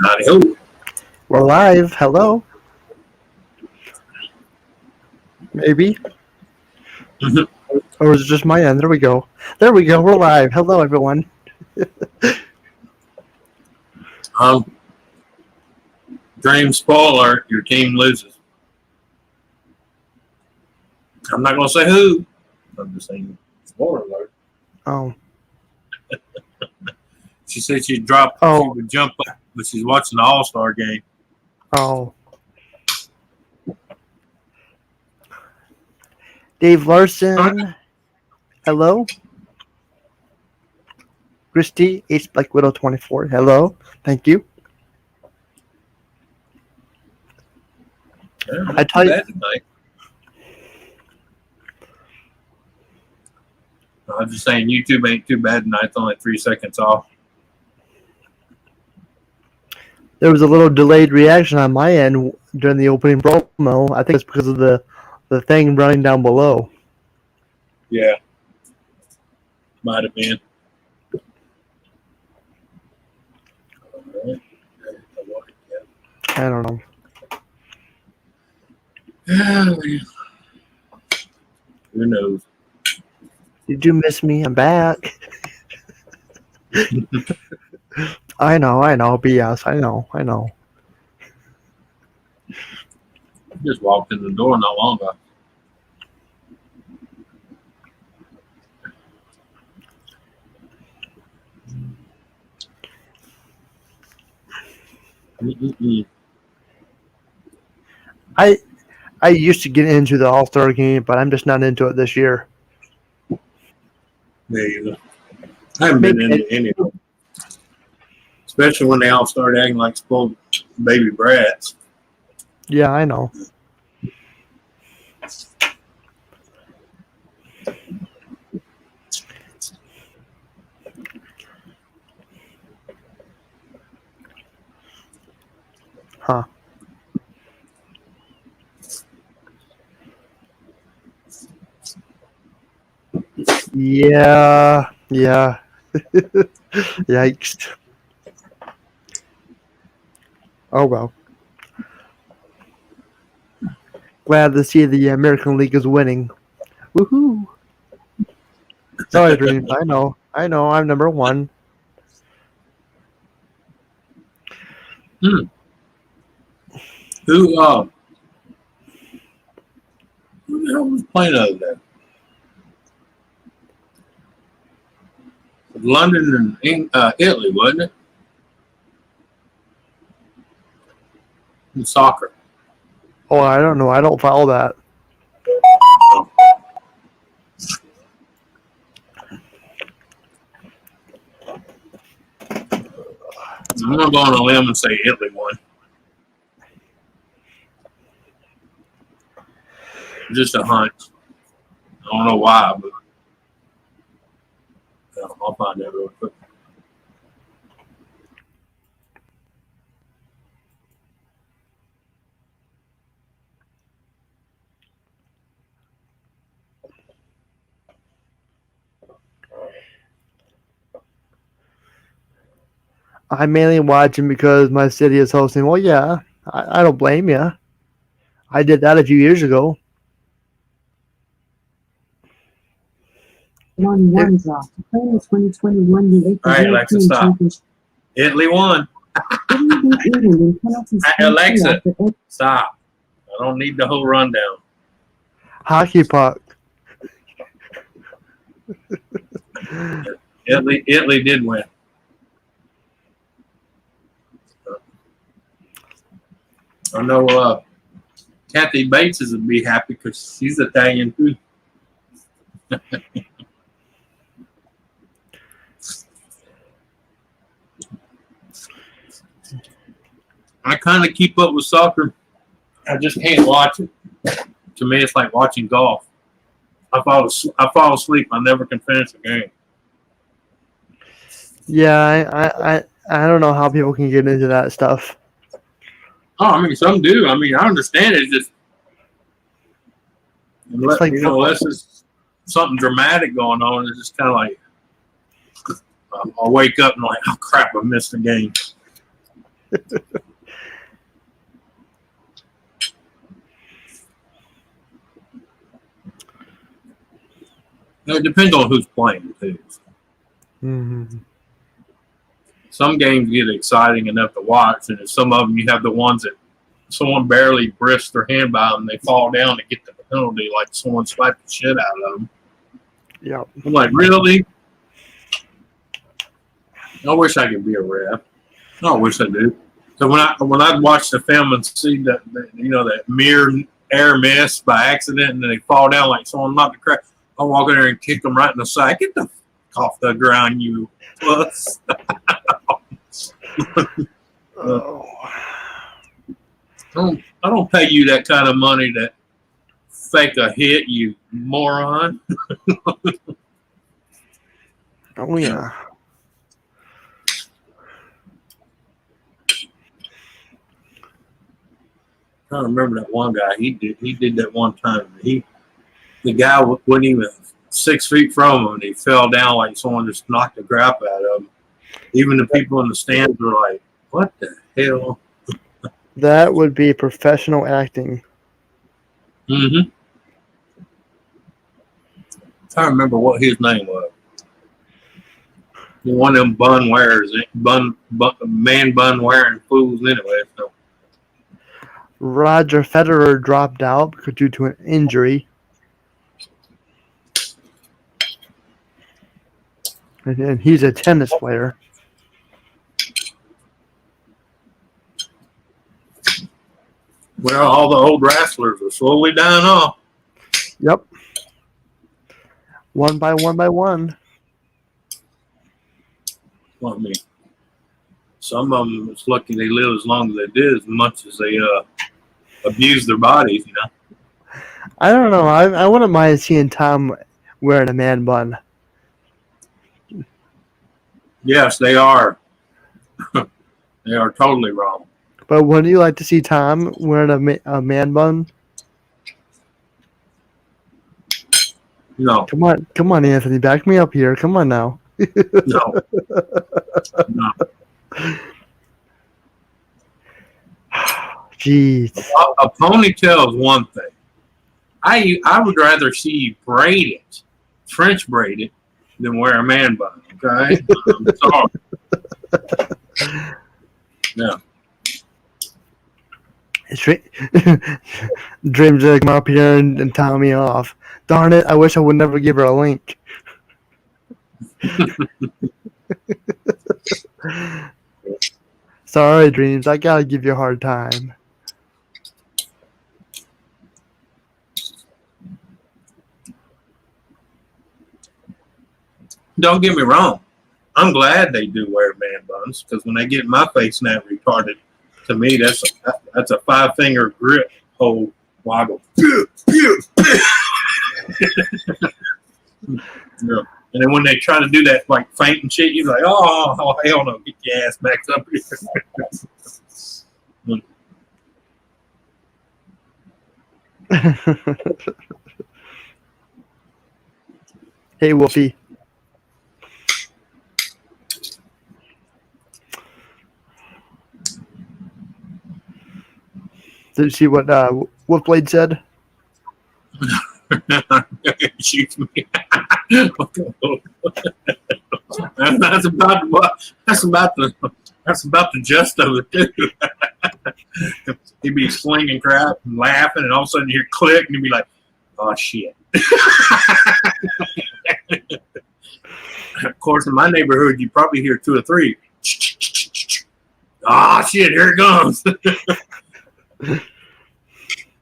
Howdy-ho. We're live. Hello. Maybe. Or is it just my end? There we go. There we go. We're live. Hello, everyone. Dream spoiler, your team loses. I'm not going to say who. I'm just saying spoiler alert. Oh. She said she'd drop, she would jump up, but she's watching the All-Star game. Oh. Dave Larson. Hello. Christy, Ace Black Widow 24. Hello. Thank you. I tell you. I'm just saying YouTube ain't too bad tonight. It's only 3 seconds off. There was a little delayed reaction on my end during the opening promo. I think it's because of the thing running down below. Yeah. Might have been. I don't know. Who knows? Did you miss me? I'm back. I know, BS. I know. Just walked in the door not long ago. I used to get into the All-Star game, but I'm just not into it this year. There you go. I haven't been into any of them, especially when they all started acting like spoiled baby brats. Yeah, I know. Huh. Yeah. Yeah. Yikes. Oh well. Glad to see the American League is winning. Woohoo! Sorry, Dreams. I know. I know. I'm number one. Hmm. Who the hell was playing other than London and Italy, wasn't it? In soccer. Oh, I don't know. I don't follow that. I'm gonna go on a limb and say Italy won. Just a hunch. I don't know why, but I'll find out real quick. I'm mainly watching because my city is hosting. Well, yeah. I don't blame you. I did that a few years ago. 1-1 draw to play in the 2021 UEFA All right, Alexa, European stop. Championship. Italy won. Italy beat England in penalties. Alexa, stop. I don't need the whole rundown. Hockey puck. Italy did win. I know Kathy Bates is be happy because she's Italian too. I kind of keep up with soccer. I just can't watch it. To me, it's like watching golf. I fall asleep. I never can finish a game. Yeah, I don't know how people can get into that stuff. Oh, I mean, some do. I mean, I understand it. It's just, like unless it's something dramatic going on, it's just kind of like I'll wake up and like, oh crap, I missed the game. It depends on who's playing too. Mm-hmm. Some games get exciting enough to watch, and some of them you have the ones that someone barely brisks their hand by them, they fall down to get the penalty, like someone slapped the shit out of them. Yeah. I'm like, really? I wish I could be a ref. I wish I did. So when I'd watch the film and see that that mere air miss by accident and then they fall down like someone knocked the crap, I walk in there and kick them right in the side. Get the f off the ground, you puss. Oh. I don't pay you that kind of money to fake a hit, you moron. Oh yeah. I remember that one guy. He did that one time. The guy wasn't even 6 feet from him, and he fell down like someone just knocked the crap out of him. Even the people in the stands were like, "What the hell?" That would be professional acting. Mm-hmm. I remember what his name was. One of them bun wearers, bun wearing fools anyway. So. Roger Federer dropped out due to an injury. And he's a tennis player. Well, all the old wrestlers are slowly dying off. Yep. One by one by one. Well, I mean, some of them it's lucky they live as long as they did, as much as they abuse their bodies. You know. I don't know. I wouldn't mind seeing Tom wearing a man bun. Yes, they are. They are totally wrong. But wouldn't you like to see Tom wearing a man bun? No, Come on, Anthony, back me up here. Come on now. no, no. Jeez. A ponytail is one thing. I would rather see you braid it, French braid it, than wear a man bun. Okay, I'm sorry. Yeah. Dreams to come up here and tell me off. Darn it! I wish I would never give her a link. Sorry, Dreams. I gotta give you a hard time. Don't get me wrong. I'm glad they do wear man buns because when they get my face now retarded, to me that's a 5-finger grip hold waggle. Yeah. And then when they try to do that like faint and shit, you're like, oh hell no, get your ass back up here. Hey, Wolfie. Did you see what Wolfblade said? Shoot me. That's about the gist of it too. He'd be slinging crap and laughing, and all of a sudden you hear click, and he'd be like, "Oh shit!" Of course, in my neighborhood, you probably hear 2 or 3. Oh shit! Here it comes.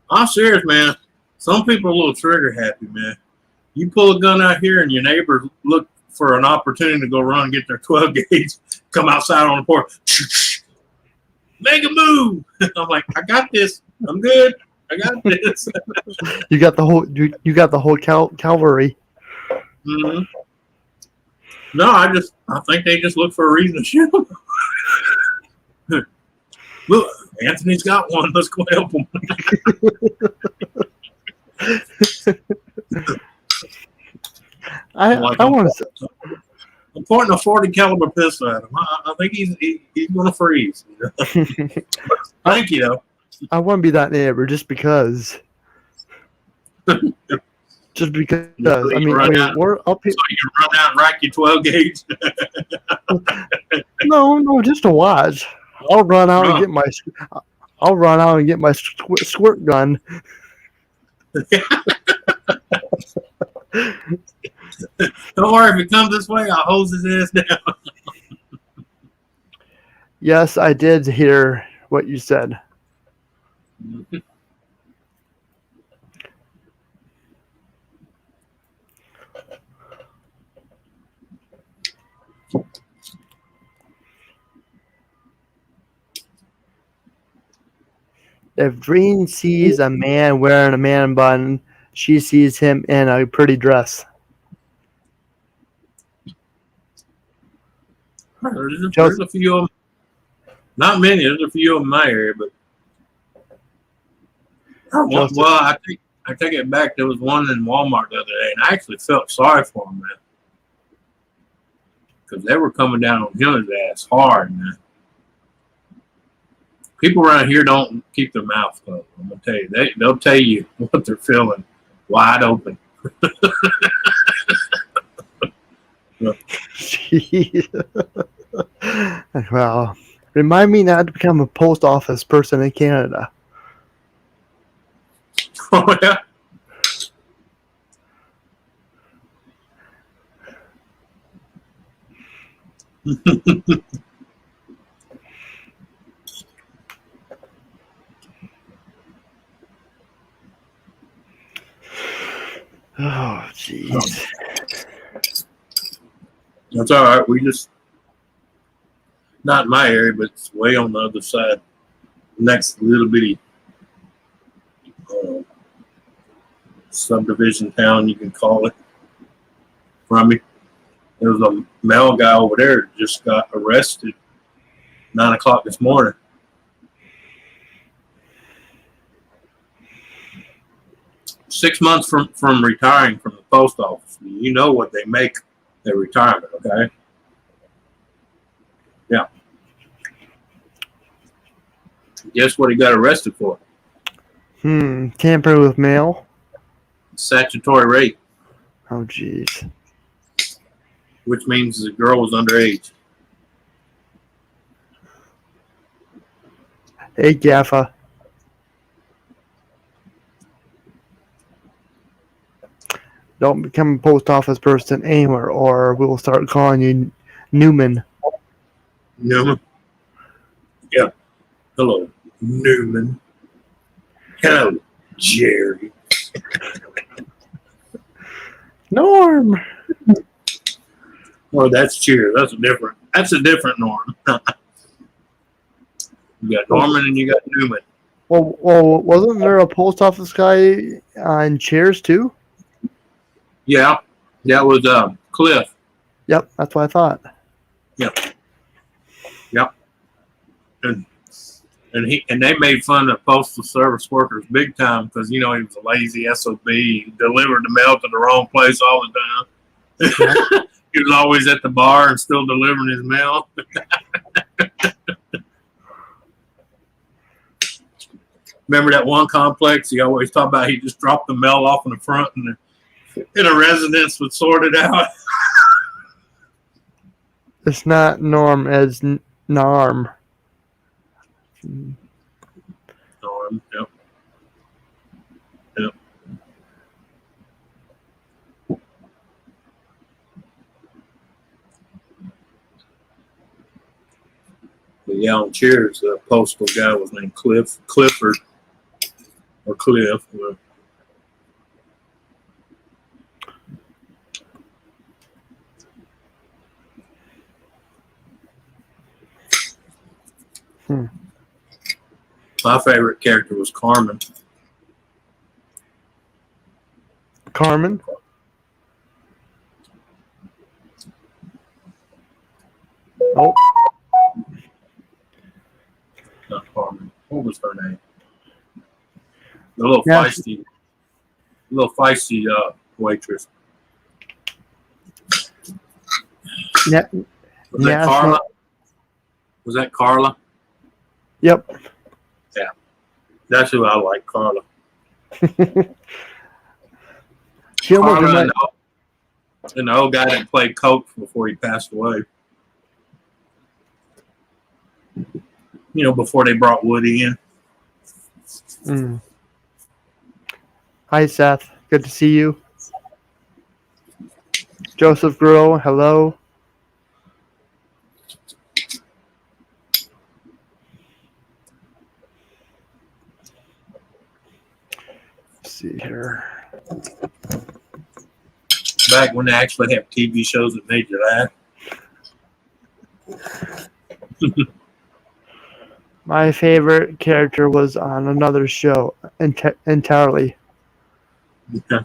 I'm serious, man. Some people are a little trigger happy, man. You pull a gun out here, and your neighbors look for an opportunity to go run and get their 12 gauge, come outside on the porch, make a move. I'm like, I got this. I'm good. I got this. You got the whole cavalry. Mm-hmm. No, I think they just look for a reason to shoot them. Look, Anthony's got one. Let's go help him. I want to. I'm pointing a 40 caliber pistol at him. I think he's going to freeze. Thank you, though. I want to be that neighbor just because. Just because. I mean, we're up here. So you can run out and rack your 12 gauge. No, just to watch. I'll run out and get my. Squirt gun. Don't worry, if it comes this way, I'll hose his ass down. Yes, I did hear what you said. If Dream sees a man wearing a man bun, she sees him in a pretty dress. There's a few of them. Not many. There's a few of them in my area, but I take it back. There was one in Walmart the other day, and I actually felt sorry for him, man, because they were coming down on his ass hard, man. People around here don't keep their mouth closed. I'm gonna tell you, they'll tell you what they're feeling, wide open. Well, remind me not to become a post office person in Canada. Oh yeah. Oh, jeez. That's all right. We just not in my area, but it's way on the other side, next little bitty uh, subdivision town, you can call it, from me. There was a male guy over there that just got arrested 9 o'clock this morning. Six months from retiring from the post office. You know what they make their retirement, okay? Yeah. Guess what he got arrested for? Tamper with mail. Statutory rape, Oh, jeez. which means the girl was underage. Hey, Gaffa. Don't become a post office person anywhere, or we'll start calling you Newman. Newman? Yeah. Hello, Newman. Hello, Jerry. Norm. Oh, that's Cheers. That's a different Norm. You got Norman and you got Newman. Well, wasn't there a post office guy on Cheers too? Yeah, that was Cliff. Yep, that's what I thought. Yep. And they made fun of postal service workers big time because he was a lazy SOB. He delivered the mail to the wrong place all the time. He was always at the bar and still delivering his mail. Remember that one complex he always talked about? He just dropped the mail off in the front and a residence would sort it out. It's not Norm as Norm. Norm, yep. Yep. But yeah, on Cheers, the postal guy was named Clifford, or Cliff. My favorite character was Carmen. Carmen? Oh. Not Carmen. What was her name? The little Yes. feisty waitress. Yeah. Was that Carla? Was that Carla? Yep. Yeah. That's who I like, Carla. She almost Carla remind- and the old guy that played Coach before he passed away. Before they brought Woody in. Hi, Seth. Good to see you. Joseph Groh, hello. Let's see here. Back when they actually have TV shows that made you laugh. My favorite character was on another show entirely. Okay.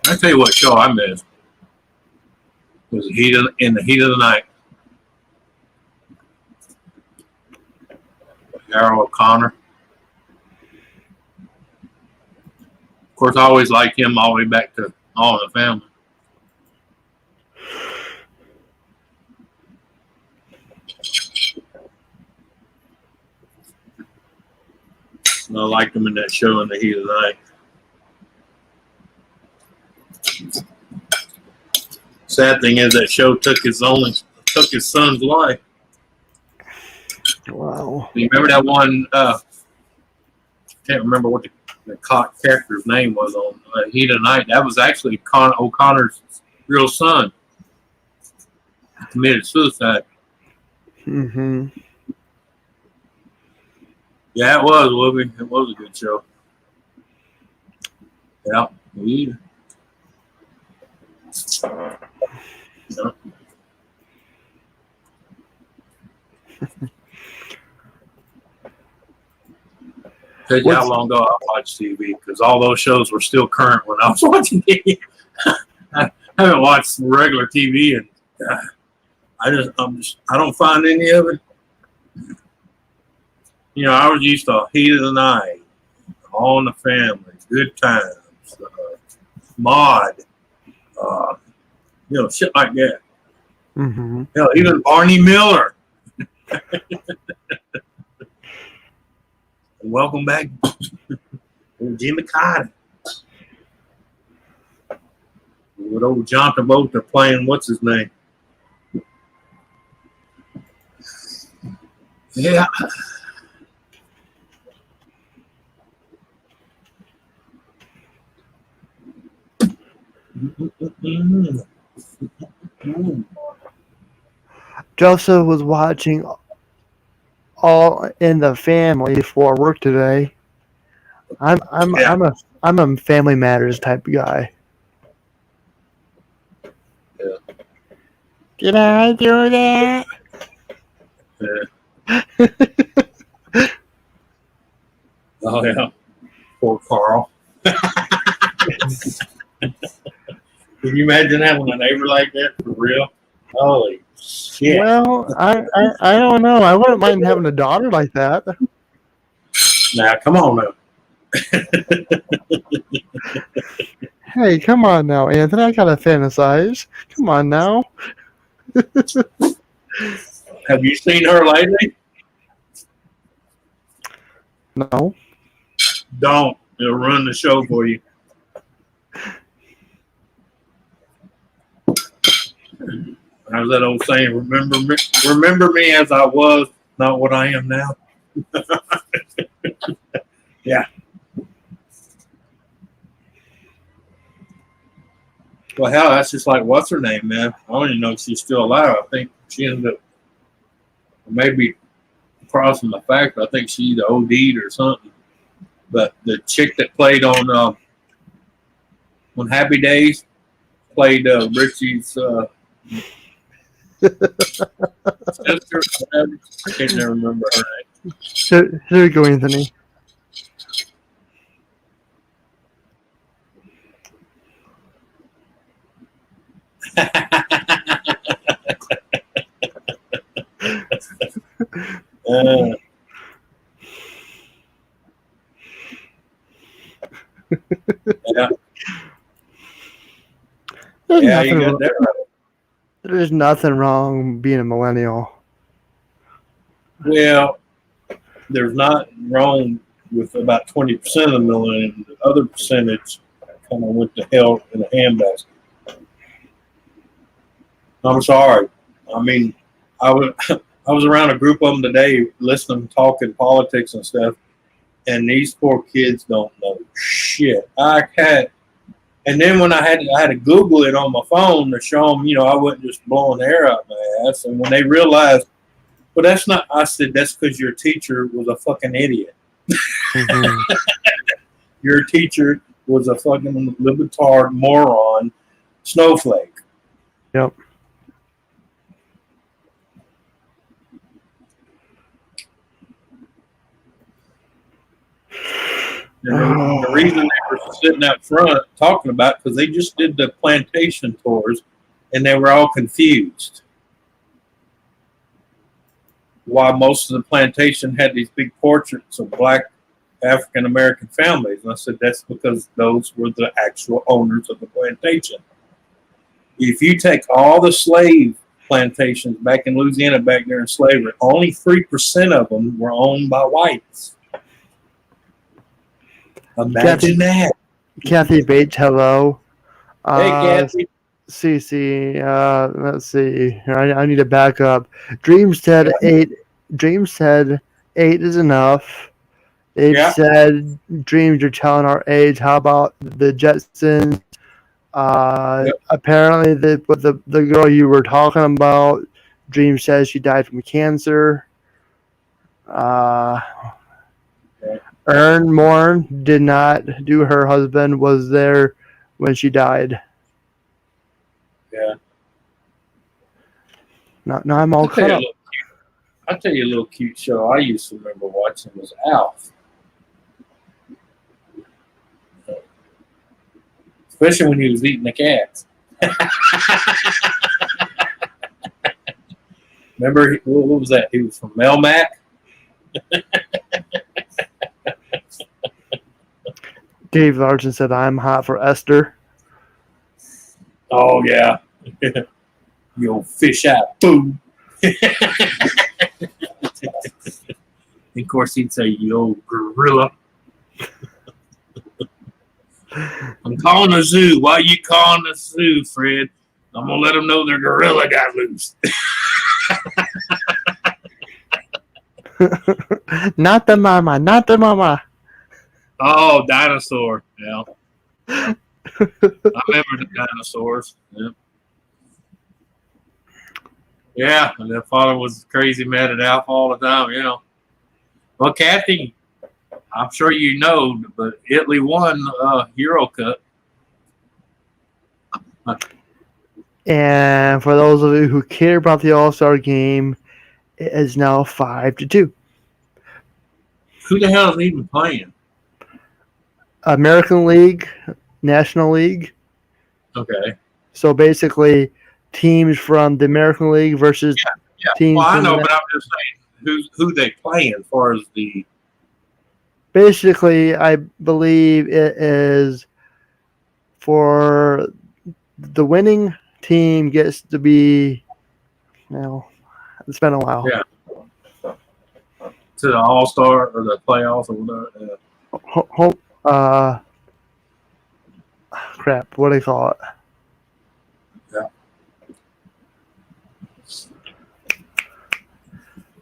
I tell you what show I missed. It was in the Heat of the Night. Harold O'Connor. Of course, I always liked him all the way back to All in the Family. And I liked him in that show in the Heat of the Night. Sad thing is that show took his son's life. Wow. You remember that one? Can't remember what the character's name was on Heat of the Night. That was actually O'Connor's real son. He committed suicide. Mm-hmm. Yeah, it was, Whoopi. It was a good show. Yeah. Yeah. Yeah. Tell you how long ago I watched TV because all those shows were still current when I was watching TV. I haven't watched regular TV and I don't find any of it. You know, I was used to Heat of the Night, All in the Family, Good Times, Mod, shit like that. Mm-hmm. Hell, even Barney Miller. Welcome back, Jimmy Carter. With old John Travolta playing what's his name? Yeah. Joseph was watching All in the Family for work today. I'm a Family Matters type of guy. Yeah. Did I do that? Yeah. Oh yeah. Poor Carl. Can you imagine having a neighbor like that for real? Holy shit. Well, I don't know. I wouldn't mind having a daughter like that. Now, come on now. Hey, come on now, Anthony. I gotta fantasize. Come on now. Have you seen her lately? No. Don't. It'll ruin the show for you. How's that old saying? Remember me as I was, not what I am now. Yeah. Well, hell, that's just like what's her name, man. I don't even know if she's still alive. I think she ended up maybe crossing the fact. I think she either OD'd or something. But the chick that played on Happy Days played Richie's sister. I can't never remember her name. Here you go, Anthony. Yeah. There's You got that right. There's nothing wrong being a millennial. Well, there's not wrong with about 20% of the millennials. The other percentage kind of went to hell in a handbasket. I'm sorry. I mean, I was around a group of them today, listening, talking politics and stuff, and these poor kids don't know shit. And then when I had to Google it on my phone to show them, I wasn't just blowing the air out my ass. And when they realized, well, that's not, I said, that's because your teacher was a fucking idiot. Mm-hmm. Your teacher was a fucking libtard moron snowflake. Yep. And the reason they were sitting out front talking about because they just did the plantation tours and they were all confused. Why most of the plantation had these big portraits of black African American families. And I said, that's because those were the actual owners of the plantation. If you take all the slave plantations back in Louisiana back during slavery, only 3% of them were owned by whites. Imagine that. Kathy Bates, hello. Hey, Kathy. Cece, let's see. I need to back up. Dream said 8. Dream said 8 is enough. It said, Dreams, you're telling our age. How about the Jetsons? Apparently, the girl you were talking about Dream says she died from cancer. Ern Morn did not do her husband, was there when she died. Yeah. Now I'm all caught up. I'll tell you a little cute show I used to remember watching was Alf. Especially when he was eating the cats. Remember, what was that? He was from Melmac. Dave Larson said, I'm hot for Esther. Oh, yeah. You old fish out. Boom. Of course, he'd say, you old gorilla. I'm calling the zoo. Why are you calling the zoo, Fred? I'm going to let them know their gorilla got loose. Not the mama, not the mama. Oh, dinosaur. Yeah. I remember the dinosaurs. Yeah. Yeah, and their father was crazy mad at Alf all the time, you know. Well, Kathy, I'm sure you know, but Italy won Euro Cup. And for those of you who care about the All-Star game, it is now 5-2. Who the hell is even playing? American League, National League. Okay. So basically, teams from the American League versus teams. Well, I from know, the, but I'm just saying who they play as far as the. Basically, I believe it is for the winning team gets to be. Well, it's been a while. Yeah. To the All-Star or the playoffs or whatever. Crap. What do they call it? Yeah.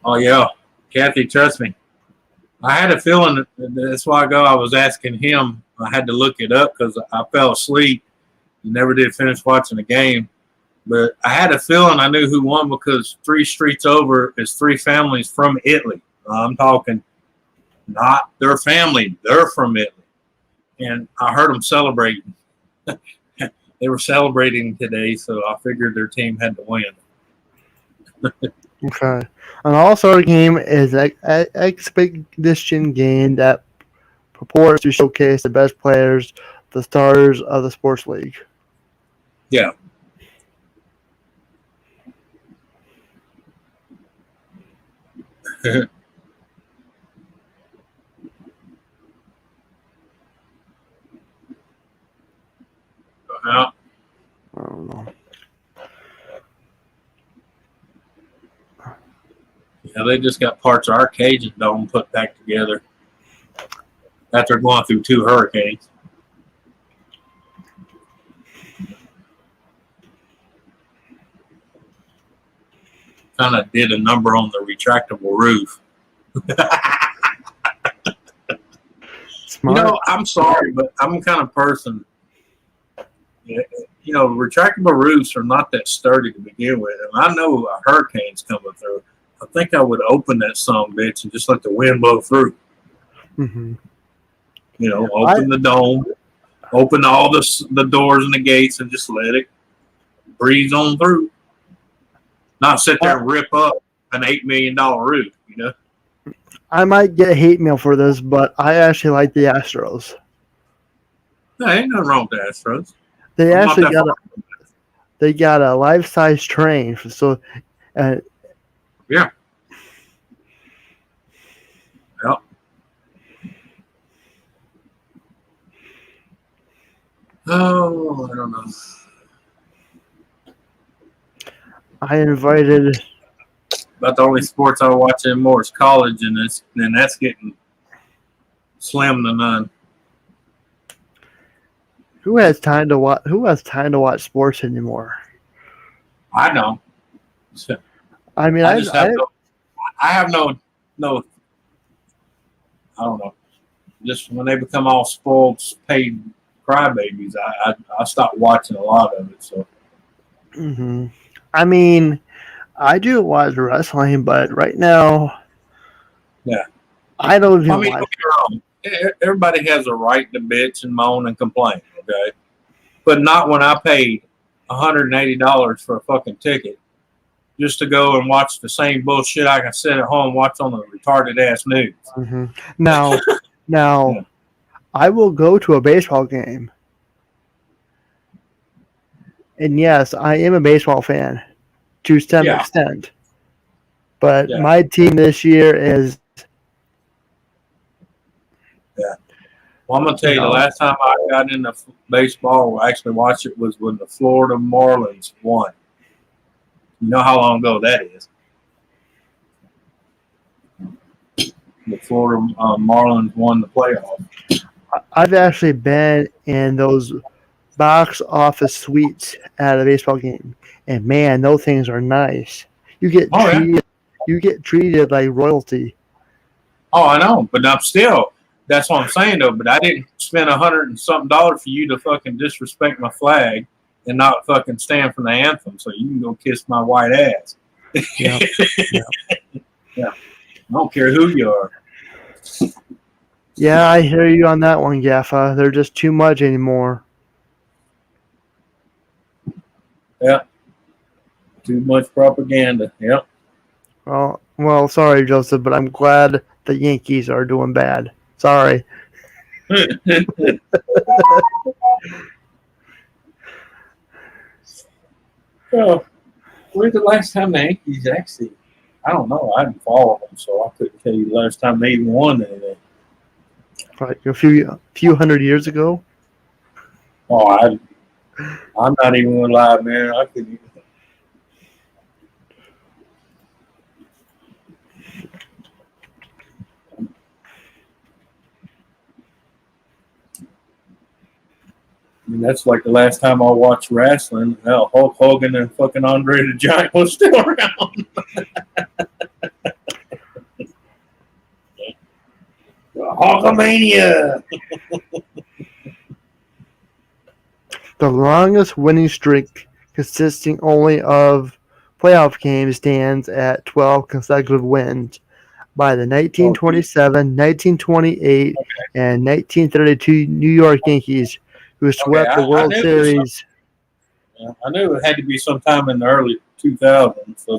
Oh yeah, Kathy, trust me. I had a feeling that's why I was asking him. I had to look it up because I fell asleep and never did finish watching the game. But I had a feeling I knew who won because 3 streets over is 3 families from Italy. I'm talking not their family. They're from Italy. And I heard them celebrating. They were celebrating today, so I figured their team had to win. Okay. An All-Star game is an expedition game that purports to showcase the best players, the stars of the sports league. Yeah. Well, I don't know. yeah, they just got parts of our Cajun Dome put back together after going through 2 hurricanes. Kind of did a number on the retractable roof. Smart. You know, I'm sorry, but I'm the kind of person, you know, retractable roofs are not that sturdy to begin with. And I know a hurricane's coming through. I think I would open that son bitch and just let the wind blow through. Mm-hmm. You know, open the dome, open all the doors and the gates and just let it breeze on through. Not sit there and rip up an $8 million roof, you know? I might get hate mail for this, but I actually like the Astros. No, ain't nothing wrong with the Astros. They I'm actually not that got a life-size train. So, yeah. Yep. Oh, I don't know. I invited. About the only sports I watch anymore is college, and that's getting slim to none. Who has time to watch? Who has time to watch sports anymore? I don't. I mean, I have no. I don't know. Just when they become all spoiled, paid crybabies, I stopped watching a lot of it. So. Mm-hmm. I mean, I do watch wrestling, but right now, Yeah. I don't even I mean, watch. don't get me wrong. Everybody has a right to bitch and moan and complain, okay? But not when I paid $180 for a fucking ticket just to go and watch the same bullshit I can sit at home and watch on the retarded ass news. Mm-hmm. Now, Yeah. I will go to a baseball game, and yes, I am a baseball fan to some Yeah. extent. But Yeah. my team this year is. Well, I'm gonna tell you, the last time I got into baseball, or actually watched it, was when the Florida Marlins won. You know how long ago that is? The Florida Marlins won the playoff. I've actually been in those box office suites at a baseball game, and man, those things are nice. You get Oh, yeah. treated, you get treated like royalty. Oh, I know, but I'm still. That's what I'm saying though. But I didn't spend $100 and something for you to fucking disrespect my flag and not fucking stand for the anthem. So you can go kiss my white ass. Yeah. Yeah. I don't care who you are. Yeah, I hear you on that one, Gaffa. They're just too much anymore. Yeah. Too much propaganda. Yep. Well, sorry, Joseph, but I'm glad the Yankees are doing bad. Sorry. So, when's the last time the Yankees actually? I don't know. I didn't follow them, so I couldn't tell you the last time they even won anything. Like a few hundred years ago. Oh, I'm not even gonna lie, man. I couldn't even. I mean, that's like the last time I watched wrestling. Hell, Hulk Hogan and fucking Andre the Giant was still around. Hulkamania. The longest winning streak, consisting only of playoff games, stands at 12 consecutive wins by the 1927, 1928, and 1932 New York Yankees, who swept the World Series. I knew it had to be sometime in the early 2000s. So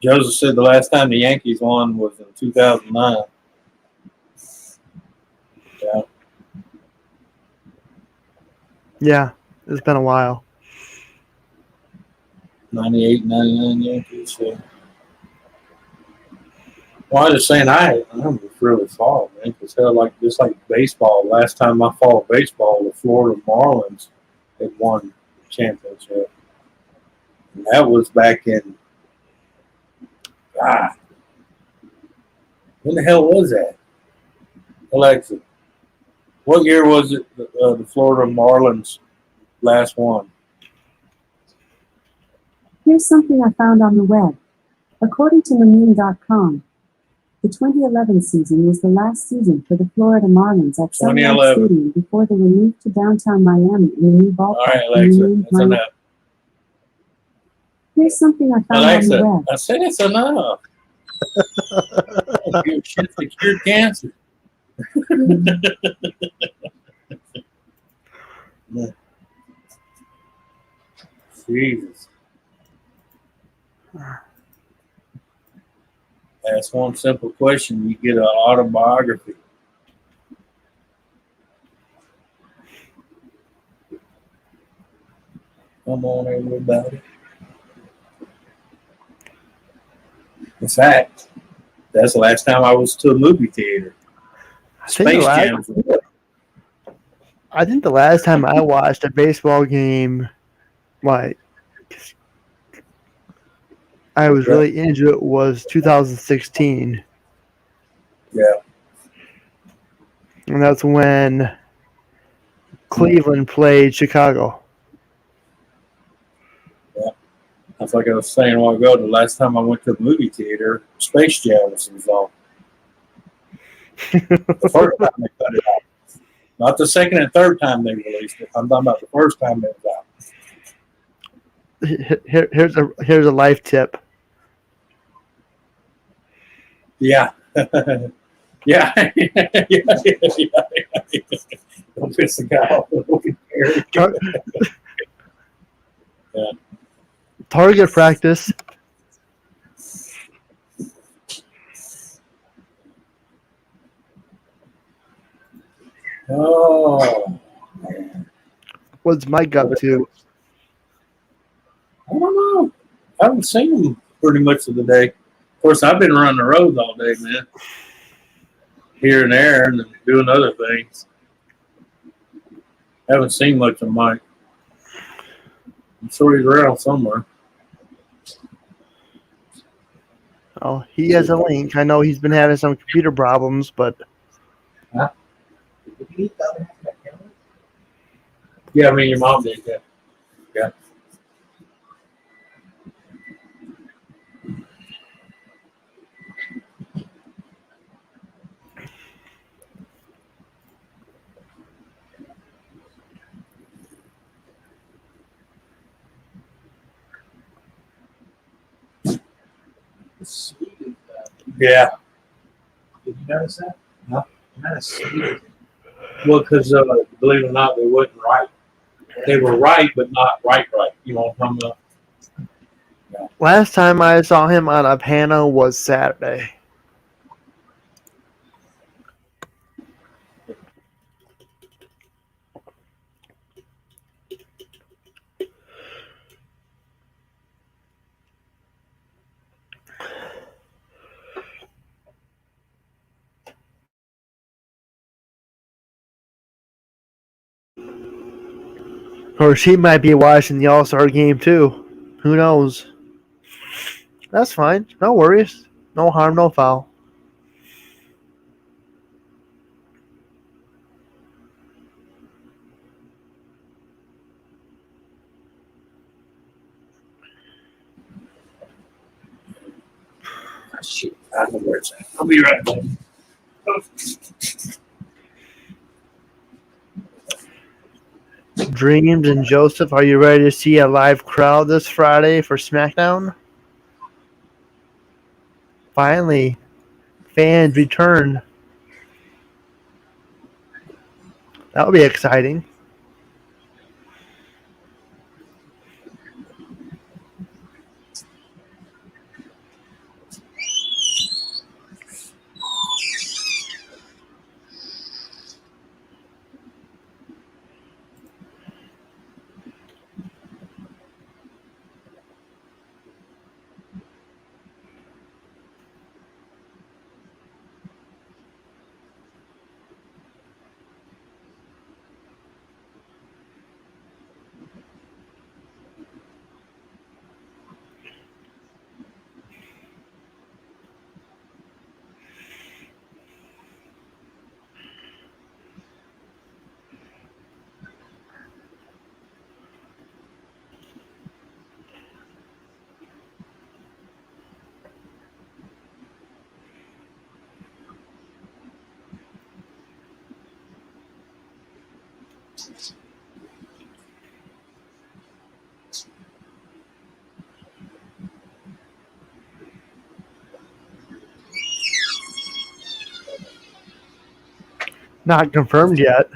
Joseph said the last time the Yankees won was in 2009. Yeah. Yeah, it's been a while. 98, 99 Yankees. Yeah. Well, I was just saying, I'm really far, man. Because just like baseball, last time I followed baseball, the Florida Marlins had won the championship. And that was back in, when the hell was that? Alexa, what year was it the Florida Marlins last one? Here's something I found on the web. According to N.O.R.A, the 2011 season was the last season for the Florida Marlins at Sun Life Stadium before they were moved to downtown Miami in the new ballpark. All right, Alexa, that's enough. Here's something I found on the web. I said it's enough. Give shit to cure cancer. Jesus. Ask one simple question, you get an autobiography. Come on, everybody. In fact, that's the last time I was to a movie theater. Space Jam. I think the last time I watched a baseball game, like I was really into it, was 2016. Yeah. And that's when Cleveland played Chicago. Yeah. That's like I was saying a while ago, the last time I went to the movie theater, Space Jam was involved. The first time they cut it out. Not the second and third time they released it. I'm talking about the first time it was out. Here's a life tip. Yeah. Yeah. Don't piss the guy off. Tar- Yeah. Target practice. Oh. What's Mike up to? I don't know. I haven't seen him pretty much of the day. Of course, I've been running the roads all day, man. Here and there, and doing other things. Haven't seen much of Mike. I'm sure he's around somewhere. Oh, he has a link. I know he's been having some computer problems, but Yeah, I mean, your mom did, yeah. Yeah. Yeah. Did you notice that? No. Not as sweet as Well, because believe it or not, they wasn't right. They were right, but not right. You know what I'm talking about? last time I saw him on a panel was Saturday. Or she might be watching the All-Star game too. Who knows? That's fine. No worries. No harm, no foul. Shit, I don't know where it's at. I'll be right back. Dreams and Joseph, are you ready to see a live crowd this Friday for SmackDown? Finally, fans return. That'll be exciting. Not confirmed yet.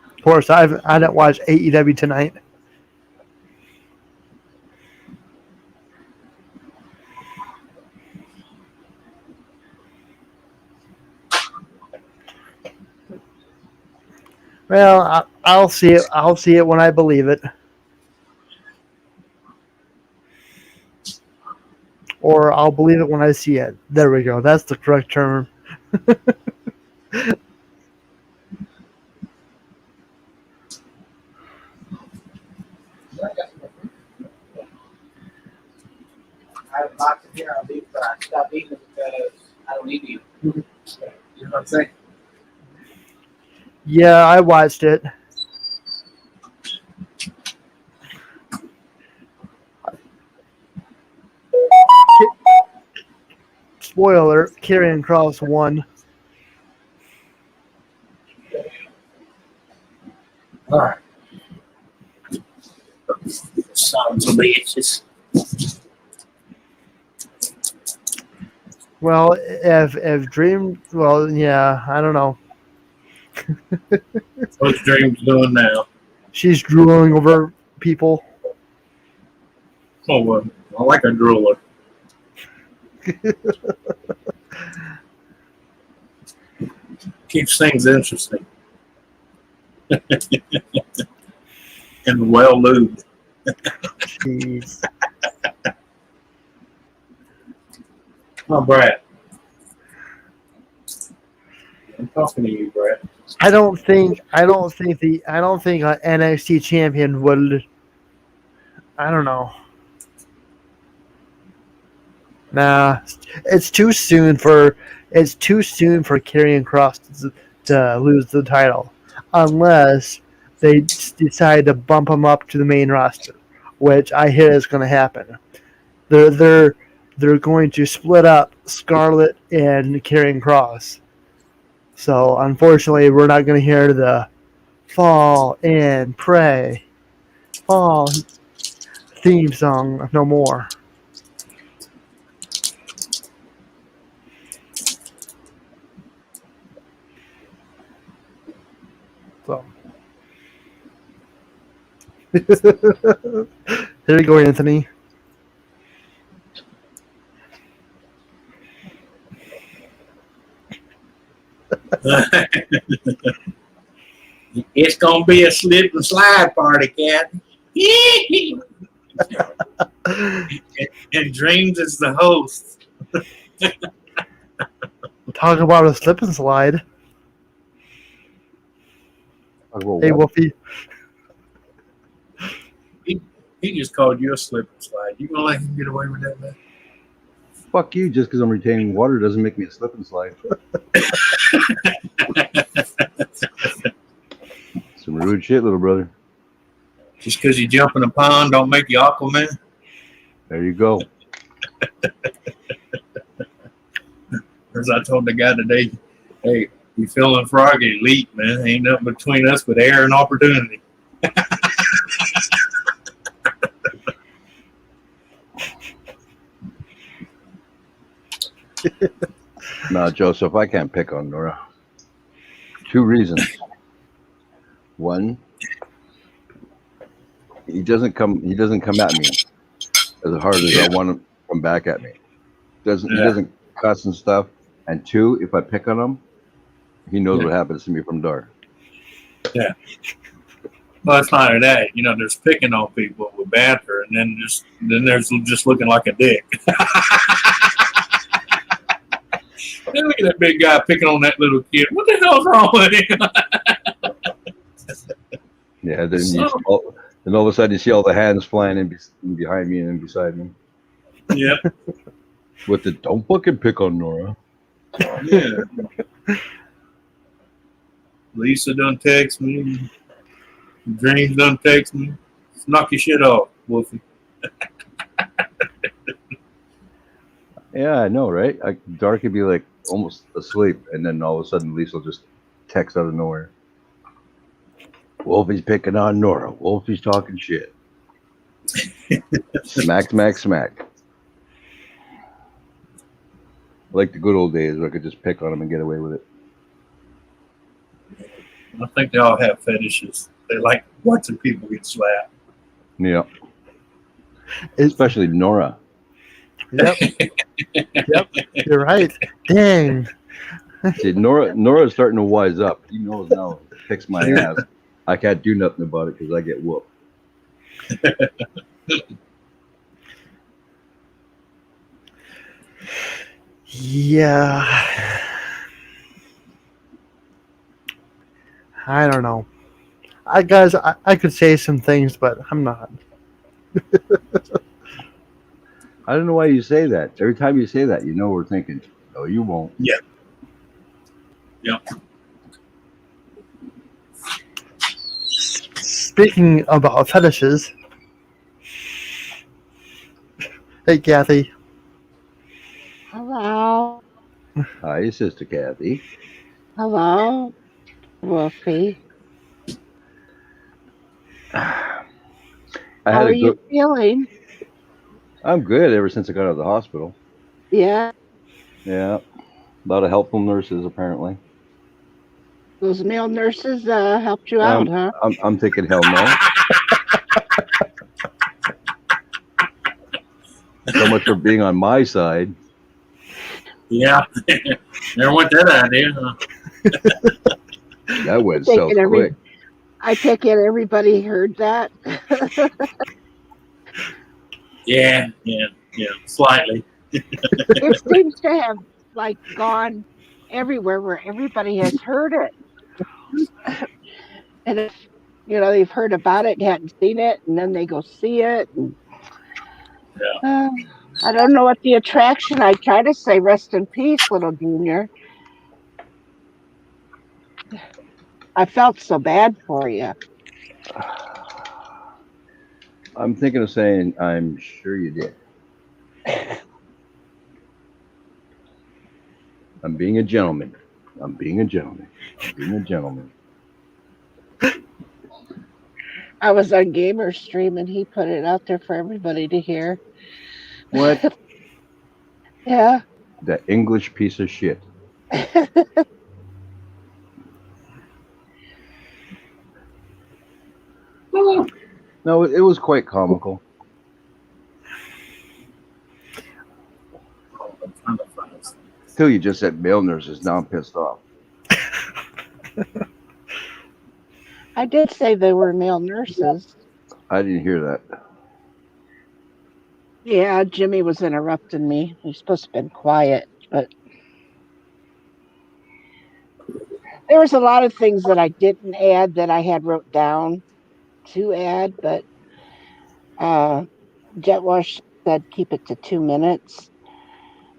Of course, I didn't watch AEW tonight. Well, I'll see it. I'll see it when I believe it. Or I'll believe it when I see it. There we go. That's the correct term. I have a box of here. I'll leave, but I stopped eating it because I don't eat it. You know what I'm saying? Yeah, I watched it. Spoiler alert, Karrion Kross won. All right. Sons of bitches. Well, if Dream, well, yeah, I don't know. What's Dreams doing now? She's drooling over people. Oh, well, I like a drooler. Keeps things interesting. And well lubed. Jeez. Oh, Brad. I'm talking to you, Brad. I don't think an NXT champion would. I don't know. Nah, it's too soon for Karrion Kross to lose the title, unless they decide to bump him up to the main roster, which I hear is going to happen. They're going to split up Scarlett and Karrion Kross. So unfortunately, we're not going to hear the fall and pray fall theme song no more. So there you go, Anthony. It's gonna be a slip and slide party, cat. And Dreams is the host. Talk about a slip and slide. Hey, Wolfie. He just called you a slip and slide. You gonna let him get away with that, man? Fuck you, just because I'm retaining water doesn't make me a slip and slide. Some rude shit, little brother. Just because you jump in a pond don't make you Aquaman? There you go. As I told the guy today, hey, you feeling froggy, leak, man. Ain't nothing between us but air and opportunity. No, Joseph, I can't pick on Nora. 2 reasons. One, he doesn't come at me as hard as I want him to come back at me. He doesn't cuss and stuff. And 2, if I pick on him, he knows what happens to me from Dar. Yeah. Well, it's not only that. You know, there's picking on people with banter, and then there's just looking like a dick. Then look at that big guy picking on that little kid. What the hell's wrong with him? Yeah, then all of a sudden you see all the hands flying in behind me and beside me. Yep. With the don't fucking pick on Nora. Yeah. Lisa done text me. Dreams done text me. Knock your shit off, Wolfie. Yeah, I know, right? Dar could be like almost asleep, and then all of a sudden Lisa will just text out of nowhere. Wolfie's picking on Nora. Wolfie's talking shit. Smack, smack, smack. Like the good old days where I could just pick on him and get away with it. I think they all have fetishes. They like watching people get slapped. Yeah. Especially Nora. Yep. Yep. You're right. Dang. See, Nora's starting to wise up. He knows now. Kicks my ass. I can't do nothing about it because I get whooped. Yeah. I don't know. I could say some things, but I'm not. I don't know why you say that. Every time you say that, you know we're thinking, no, you won't. Yeah. Yep. Speaking about fetishes. Hey, Kathy. Hello. Hi, Sister Kathy. Hello, Wolfie. How are you feeling? I'm good ever since I got out of the hospital. Yeah. Yeah, a lot of helpful nurses apparently. Those male nurses helped you out, huh? I'm thinking, hell no. So much for being on my side. Yeah. Never went that idea, huh? That went south quick. I take it everybody heard that. Yeah, slightly. It seems to have like gone everywhere where everybody has heard it. And if they've heard about it, hadn't seen it, and then they go see it. And, Yeah. I don't know what the attraction. I try to say rest in peace, little Junior. I felt so bad for you. I'm thinking of saying, I'm sure you did. I'm being a gentleman. I'm being a gentleman. I'm being a gentleman. I was on Gamer Stream and he put it out there for everybody to hear. What? Yeah. That English piece of shit. No, it was quite comical. Till you just said male nurses. Now I'm pissed off. I did say they were male nurses. I didn't hear that. Yeah, Jimmy was interrupting me. He's supposed to have been quiet, but there was a lot of things that I didn't add that I had wrote down to add, but Jetwash said keep it to 2 minutes.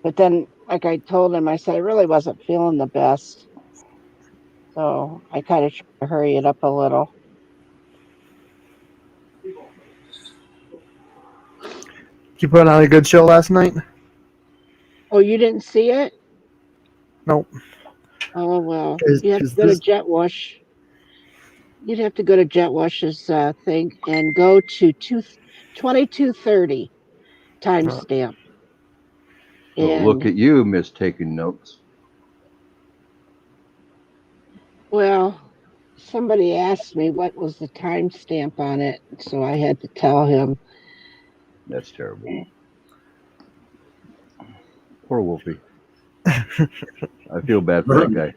But then, like I told him, I said I really wasn't feeling the best. So I kind of tried to hurry it up a little. You put on a good show last night? Oh, you didn't see it? Nope. Oh, well. You have to go to Jetwash. You'd have to go to Jetwash's thing and go to 2230 timestamp. Well, look at you, Miss Taking Notes. Well, somebody asked me what was the timestamp on it, so I had to tell him. That's terrible. Poor Wolfie. I feel bad for that guy.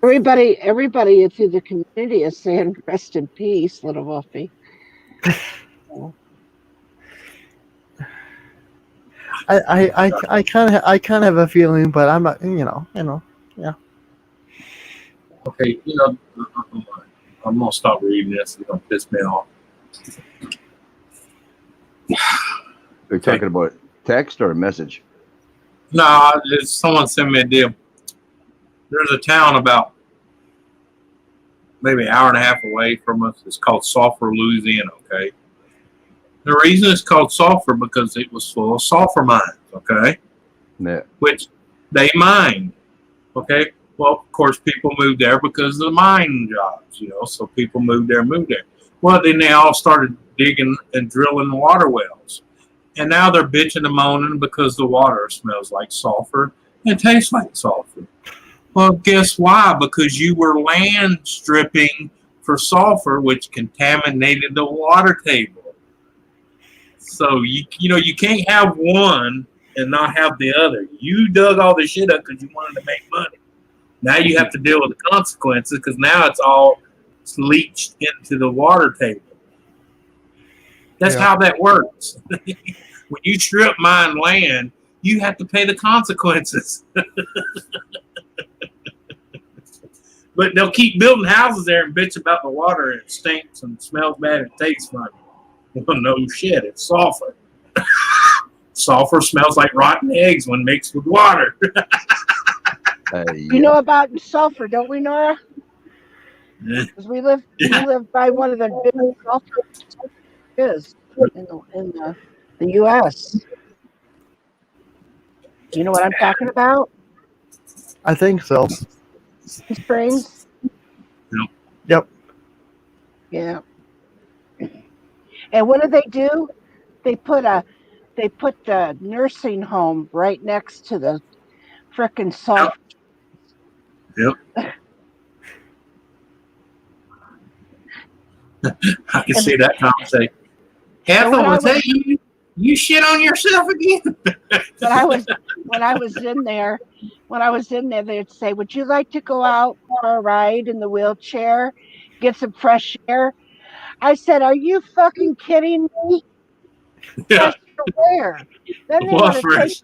Everybody through the community is saying rest in peace, little Wolfie. I kind of have a feeling, but I'm not, yeah. Okay, I'm gonna stop reading this. It's gonna piss me off. Are you talking about text or a message? No, someone sent me a deal. There's a town about maybe an hour and a half away from us. It's called Sulphur, Louisiana. Okay. The reason it's called sulfur because it was full of sulfur mines. Okay. Yeah. Which they mined. Okay. Well, of course, people moved there because of the mine jobs. So people moved there. Well, then they all started digging and drilling water wells. And now they're bitching and moaning because the water smells like sulfur and tastes like sulfur. Well, guess why? Because you were land stripping for sulfur, which contaminated the water table. So, you can't have one and not have the other. You dug all this shit up because you wanted to make money. Now you have to deal with the consequences because now it's all leached into the water table. That's how that works. When you strip mine land, you have to pay the consequences. But they'll keep building houses there and bitch about the water and it stinks and smells bad and tastes funny. Well, no shit, it's sulfur. Sulfur smells like rotten eggs when mixed with water. You know about sulfur, don't we, Nora? Because we live by one of the biggest sulfur is in the U.S. You know what I'm talking about? I think so. Springs. Yep. Yeah. And what do? They put the nursing home right next to the frickin' sulfur. Yep. I can see that conversation. Hateful will tell you, you shit on yourself again. when I was in there, they'd say, "Would you like to go out for a ride in the wheelchair, get some fresh air?" I said, "Are you fucking kidding me? Yeah. Fresh air where?" Then they What want to fresh?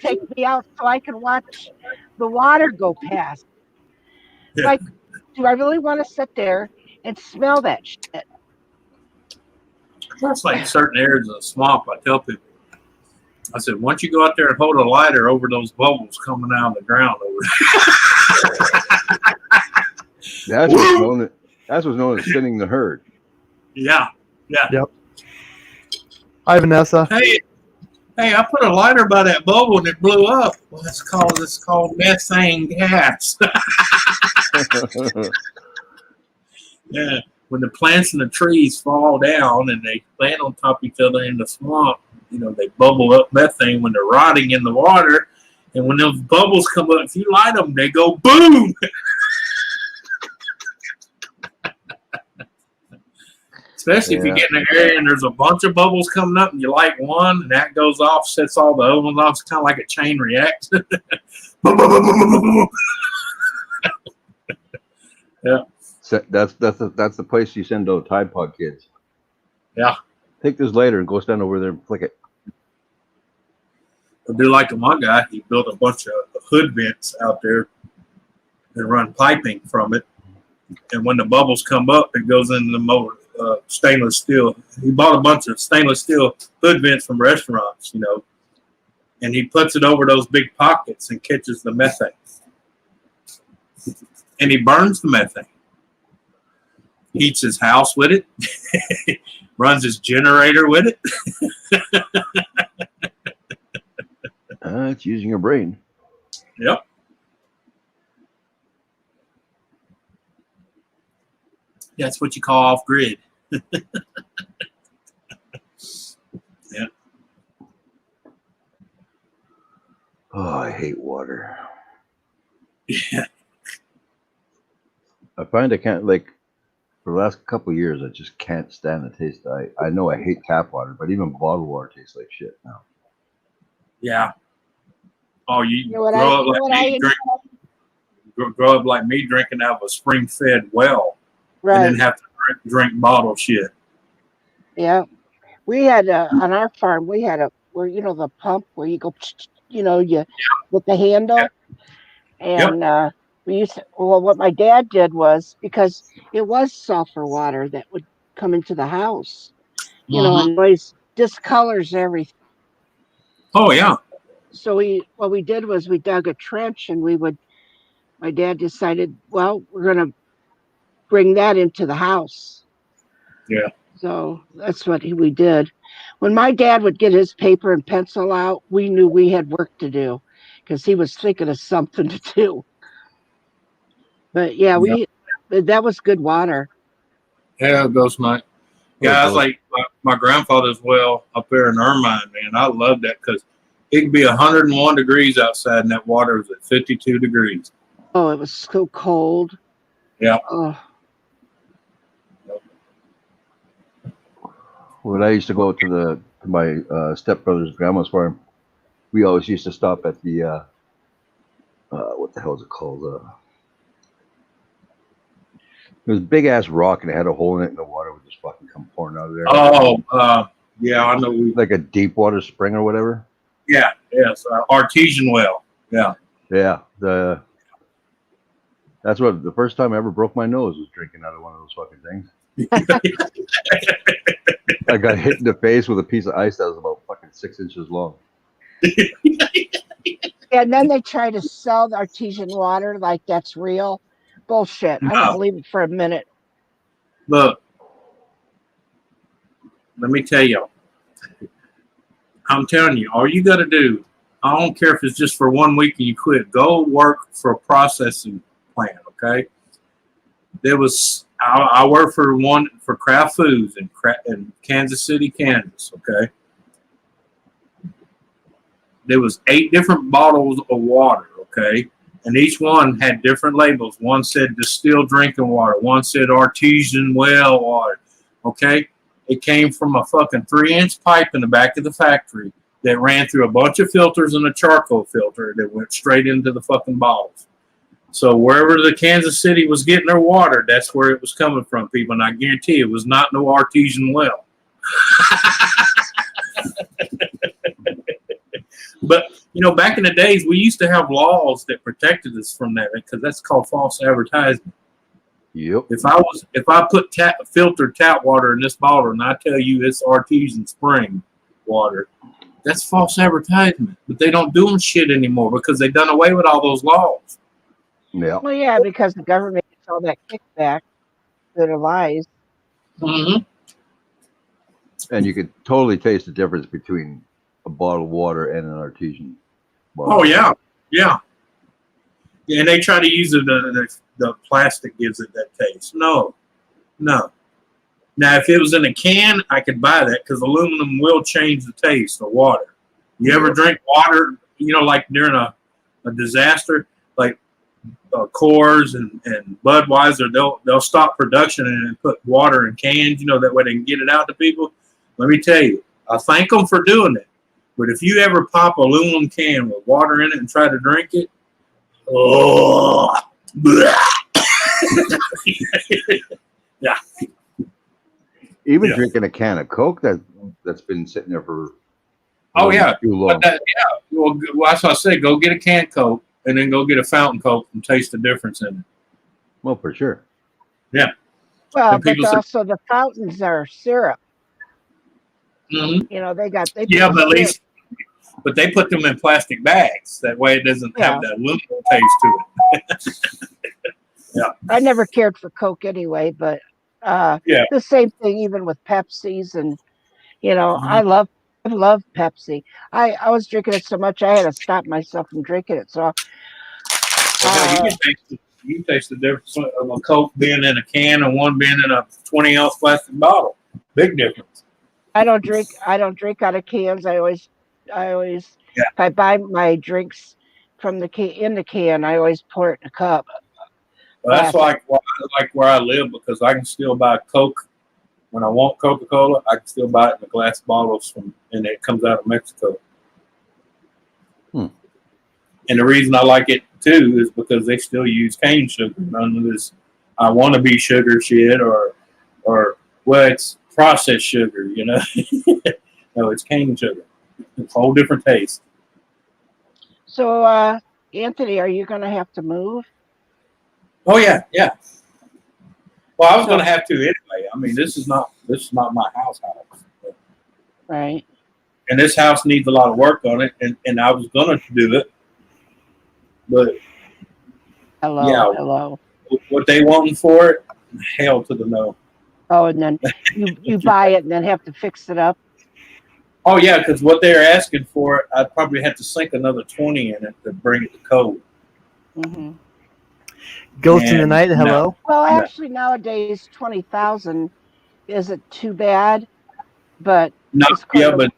take me out so I can watch the water go past. Yeah. Like, do I really want to sit there and smell that shit? That's like certain areas of the swamp. I tell people, I said, once you go out there and hold a lighter over those bubbles coming out of the ground over there. That's what's known as thinning the herd. Yeah. Yeah. Yep. Hi, Vanessa. Hey, I put a lighter by that bubble and it blew up. Well, it's called methane gas. Yeah. When the plants and the trees fall down and they land on top of each other in the swamp, they bubble up methane when they're rotting in the water. And when those bubbles come up, if you light them, they go boom. Especially if you get in an area and there's a bunch of bubbles coming up and you light one and that goes off, sets all the other ones off. It's kind of like a chain reaction. Yeah. So that's the place you send those Tide Pod kids. Yeah. Take this later and go stand over there and flick it. I do like one guy. He built a bunch of hood vents out there and run piping from it. And when the bubbles come up, it goes into the motor, stainless steel. He bought a bunch of stainless steel hood vents from restaurants, and he puts it over those big pockets and catches the methane. And he burns the methane. Heats his house with it. Runs his generator with it. It's using your brain. Yep. That's what you call off grid. Yeah. Oh, I hate water. Yeah. I find I can't, for the last couple of years, I just can't stand the taste. I know I hate tap water, but even bottled water tastes like shit now. Yeah. Oh, you You know what grow up I- like me, grow up like me drinking out of a spring-fed well, Right. and then have to drink bottled shit. Yeah. We had on our farm, we had the pump where you go, with the handle. And what my dad did was, because it was sulfur water that would come into the house, and always discolors everything. Oh, yeah. So what we did was we dug a trench, and my dad decided, well, we're going to bring that into the house. Yeah. So that's what we did. When my dad would get his paper and pencil out, we knew we had work to do because he was thinking of something to do. But yeah, that was good water. Yeah, it goes my guys like my grandfather's well up there in N.O.R.A, man. I love that because it could be 101 degrees outside and that water was at 52 degrees. Oh, it was so cold. Yeah. Oh. When I used to go to my stepbrother's grandma's farm, we always used to stop at the what the hell is it called? It was a big ass rock and it had a hole in it, and the water would just fucking come pouring out of there. Oh, yeah, I know. Like a deep water spring or whatever. Yeah, yes, artesian well. Yeah. Yeah, that's what the first time I ever broke my nose was drinking out of one of those fucking things. I got hit in the face with a piece of ice that was about fucking 6 inches long. And then they try to sell the artesian water like that's real. Bullshit. I don't believe it for a minute. Look, let me tell you. I'm telling you, all you got to do, I don't care if it's just for 1 week and you quit, go work for a processing plant, okay? I worked for Kraft Foods in Kansas City, Kansas, okay? there was 8 different bottles of water, okay? And each one had different labels. One said distilled drinking water. One said artesian well water, okay? It came from a fucking 3-inch pipe in the back of the factory that ran through a bunch of filters and a charcoal filter that went straight into the fucking bottles. So wherever the Kansas City was getting their water, that's where it was coming from, people. And I guarantee it was not no artesian well. But, back in the days, we used to have laws that protected us from that because that's called false advertisement. Yep. If I put filtered tap water in this bottle and I tell you it's artesian spring water, that's false advertisement. But they don't do them shit anymore because they done away with all those laws. Yeah. Well, yeah, because the government gets all that kickback that are lies. Mm-hmm. And you could totally taste the difference between a bottle of water and an artesian bottle. Oh, yeah. Yeah. And they try to use the plastic gives it that taste. No. Now, if it was in a can, I could buy that because aluminum will change the taste of water. You ever drink water, like during a disaster, like Coors and Budweiser, they'll stop production and put water in cans, that way they can get it out to people. Let me tell you, I thank them for doing it. But if you ever pop an aluminum can with water in it and try to drink it, yeah. Even drinking a can of Coke that's been sitting there for too long. Well, that's what I said. Go get a can Coke and then go get a fountain Coke and taste the difference in it. Well, for sure. Yeah. Well, but also the fountains are syrup. Mm-hmm. But they put them in plastic bags. That way it doesn't have that aluminum taste to it. Yeah. I never cared for Coke anyway, but the same thing even with Pepsi's and I love Pepsi. I was drinking it so much I had to stop myself from drinking it. So you can taste the difference of a Coke being in a can and one being in a 20-ounce plastic bottle. Big difference. I don't drink out of cans. I always if I buy my drinks from the can, I always pour it in a cup. Well, that's like where I live because I can still buy Coke when I want Coca-Cola. I can still buy it in the glass bottles and it comes out of Mexico. And the reason I like it too is because they still use cane sugar. None of this I want to be sugar shit or it's processed sugar, No, it's cane sugar. It's a whole different taste. So, Anthony, are you going to have to move? Oh yeah. Well, I was going to have to anyway. I mean, this is not my house. Right. And this house needs a lot of work on it, and I was going to do it, but hello. What they wanting for it? Hell to the no. Oh, and then you buy it and then have to fix it up. Oh yeah, because what they're asking for it, I'd probably have to sink another 20 in it to bring it to code. Mm-hmm. Ghost in the night. Hello. No. Well, actually, nowadays 20,000 isn't too bad, but but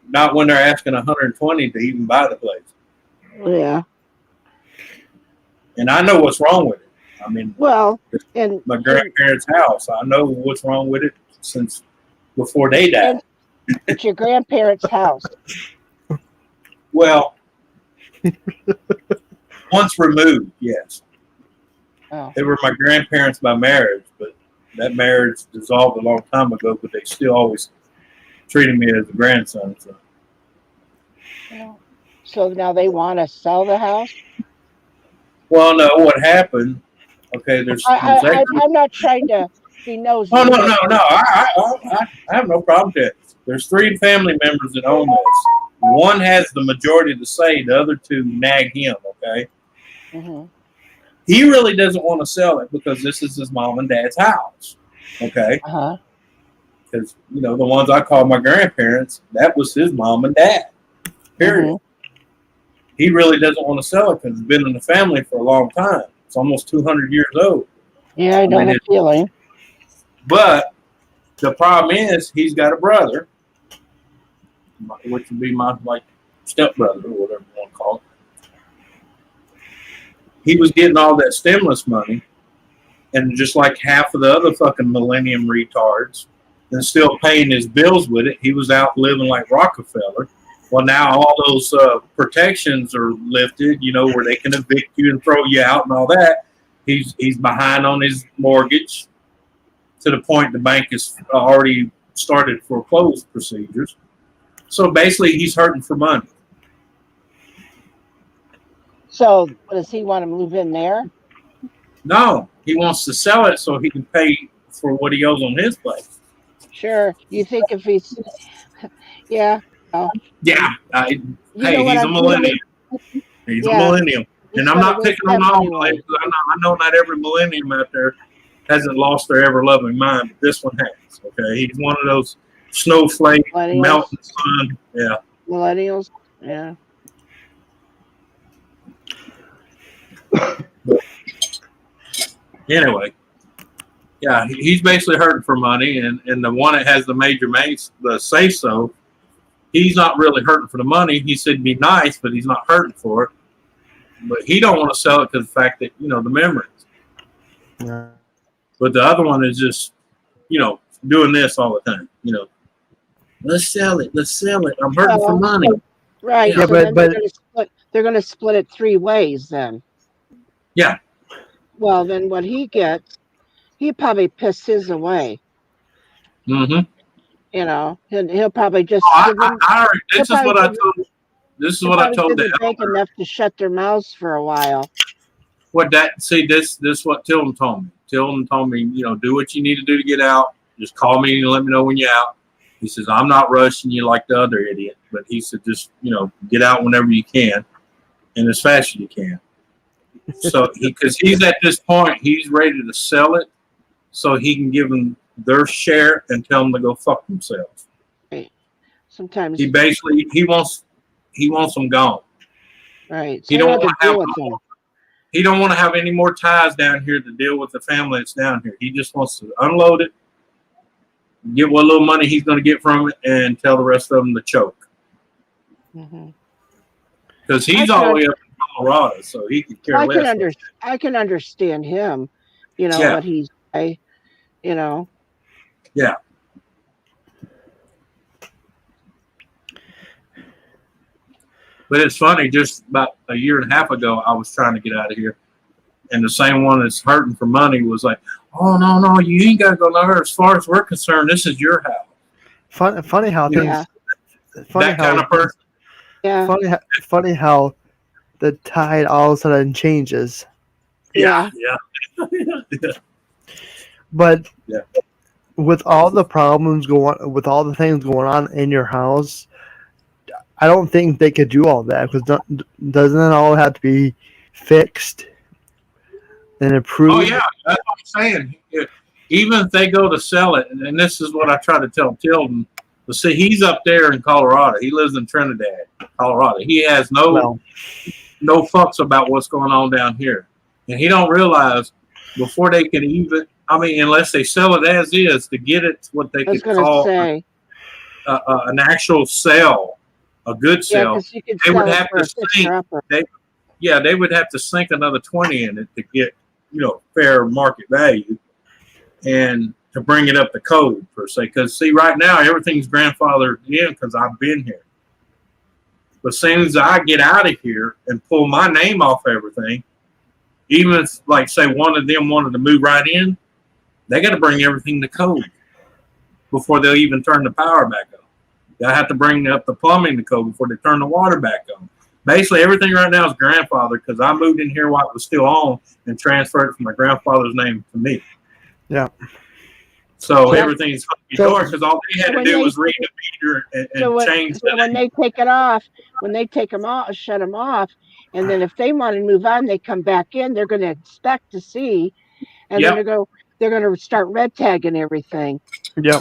not when they're asking 120 to even buy the place. Yeah. And I know what's wrong with it. I mean, and my grandparents' house. I know what's wrong with it since before they died. It's your grandparents' house. Well, once removed, yes. Oh. They were my grandparents by marriage, but that marriage dissolved a long time ago, but they still always treated me as a grandson. So now they want to sell the house? Well, no, what happened, okay, I'm not trying to be nosy. Oh, no. I have no problem with that. There's 3 family members that own this. One has the majority of the say. The other 2 nag him, okay? Mm-hmm. He really doesn't want to sell it because this is his mom and dad's house, okay? Uh-huh. Because, the ones I call my grandparents, that was his mom and dad, period. Mm-hmm. He really doesn't want to sell it because it's been in the family for a long time. It's almost 200 years old. Yeah, I know that feeling. But the problem is he's got a brother, which would be my stepbrother or whatever you want to call it. He was getting all that stimulus money, and just like half of the other fucking millennium retards, and still paying his bills with it. He was out living like Rockefeller. Well, now all those protections are lifted, where they can evict you and throw you out and all that. He's behind on his mortgage to the point the bank has already started foreclosure procedures. So basically, he's hurting for money. So does he want to move in there? No, he wants to sell it so he can pay for what he owes on his place. Sure. You think if he's, yeah. Oh. Yeah. Hey, he's a millennium. He's a millennium. And I'm not picking on all millennials. I know not every millennium out there hasn't lost their ever-loving mind, but this one has. Okay, he's one of those snowflake, melting sun. Yeah. Millennials. Yeah. Anyway, yeah, he's basically hurting for money, and the one that has the major the say so, he's not really hurting for the money. He said it'd be nice, but he's not hurting for it. But he don't want to sell it because of the fact that the memories. Yeah. But the other one is just doing this all the time. Let's sell it. I'm hurting for money. Right. Yeah, so but they're going to split it 3 ways then. Yeah. Well, then what he gets, he probably pissed his away. Mm-hmm. He'll probably just. This is what I told the bank enough to shut their mouths for a while. This is what Tilden told me. Tilden told me, do what you need to do to get out. Just call me and let me know when you're out. He says, I'm not rushing you like the other idiot, but he said, just, get out whenever you can and as fast as you can. So because he's at this point, he's ready to sell it so he can give them their share and tell them to go fuck themselves. Right. Sometimes he wants them gone. Right. So he don't want to have any more ties down here to deal with the family that's down here. He just wants to unload it, get what little money he's going to get from it, and tell the rest of them to choke. Because he's all the way up in Colorado, so he could care less. I can understand him. What he's, Yeah. But it's funny, just about a year and a half ago, I was trying to get out of here. And the same one that's hurting for money was like, oh, no, you ain't got to go nowhere. As far as we're concerned, this is your house. Funny how things... Yeah. That kind of person. Yeah. Funny how the tide all of a sudden changes. Yeah. But with all the problems with all the things going on in your house, I don't think they could do all that because doesn't it all have to be fixed and approved? Oh yeah, that's what I'm saying. Even if they go to sell it, and this is what I try to tell Tilden. But see, he's up there in Colorado. He lives in Trinidad, Colorado. He has no fucks about what's going on down here, and he don't realize before they can even. I mean, unless they sell it as is, to get it what they could call an actual sale. A good sale, they would have to sink. They would have to sink another 20 in it to get, fair market value, and to bring it up to code per se. Because see, right now everything's grandfathered in because I've been here. But as soon as I get out of here and pull my name off everything, even if, like, say, one of them wanted to move right in, they got to bring everything to code before they'll even turn the power back on. I have to bring up the plumbing to code before they turn the water back on. Basically, everything right now is grandfathered because I moved in here while it was still on and transferred it from my grandfather's name to me. Yeah. So everything's hunky-dory because all they had to do was read the meter and change that. When they take it off, when they take them off, shut them off, and then if they want to move on, they come back in. They're going to expect to see, and then they're going to start red tagging everything.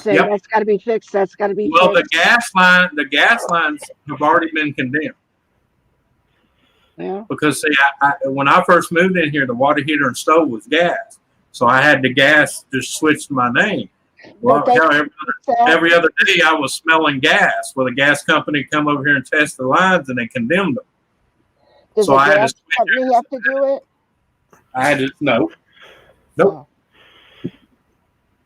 Say, that's got to be fixed. That's got to be fixed. Well, the gas lines have already been condemned. Yeah. Because see, when I first moved in here, the water heater and stove was gas, so I had the gas just switched to my name. Well, they hell, every other day I was smelling gas. Well, the gas company come over here and test the lines, and they condemned them. Does So the I had gas to. company have to do it? I had to no. Nope. Oh.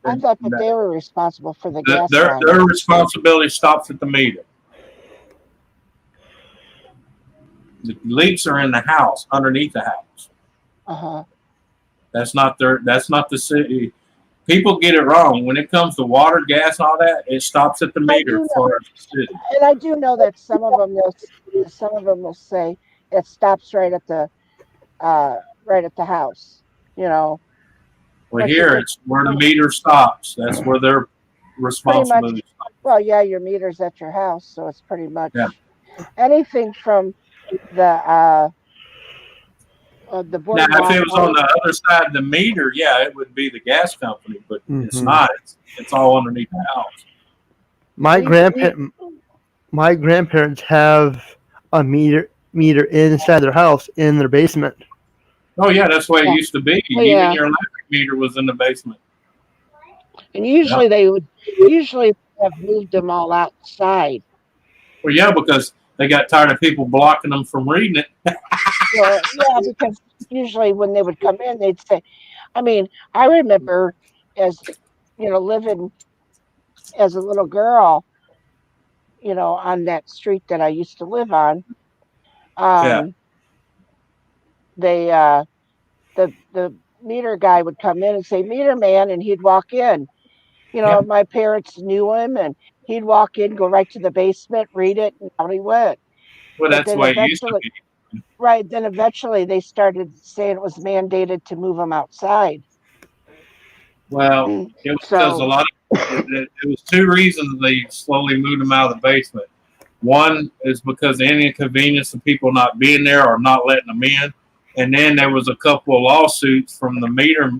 I thought that they were responsible for the gas Their line. responsibility stops at the meter. The leaks are in the house, underneath the house. Uh-huh. That's not the city. People get it wrong. When it comes to water, gas, all that, it stops at the meter for the city. And I do know that some of them will say it stops right at the house. You know. Well, here it's where the meter stops. That's where their responsibility stops. Well, yeah, your meter's at your house, so it's pretty much anything from the board. Now, if it was on the other side of the meter, yeah, it would be the gas company, but it's not. It's all underneath the house. My grandparents have a meter inside their house in their basement. Oh yeah, that's the way it used to be. Oh, Even your electric meter was in the basement. And usually they would have moved them all outside. Well, yeah, because they got tired of people blocking them from reading it. Well, yeah, because usually when they would come in, they'd say, I mean, I remember as, living as a little girl, on that street that I used to live on. The meter guy would come in and say, "Meter man," and he'd walk in. My parents knew him, and he'd walk in, go right to the basement, read it, and out he went. Well, that's the way it used to be. Right. Then eventually they started saying it was mandated to move them outside. Well, it was because it was two reasons they slowly moved them out of the basement. One is because of any inconvenience of people not being there or not letting them in. And then there was a couple of lawsuits from the meter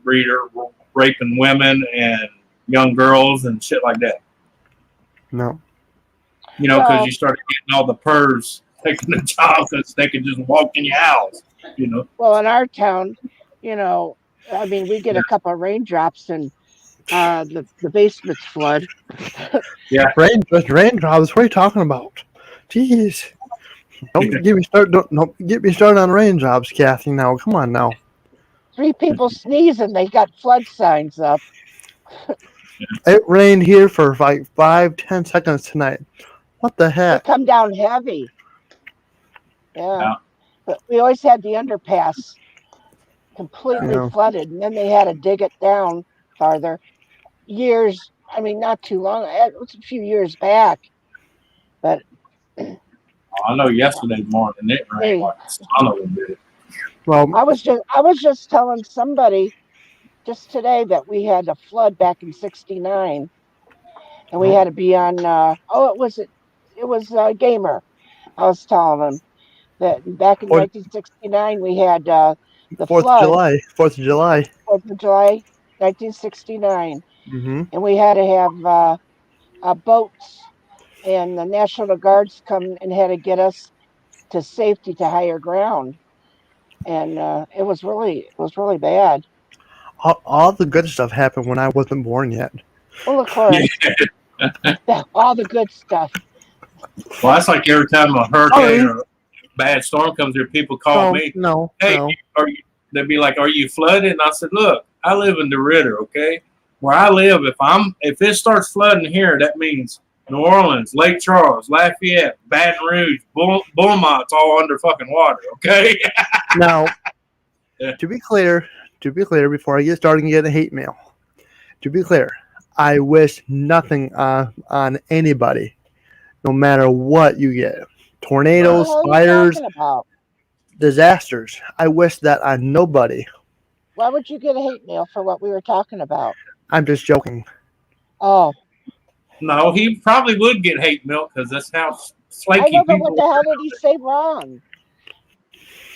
reader raping women and young girls and shit like that. No. Because you started getting all the pervs taking the job because they could just walk in your house, Well, in our town, we get a couple of raindrops and the basement's flood. Yeah. Raindrops. What are you talking about? Jeez. Don't get me started on raindrops, Kathy. Now, come on now. 3 people sneezing, they got flood signs up. It rained here for like 5-10 seconds tonight. What the heck? They come down heavy. Yeah. But we always had the underpass completely flooded, and then they had to dig it down farther. Not too long. It was a few years back. But I know yesterday morning it rained like a son of a bitch. Well, I was just telling somebody just today that we had a flood back in '69, and we had to be on. It was Gamer. I was telling them that back in 1969 we had the 4th flood. of July. 4th of July. 4th of July, 1969, and we had to have boats, and the National Guards come and had to get us to safety to higher ground, and it was really bad. All the good stuff happened when I wasn't born yet. Well, of course, all the good stuff. Well, that's like every time a hurricane or a bad storm comes here, people call me. They'd be like, "Are you flooded?" And I said, "Look, I live in DeRidder, okay? Where I live, if it starts flooding here, that means New Orleans, Lake Charles, Lafayette, Baton Rouge, Beaumont's all under fucking water, okay?" Now, to be clear, before I get started and get a hate mail, to be clear, I wish nothing on anybody, no matter what you get. Tornadoes, fires, disasters. I wish that on nobody. Why would you get a hate mail for what we were talking about? I'm just joking. Oh. No, he probably would get hate mail because that's how flaky people. But what the hell did he say wrong?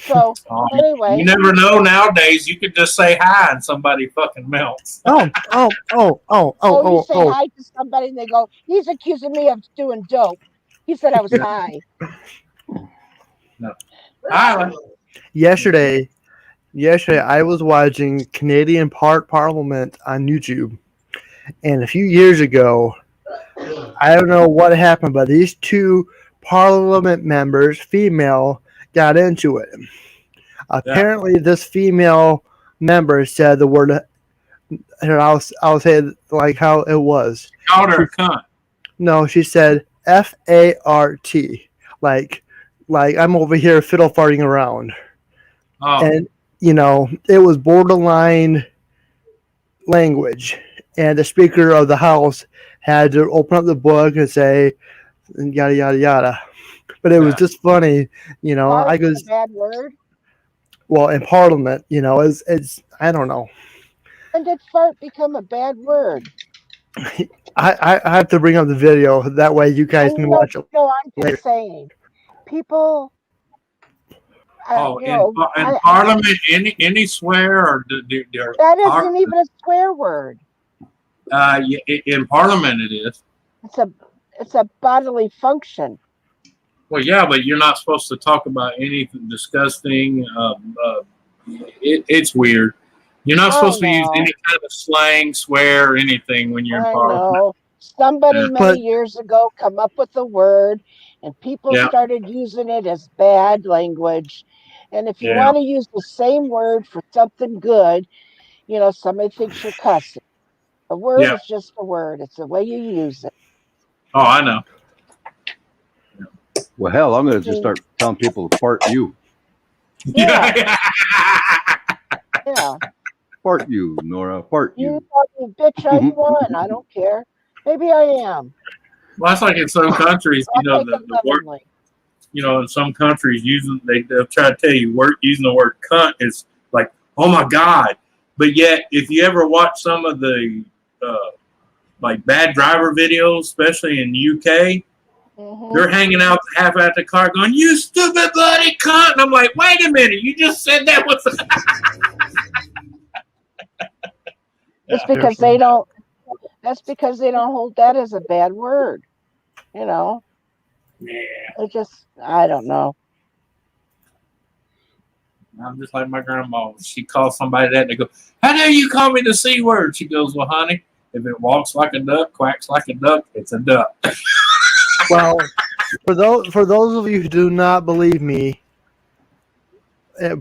So anyway, you never know nowadays. You could just say hi and somebody fucking melts. You say hi to somebody and they go, "He's accusing me of doing dope." He said I was high. No. Hi. Yesterday, I was watching Canadian Parliament on YouTube, And a few years ago, I don't know what happened, but these two parliament members, female, got into it. Apparently, this female member said the word, and I'll say it like how it was. Called her a cunt. No, she said FART, like I'm over here fiddle farting around. Oh. And it was borderline language, and the Speaker of the House had to open up the book and say yada yada yada. But it was just funny, Fart I is goes, a bad word. well, in Parliament, it's I don't know. When did fart become a bad word? I have to bring up the video that way you guys can watch it. No, I'm just saying, people. In Parliament, any swear or that isn't even a swear word. In Parliament it is. It's a bodily function. Well, yeah, but you're not supposed to talk about anything disgusting. It's weird. You're not supposed to use any kind of slang, swear, or anything when you're in Parliament. Know. Somebody many years ago come up with a word, and people started using it as bad language. And if you want to use the same word for something good, somebody thinks you're cussing. A word is just a word. It's the way you use it. Oh, I know. Well, hell, I'm going to just start telling people to fart you. Yeah. Fart you, Nora. Fart you. You bitch, I won. I don't care. Maybe I am. Well, that's like in some countries, the word. In some countries, they'll try to tell you using the word cunt is like, oh my God. But yet, if you ever watch some of the like bad driver videos, especially in the UK, they're hanging out half out the car going, "You stupid bloody cunt!" And I'm like, "Wait a minute, you just said that was." It's because they don't. That's because they don't hold that as a bad word. Yeah. It just, I don't know. I'm just like my grandma. She calls somebody that and they go, "How dare you call me the C word?" She goes, "Well, honey, if it walks like a duck, quacks like a duck, it's a duck." Well, for those of you who do not believe me,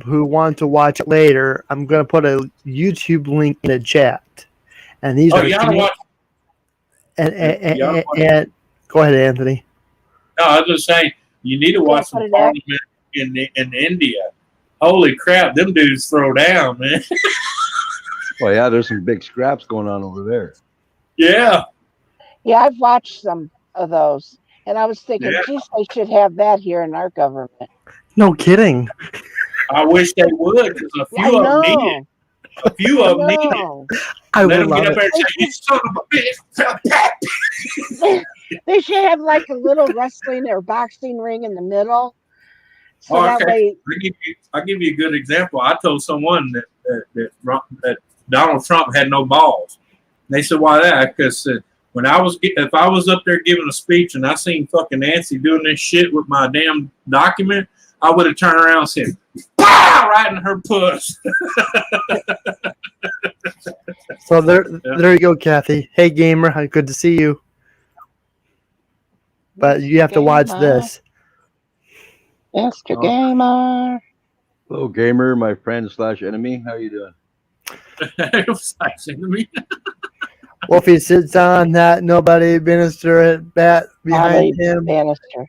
who want to watch it later, I'm going to put a YouTube link in the chat. And these are watch. And go ahead, Anthony. No, I was just saying you need to watch some Parliament in India. Holy crap, them dudes throw down, man. Well, yeah, there's some big scraps going on over there. Yeah. Yeah, I've watched some of those. And I was thinking, geez, they should have that here in our government. No kidding. I wish they would, because a few of them need it. A few of them need it. I Let would them love get up there it. and say, "You son of a bitch." They should have like a little wrestling or boxing ring in the middle. So that way, I'll give you a good example. I told someone that Donald Trump had no balls. And they said, "Why that?" Because if I was up there giving a speech and I seen fucking Nancy doing this shit with my damn document, I would have turned around and said, "Pow!" right in her puss. So there you go, Kathy. Hey, gamer, good to see you. But you have to watch this. Mr. Gamer. Hello, gamer, my friend / enemy. How you doing? Enemy. Wolfie sits on that nobody banister behind him. Banister.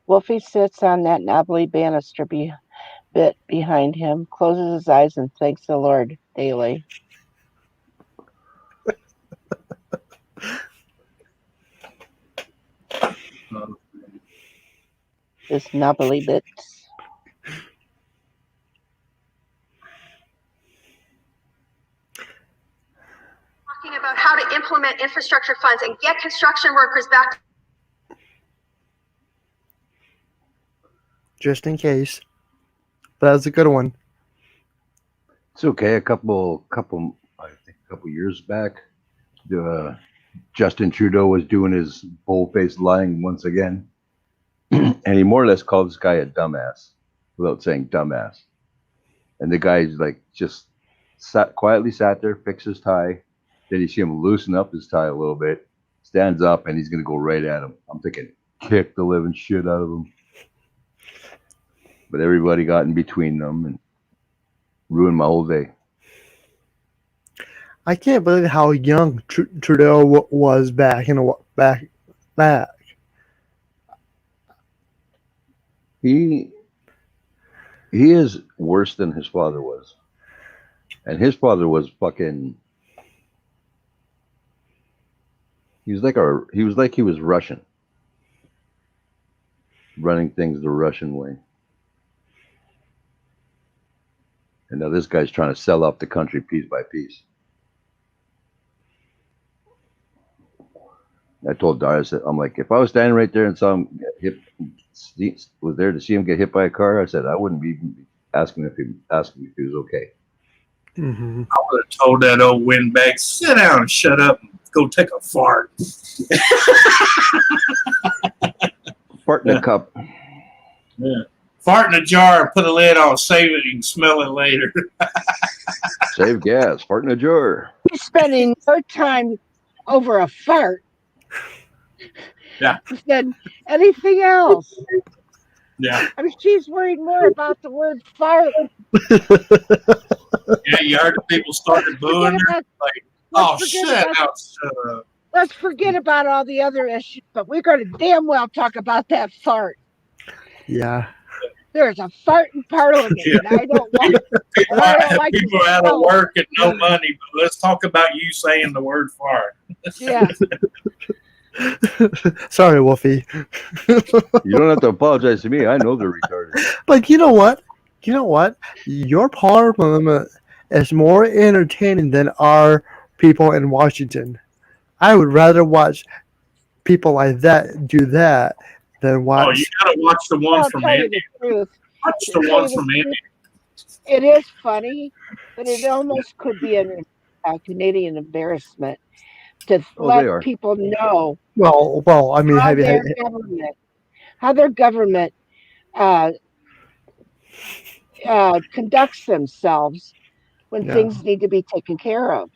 Wolfie sits on that knobbly banister bit behind him, closes his eyes, and thanks the Lord daily. This knobbly bits. Talking about how to implement infrastructure funds and get construction workers back. Just in case. But that was a good one. It's okay. A couple years back, Justin Trudeau was doing his bold-faced lying once again, and he more or less called this guy a dumbass without saying dumbass. And the guy's like just quietly sat there, fixed his tie, Then you see him loosen up his tie a little bit, stands up, and he's going to go right at him. I'm thinking, kick the living shit out of him. But everybody got in between them and ruined my whole day. I can't believe how young Trudeau was back. He is worse than his father was, and his father was fucking. He was like he was Russian, running things the Russian way. And now this guy's trying to sell up the country piece by piece. I told Darius that I'm like, if I was standing right there and saw him get hit, was there to see him get hit by a car, I said I wouldn't be asking if he was okay. Mm-hmm. I would have told that old windbag, sit down and shut up and go take a fart. Fart in a cup. Yeah. Fart in a jar, put a lid on, save it, you can smell it later. Save gas, fart in a jar. He's spending no time over a fart. Yeah. Than anything else. Yeah. I mean, she's worried more about the word fart. Yeah, you heard the people started booing her. Like, oh, shit. Let's forget about all the other issues, but we're going to damn well talk about that fart. Yeah. There's a fart in Parliament, Yeah. and I don't want people are out of work and no money, but let's talk about you saying the word fart. Yeah. Sorry, Wolfie. You don't have to apologize to me. I know they're retarded. But you know what? Your Parliament is more entertaining than our people in Washington. I would rather watch people like that do that than watch. Oh, you gotta watch the ones from India. Watch the ones from India. It is funny, but it almost could be a Canadian embarrassment to let people know. Well, I mean, how their government conducts themselves when things need to be taken care of.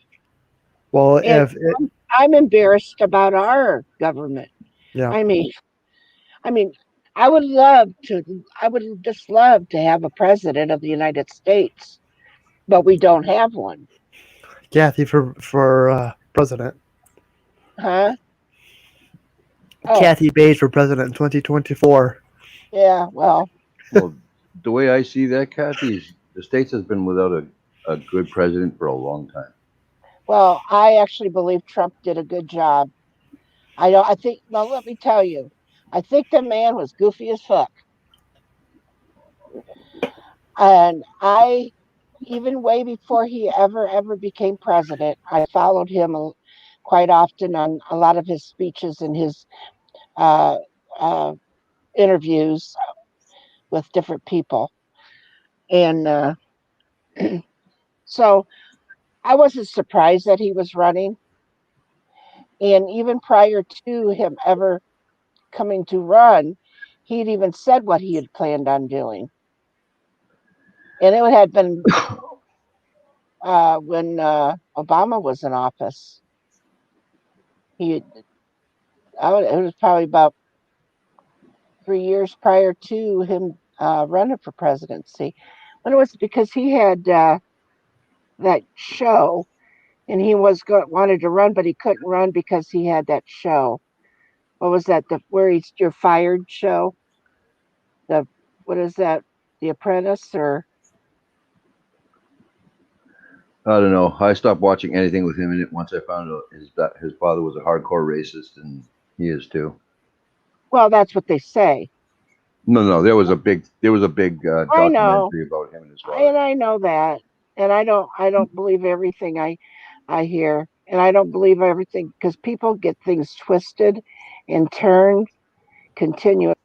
Well, I'm embarrassed about our government. Yeah. I mean, I would just love to have a president of the United States, but we don't have one. Kathy for president. Huh? Kathy Bates for president in 2024. Yeah, well, the way I see that, Kathy, is the States has been without a good president for a long time. Well, I actually believe Trump did a good job. Let me tell you, I think the man was goofy as fuck. And even way before he ever became president, I followed him quite often on a lot of his speeches and his interviews with different people. And so I wasn't surprised that he was running. And even prior to him ever coming to run, he'd even said what he had planned on doing. And it had been when Obama was in office. It was probably about 3 years prior to him running for presidency. But it was because he had that show, and he wanted to run, but he couldn't run because he had that show. What was that? You're fired show. What is that? The Apprentice or? I don't know. I stopped watching anything with him in it once I found out his father was a hardcore racist, and he is too. Well, that's what they say. No, there was a big documentary about him and his father. And I know that, and I don't believe everything I hear, and I don't believe everything because people get things twisted and turned continuously.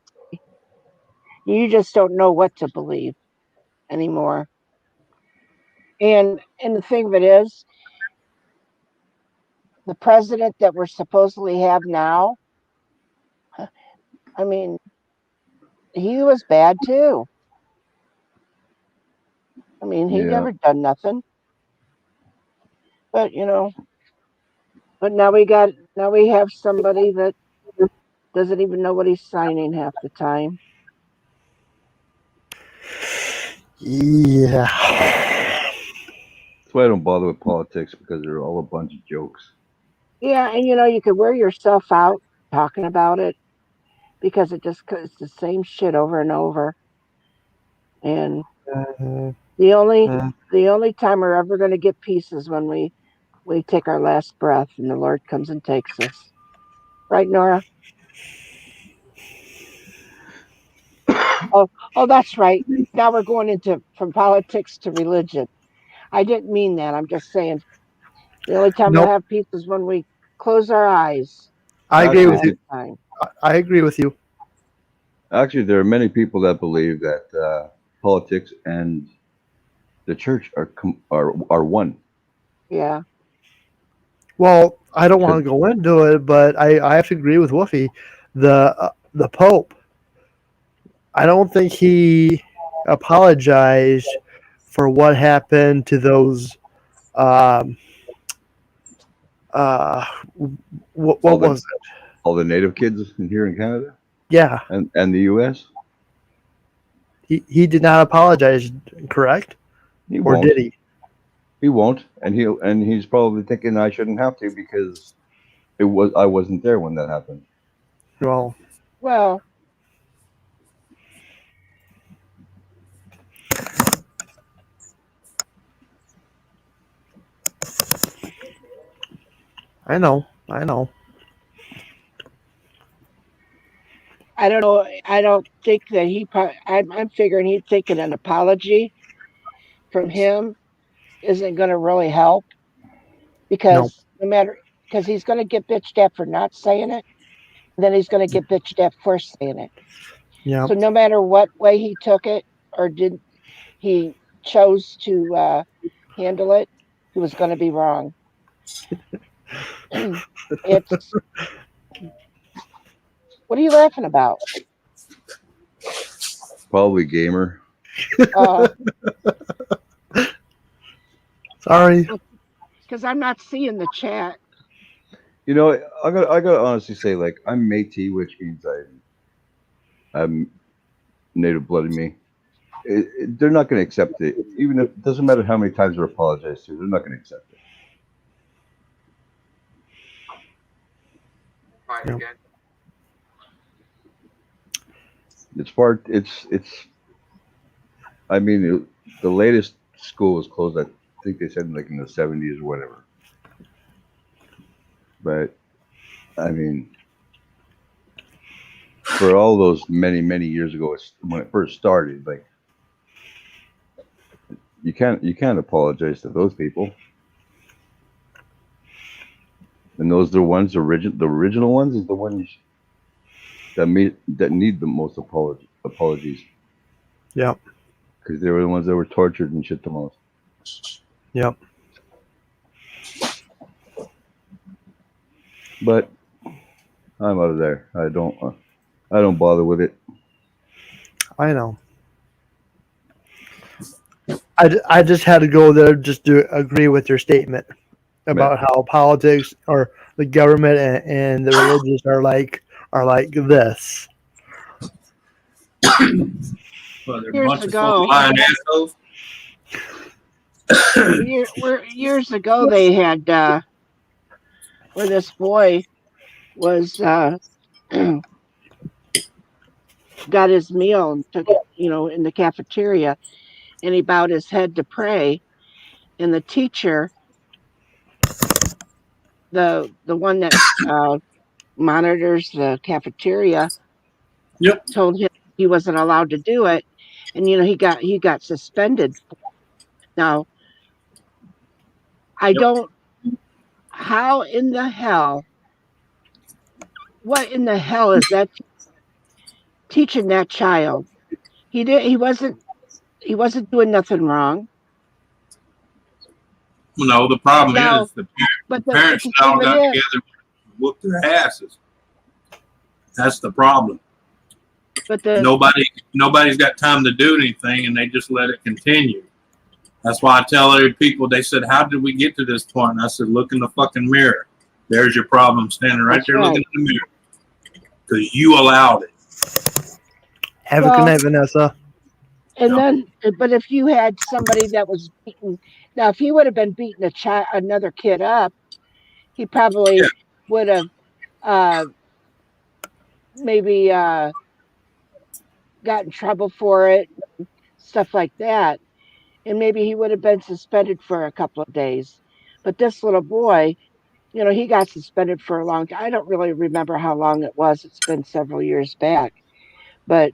You just don't know what to believe anymore. And the thing of it is, the president that we're supposedly have now, I mean, he was bad too. I mean, he never done nothing. But But now we have somebody that doesn't even know what he's signing half the time. Yeah. That's why I don't bother with politics, because they're all a bunch of jokes. Yeah, and you could wear yourself out talking about it because it's the same shit over and over. And the only time we're ever going to get peace is when we take our last breath and the Lord comes and takes us. Right, Nora? Oh, that's right. Now we're going from politics to religion. I didn't mean that. I'm just saying the only time we'll have peace is when we close our eyes. I agree with you. Time. I agree with you. Actually, there are many people that believe that politics and the church are one. Yeah. Well, I don't want to go into it, but I have to agree with Woofy. The Pope, I don't think he apologized for what happened to those. What was it? All the native kids here in Canada. Yeah, and the U.S. He did not apologize, correct? He or won't. Did he? He won't, and he's probably thinking I shouldn't have to because I wasn't there when that happened. Well. I know. I don't know. I don't think that I'm figuring he's thinking an apology from him isn't going to really help because because he's going to get bitched at for not saying it, and then he's going to get bitched at for saying it. Yeah. So no matter what way he took it or he chose to handle it, he was going to be wrong. It's what are you laughing about? Probably gamer. Sorry. Because I'm not seeing the chat. I gotta honestly say, like, I'm Métis, which means I'm native blood in me. They're not going to accept it, even if it doesn't matter how many times they're apologized to. They're not going to accept it. Yeah. It's. I mean, the latest school was closed. I think they said like in the 70s or whatever. But I mean, for all those many years ago, when it first started, like you can't apologize to those people. And those are the ones, the original ones, is the ones that need the most apologies. Yep. Because they were the ones that were tortured and shit the most. Yep. But I'm out of there. I don't bother with it. I know. I just had to go there just to agree with your statement about how politics or the government and the religious are like this. Well, they're a bunch of lying assholes. Years ago, they had where this boy was got his meal and took it, in the cafeteria, and he bowed his head to pray, and the teacher, the one that monitors the cafeteria, told him he wasn't allowed to do it, and he got suspended. Now, I don't. How in the hell? What in the hell is that teaching that child? He wasn't doing nothing wrong. No, the problem is the parents all got together and whooped their asses. That's the problem. But nobody's got time to do anything, and they just let it continue. That's why I tell other people. They said, "How did we get to this point?" And I said, "Look in the fucking mirror. There's your problem standing right That's there right. looking in the mirror. Because you allowed it. Have a good night, Vanessa. And then, but if you had somebody that was beaten, now if he would have been beating another kid up, he probably would have uh, maybe got in trouble for it, stuff like that. And maybe he would have been suspended for a couple of days. But this little boy, he got suspended for a long time. I don't really remember how long it was. It's been several years back. But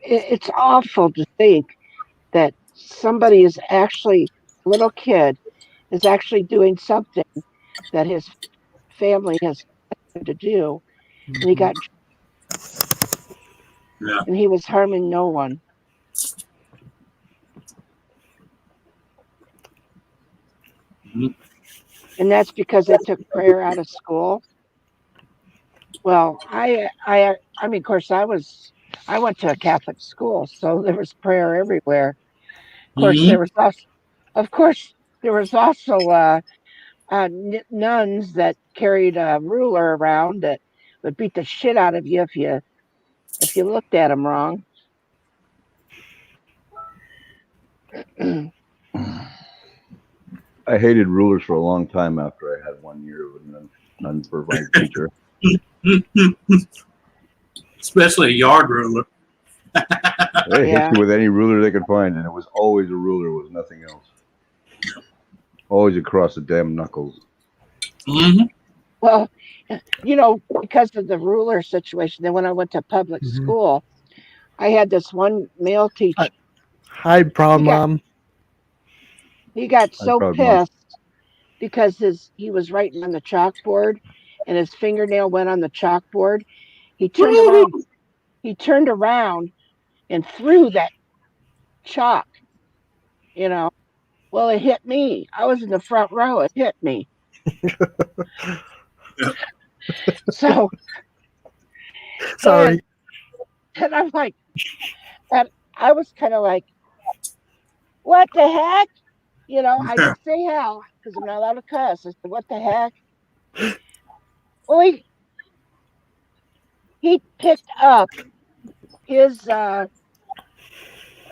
it's awful to think that somebody is actually, a little kid, is actually doing something that his family has him to do. And he got, and he was harming no one. And that's because they took prayer out of school. Well, I mean, of course, I went to a Catholic school, so there was prayer everywhere. Of course, there was also nuns that carried a ruler around that would beat the shit out of you if you looked at them wrong. I hated rulers for a long time after I had 1 year with none for my teacher. Especially a yard ruler. They hit you with any ruler they could find, and it was always a ruler, it was nothing else. Always across the damn knuckles. Well, because of the ruler situation, then when I went to public school, I had this one male teacher. Hi, prom mom. He got so pissed because he was writing on the chalkboard and his fingernail went on the chalkboard. He turned around and threw that chalk, Well, it hit me. I was in the front row. It hit me. So sorry. And I'm like, and I was kind of like, what the heck? I didn't say hell because I'm not allowed to cuss. I said, what the heck? Well, he picked up his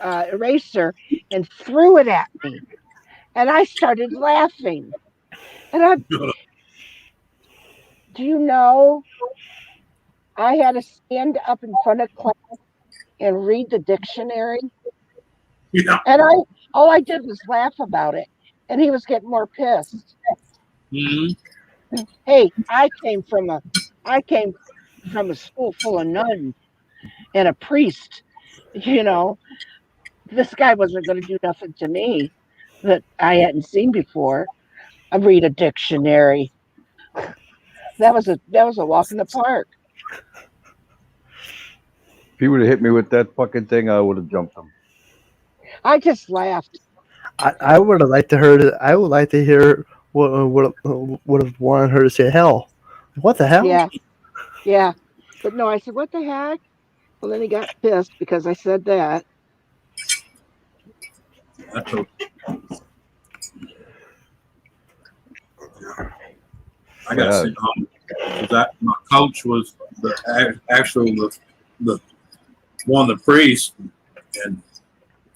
eraser and threw it at me. And I started laughing. And do you know, I had to stand up in front of class and read the dictionary. Yeah. And all I did was laugh about it. And he was getting more pissed. Hey, I came from a school full of nuns and a priest. This guy wasn't going to do nothing to me that I hadn't seen before. I read a dictionary. That was a walk in the park. If he would have hit me with that fucking thing, I would have jumped him. I just laughed. I would have liked to hear. I would like to hear what would have wanted her to say. Hell, what the hell? Yeah. But no, I said, what the heck? Well, then he got pissed because I said that. I got sent home because my coach was the one of the priests, and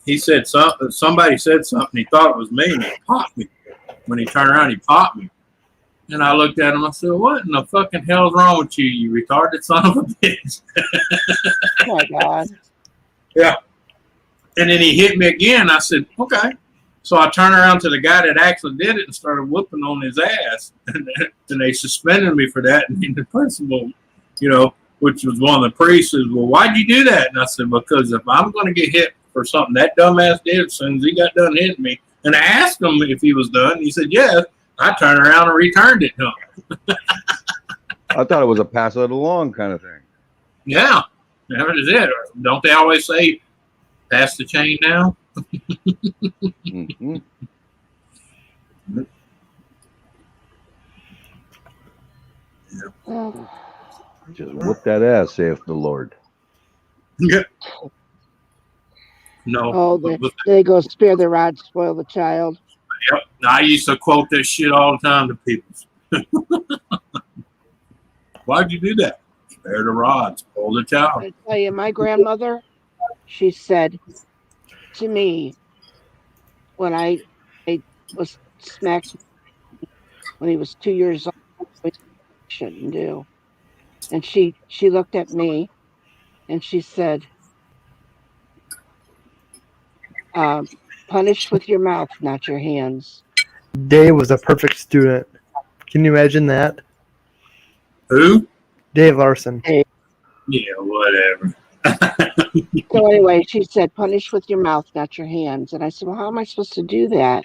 he said something. Somebody said something. He thought it was me, and he popped me. When he turned around, he popped me. And I looked at him. I said, "What in the fucking hell's wrong with you, you retarded son of a bitch?" Oh my God. Yeah. And then he hit me again. I said, "Okay." So I turned around to the guy that actually did it and started whooping on his ass. And they suspended me for that. And the principal, which was one of the priests, said, "Well, why'd you do that?" And I said, "Because if I'm going to get hit for something that dumbass did, as soon as he got done hitting me," and I asked him if he was done. He said, "Yes." I turned around and returned it to him. I thought it was a pass it along kind of thing. Yeah, that is it. Don't they always say, "Pass the chain now"? Mm-hmm. Just whoop that ass, saith the Lord. Yeah. No. Oh, they go spare the rod, spoil the child. Yep. I used to quote this shit all the time to people. Why'd you do that? Spare the rods, pull the child. I tell you, my grandmother, she said to me when I was smacked when he was 2 years old, which I shouldn't do. And she looked at me and she said, punish with your mouth, not your hands. Dave was a perfect student. Can you imagine that? Who? Dave Larson. Yeah, whatever. So anyway, she said, punish with your mouth, not your hands. And I said, well, how am I supposed to do that?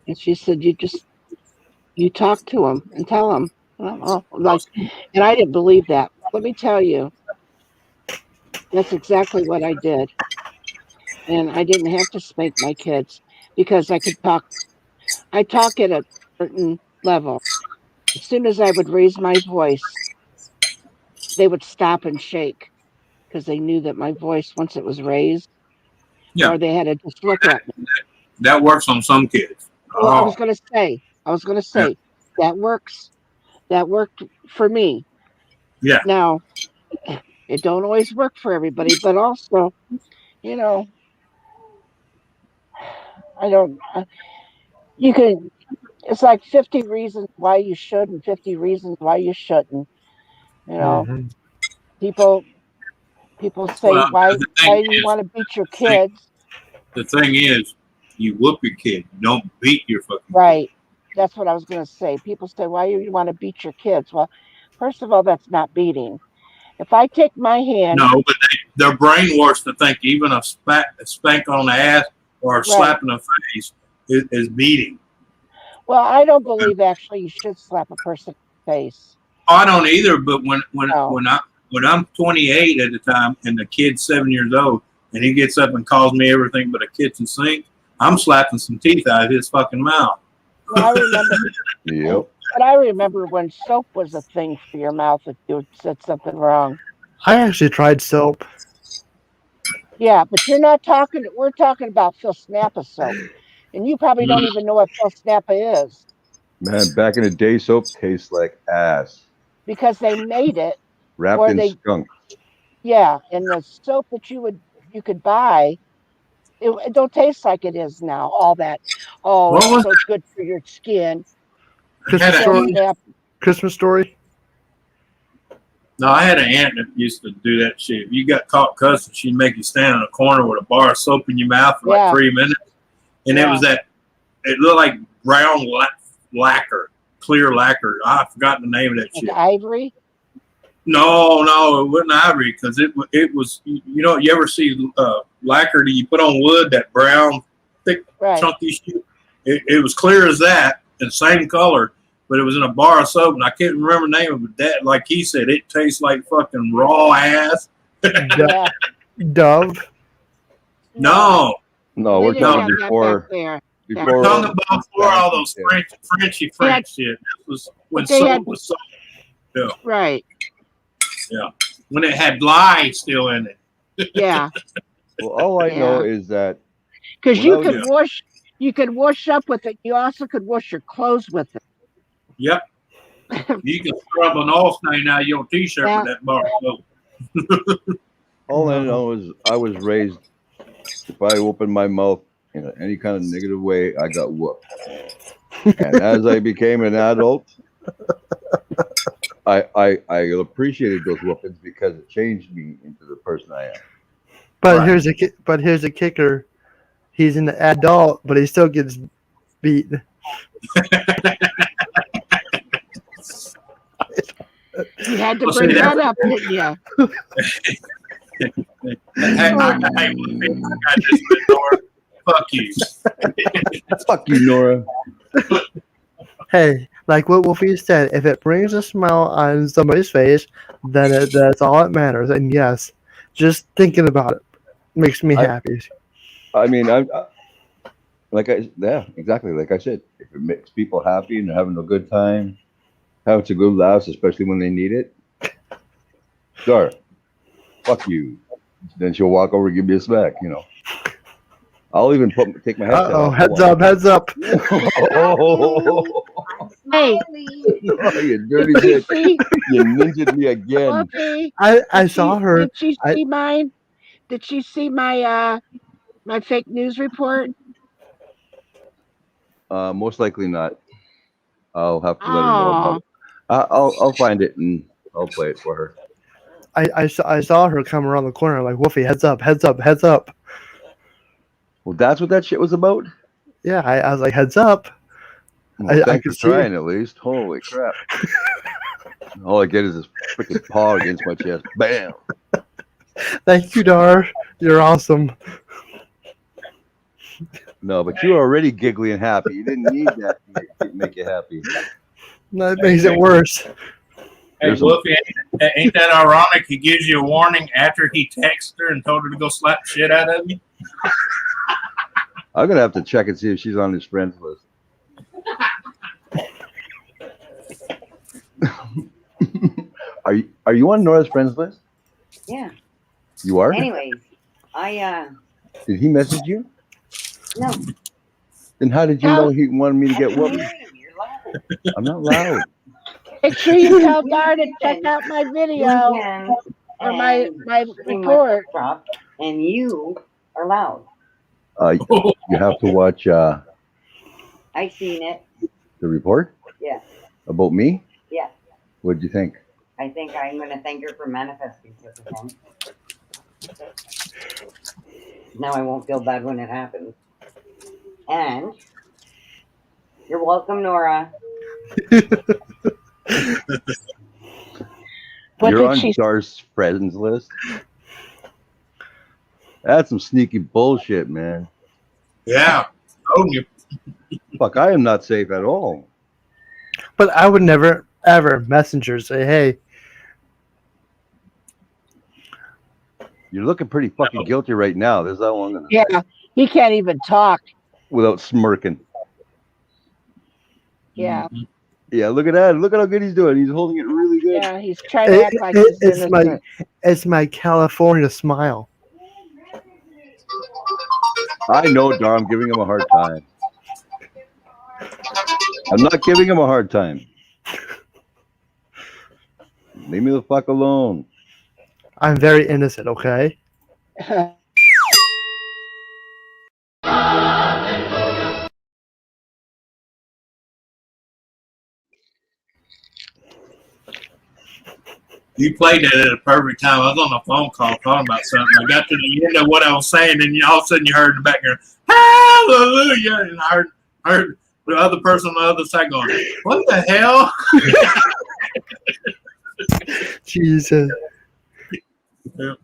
And she said, you talk to him and tell him. And I didn't believe that. Let me tell you, that's exactly what I did. And I didn't have to spank my kids because I could talk. I talk at a certain level. As soon as I would raise my voice, they would stop and shake because they knew that my voice, once it was raised, or they had to just look at me. That works on some kids. Well, I was going to say that works. That worked for me. Yeah. Now, it don't always work for everybody, but also, you know, I don't. You can. It's like 50 reasons why you should and 50 reasons why you shouldn't. You know, Mm-hmm. people say, Well, why do you want to beat your kids? The thing is, you whoop your kid. Don't beat your fucking right. Kid. That's what I was going to say. People say, why do you want to beat your kids? Well, first of all, that's not beating. If I take my hand. No, but they're brainwashed to think even a spank on the ass or a slap in the face is beating. Well, I don't believe actually you should slap a person in the face. I don't either, but when I'm 28 at the time and the kid's 7 years old and he gets up and calls me everything but a kitchen sink, I'm slapping some teeth out of his fucking mouth. Well, I remember. Yep. But I remember when soap was a thing for your mouth if you said something wrong. I actually tried soap. Yeah, but you're not talking. We're talking about Phil Snappa soap, and you probably don't even know what Phil Snappa is. Man, back in the day, soap tastes like ass. Because they made it wrapped in skunk. Yeah, and the soap that you could buy, it don't taste like it is now. All that, it's so good for your skin. Christmas Story. No, I had an aunt that used to do that shit. If you got caught cussing, she'd make you stand in a corner with a bar of soap in your mouth for like 3 minutes. And it was it looked like brown lacquer, clear lacquer. I forgot the name of that shit. Ivory? No, it wasn't ivory because it was, you ever see lacquer that you put on wood, that brown, thick, chunky shit? It was clear as that and same color. But it was in a bar of soap, and I can't remember the name of it. That, like he said, it tastes like fucking raw ass. Dove? No, we're talking before. We're talking about before all those Frenchy shit. This was when soap was soap. Yeah. Right. Yeah. When it had lye still in it. Yeah. Well, all I know is that because you could wash up with it. You also could wash your clothes with it. Yep. You can scrub an oil stain out of your t-shirt with that bar of soap. All I know is I was raised, if I opened my mouth in any kind of negative way, I got whooped. And as I became an adult, I appreciated those whoopings because it changed me into the person I am. But here's a kicker. He's an adult, but he still gets beat. You had to bring that up, didn't you? Fuck you. Fuck you, Nora. Hey, like what Wolfie said, if it brings a smile on somebody's face, then that's all that matters. And yes, just thinking about it makes me happy. I mean, exactly. Like I said, if it makes people happy and they're having a good time, having a good laugh, especially when they need it, sure, fuck you. Then she'll walk over and give me a smack, I'll even take my headset off. Heads up. Hey, Oh, you dirty bitch. You ninja'd me again. Fluffy, I saw her. Did she see mine? Did she see my my fake news report? Most likely not. I'll have to let her know about it. I'll find it and I'll play it for her. I saw her come around the corner like, Wolfie, heads up, heads up, heads up. Well, that's what that shit was about? Yeah, I was like, heads up. Well, I thanks could for see trying at least. Holy crap. All I get is this freaking paw against my chest. Bam. Thank you, Dar. You're awesome. No, but you were already giggly and happy. You didn't need that to make you happy. That makes it worse. Hey, Wolfie, ain't that ironic? He gives you a warning after he texted her and told her to go slap the shit out of you. I'm gonna have to check and see if she's on his friends list. Are you on Nora's friends list? Yeah. You are? Anyways, Did he message you? No. Then how did you know he wanted me to get whooped? You're loud. I'm not loud. Make sure you tell Dar to check out my video or my report. And you are loud. You have to watch I seen it. the report? Yeah. About me? Yeah. What'd you think? I think I'm going to thank her for manifesting such a thing. Now I won't feel bad when it happens. And you're welcome, Nora. You're on Dar's friends list? That's some sneaky bullshit, man. Yeah. Oh, you. Fuck, I am not safe at all. But I would never, ever messenger say, hey. You're looking pretty fucking guilty right now. There's that one. Yeah, he can't even talk. Without smirking. Yeah. Yeah, look at that. Look at how good he's doing. He's holding it really good. Yeah, he's trying to act like he's innocent. It's my California smile. I know, Dar. I'm giving him a hard time. I'm not giving him a hard time. Leave me the fuck alone. I'm very innocent, okay? You played that at a perfect time. I was on a phone call talking about something. I got to the end of what I was saying, and all of a sudden you heard in the background, hallelujah. And I heard the other person on the other side going, what the hell? Jesus. Yeah.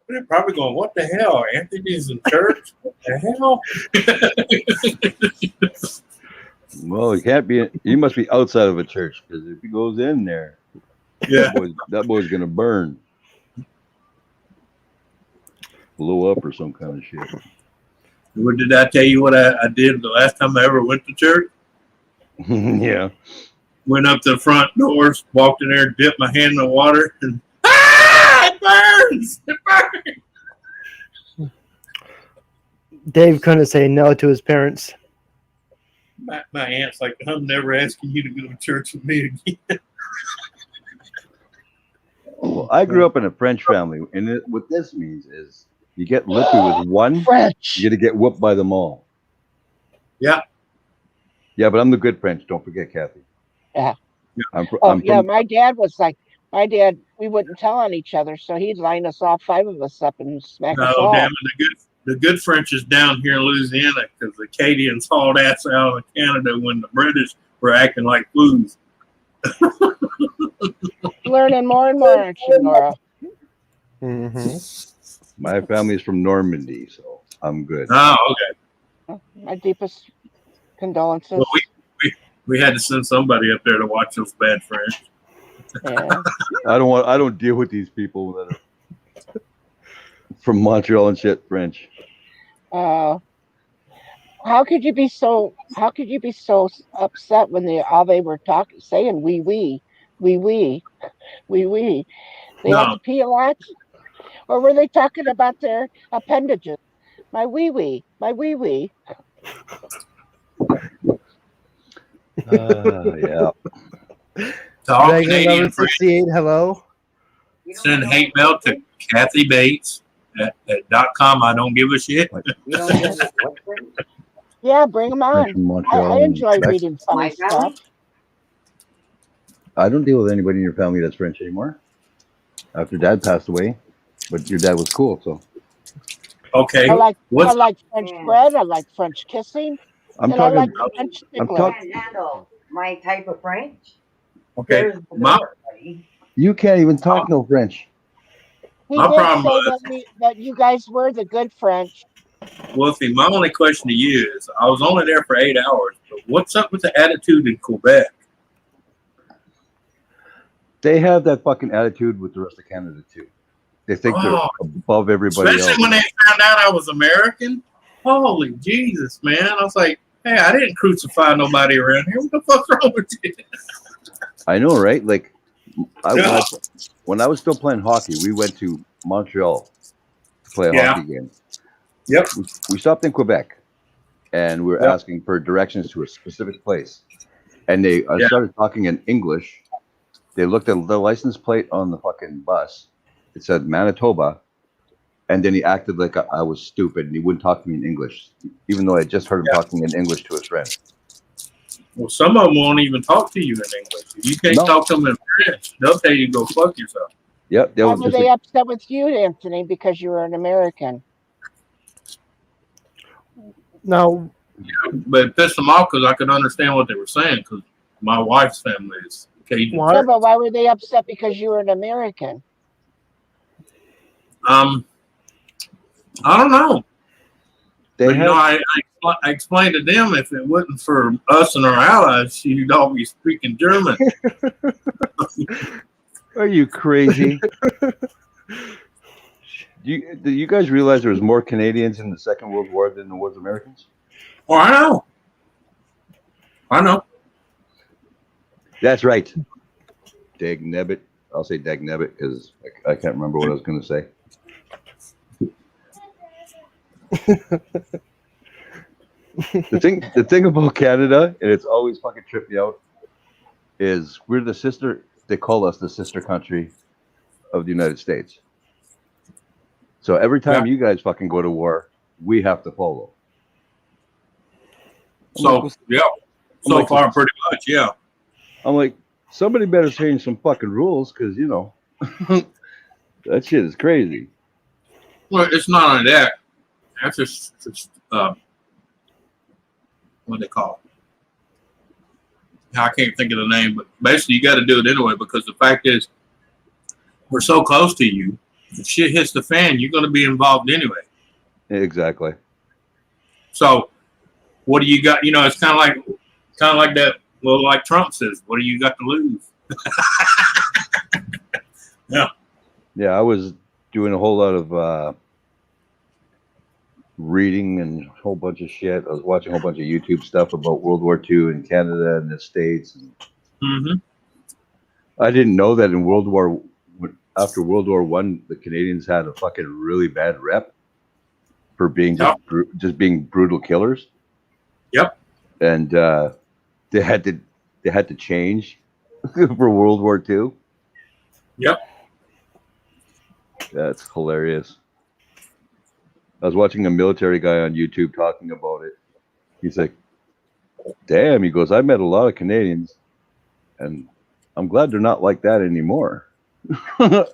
They're probably going, what the hell? Anthony's in church? What the hell? Well, he can't be. He must be outside of a church, because if he goes in there, yeah, that boy's gonna burn, blow up, or some kind of shit. What did I tell you? What I did the last time I ever went to church? Yeah. Went up to the front doors, walked in there, dipped my hand in the water, and it burns! It burns! Dave couldn't say no to his parents. My aunt's like, I'm never asking you to go to church with me again. Well, I grew up in a French family, and what this means is you get lippy with one, French. you're gonna get whooped by them all. Yeah. Yeah, but I'm the good French. Don't forget, Kathy. Yeah. Yeah, my dad was like, we wouldn't tell on each other, so he'd line us all, 5 of us up, and smack us all. Damn it, the good French is down here in Louisiana, because the Acadians hauled ass out of Canada when the British were acting like fools. Learning more and more, aren't you, Nora? Mm-hmm. My family is from Normandy, so I'm good. Oh, okay. My deepest condolences. Well, we had to send somebody up there to watch those bad French. Yeah. I don't deal with these people that are from Montreal and shit French. How could you be so upset when they were saying wee. They had to pee a lot? Or were they talking about their appendages? My wee. Yeah. To all Dragon Canadian Lover friends, 68, hello. send hate mail to Kathy Bates at .com. I don't give a shit. You don't deal with what French? Yeah, bring them French on. from Montreal. I enjoy Quebec. reading funny My stuff. family? I don't deal with anybody in your family that's French anymore. After Dad passed away, but your dad was cool, so Okay. I like What's French Yeah. bread. I like French kissing, I'm and I like talking. French I'm pickling. talking. Can't handle my type of French. okay? There's the My door, buddy. You can't even talk no French. He my did problem say was, that you guys were the good French. Wolfie, my only question to you is, I was only there for 8 hours, but what's up with the attitude in Quebec? They have that fucking attitude with the rest of Canada too. They think they're Oh, above everybody else. especially when they found out I was American. Holy Jesus, man! I was like, hey, I didn't crucify nobody around here. What the fuck's wrong with you? I know, right? Like, Yeah. when I was still playing hockey, we went to Montreal to play a Yeah. hockey game. Yep. We stopped in Quebec, and we were Yep. asking for directions to a specific place. And they Yeah. started talking in English. They looked at the license plate on the fucking bus. It said Manitoba. And then he acted like I was stupid, and he wouldn't talk to me in English, even though I just heard him talking in English to his friend. Well, some of them won't even talk to you in English. If you can't No. talk to them in French, they'll tell you to go fuck yourself. Yep. Why were they upset with you, Anthony? Because you were an American. Now, But it pissed them off because I could understand what they were saying because my wife's family is Cajun. What? No, but why were they upset because you were an American? I don't know. They But, have, I explained to them if it wasn't for us and our allies, you'd all be speaking German. Are you crazy? Do you guys realize there was more Canadians in the Second World War than there was Americans? Oh, I know. That's right. Dag Nebbit. I'll say Dag Nebbit because I can't remember what I was going to say. The thing about Canada, and it's always fucking tripped me out, is we're the sister. They call us the sister country of the United States. So every time you guys fucking go to war, we have to follow. So far, pretty much, yeah. I'm like, somebody better change some fucking rules because that shit is crazy. Well, it's not only that. That's just what they call it. I can't think of the name, but basically you got to do it anyway because the fact is we're so close to you. If shit hits the fan, you're going to be involved anyway. Exactly. So what do you got? It's kind of like that. Well, like Trump says, what do you got to lose? Yeah. Yeah, I was doing a whole lot of reading and a whole bunch of shit. I was watching a whole bunch of YouTube stuff about World War II in Canada and the States. And I didn't know that after World War I, the Canadians had a fucking really bad rep for being just being brutal killers. Yep. And they had to change for World War II. Yep. That's hilarious. I was watching a military guy on YouTube talking about it. He's like, damn, he goes, I met a lot of Canadians and I'm glad they're not like that anymore. The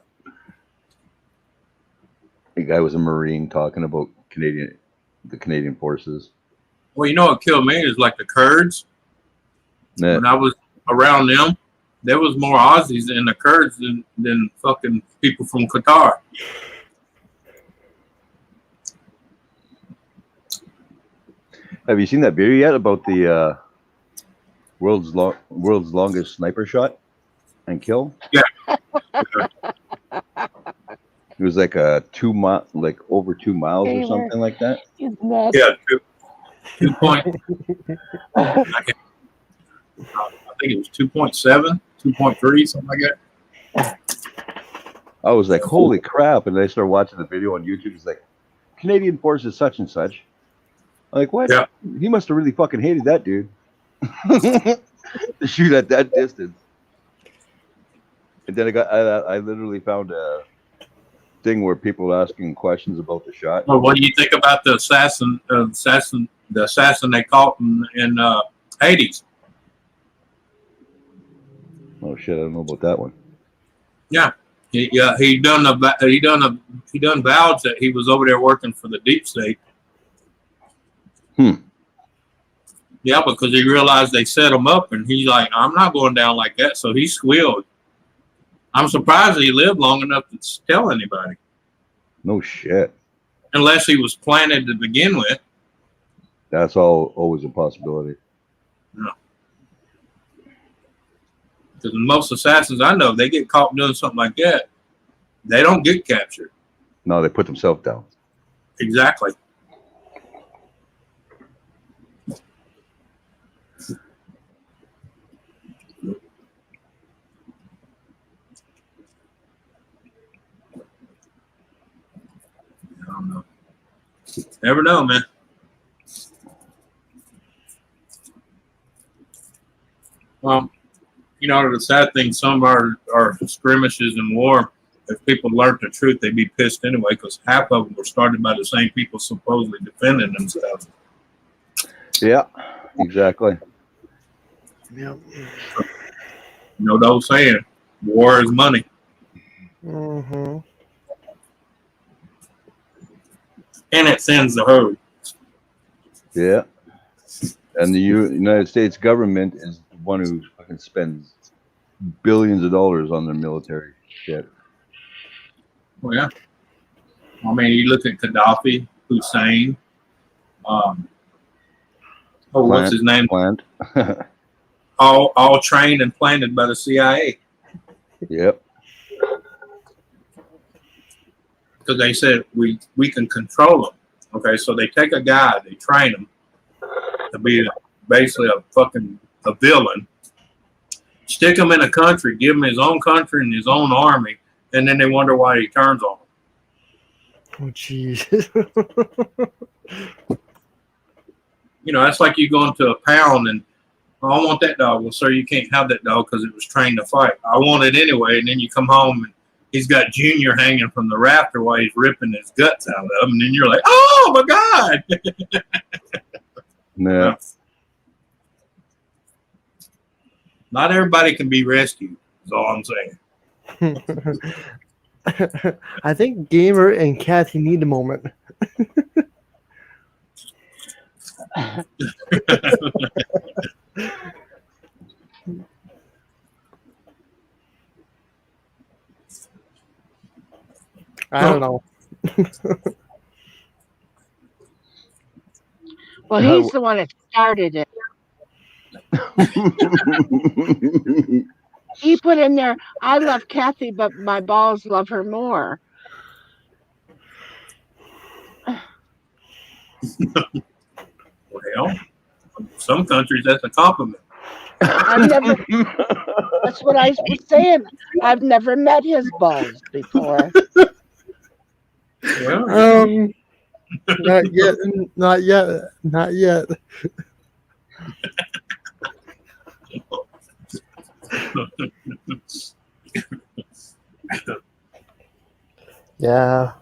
guy was a Marine talking about the Canadian forces. Well, what killed me is like the Kurds. Yeah. When I was around them, there was more Aussies in the Kurds than fucking people from Qatar. Have you seen that video yet about the world's longest sniper shot and kill? Yeah. It was like over 2 miles or something like that. Yeah, 2 point. I think it was 2.7, 2.3, something like that. I was like, holy crap. And then I started watching the video on YouTube. It's like, Canadian forces such and such. I'm like, what? Yeah. He must have really fucking hated that dude. to shoot at that distance. And then I literally found a thing where people were asking questions about the shot. Well, what do you think about the assassin they caught in Hades? Oh shit, I don't know about that one. Yeah, he done vowed that he was over there working for the deep state. Yeah, because he realized they set him up, and he's like, I'm not going down like that. So he squealed. I'm surprised he lived long enough to tell anybody. No shit. Unless he was planted to begin with. That's always a possibility. No. Because most assassins I know, they get caught doing something like that. They don't get captured. No, they put themselves down. Exactly. I don't know. Never know, man. Well, you know, the sad thing, some of our skirmishes in war, if people learned the truth, they'd be pissed anyway, because half of them were started by the same people supposedly defending themselves. Yeah, exactly. Yeah. You know the old saying, war is money. Mm-hmm. And it sends the herd. Yeah. And the United States government is the one who fucking spends billions of dollars on their military shit. Well, yeah. I mean, you look at Gaddafi, Hussein, what's his name? Plant. all trained and planted by the CIA. Yep. Because they said we can control them. Okay, so they take a guy, they train him to be basically a villain, stick him in a country, give him his own country and his own army, and then they wonder why he turns on them. Oh, jeez. You know, that's like you going to a pound and, oh, I want that dog. Well, sir, you can't have that dog because it was trained to fight. I want it anyway. And then you come home and he's got Junior hanging from the rafter while he's ripping his guts out of him. And then you're like, oh, my God. Yeah. Not everybody can be rescued, is all I'm saying. I think Gamer and Kathy need a moment. I don't know. Well, he's the one that started it. He put in there, I love Kathy, but my balls love her more. Well, some countries, that's a compliment. That's what I was saying. I've never met his balls before. Well, not yet. Not yet. Not yet. Yeah.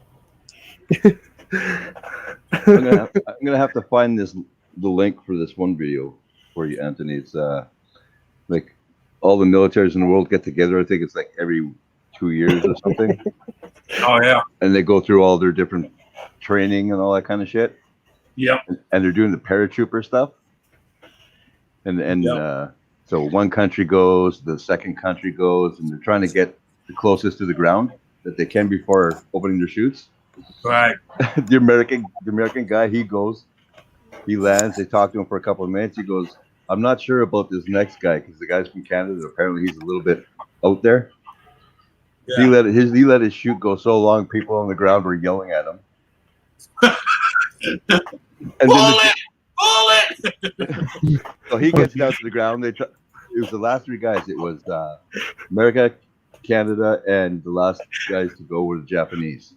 I'm gonna have to find the link for this one video for you, Anthony. It's like all the militaries in the world get together. I think it's like every 2 years or something. Oh yeah. And they go through all their different training and all that kind of shit. Yep. And they're doing the paratrooper stuff. And Yep. So one country goes, the second country goes, and they're trying to get the closest to the ground that they can before opening their chutes. Right. the American guy, he goes, he lands, they talk to him for a couple of minutes. He goes, I'm not sure about this next guy because the guy's from Canada. Apparently he's a little bit out there. Yeah. He let his chute go so long, people on the ground were yelling at him. And Bullet! So he gets down to the ground. It was the last three guys. It was America, Canada, and the last guys to go were the Japanese.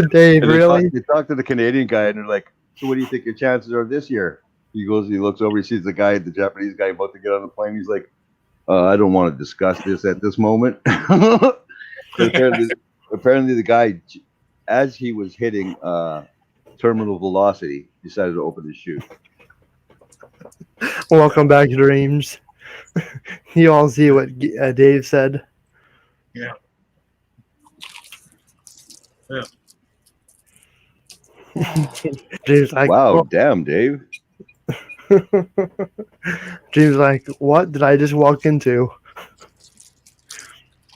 Dave, really? They talked to the Canadian guy, and they're like, so what do you think your chances are this year? He looks over, he sees the Japanese guy about to get on the plane. He's like, I don't want to discuss this at this moment. apparently the guy, as he was hitting terminal velocity, decided to open his chute. Welcome back, Dreams. You all see what Dave said? Yeah. James like, wow, oh. Damn, Dave. James like, what did I just walk into?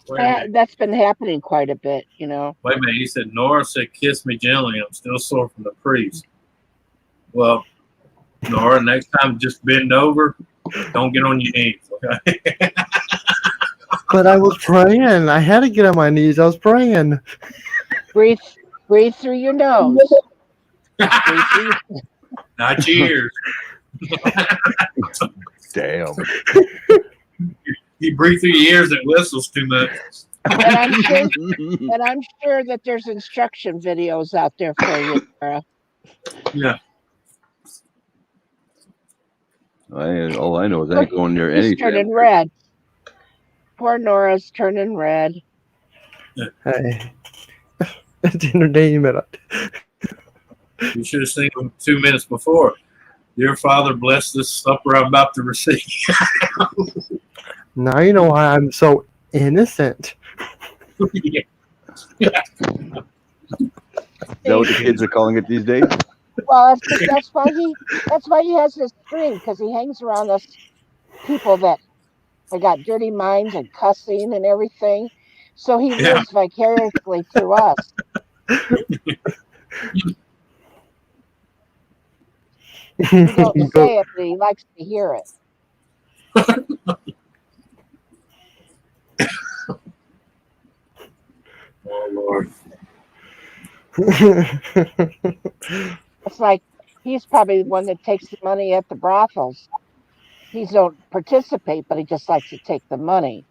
That's been happening quite a bit, you know. Wait a minute. He said, N.O.R.A said, kiss me gently. I'm still sore from the priest. Well, N.O.R.A, next time just bend over. Don't get on your knees, okay? But I was praying. I had to get on my knees. I was praying. Breathe through your nose. Not your ears. Damn. You breathe through your ears, it whistles too much. And I'm sure that there's instruction videos out there for you, N.O.R.A. Yeah. All I know is I ain't going near any. He's turning red. Poor N.O.R.A's turning red. Hey, it's entertainment. You should have seen him 2 minutes before. Dear Father, bless this supper I'm about to receive. Now you know why I'm so innocent. Yeah. Is that what the kids are calling it these days? Well, that's why he has this screen, because he hangs around us people that have got dirty minds and cussing and everything. So he lives vicariously through us. He don't say it, but he likes to hear it. Oh Lord. It's like he's probably the one that takes the money at the brothels. He don't participate, but he just likes to take the money.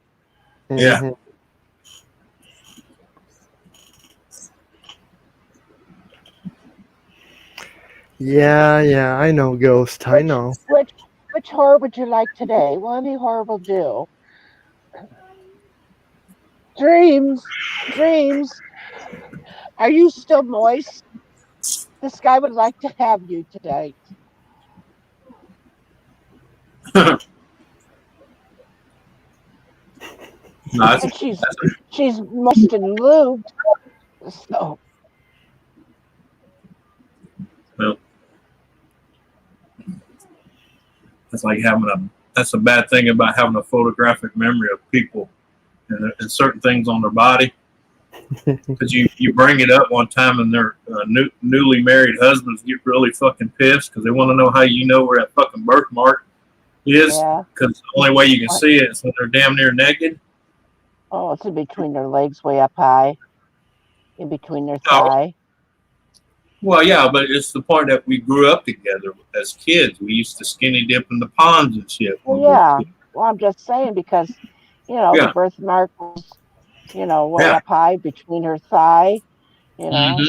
Yeah. Yeah, I know, Ghost. I know. Which horror would you like today? Well, any horror will do. Dreams. Are you still moist? This guy would like to have you today. And she's moist and lubed. So. Well, that's like that's a bad thing about having a photographic memory of people and certain things on their body. Because you bring it up one time and their newly married husbands get really fucking pissed because they want to know how you know where that fucking birthmark is. Because the only way you can see it is when they're damn near naked. Oh, it's in between their legs, way up high, in between their thigh. Well, yeah, but it's the point that we grew up together as kids. We used to skinny dip in the ponds and shit. Well, yeah. Well, I'm just saying because, the birthmark was, way up high between her thigh, and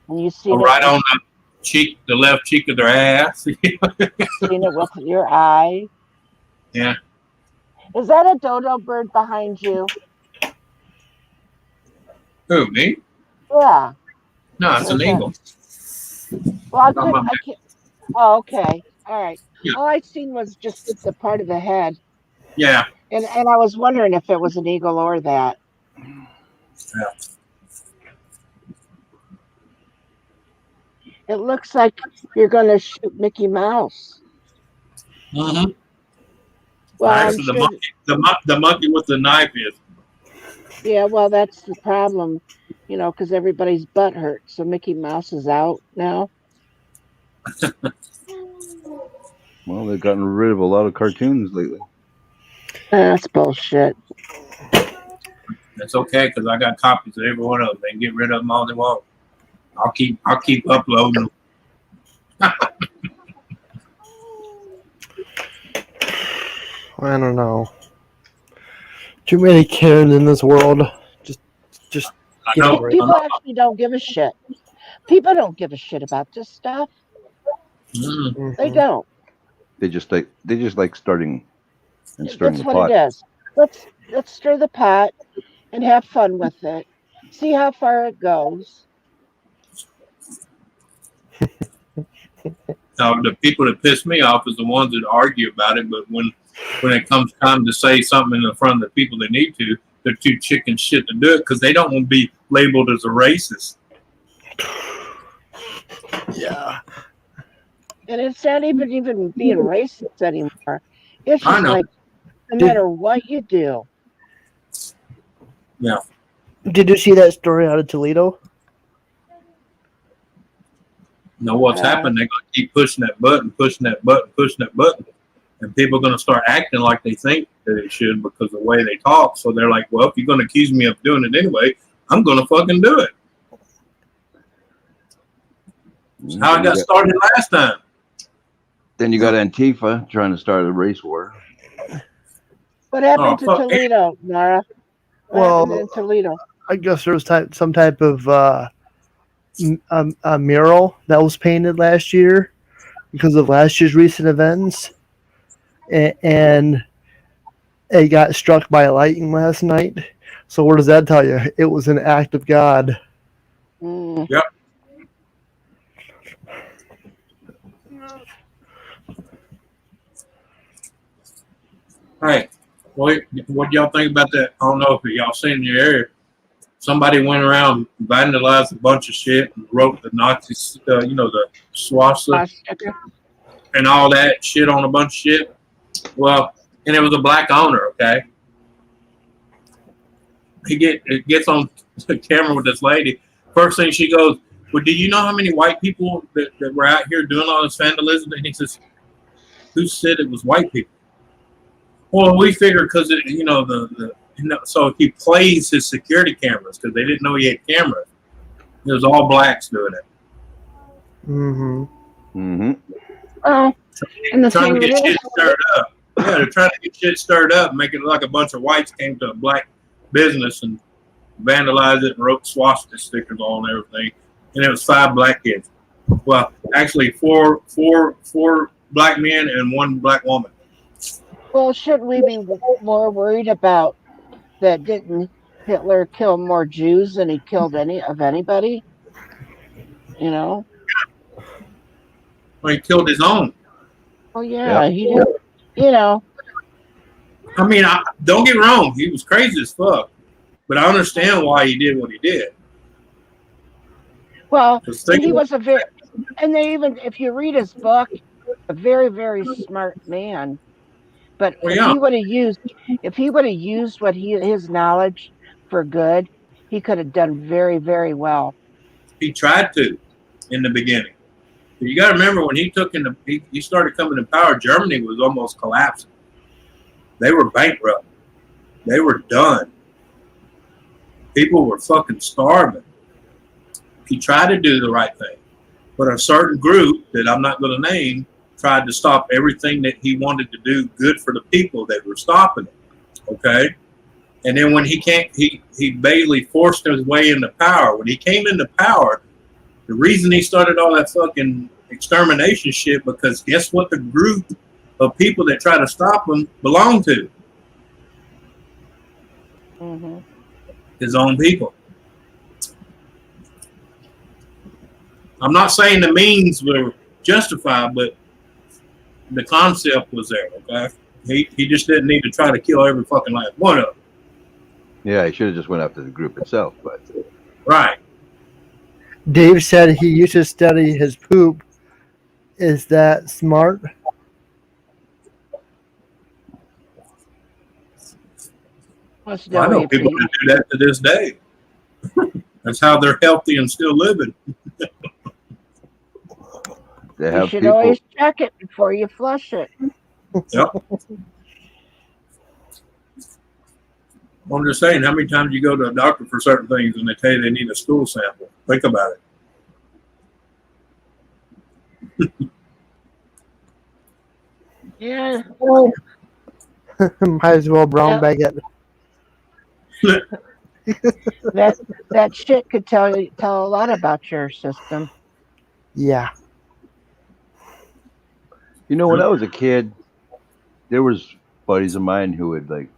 you see it right on the cheek, the left cheek of their ass. Seen it with your eye. Yeah. Is that a dodo bird behind you? Who, me? Yeah. No, it's an eagle. Well, I can't. Oh, okay. All right. Yeah. All I seen was just the part of the head. Yeah. And I was wondering if it was an eagle or that. Yeah. It looks like you're going to shoot Mickey Mouse. Mm-hmm. Well, actually, the monkey with the knife is. Yeah, well, that's the problem, because everybody's butt hurt. So Mickey Mouse is out now. Well, they've gotten rid of a lot of cartoons lately. That's bullshit. That's okay, because I got copies of every one of them. They can get rid of them all they want. I'll keep uploading them. I don't know. Too many Karens in this world. Just people actually don't give a shit. People don't give a shit about this stuff. Mm-hmm. They don't. They just like starting and stirring That's the what pot. it is. Let's stir the pot and have fun with it. See how far it goes. Now, the people that piss me off is the ones that argue about it, but when it comes time to say something in front of the people they need to, they're too chicken shit to do it because they don't want to be labeled as a racist. Yeah. And it's not even being racist anymore. It's I just know. like no matter what you do. Yeah. Did you see that story out of Toledo? Know what's happened? They're going to keep pushing that button, and people are going to start acting like they think that it should because of the way they talk. So they're like, well, if you're going to accuse me of doing it anyway, I'm going to fucking do it. That's how I got started last time. Then you got Antifa trying to start a race war. What happened to Toledo, N.O.R.A? What happened in Toledo? I guess there was some type of a mural that was painted last year because of last year's recent events, and it got struck by lightning last night. So what does that tell you? It was an act of God. Yep. Hey, what y'all think about that? I don't know if y'all seen in your area. Somebody went around, vandalized a bunch of shit, and wrote the Nazi, the swastika and all that shit on a bunch of shit. Well, and it was a black owner, okay? It gets on the camera with this lady. First thing she goes, well, do you know how many white people that were out here doing all this vandalism? And he says, who said it was white people? Well, we figured because, so he plays his security cameras because they didn't know he had cameras. It was all blacks doing it. Mm-hmm. Mm-hmm. Oh, and trying to get shit stirred up. Yeah, they're trying to get shit stirred up, make it look like a bunch of whites came to a black business and vandalized it and wrote swastika stickers on everything. And it was 5 black kids. Well, actually, four black men and 1 black woman. Well, shouldn't we be more worried about that? Didn't Hitler kill more Jews than he killed anybody? You know? Well, he killed his own. Oh yeah, he did. You know. I mean, don't get me wrong. He was crazy as fuck, but I understand why he did what he did. Well, he was and they even, if you read his book, a very, very smart man. But if he would have used his knowledge for good, he could have done very, very well. He tried to in the beginning. But you got to remember when he started coming to power, Germany was almost collapsing. They were bankrupt. They were done. People were fucking starving. He tried to do the right thing. But a certain group that I'm not going to name tried to stop everything that he wanted to do good for the people that were stopping it. Okay? And then when he basically forced his way into power. When he came into power, the reason he started all that fucking extermination shit, because guess what the group of people that try to stop him belong to? Mm-hmm. His own people. I'm not saying the means were justified, but the concept was there, okay? He just didn't need to try to kill every fucking last one of them. Yeah, he should have just went after the group itself, but right. Dave said he used to study his poop. Is that smart? I know people that do that to this day. That's how they're healthy and still living. You should always check it before you flush it. Yep. I'm just saying, how many times you go to a doctor for certain things and they tell you they need a stool sample? Think about it. Yeah. Might as well brown bag it. that shit could tell a lot about your system. Yeah. You know, when I was a kid, there was buddies of mine who would like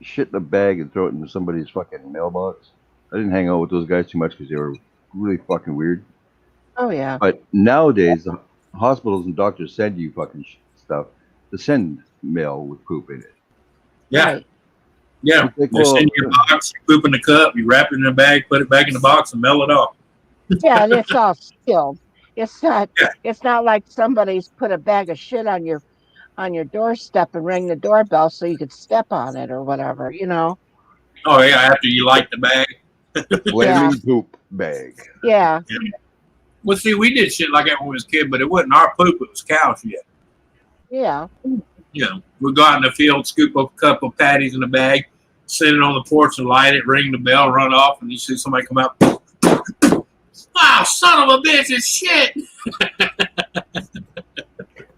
shit in a bag and throw it into somebody's fucking mailbox. I didn't hang out with those guys too much because they were really fucking weird. Oh yeah. But nowadays, the hospitals and doctors send you fucking stuff to send mail with poop in it. Yeah. Right. Yeah. Like, They send you a box, you poop in the cup, you wrap it in a bag, put it back in the box, and mail it off. Yeah, and it's all sealed. It's not. Yeah. It's not like somebody's put a bag of shit on your doorstep and rang the doorbell so you could step on it or whatever. You know. Oh yeah, after you light the bag. Flaming poop bag. Yeah. Well, see, we did shit like that when we was a kid, but it wasn't our poop; it was cow shit. Yeah. You know, we'd go out in the field, scoop up a couple of patties in a bag, sit it on the porch and light it, ring the bell, run off, and you see somebody come out. Wow, son of a bitch, it's shit.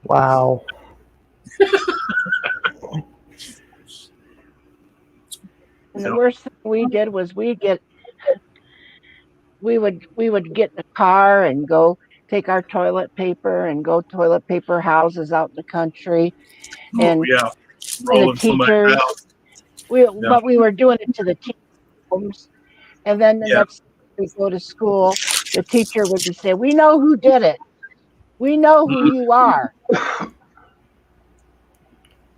Wow. And the worst thing we did was we would get in a car and go take our toilet paper and go toilet paper houses out in the country. And yeah, the teachers, but we were doing it to the teachers' homes. And then the next time we go to school, the teacher would be saying, "We know who did it. We know who you are.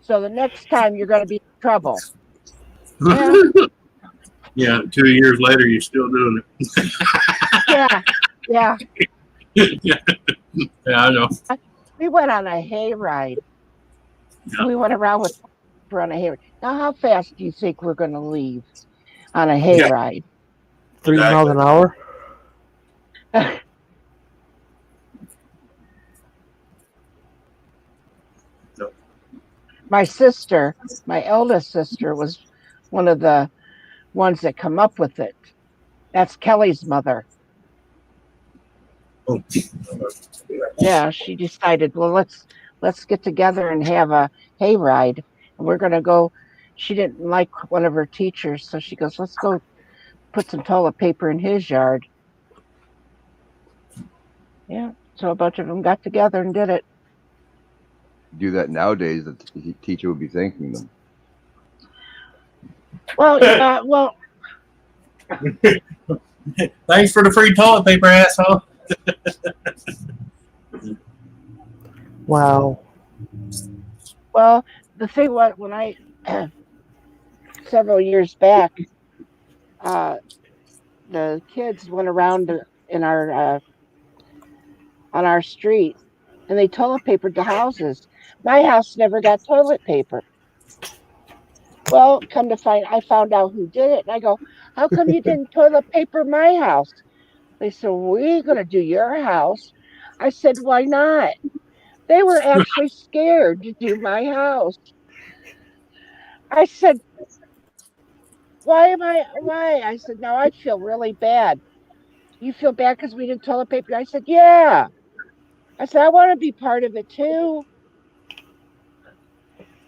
So the next time you're going to be in trouble." Yeah, 2 years later, you're still doing it. Yeah. Yeah, I know. We went on a hayride. Yeah. We went around on a hayride. Now, how fast do you think we're going to leave on a hayride? 3 miles an hour? My sister, my eldest sister, was one of the ones that come up with it. That's Kelly's mother. Oh. Yeah, she decided, well, let's get together and have a hayride. And we're going to go. She didn't like one of her teachers, so she goes, let's go put some toilet paper in his yard. Yeah, so a bunch of them got together and did it. Do that nowadays, the teacher would be thanking them. Well, yeah, well. Thanks for the free toilet paper, asshole. Wow. Well, the thing was, when I several years back, the kids went around in our on our street, and they toilet papered the houses. My house never got toilet paper. Well, come to find, I found out who did it, and I go, "How come you didn't toilet paper my house?" They said, "We're going to do your house." I said, "Why not?" They were actually scared to do my house. I said, Why? I said, "No, I feel really bad." "You feel bad because we didn't toilet paper?" I said, "Yeah." I said, "I want to be part of it too."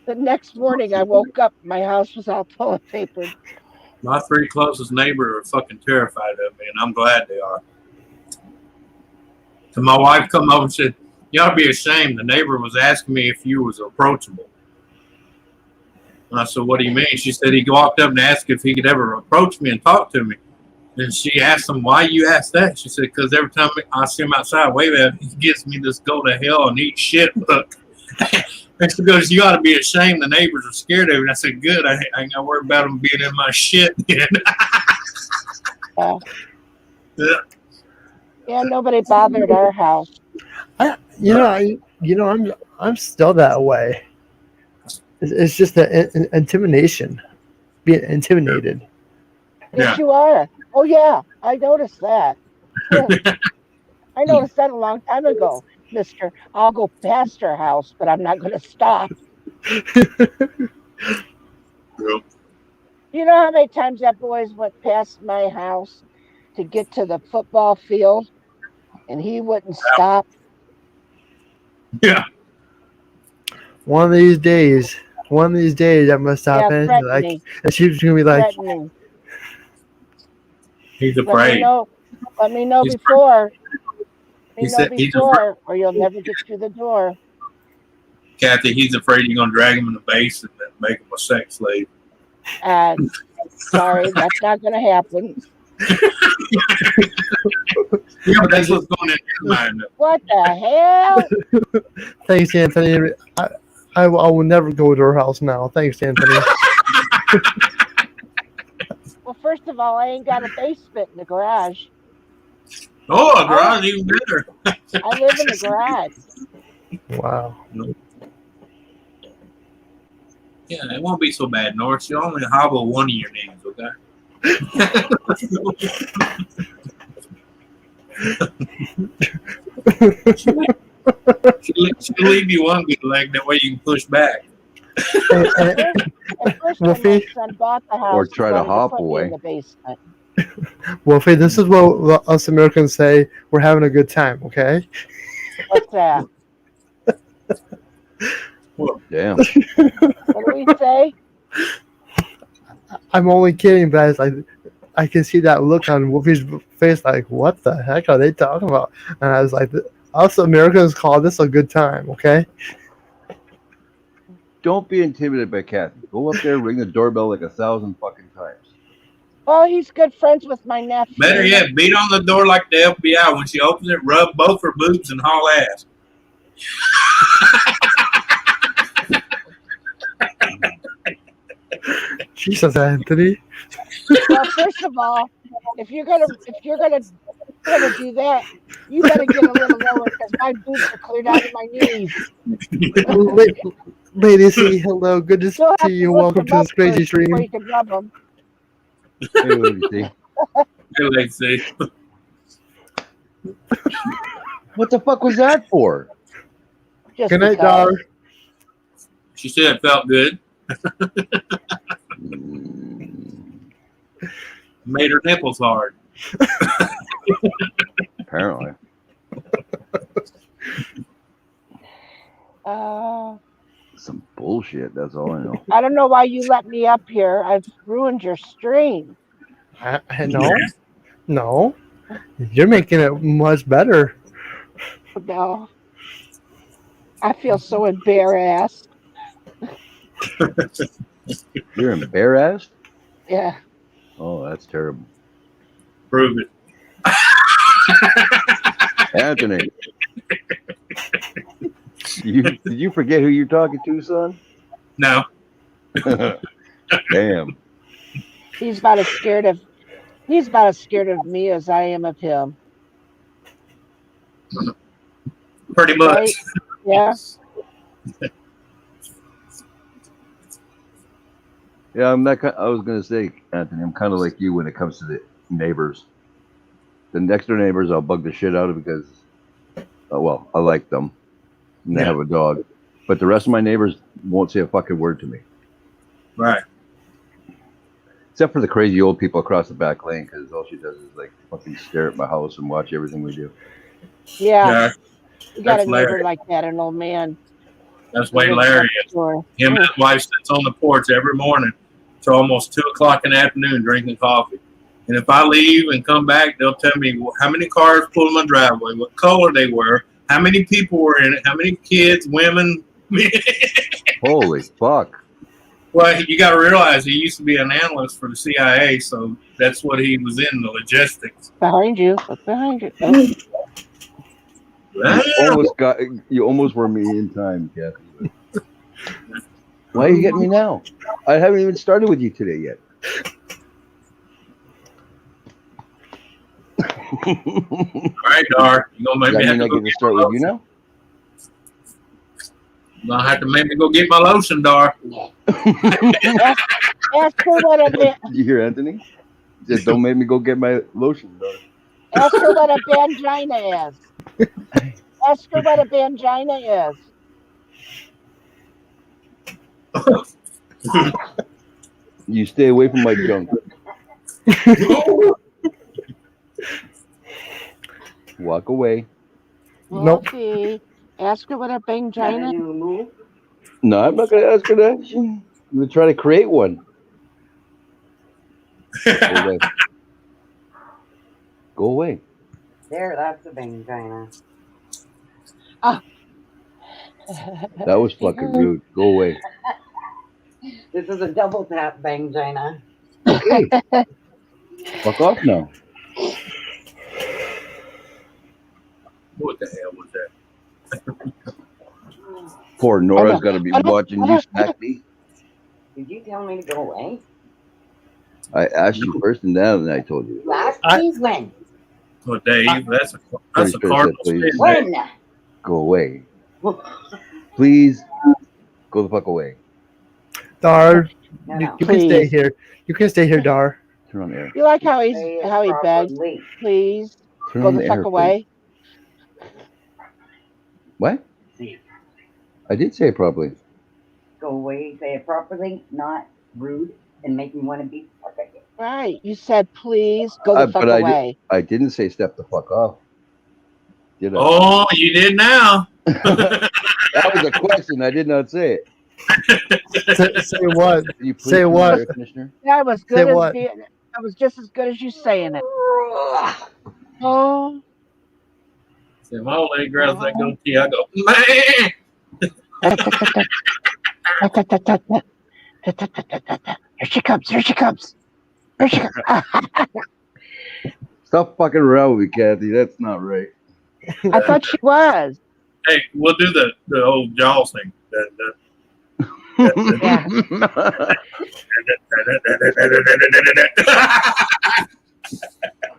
The next morning I woke up, my house was all toilet papered. My 3 closest neighbors are fucking terrified of me, and I'm glad they are. So my wife come over and said, "You ought to be ashamed. The neighbor was asking me if you was approachable." And I said, "What do you mean?" She said, "He walked up and asked if he could ever approach me and talk to me." And she asked him, "Why you ask that?" She said, "Because every time I see him outside waving, he gives me this go to hell and eat shit look." And she goes, "You ought to be ashamed. The neighbors are scared of you." And I said, "Good. I ain't got to worry about them being in my shit." Yeah, nobody bothered our house. I'm still that way. It's just the intimidation, being intimidated. Yes, you are. Oh yeah, I noticed that. I noticed that a long time ago, Mister. I'll go past your house, but I'm not going to stop. You know how many times that boys went past my house to get to the football field, and he wouldn't stop? Yeah. One of these days, I'm gonna stop in. Like, and she's gonna be like, "He's afraid." Let me know before. Or you'll never get through the door. Kathy, he's afraid you're gonna drag him in the basement and make him a sex slave. Sorry, that's not going to happen. Yeah, but that's what's going in your mind. What the hell? Thanks, Anthony. I will never go to her house now. Thanks, Anthony. Well, first of all, I ain't got a basement in the garage. Oh, a garage even better. I live in the garage. Wow. Yeah, it won't be so bad, North. You only hobble one of your knees, okay? She'll leave you one good leg, that way you can push back. At first, when my son bought the house, Or try he to wanted hop put me away. in the basement. Wolfie, this is what us Americans say. We're having a good time, okay? What's that? Damn. What do we say? I'm only kidding, but I can see that look on Wolfie's face, like, what the heck are they talking about? And I was like, us Americans call this a good time, okay? Don't be intimidated by Kathy. Go up there, ring the doorbell like 1,000 fucking times. Oh, he's good friends with my nephew. Better yet, beat on the door like the FBI. When she opens it, rub both her boobs and haul ass. Jesus, Anthony. Well, first of all, if you're gonna do that, you better get a little lower because my boobs are clear down to my knees. Lady C, hello. Good to see you. Welcome to this crazy stream. Before you can rub them. Hey, Lady C. Hey, let's see. What the fuck was that for? Just Good night, because. Dar. She said it felt good. Made her nipples hard. Apparently. Some bullshit, that's all I know. I don't know why you let me up here. I've ruined your stream. No. You're making it much better. No. I feel so embarrassed. You're embarrassed? Yeah. Oh, that's terrible. Prove it. Anthony. Did you forget who you're talking to, son? No. Damn. He's about as scared of me as I am of him. Pretty much. Right? Yeah. Yeah, I was gonna say, Anthony, I'm kind of like you when it comes to the neighbors. The next door neighbors, I'll bug the shit out of because, well, I like them, and they have a dog. But the rest of my neighbors won't say a fucking word to me. Right. Except for the crazy old people across the back lane, because all she does is like fucking stare at my house and watch everything we do. Yeah. You got That's a neighbor Larry. like that, an old man. That's way Larry is. Him and his wife sits on the porch every morning till almost 2 o'clock in the afternoon drinking coffee. And if I leave and come back, they'll tell me how many cars pulled in my driveway, what color they were, how many people were in it, how many kids, women. Holy fuck. Well, you got to realize he used to be an analyst for the CIA, so that's what he was in, the logistics. Behind you. Look behind you. Oh. You almost were me in time, Kathy. Why are you getting me now? I haven't even started with you today yet. All right, Dar. You gonna make me have to go start with you now? You're gonna have to make me go get my lotion, Dar. Ask her what a Did you hear Anthony? He said, "Don't make me go get my lotion, Dar." Ask her what a bangina is. Ask her what a bangina is. You stay away from my junk. Walk away. Nope. Okay. Ask her what a bangina is. No, I'm not going to ask her that. I'm going to try to create one. Go away. Go away. There, that's a bangina. That was fucking rude. Go away. This is a double tap bang, Gina. Okay. Fuck off now. What the hell was that? Poor Nora's got to be watching you smack me. Did you tell me to go away? I asked you first, and then I told you. You asked me when? Well, Dave, that's a Pretty sure cardinal said, please. sin. When? Go away. Please go the fuck away. Dar, No, you no. can stay here. You can stay here, Dar. Turn on air. You like how he begged? Properly. Please Turn go on the the fuck air, away. What? I did say it properly. Go away, say it properly, not rude, and make me want to beat the fuck out of you. Right. You said please go the fuck But away. I didn't say step the fuck off. Did I? Oh, you did now. That was a question. I did not say it. Say what? Can you please Say turn on what? the air conditioner? That was Say good as what? that was just as good as you saying it. Oh. See, my old lady grabs that goatee, I go, man. Here she comes. Here she comes. Here she comes. Stop fucking around with me, Kathy. That's not right. I thought she was. Hey, we'll do the old Jaws thing. Yeah.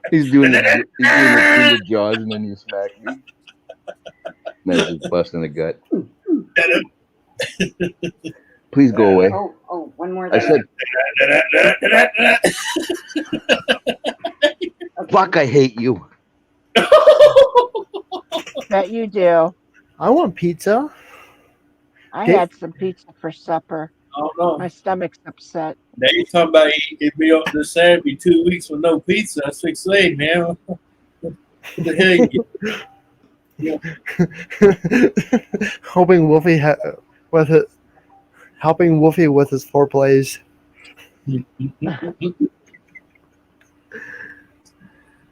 He's doing the jaws, and then you smack me. That's just busting the gut. Please go away. Oh, one more I thing. said, fuck, I hate you. Bet you do. I want pizza. I Dave- had some pizza for supper. Oh, no. My stomach's upset. Now you talking about it'd be up this Saturday, be 2 weeks with no pizza. That's what say, man. What the hell you Helping Wolfie helping Wolfie with his foreplays.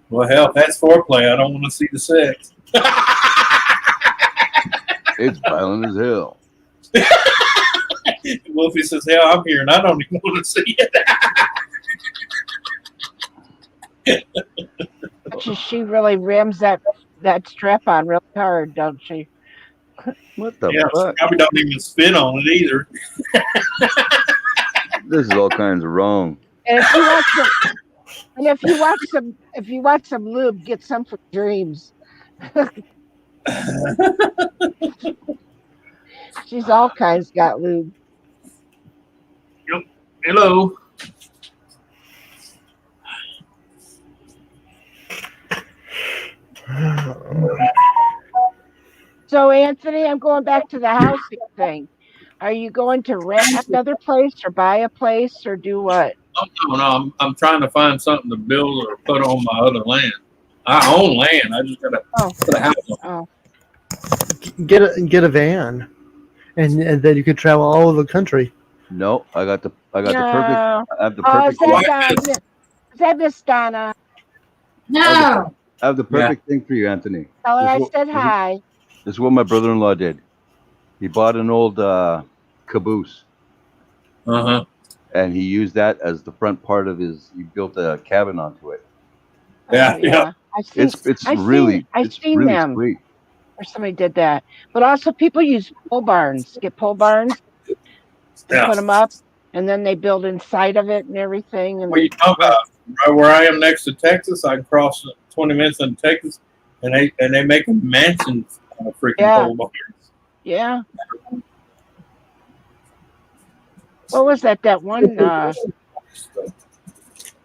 Well, hell, if that's foreplay, I don't want to see the sex. It's violent as hell. Wolfie says, hell, I'm here and I don't even want to see it. She really rams that strap on real hard, don't she? What the Yeah, fuck? probably don't even spit on it either. This is all kinds of wrong. And if you want some lube, get some for Dreams. She's all kinds got lube. Hello. So Anthony, I'm going back to the housing thing. Are you going to rent another place or buy a place or do what? Oh, no, I'm trying to find something to build or put on my other land. I own land. I just gotta put a house on. Oh. Get a van, and then you could travel all over the country. No, I got the perfect. No. I have the Oh, perfect. is that Miss Donna? No. I have the perfect thing for you, Anthony. Tell her I This said hi. This is what my brother-in-law did. He bought an old caboose. Uh-huh. And he used that as the front part of his. He built a cabin onto it. Yeah. I've seen really them. sweet. Or somebody did that. But also people use pole barns. Get pole barns. They put them up, and then they build inside of it and everything. And what are you talking about? Right where I am next to Texas, I can cross 20 minutes into Texas, and they make a mansion on a freaking pole barns. Yeah. What was that? That one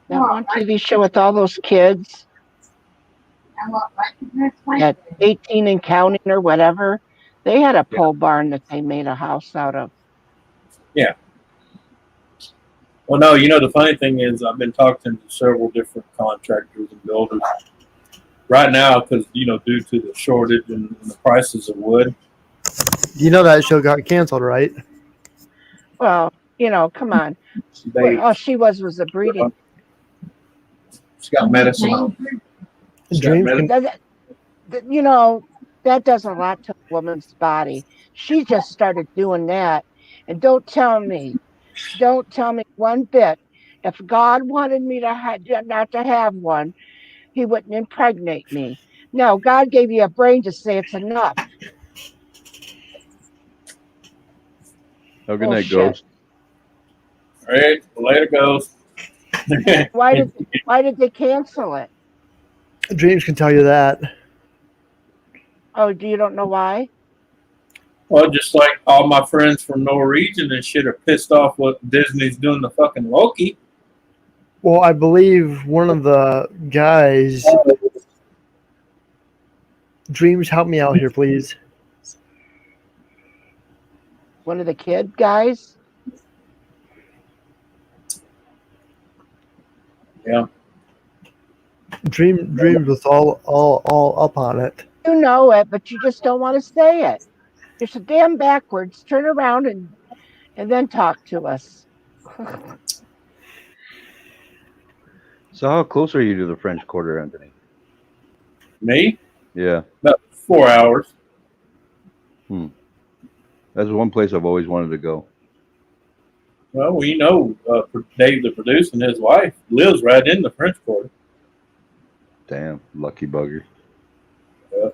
TV show with all those kids at 18 and counting or whatever. They had a pole barn that they made a house out of. Yeah. Well, no, the funny thing is I've been talking to several different contractors and builders right now because, due to the shortage and the prices of wood. That show got canceled, right? Well, come on. All she was a breeding. She got medicine. that does a lot to a woman's body. She just started doing that. And don't tell me one bit. If God wanted me not to have one, he wouldn't impregnate me. No, God gave you a brain to say it's enough. Oh, good night, Bullshit. Ghost. All right, later, Ghost. Why did they cancel it? Dreams can tell you that. Oh, you don't know why? Well, just like all my friends from N.O.R.A. region and shit are pissed off what Disney's doing to fucking Loki. Well, I believe one of the guys. Dreams, help me out here, please. One of the kid guys? Yeah. Dreams was all up on it. You know it, but you just don't want to say it. You're so damn backwards. Turn around and then talk to us. So how close are you to the French Quarter, Anthony? Me? Yeah. About 4 hours. That's one place I've always wanted to go. Well, we know Dave, the producer, and his wife lives right in the French Quarter. Damn, lucky bugger. Yeah.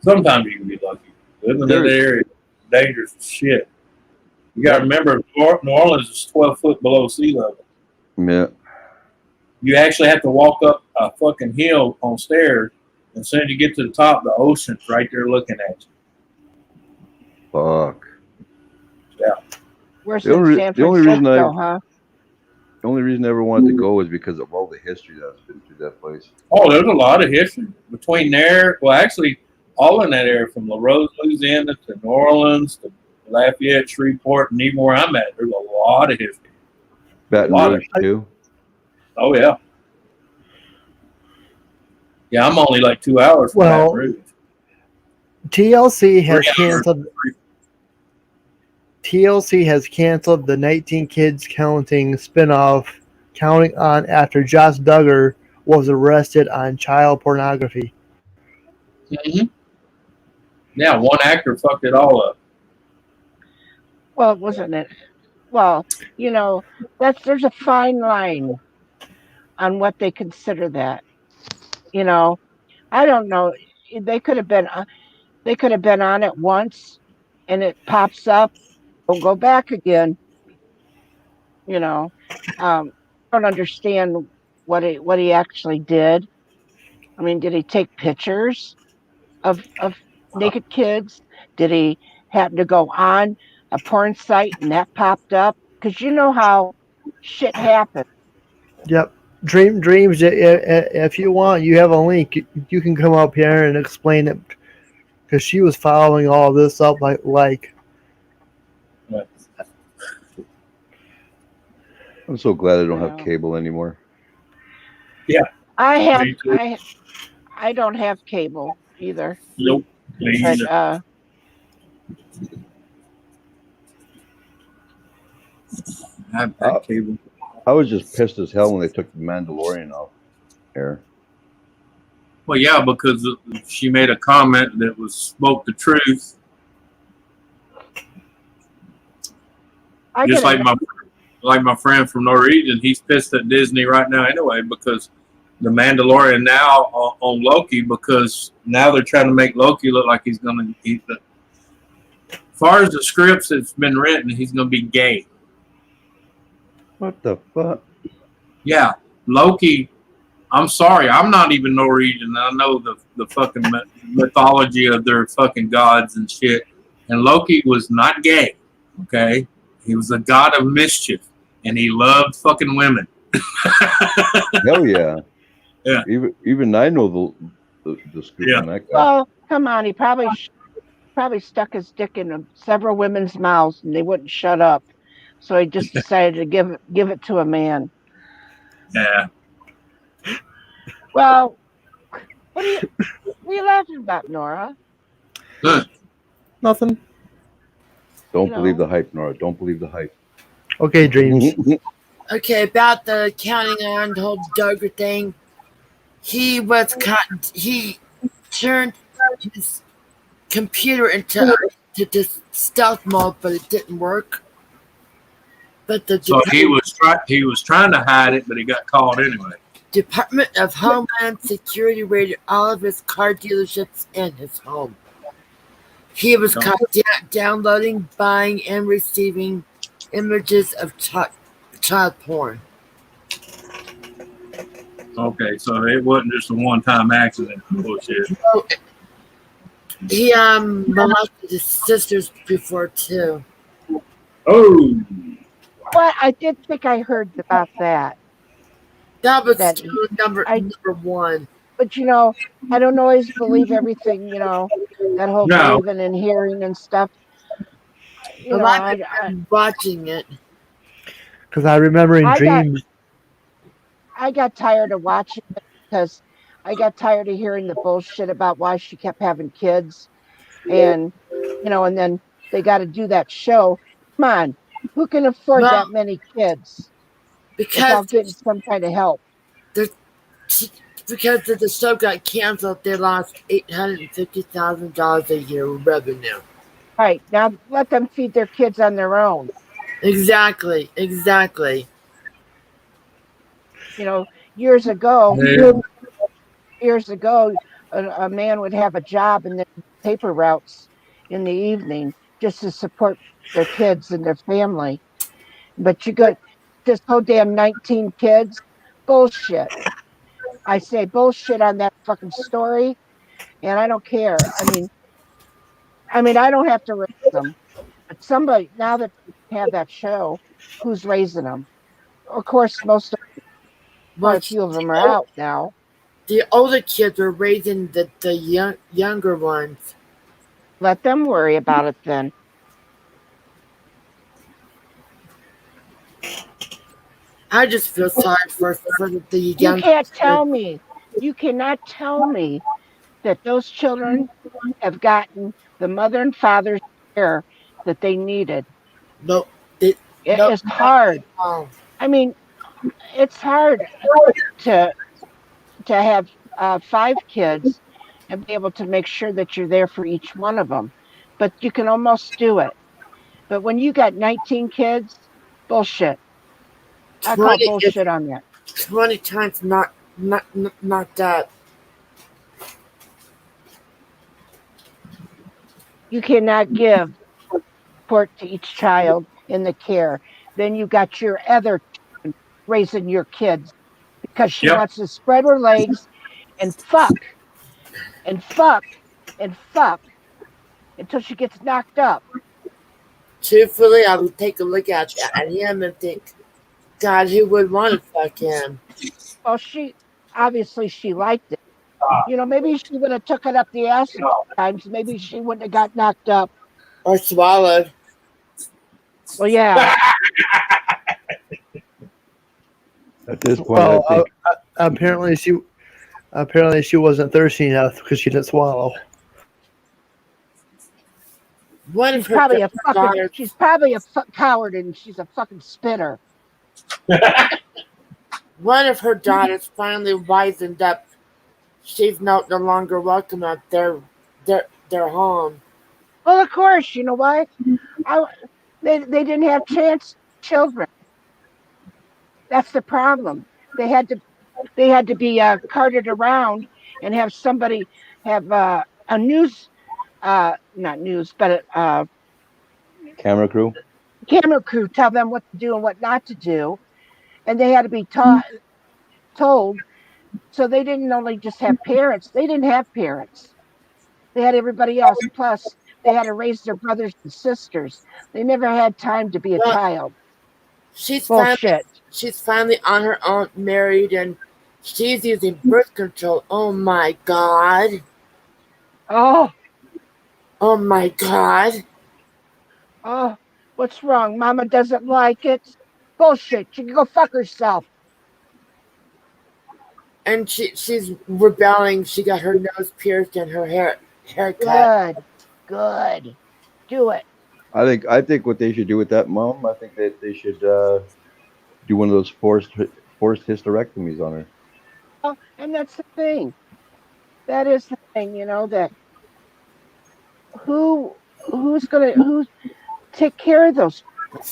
Sometimes you can be lucky. Living in that area, dangerous as shit. You got to remember, New Orleans is 12 foot below sea level. Yeah. You actually have to walk up a fucking hill on stairs, and as soon as you get to the top, the ocean's right there looking at you. Fuck. Yeah. Worse than San Francisco, huh? The only reason I ever wanted to go is because of all the history that's been through that place. Oh, there's a lot of history between there. Well, actually, all in that area from La Rose, Louisiana to New Orleans to Lafayette, Shreveport, and even where I'm at, there's a lot of history. Baton Rouge, too. Oh, yeah. Yeah, I'm only like 2 hours from Baton Rouge. TLC has canceled the 19 Kids Counting spinoff Counting On after Josh Duggar was arrested on child pornography. Mm-hmm. Yeah, one actor fucked it all up. Well, wasn't it? Well, you know, there's a fine line on what they consider that. You know, I don't know. They could have been on it once, and it pops up. Don't go back again. You know, I don't understand what he actually did. I mean, did he take pictures of naked kids? Did he happen to go on a porn site and that popped up? Because you know how shit happens. Yep. Dreams. If you want, you have a link. You can come up here and explain it because she was following all this up like. I'm so glad I don't have cable anymore. Yeah. I don't have cable either. Nope. But, I have cable. I was just pissed as hell when they took the Mandalorian off air. Well, yeah, because she made a comment that spoke the truth. Just like my friend from N.O.R.A. region, he's pissed at Disney right now anyway because the Mandalorian now on Loki, because now they're trying to make Loki look like he's going to eat the. As far as the scripts that's been written, he's going to be gay. What the fuck? Yeah, Loki. I'm sorry, I'm not even N.O.R.A. region. I know the fucking mythology of their fucking gods and shit. And Loki was not gay. Okay, he was a god of mischief, and he loved fucking women. Hell yeah. Yeah. Even I know the scoop on that guy. Well, come on, he probably stuck his dick in several women's mouths and they wouldn't shut up. So he just decided to give it to a man. Yeah. Well, what are you laughing about, Nora? Nothing. Don't believe the hype, Nora. Don't believe the hype. Okay, Dreams. Okay, about the counting on the whole Duggar thing. He turned his computer into stealth mode, but it didn't work. But so he was trying to hide it, but he got caught anyway. Department of Homeland Security raided all of his car dealerships and his home. He was caught downloading, buying, and receiving images of child porn. Okay, so it wasn't just a one-time accident. Bullshit. He molested his sisters before too. Oh. Well, I did think I heard about that. That was number one. But I don't always believe everything. That whole believing and hearing and stuff. A lot of people watching it. Because I remember in dreams. I got tired of watching it because I got tired of hearing the bullshit about why she kept having kids, and and then they got to do that show. Come on, who can afford that many kids without getting some kind of help? Because the show got canceled, they lost $850,000 a year revenue. Right, now let them feed their kids on their own. Exactly. Years ago, a man would have a job and then paper routes in the evening just to support their kids and their family. But you got this whole damn 19 kids. Bullshit. I say bullshit on that fucking story, and I don't care. I mean, I don't have to raise them, but somebody, now that they have that show, who's raising them? Of course, quite a few of them are out now. The older kids are raising the younger ones. Let them worry about it then. I just feel sorry for the young. You cannot tell me that those children have gotten the mother and father's care that they needed. No, it's hard. I mean, it's hard to have 5 kids and be able to make sure that you're there for each one of them, but you can almost do it. But when you got 19 kids, bullshit. I call bullshit on that. 20 times not that. You cannot give support to each child in the care. Then you got your other raising your kids because she wants to spread her legs and fuck until she gets knocked up. Truthfully, I would take a look at him and think, God, who would want to fuck him? Well, she liked it. Maybe she would have took it up the ass times. Maybe she wouldn't have got knocked up or swallowed. Well, yeah. At this point, apparently she wasn't thirsty enough because she didn't swallow. She's probably a coward and she's a fucking spitter. One of her daughters finally wisened up. She's no longer welcome at their home. Well, of course, you know why? They didn't have children. That's the problem. They had to be carted around and have somebody have a news, not news, but camera crew tell them what to do and what not to do, and they had to be told. So they didn't only just have parents; they didn't have parents. They had everybody else. Plus, they had to raise their brothers and sisters. They never had time to be a child. She's bullshit. She's finally on her own, married, and she's using birth control. Oh my God. Oh my God. Oh, what's wrong? Mama doesn't like it. Bullshit. She can go fuck herself. And she's rebelling. She got her nose pierced and her hair cut. Good. Do it. I think what they should do with that, Mom, I think that they should do one of those forced hysterectomies on her. Oh, and that's the thing. that is the thing, that who's take care of those people?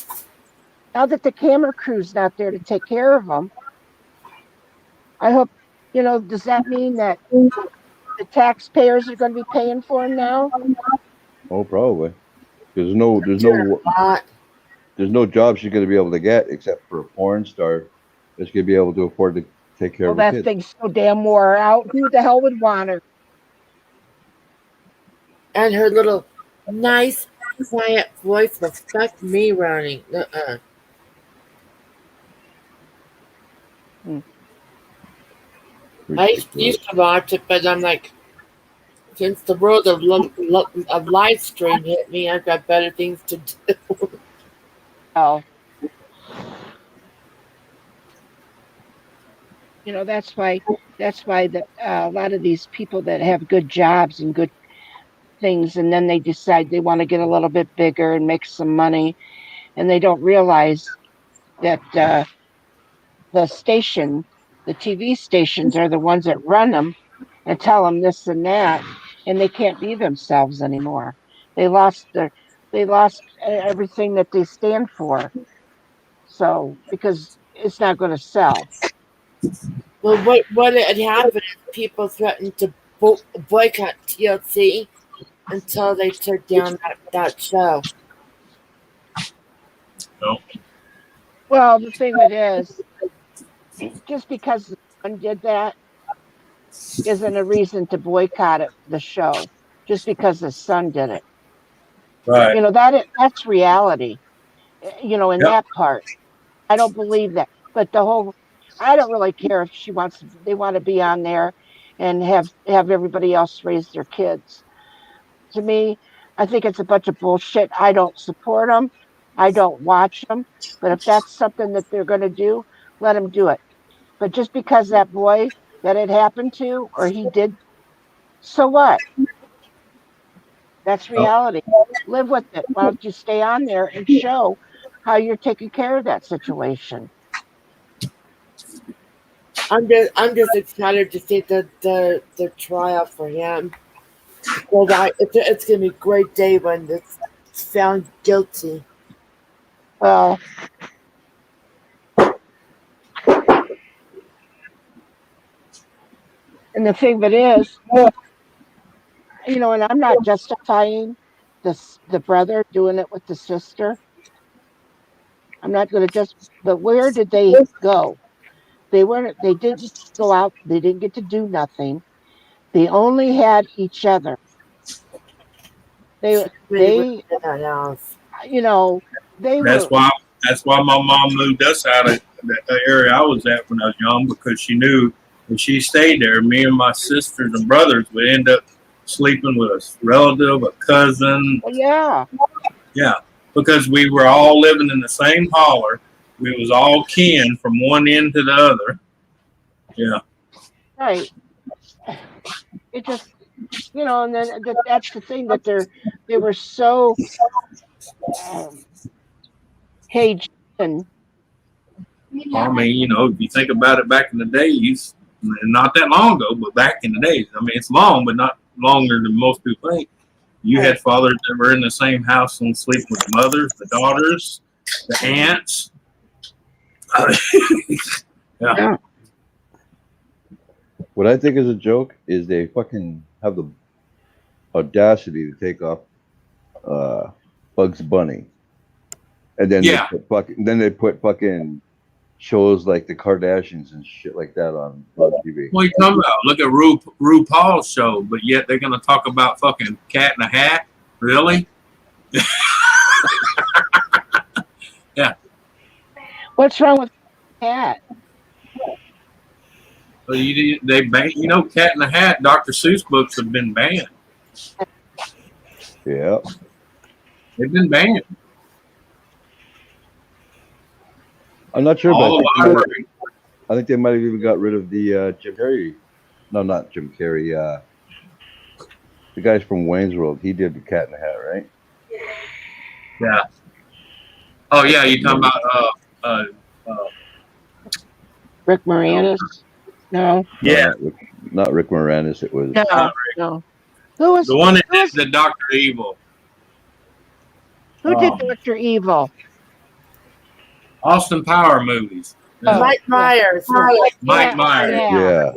Now that the camera crew's not there to take care of them, I hope, does that mean that the taxpayers are going to be paying for them now? Oh, probably. There's Lot. no job she's going to be able to get except for a porn star that's going to be able to afford to take care Well, of her that kids. thing's so damn wore out. Who the hell would want her? And her little nice, quiet voice will fuck me running. I used to watch it, but I'm like, since the world of live stream hit me, I've got better things to do. Oh. That's why a lot of these people that have good jobs and good things, and then they decide they want to get a little bit bigger and make some money, and they don't realize that the TV stations are the ones that run them and tell them this and that, and they can't be themselves anymore. They lost everything that they stand for. So because it's not going to sell. Well, what had happened is people threatened to boycott TLC until they took down that show. No. Well, the thing that is, just because the Sun did that isn't a reason to boycott the show. Just because the Sun did it, Right. That's reality. In that part, I don't believe that. But I don't really care if they want to be on there and have everybody else raise their kids. To me, I think it's a bunch of bullshit. I don't support them. I don't watch them. But if that's something that they're going to do, let them do it. But just because that boy that it happened to, or he did, so what? That's reality. Live with it. Why don't you stay on there and show how you're taking care of that situation? I'm just excited to see the trial for him. Because it's gonna be a great day when it's found guilty. Well, and the thing that is, and I'm not justifying the brother doing it with the sister. I'm not going to but where did they go? They didn't go out. They didn't get to do nothing. They only had each other. They, they, they That's were. why my mom moved us out of the area I was at when I was young, because she knew if she stayed there, me and my sisters and brothers would end up sleeping with a relative, a cousin. Yeah. Yeah, because we were all living in the same holler. We was all kin from one end to the other. Yeah. Right. It just, and then that's the thing that they were so Cajun. I mean, if you think about it back in the days, not that long ago, but back in the days, I mean, it's long, but not longer than most people think. You had fathers that were in the same house and sleep with the mothers, the daughters, the aunts. Yeah. What I think is a joke is they fucking have the audacity to take off Bugs Bunny, and then they put fucking shows like the Kardashians and shit like that on TV. What are you talking about? Look at RuPaul's show, but yet they're going to talk about fucking Cat in a Hat? Really? Yeah. What's wrong with Cat? So they ban, Cat in the Hat. Dr. Seuss books have been banned. Yeah. They've been banned. I'm not sure, but I think they might have even got rid of the Jim Carrey. No, not Jim Carrey. The guys from Wayne's World. He did the Cat in the Hat, right? Yeah. Oh yeah, you talking about Rick Moranis? No. Yeah. Not Rick Moranis. It was. No. Who was the one that did the Dr. Evil? Who did Dr. Evil? Austin Power movies. Oh, Mike Myers. Mike Myers. Yeah.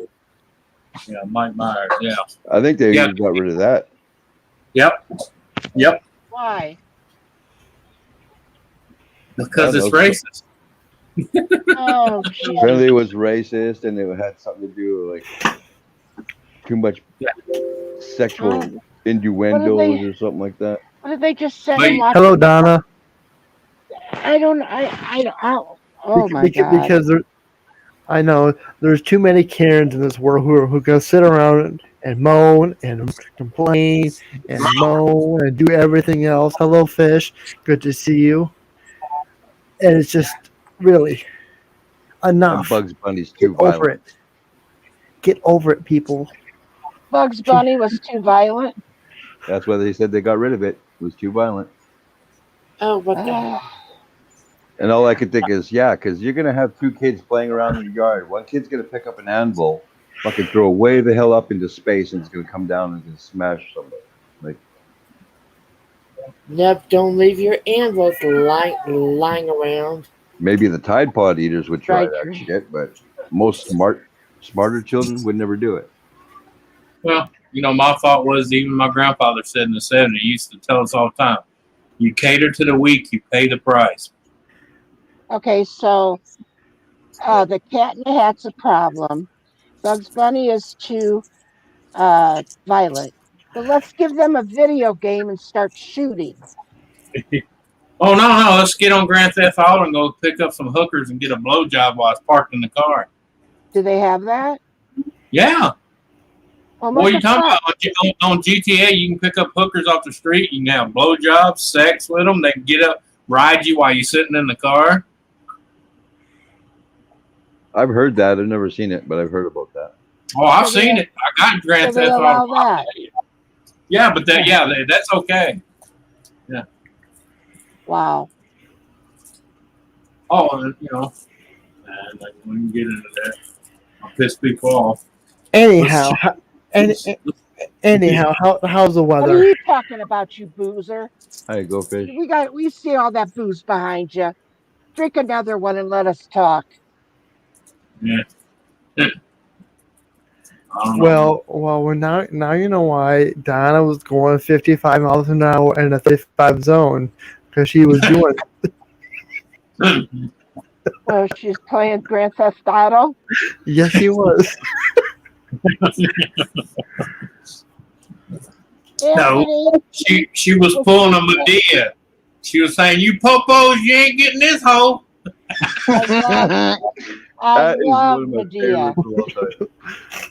Yeah, Mike Myers. Yeah. I think they got rid of that. Yep. Why? Because it's racist. Oh, Jesus. Apparently, it was racist, and it had something to do with like too much sexual innuendos or something like that. What did they just say? Hello, Donna. I don't. Oh my God. Because I know there's too many Karens in this world who can sit around and moan and complain and moan and do everything else. Hello, Fish. Good to see you. And it's just really enough. And Bugs Bunny's too Get over violent. it. Get over it, people. Bugs Bunny was too violent. That's why they said they got rid of it. It was too violent. Oh, what the? And all I could think is, yeah, because you're gonna have two kids playing around in the yard. One kid's gonna pick up an anvil, fucking throw it way the hell up into space, and it's gonna come down and just smash somebody. Like, Nope, don't leave your anvils lying around. maybe the Tide Pod eaters would try that shit, but most smarter children would never do it. Well, my thought was even my grandfather said in the 70s, he used to tell us all the time, you cater to the weak, you pay the price. Okay, so the Cat in the Hat's a problem. Bugs Bunny is too violent. But let's give them a video game and start shooting. Oh, no, let's get on Grand Theft Auto and go pick up some hookers and get a blowjob while it's parked in the car. Do they have that? Yeah. Well, What are you talking about? On GTA, you can pick up hookers off the street. You can have blowjobs, sex with them. They can get up, ride you while you're sitting in the car. I've heard that. I've never seen it, but I've heard about that. Oh, I've seen it. I got Grand Theft Auto. Yeah, but that's okay. Yeah. Wow. Oh, and like when you get into that, I'll piss people off. Anyhow, how's the weather? What are you talking about, you boozer? Hey, go Fish. We see all that booze behind you. Drink another one and let us talk. Yeah. Well, we're now you know why Donna was going 55 miles an hour in a 35 zone because she was doing. Well, she's playing Grand Theft Auto. Yes, she was. No, she was pulling a Medea. She was saying, "You popos, you ain't getting this hoe." I love Medea.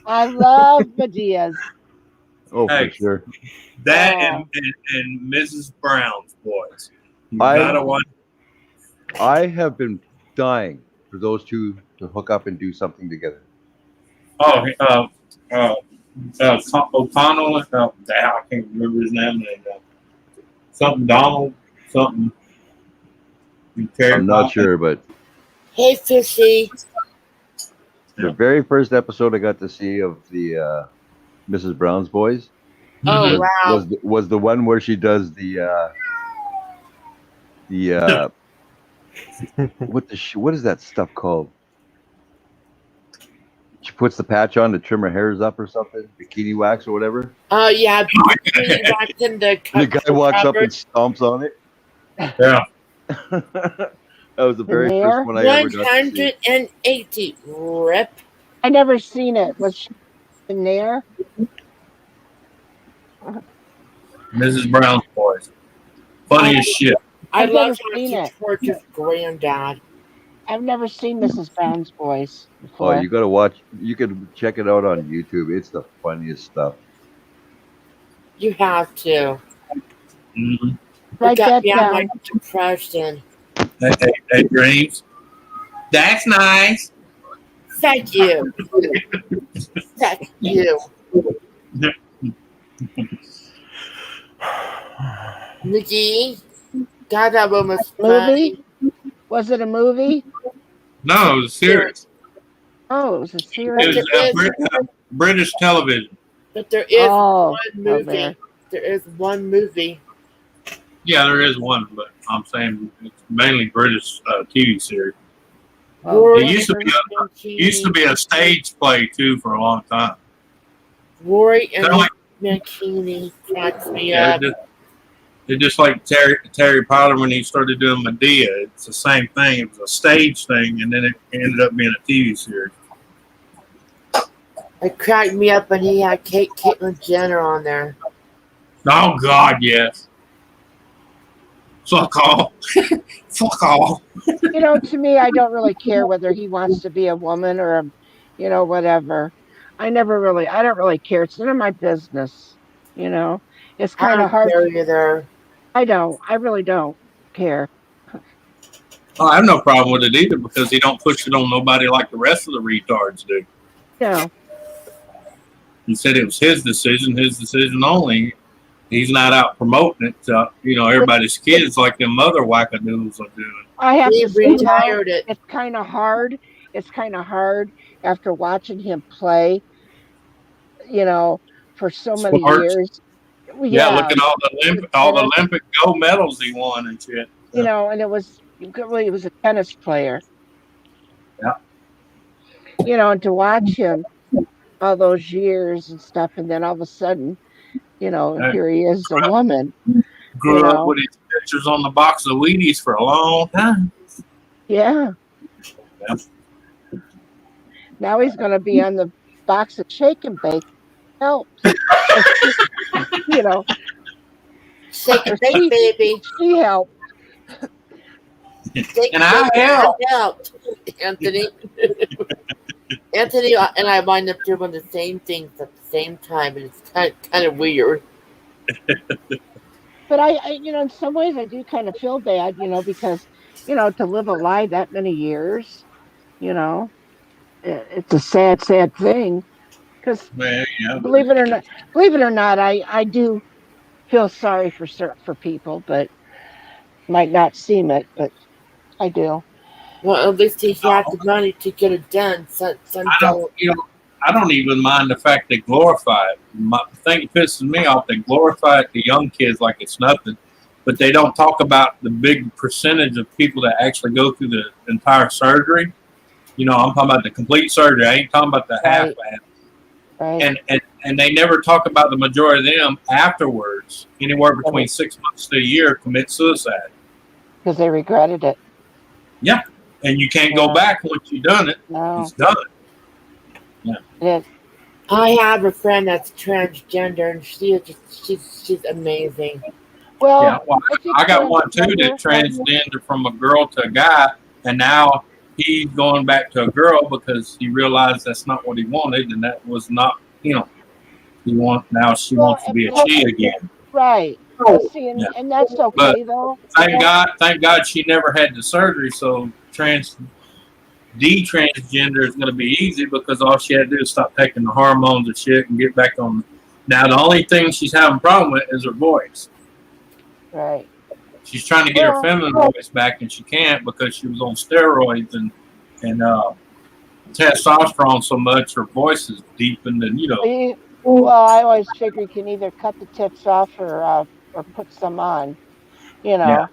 I love Medeas. Oh, for sure. That and Mrs. Brown's boys. You gotta watch. I have been dying for those two to hook up and do something together. Oh, O'Connell. I can't remember his name. Something Donald. Something. I'm not sure, but. Hey, Fishy. The very first episode I got to see of the Mrs. Brown's Boys was the one where she does the what is that stuff called? She puts the patch on to trim her hairs up or something, bikini wax or whatever. Oh yeah, bikini wax in the guy walks up and stomps on it. Yeah. That was the very first one I ever got to see. 180 rip. I never seen it. Was she in there? Mrs. Brown's Boys. Funny as shit. I I've love never how seen she it. tortures granddad. I've never seen Mrs. Brown's Boys before. Oh, you gotta watch. You could check it out on YouTube. It's the funniest stuff. You have to. Mm-hmm. Write that down. Like depression. Hey, Dreams. That's nice. Thank you. Thank you. Nikki, God, that one was movie? Was it a movie? No, it was serious. Oh, it was a It series. was British television. But there is Oh, one movie. There is one movie. Yeah, there is one, but I'm saying it's mainly British TV series. Rory It used to be a stage play too for a long time. Rory and Kinda like- Mancini cracks me Yeah, up. it's just like Terry Potter when he started doing Medea. It's the same thing. It was a stage thing, and then it ended up being a TV series. It cracked me up when he had Caitlyn Jenner on there. Oh God, yes. Fuck all. Fuck all. You know, to me, I don't really care whether he wants to be a woman or whatever. I don't really care. It's none of my business. It's kind of hard. Either. I really don't care. Oh, I have no problem with it either because he don't push it on nobody like the rest of the retards do. No. He said it was his decision only. He's not out promoting it to, everybody's kids like them other wackadoodles are doing. I have to say, retired it. It's kind of hard. It's kind of hard after watching him play, for so many years. Yeah, look at all the Olympic gold medals he won and shit. And it was a tennis player. Yeah. And to watch him all those years and stuff, and then all of a sudden, here he is, a woman. Grew up with his pictures on the box of Wheaties for a long time. Yeah. Now he's going to be on the box of Shake and Bake. Help. Shake and Bake, baby. She helped. And I helped. Anthony. Anthony and I wind up doing the same things at the same time, and it's kind of weird. But I, in some ways, I do kind of feel bad, because, to live a lie that many years, it's a sad, sad thing. Because believe it or not, I do feel sorry for people, but might not seem it, but I do. Well, at least he had the money to get it done. I don't even mind the fact they glorify it. The thing that pisses me off, they glorify it to young kids like it's nothing, but they don't talk about the big percentage of people that actually go through the entire surgery. I'm talking about the complete surgery. I ain't talking about the half-ass. Right. And they never talk about the majority of them afterwards, anywhere between 6 months to a year, commit suicide. Because they regretted it. Yeah. And you can't go back once you've done it. No. It's done. Yeah. I have a friend that's transgender, and she's amazing. Well, I got one too that transgender from a girl to a guy, and now he's going back to a girl because he realized that's not what he wanted, and that was not, she wants to be a she again. Right. See, and that's okay, but though. Thank God she never had the surgery, so transgender is going to be easy because all she had to do is stop taking the hormones and shit and get back on. Now, the only thing she's having a problem with is her voice. Right. She's trying to get her feminine voice back, and she can't because she was on steroids and testosterone so much, her voice is deepened and, Well, I always figure you can either cut the tips off or put some on, if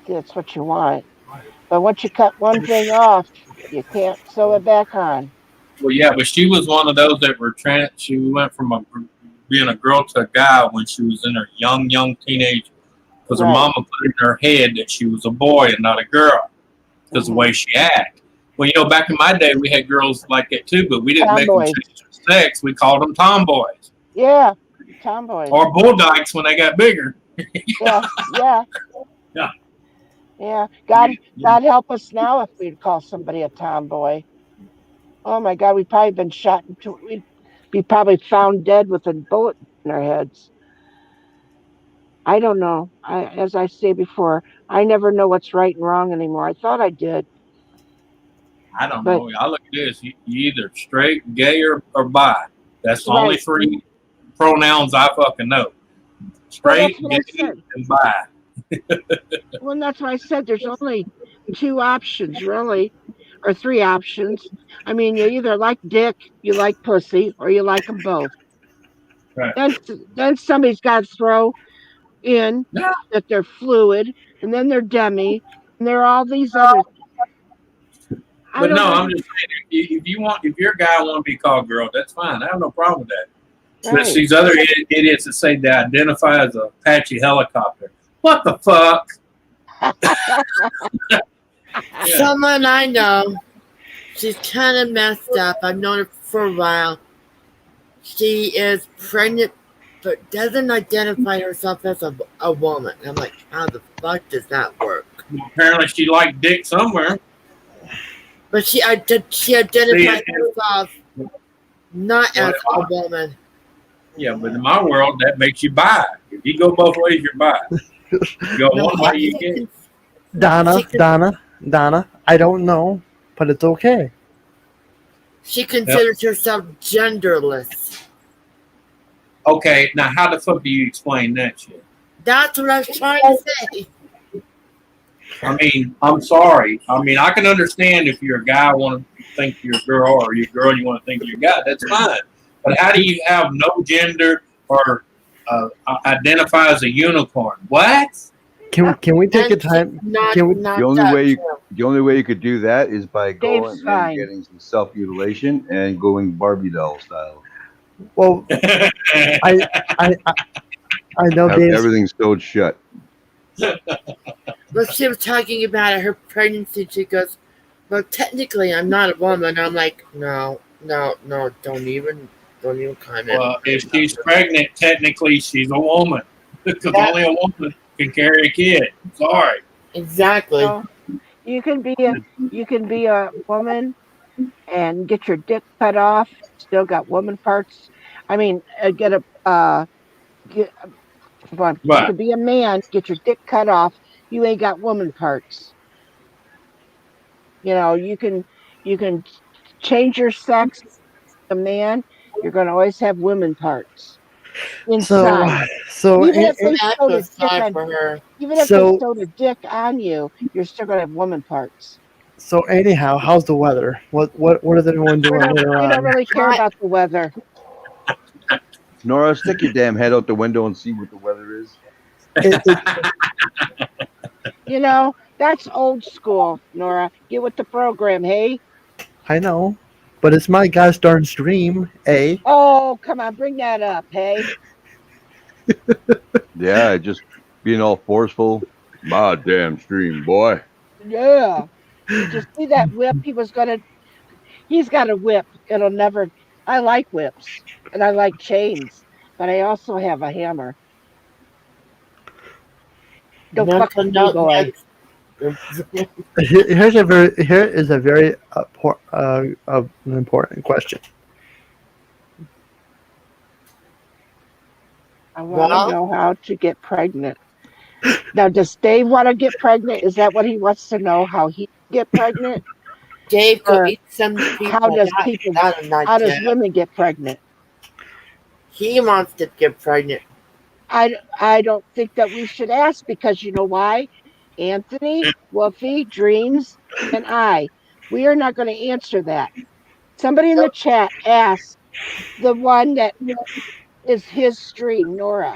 that's what you want. But once you cut one thing off, you can't sew it back on. Well, yeah, but she was one of those that were she went from being a girl to a guy when she was in her young teenage, because her mama put in her head that she was a boy and not a girl because the way she acted. Well, back in my day, we had girls like that too, but we didn't make them change their sex. We called them tomboys. Yeah, tomboys. Or bulldykes when they got bigger. Yeah. God help us now if we'd call somebody a tomboy. Oh my God, we'd probably been shot. We'd be probably found dead with a bullet in our heads. I don't know. As I say before, I never know what's right and wrong anymore. I thought I did. I don't know. I look at this. You either straight, gay, or bi. That's the only three pronouns I fucking know. Straight, gay, and bi. Well, that's why I said there's only two options, really. or three options. I mean, you either like dick, you like pussy, or you like them both. Right. Then somebody's got to throw in No. that they're fluid, and then they're demi, and they're all these other. But no, I'm just saying, if your guy want to be called girl, that's fine. I have no problem with that. But Right. it's these other idiots that say they identify as a Apache helicopter. What the fuck? Someone I know, she's kind of messed up. I've known her for a while. She is pregnant, but doesn't identify herself as a woman. I'm like, how the fuck does that work? Well, apparently she liked dick somewhere. But she identifies herself not as a woman. Yeah, but in my world, that makes you bi. If you go both ways, you're bi. You go one way, you get. Donna, I don't know, but it's okay. She considers herself genderless. Okay, now how the fuck do you explain that shit? That's what I was trying to say. I mean, I'm sorry. I mean, I can understand if you're a guy want to think you're a girl, or you're a girl you want to think you're a guy. That's fine. But how do you have no gender or identify as a unicorn? What? Can we take a time? The only way you could do that is by going and getting some self-mutilation and going Barbie doll style. Well, I know everything's sewed shut. But she was talking about her pregnancy. She goes, "Well, technically, I'm not a woman." I'm like, "No, don't even comment." Well, if she's pregnant, technically she's a woman because only a woman can carry a kid. Sorry. Exactly. So you can be a woman and get your dick cut off. Still got woman parts. I mean, you can be a man, get your dick cut off. You ain't got woman parts. You know, you can change your sex to a man. You're going to always have women parts inside. So even if they sewed a dick on you, you're still going to have woman parts. So anyhow, how's the weather? What is everyone doing later on? We don't really care about the weather. Nora, stick your damn head out the window and see what the weather is. You know, that's old school, Nora. Get with the program, hey? I know, but it's my gosh darn stream, eh? Oh, come on, bring that up, hey? Yeah, just being all forceful. My damn stream, boy. Yeah. Did you see that whip? He's got a whip. I like whips and I like chains, but I also have a hammer. Don't fuck with me, boy. Here is a very important question. I want to know how to get pregnant. Now, does Dave want to get pregnant? Is that what he wants to know? How he get pregnant? Dave, go eat some pizza. How does women get pregnant? He wants to get pregnant. I don't think that we should ask, because you know why? Anthony, Wolfie, Dreams, and we are not going to answer that. Somebody in the chat asked the one that is his stream, Nora.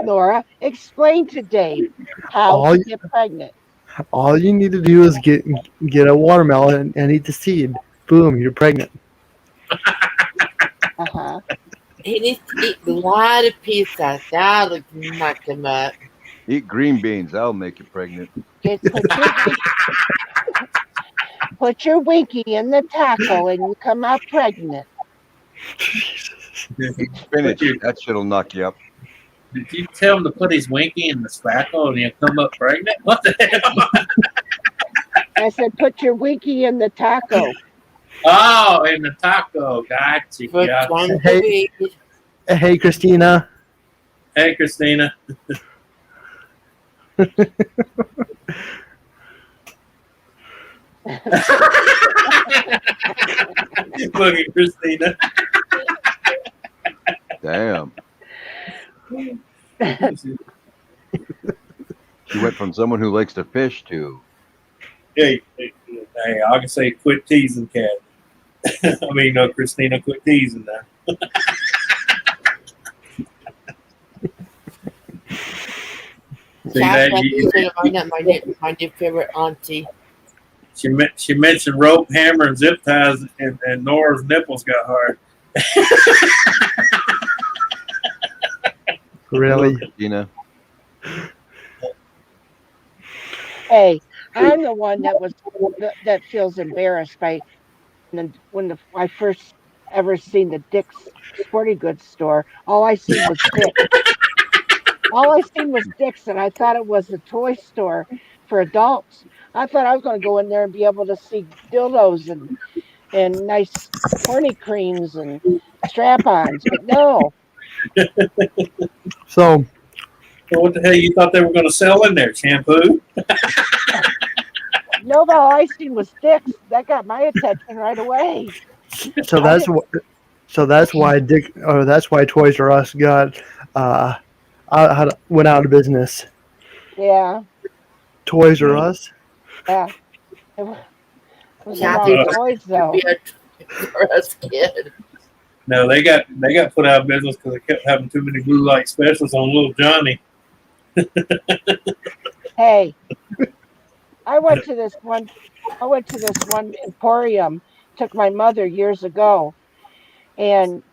Nora, explain to Dave how to get pregnant. All you need to do is get a watermelon and eat the seed. Boom, you're pregnant. Uh-huh. He needs to eat a lot of pizza. That'll knock him up. Eat green beans. That'll make you pregnant. Put your winky in the taco and you come out pregnant. Spinach. That shit'll knock you up. Did you tell him to put his winky in the spackle and he'll come up pregnant? What the hell? I said, put your winky in the taco. Oh, in the taco. Gotcha. Hey, Christina. Hey, Christina. Look at Christina. Damn. She went from someone who likes to fish to. Hey, Hey, I can say quit teasing, Cat. I mean, no, Christina, quit teasing now. See that? My new favorite auntie. She mentioned rope, hammer, and zip ties, and Nora's nipples got hard. Really? Christina. Hey, I'm the one that feels embarrassed by when I first ever seen the Dick's Sporting Goods store. All I seen was Dick's. All I seen was Dick's, and I thought it was a toy store for adults. I thought I was going to go in there and be able to see dildos and nice horny creams and strap-ons, but no. So, what the hell you thought they were going to sell in there? Shampoo? No, but all I seen was Dick's. That got my attention right away. so that's why that's why Toys R Us got went out of business. Yeah. Toys R Us. Yeah. It was about toys, though. Be a Toys R Us kid. No, they got put out of business because they kept having too many blue light specials on Little Johnny. Hey, I went to this one emporium. Took my mother years ago, and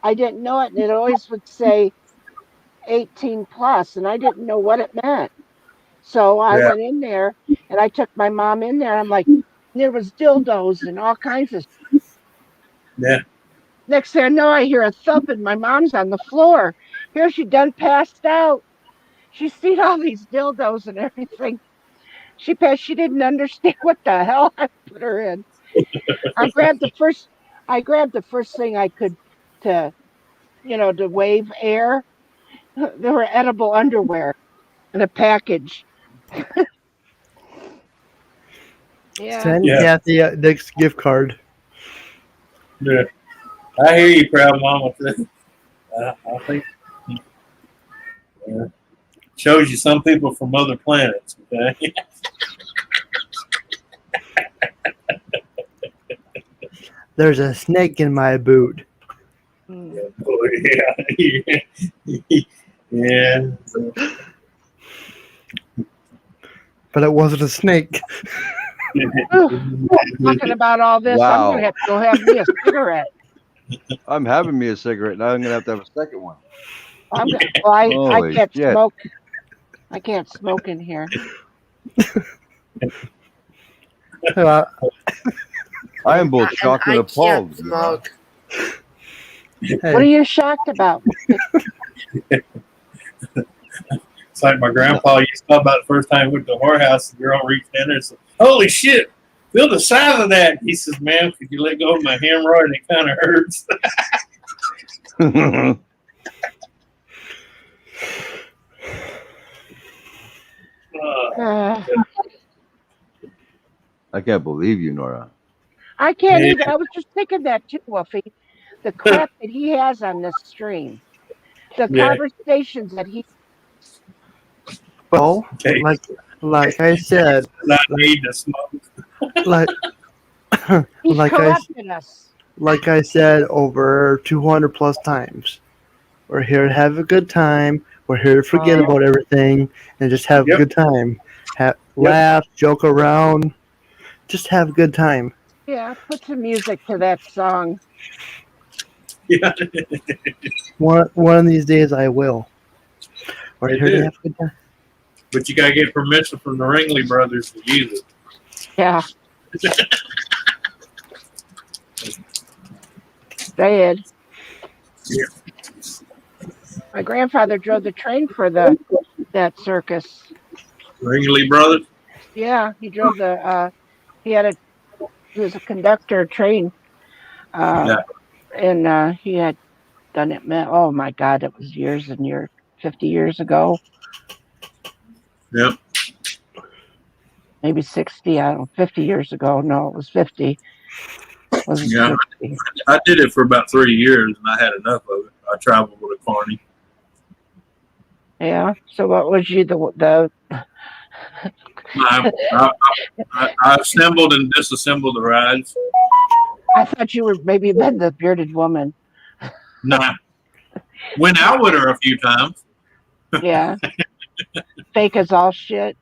I didn't know it, and it always would say 18 plus, and I didn't know what it meant. So I went in there, and I took my mom in there. I'm like, there was dildos and all kinds of. Yeah. Next thing I know, I hear a thump, and my mom's on the floor. Here she done passed out. She's seen all these dildos and everything. She didn't understand what the hell I put her in. I grabbed the first thing I could to wave air. They were edible underwear in a package. Yeah. Send Kathy a Dick's gift card. Yeah. I hear you, proud mama. I think shows you some people from other planets. Okay. There's a snake in my boot. Yeah. Yeah. But it wasn't a snake. Talking about all this, Wow. I'm gonna have to go have me a cigarette. I'm having me a cigarette. Now I'm going to have a second one. I Holy can't shit. smoke. I can't smoke in here. I am both shocked and I appalled. can't smoke. What are you shocked about? It's like my grandpa used to talk about the first time he went to the whorehouse. The girl reached in there and said, "Holy shit, feel the size of that." He says, "Man, could you let go of my hemorrhoid? It kind of hurts." I can't believe you, Nora. I can't either. I was just thinking that too, Wolfie. The crap that he has on this stream. The conversations that he. Well, like I said, not need to smoke. He's corrupting us. Like I said over 200 plus times. We're here to have a good time. We're here to forget about everything and just have a good time. Laugh, joke around, just have a good time. Yeah, put some music to that song. Yeah. One of these days I will. We're here to have a good time. But you gotta get permission from the Ringley brothers to use it. Yeah. Sad. Yeah. My grandfather drove the train for that circus. Ringley brothers? Yeah, he drove he was a conductor train. And he had done it. Oh my God, it was years and years, 50 years ago. Yep. Maybe 60, 50 years ago. No, it was 50. Yeah, 60. I did it for about 3 years, and I had enough of it. I traveled with a carny. Yeah. So what was you the I assembled and disassembled the rides. I thought you were maybe been the bearded woman. Nah. Went out with her a few times. Yeah. Fake as all shit.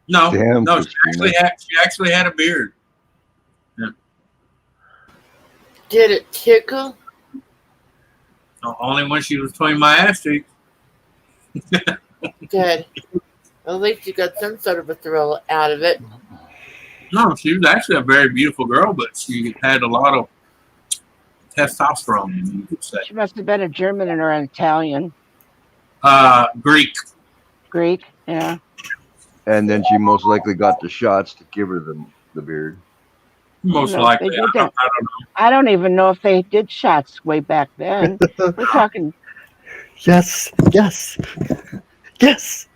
No, Damn, no, she Christina. actually had a beard. Yeah. Did it tickle? Only when she was between my ass cheeks. Good. At least you got some sort of a thrill out of it. No, she was actually a very beautiful girl, but she had a lot of testosterone, you could say. She must have been a German or an Italian. Greek. Greek, yeah. And then she most likely got the shots to give her the beard. Most likely. I don't know. I don't even know if they did shots way back then. We're talking. Yes. Yes. Yes.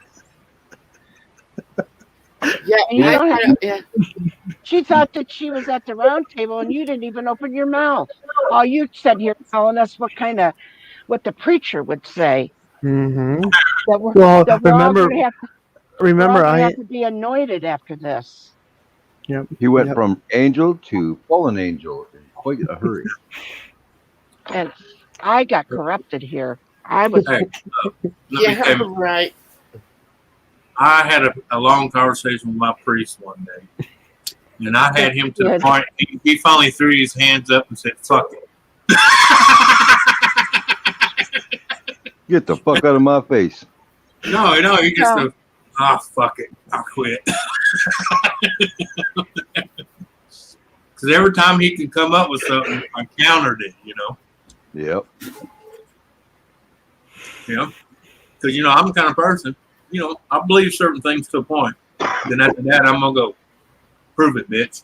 Yeah, And you don't have, yeah. She thought that she was at the round table and you didn't even open your mouth. All you said here telling us what the preacher would say. Mm-hmm. That we're, Well, that we're all going to have to be anointed after this. Yep. He went from angel to fallen angel in quite a hurry. And I got corrupted here. I was. Yeah, right. I had a long conversation with my priest one day. And I had him to the point, he finally threw his hands up and said, fuck it. Get the fuck out of my face. No, he just said, fuck it. I'll quit. Because every time he could come up with something, I countered it, Yep. Because, I'm the kind of person, I believe certain things to a point. Then after that, I'm going to go, prove it, bitch.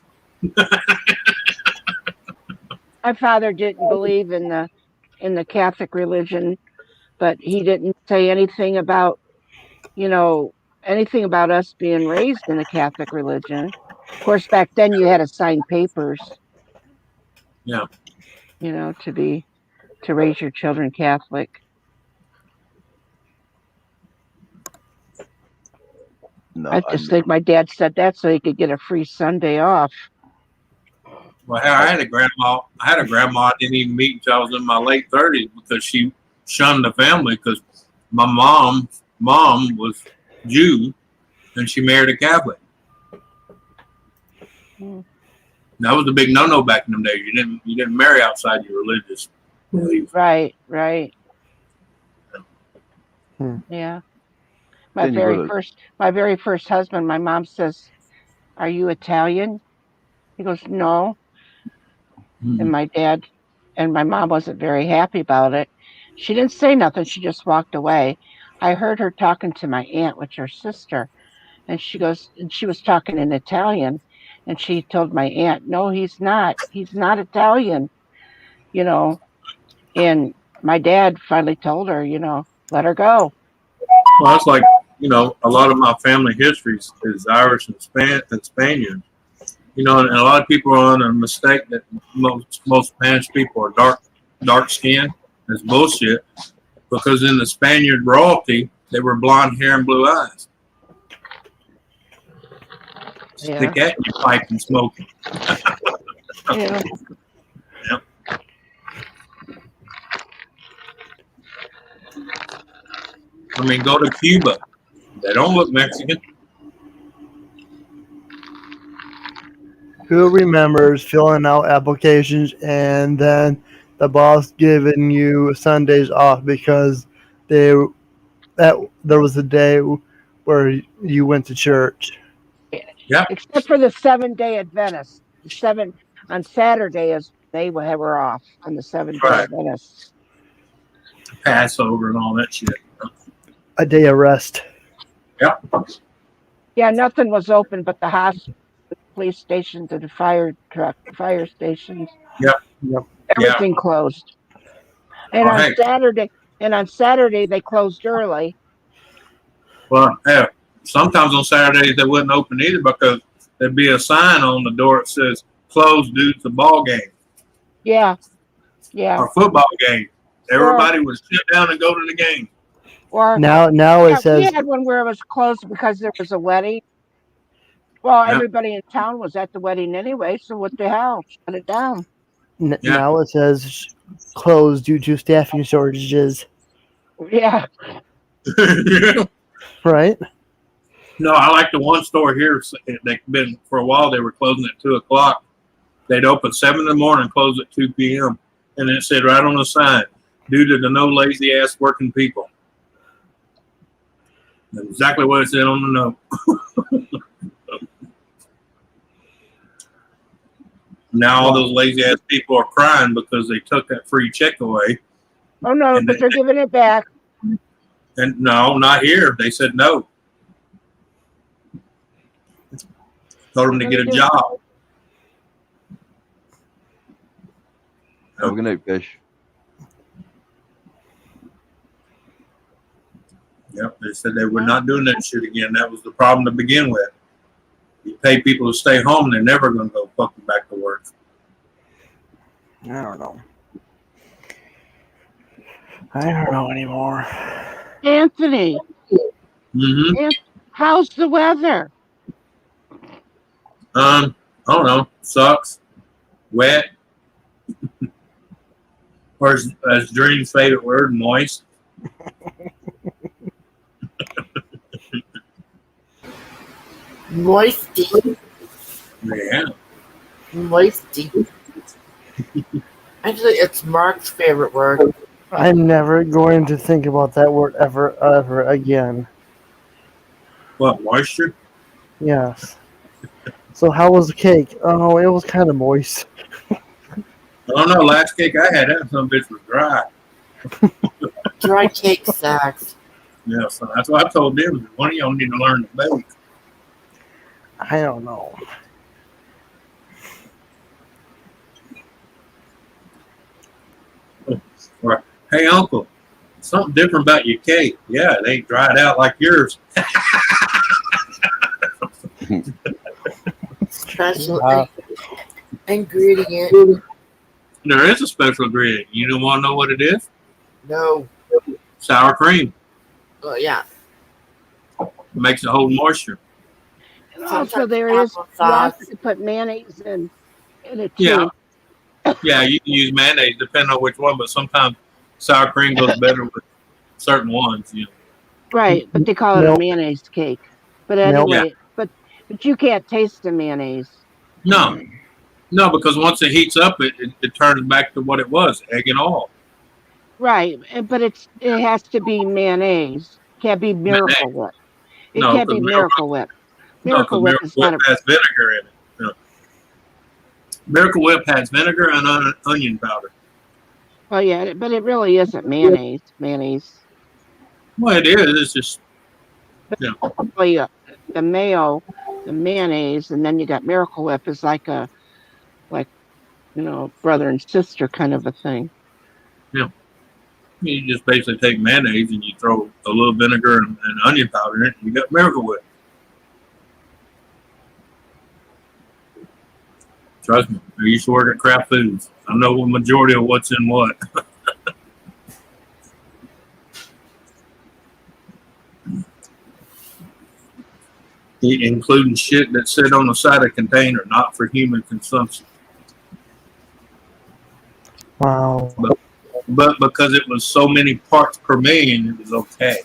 My father didn't believe in the Catholic religion, but he didn't say anything about, anything about us being raised in the Catholic religion. Of course, back then you had to sign papers. Yeah. To raise your children Catholic. No, I just think my dad said that so he could get a free Sunday off. Well, I had a grandma I didn't even meet until I was in my late 30s because she shunned the family because my mom was Jew and she married a Catholic. That was a big no-no back in them days. You didn't marry outside your religious beliefs. Right. Yeah. My very first husband, my mom says, "Are you Italian?" He goes, "No." And my dad and my mom wasn't very happy about it. She didn't say nothing. She just walked away. I heard her talking to my aunt, which is her sister. And she goes, and she was talking in Italian. And she told my aunt, "No, he's not. He's not Italian." And my dad finally told her, let her go. Well, that's like, a lot of my family history is Irish and Spaniard. And a lot of people are on a mistake that most Spanish people are dark skinned. That's bullshit. Because in the Spaniard royalty, they were blonde hair and blue eyes. Yeah. Stick that in your pipe and smoke it. Yeah. Yep. I mean, go to Cuba. They don't look Mexican. Who remembers filling out applications and then the boss giving you Sundays off because there was a day where you went to church? Yeah. Except for the 7-day Adventists. On Saturday they were off on the 7-day Adventists. Passover and all that shit. A day of rest. Yep. Yeah, nothing was open but the hospital, police stations, and the fire stations. Yep. Everything closed. And on Saturday they closed early. Well, yeah. Sometimes on Saturdays they wouldn't open either because there'd be a sign on the door that says "Closed due to ball game." Yeah. Or football game. Everybody would sit down and go to the game. Or Now it yeah, we says had one where it was closed because there was a wedding. Well, Yeah. everybody in town was at the wedding anyway, so what the hell? Shut it down. Yeah. now it says closed due to staffing shortages. Yeah. Right? No, I like the one store here. They've been for a while. They were closing at 2:00. They'd open 7 in the morning, close at 2 p.m. And it said right on the sign, due to the no lazy ass working people. That's exactly what it said on the note. Now all those lazy ass people are crying because they took that free check away. Oh no, And but they're giving it back. And no, not here. They said no. Told them to get a job. Have a good night, fish. Yep, they said they were not doing that shit again. That was the problem to begin with. You pay people to stay home, they're never going to go fucking back to work. I don't know. I don't know anymore. Anthony, how's the weather? I don't know. Sucks. Wet. Or as Dream's favorite word, moist. Moisty. Yeah. Moisty. Actually, it's Mark's favorite word. I'm never going to think about that word ever again. What, moisture? Yes. So how was the cake? Oh, it was kind of moist. I don't know. Last cake I had, that some bitch was dry. Dry cake sucks. Yeah, so that's what I told them. One of y'all need to learn to bake. I don't know. Or, hey, uncle, something different about your cake. Yeah, they dried out like yours. Special ingredient. There is a special ingredient. You don't want to know what it is? No. Sour cream. Oh, yeah. Makes it hold moisture. And also, there is, you also can put mayonnaise in it too. Yeah. Yeah, you can use mayonnaise depending on which one, but sometimes sour cream goes better with certain ones. You know. Right, but they call it a mayonnaise cake. But anyway, Yeah. but you can't taste the mayonnaise. No, because once it heats up, it turns back to what it was, egg and all. Right, but it has to be mayonnaise. Can't be Miracle Whip. It can't be Miracle Whip. Miracle Whip is not has vinegar in it. You know. Miracle Whip has vinegar and onion powder. Oh yeah, but it really isn't mayonnaise. Well, it is. It's just the mayo, the mayonnaise, and then you got Miracle Whip is like brother and sister kind of a thing. Yeah. You just basically take mayonnaise and you throw a little vinegar and onion powder in it, and you got Miracle Whip. Trust me, I used to work at Kraft Foods. I know the majority of what's in what. Including shit that sit on the side of the container, not for human consumption. Wow. But because it was so many parts per million, it was okay.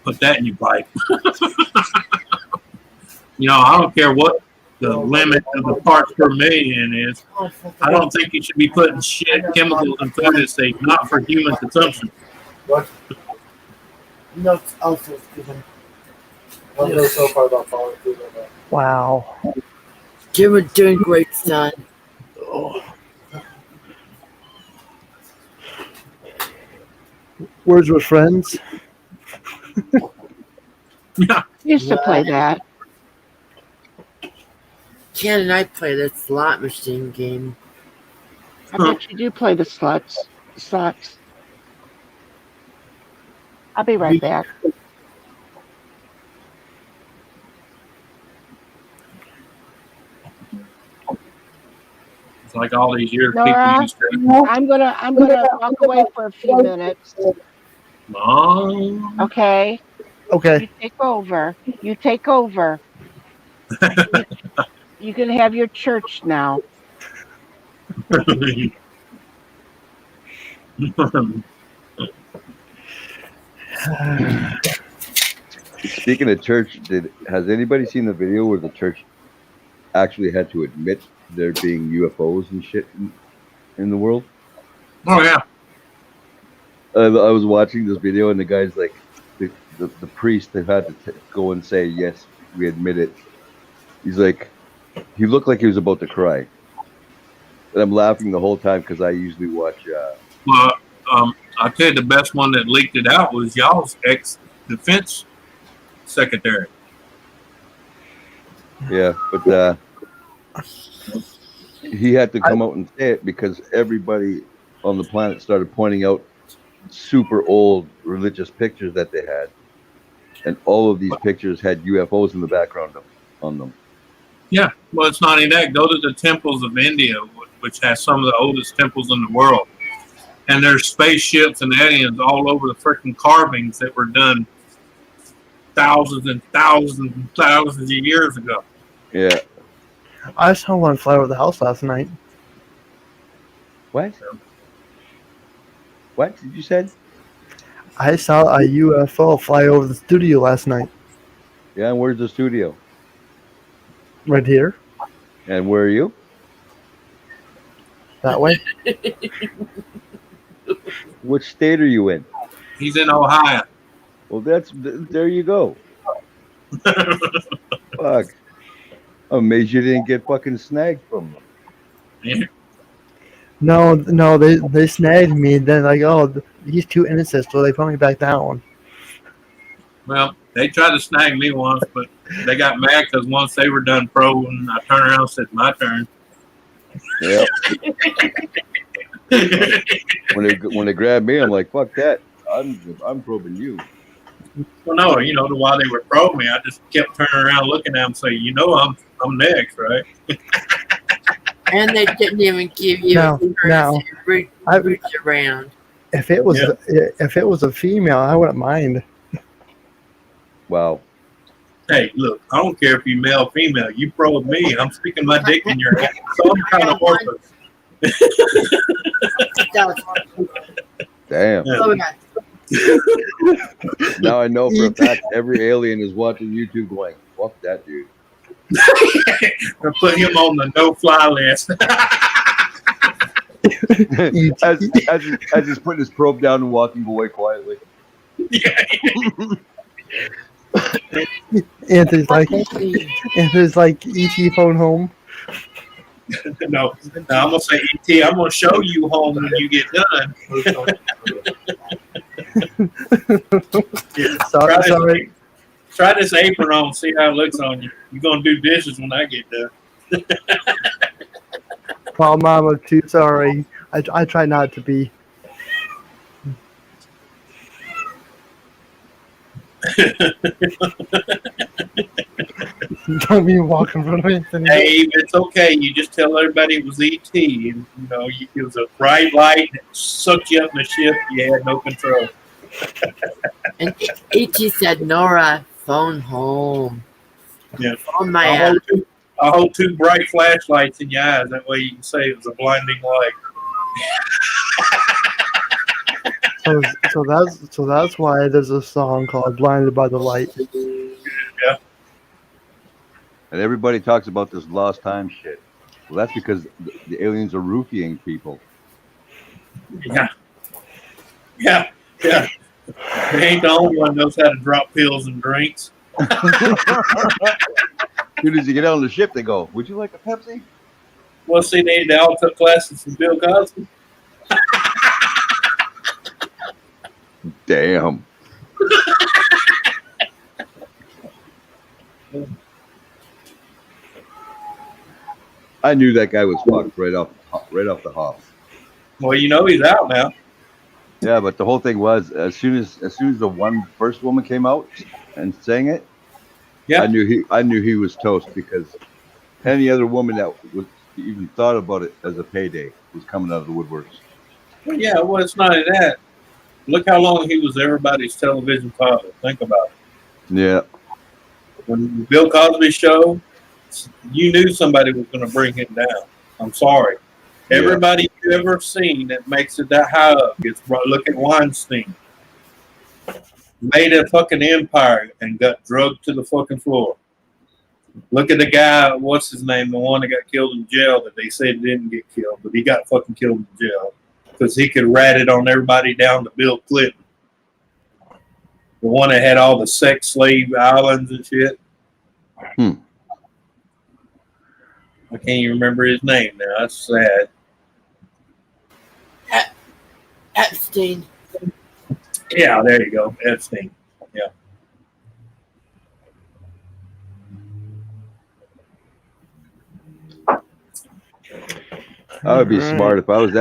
Put that in your pipe. I don't care what the limit of the parts per million is. I don't think you should be putting chemicals in food that say not for human consumption. What? No, it's also given. I don't know so far about following through on that. Wow. You're doing great, son. Oh. Words with Friends. Yeah. Used to play that. Ken and I play the slot machine game. I bet you do play the slots. I'll be right back. So Like all these years, Nora, people used to. I'm gonna walk away for a few minutes. Mom. Okay. Okay. You take over. You take over. You can have your church now. Speaking of church, has anybody seen the video where the church actually had to admit there being UFOs and shit in the world? Oh yeah. I was watching this video and the guy's like, the priest, they had to go and say, yes, we admit it. He's like, he looked like he was about to cry. And I'm laughing the whole time because I usually watch. Well, I'll tell you the best one that leaked it out was y'all's ex-defense secretary. Yeah, but he had to come out and say it because everybody on the planet started pointing out super old religious pictures that they had. And all of these pictures had UFOs in the background on them. Yeah, well, it's not even that. Go to the temples of India, which has some of the oldest temples in the world. And there's spaceships and aliens all over the freaking carvings that were done thousands and thousands and thousands of years ago. Yeah. I saw one fly over the house last night. What? What did you say? I saw a UFO fly over the studio last night. Yeah, and where's the studio? Right here. And where are you? That way. Which state are you in? He's in Ohio. Well, there you go. Fuck. I'm amazed you didn't get fucking snagged from them. Yeah. No, they snagged me. Then like, oh, he's too innocent, so they put me back down. Well, they tried to snag me once, but they got mad because once they were done probing, I turned around and said, "My turn." Yeah. when they grabbed me, I'm like, "Fuck that! I'm probing you." Well, no, while they were probing me, I just kept turning around, looking at them, saying, I'm next, right? And they didn't even give you a chance to reach around. If it was a female, I wouldn't mind. Wow. Hey, look, I don't care if you're male or female. You probe me, I'm sticking my dick in your head. So I'm kind of worthless. Damn. Yeah. Now I know for a fact every alien is watching YouTube going, fuck that dude. Or put him on the no-fly list. as he's putting his probe down and walking away quietly. Yeah. Anthony's like E.T. phone home. No, I'm gonna say E.T. I'm gonna show you home when you get done. Sorry. Try this apron on, see how it looks on you. You're gonna do dishes when I get done. Call Mama too. Sorry, I try not to be. Don't be walking in front of Anthony. Hey, it's okay. You just tell everybody it was E.T. And, it was a bright light that sucked you up in the ship. You had no control. And E.T. said, "N.O.R.A, phone home." Yeah. Phone my ass. I'll hold two bright flashlights in your eyes. That way you can say it was a blinding light. So that's why there's a song called "Blinded by the Light." Yeah. And everybody talks about this lost time shit. Well, that's because the aliens are roofing people. Yeah. Yeah. Yeah. They ain't the only one knows how to drop pills and drinks. As soon as you get on the ship, they go, "Would you like a Pepsi?" Well, see, they all took classes from Bill Cosby. Damn. I knew that guy was fucked right off the hop. Well, he's out now. Yeah, but the whole thing was as soon as the first woman came out and sang it, yeah, I knew he was toast because any other woman that even thought about it as a payday was coming out of the woodworks. Well, yeah, well, it's not that. Look how long he was everybody's television father. Think about it. Yeah. When Bill Cosby show, you knew somebody was going to bring him down. I'm sorry. Yeah. Everybody you've ever seen that makes it that high up gets brought. Look at Weinstein. Made a fucking empire and got drugged to the fucking floor. Look at the guy, what's his name, the one that got killed in jail that they said didn't get killed, but he got fucking killed in jail because he could rat it on everybody down to Bill Clinton. The one that had all the sex slave islands and shit. I can't even remember his name now. That's sad. Epstein. Yeah, there you go. Epstein. Yeah. I would be smart if I was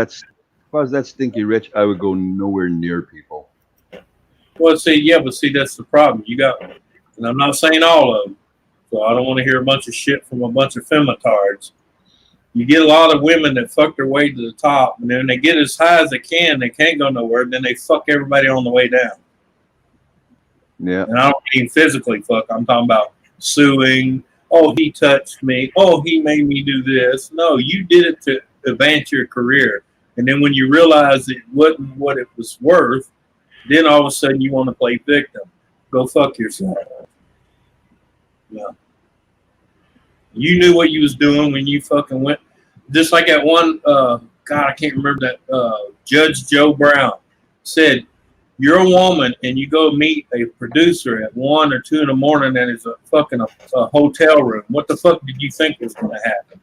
that stinky rich. I would go nowhere near people. Well, see, that's the problem. You got, and I'm not saying all of them, so I don't want to hear a bunch of shit from a bunch of femitards. You get a lot of women that fuck their way to the top, and then they get as high as they can't go nowhere, then they fuck everybody on the way down. Yeah. And I don't mean physically fuck. I'm talking about suing. Oh, he touched me. Oh, he made me do this. No, you did it to advance your career. And then when you realize it wasn't what it was worth, then all of a sudden you want to play victim. Go fuck yourself. Yeah. You knew what you was doing when you fucking went. Just like that one, God, I can't remember that, Judge Joe Brown said, you're a woman and you go meet a producer at 1 or 2 in the morning and it's a fucking a hotel room. What the fuck did you think was going to happen?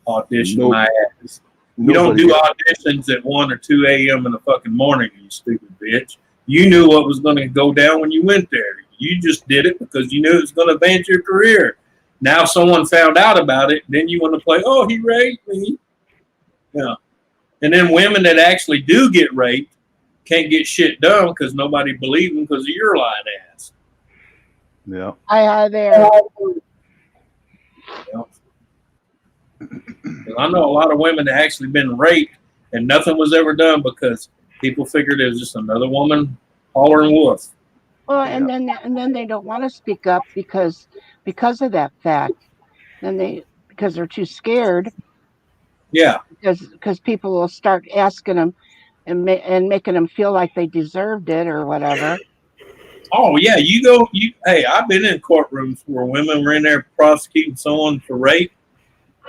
Audition my ass. You don't do auditions at 1 or 2 a.m. in the fucking morning, you stupid bitch. You knew what was going to go down when you went there. You just did it because you knew it was going to advance your career. Now someone found out about it, then you want to play, oh, he raped me. Yeah. And then women that actually do get raped can't get shit done because nobody believes them because of your lying ass. Yeah. Hi there. Yeah. I know a lot of women that actually been raped and nothing was ever done because people figured it was just another woman hollering wolf. Well, and then they don't want to speak up because of that fact. Because they're too scared. Yeah. Because people will start asking them and making them feel like they deserved it or whatever. Oh yeah, hey, I've been in courtrooms where women were in there prosecuting someone for rape.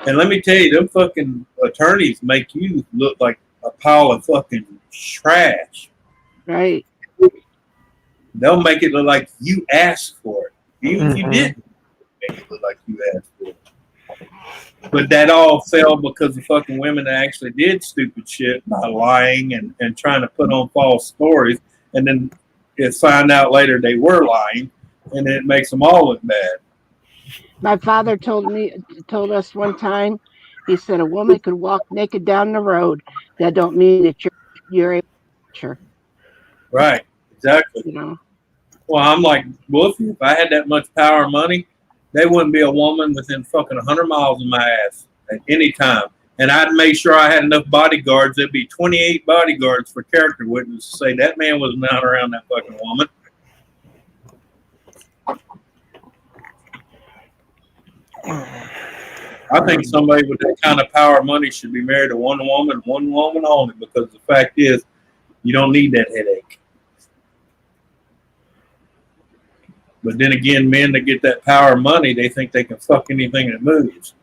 And let me tell you, them fucking attorneys make you look like a pile of fucking trash. Right. They'll make it look like you asked for it. Even if you didn't, make it look like you asked for it. But that all fell because the fucking women that actually did stupid shit by lying and trying to put on false stories. And then you find out later they were lying. And it makes them all look bad. My father told us one time, he said a woman could walk naked down the road. That don't mean that you're able to touch her. Right, exactly. You know. Well, I'm like, Wolfie, if I had that much power and money, there wouldn't be a woman within fucking 100 miles of my ass at any time. And I'd make sure I had enough bodyguards. There'd be 28 bodyguards for character witnesses to say that man was not around that fucking woman. I think somebody with that kind of power and money should be married to one woman only, because the fact is, you don't need that headache. But then again, men that get that power and money, they think they can fuck anything that moves.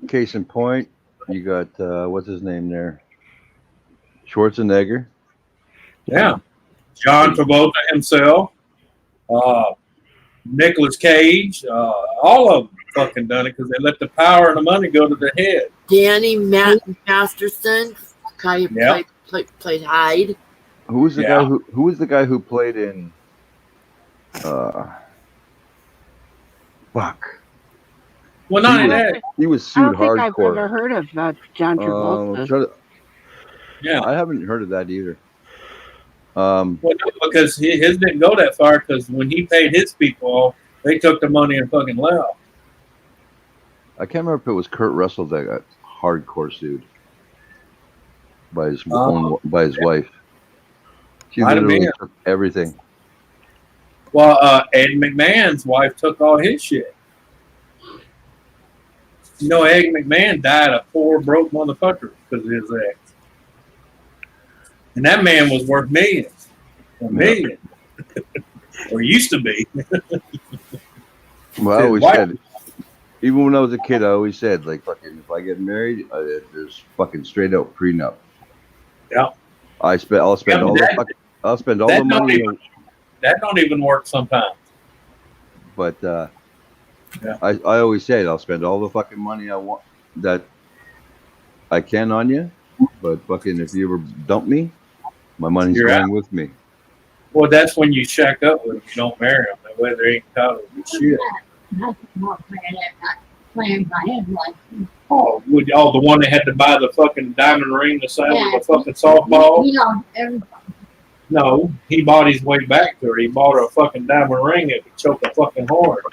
Case in point, you got, what's his name there? Schwarzenegger. Yeah. John Travolta himself. Nicolas Cage. All of them fucking done it because they let the power and the money go to the head. Danny Masterson, guy who played Hyde. Who was the guy who played in fuck. Well, not in that. He was sued hardcore. I don't think I've ever heard of John Travolta. Yeah, I haven't heard of that either. Well, no, because his didn't go that far. Because when he paid his people off, they took the money and fucking left. I can't remember if it was Kurt Russell that got hardcore sued by his wife. She Might have literally been. took everything. Well, Ed McMahon's wife took all his shit. You know, Ed McMahon died a poor, broke motherfucker because of his ex. And that man was worth millions. A million. Or used to be. Well, I always said, even when I was a kid, I always said, like, fucking, if I get married, there's fucking straight out prenup. Yeah. I'll spend all the money. That don't even work sometimes. But I always say I'll spend all the fucking money I want that I can on you. But fucking, if you ever dump me, my money's going with me. Well, that's when you shack up with them. You don't marry them. That way they ain't entitled to shit. Oh, the one that had to buy the fucking diamond ring the same with the fucking softball? No, he bought his way back to her. He bought her a fucking diamond ring that could choke a fucking hard.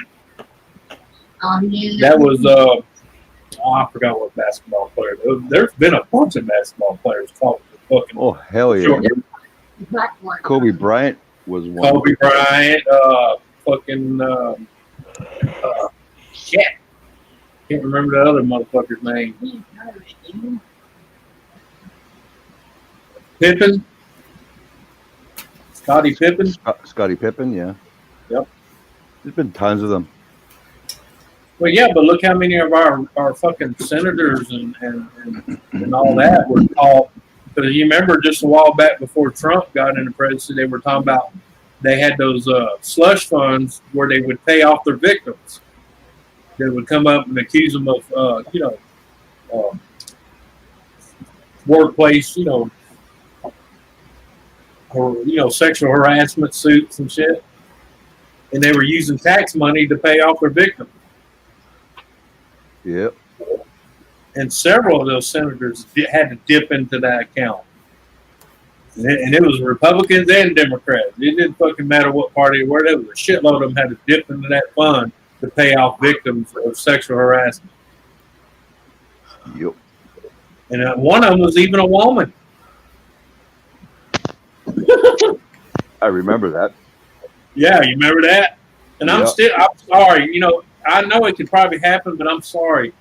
That was, I forgot what basketball player. There's been a bunch of basketball players called the fucking. Oh, hell yeah. Kobe Bryant was one. Kobe Bryant, fucking, shit. Can't remember the other motherfucker's name. Pippen? Scottie Pippen? Scottie Pippen, yeah. Yep. There's been tons of them. Well, yeah, but look how many of our fucking senators and all that were called. Because you remember just a while back before Trump got into presidency, they were talking about they had those slush funds where they would pay off their victims. They would come up and accuse them of, workplace, or, sexual harassment suits and shit. And they were using tax money to pay off their victims. Yep. And several of those senators had to dip into that account. And it was Republicans and Democrats. It didn't fucking matter what party were. There was a shitload of them had to dip into that fund to pay off victims of sexual harassment. Yep. And one of them was even a woman. I remember that. Yeah, you remember that? And I'm sorry. I know it could probably happen, but I'm sorry.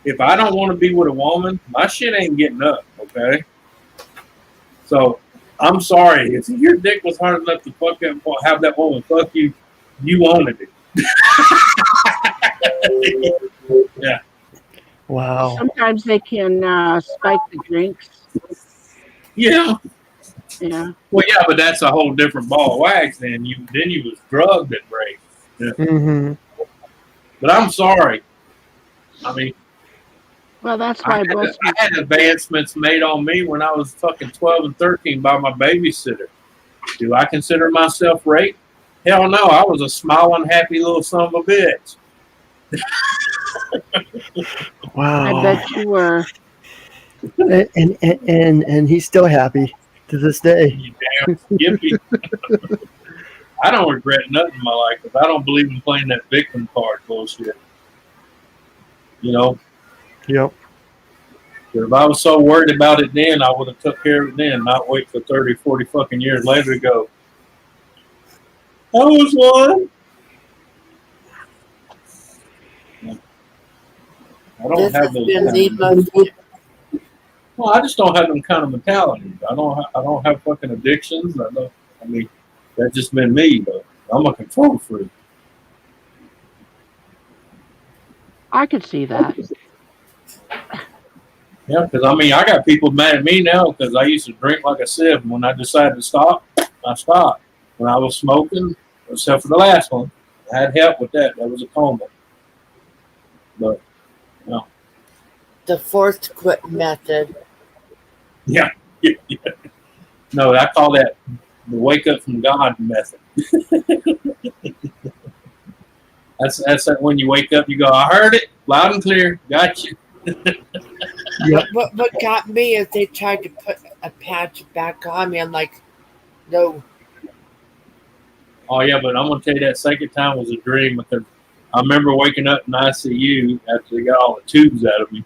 If I don't want to be with a woman, my shit ain't getting up, okay? So, I'm sorry. If your dick was hard enough to have that woman fuck you, you wanted it. Yeah. Wow. Sometimes they can spike the drinks. Yeah. Yeah. Well, yeah, but that's a whole different ball of wax. Then you was drugged and raped. Yeah. Mm-hmm. But I'm sorry. I mean, well, that's why I had advancements made on me when I was fucking 12 and 13 by my babysitter. Do I consider myself raped? Hell no. I was a smiling, happy little son of a bitch. Wow. I bet you were. And he's still happy to this day. You damn yippee. I don't regret nothing in my life because I don't believe in playing that victim card bullshit. Yep. But if I was so worried about it then, I would have took care of it then, not wait for 30, 40 fucking years later to go, I was one. I don't have those. Well, I just don't have them kind of mentalities. I don't have fucking addictions. That's just been me, though. I'm a control freak. I could see that. Yeah, because I got people mad at me now because I used to drink like a sieve. When I decided to stop, I stopped. When I was smoking, except for the last one, I had help with that. That was a coma. But, no. The forced quit method. Yeah. No, I call that the wake up from God method. That's that when you wake up, you go, I heard it loud and clear. Got you. Yep. What got me is they tried to put a patch back on me. I'm like, No. Oh yeah, but I'm gonna tell you that second time was a dream because I remember waking up in ICU after they got all the tubes out of me,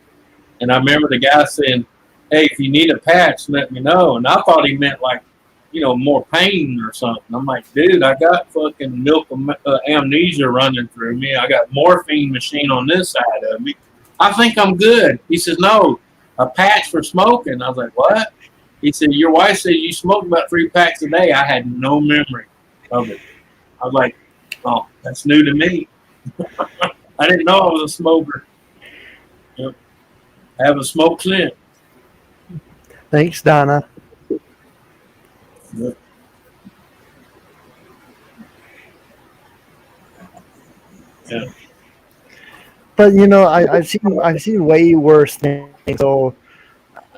and I remember the guy saying, "Hey, if you need a patch, let me know." And I thought he meant like, more pain or something. I'm like, dude, I got fucking milk amnesia running through me. I got morphine machine on this side of me. I think I'm good. He says, no, a patch for smoking. I was like, what? He said, your wife said you smoke about 3 packs a day. I had no memory of it. I was like, oh, that's new to me. I didn't know I was a smoker. Yep. I haven't smoked since. Thanks, Donna. Yep. Yeah. But I've seen way worse things. So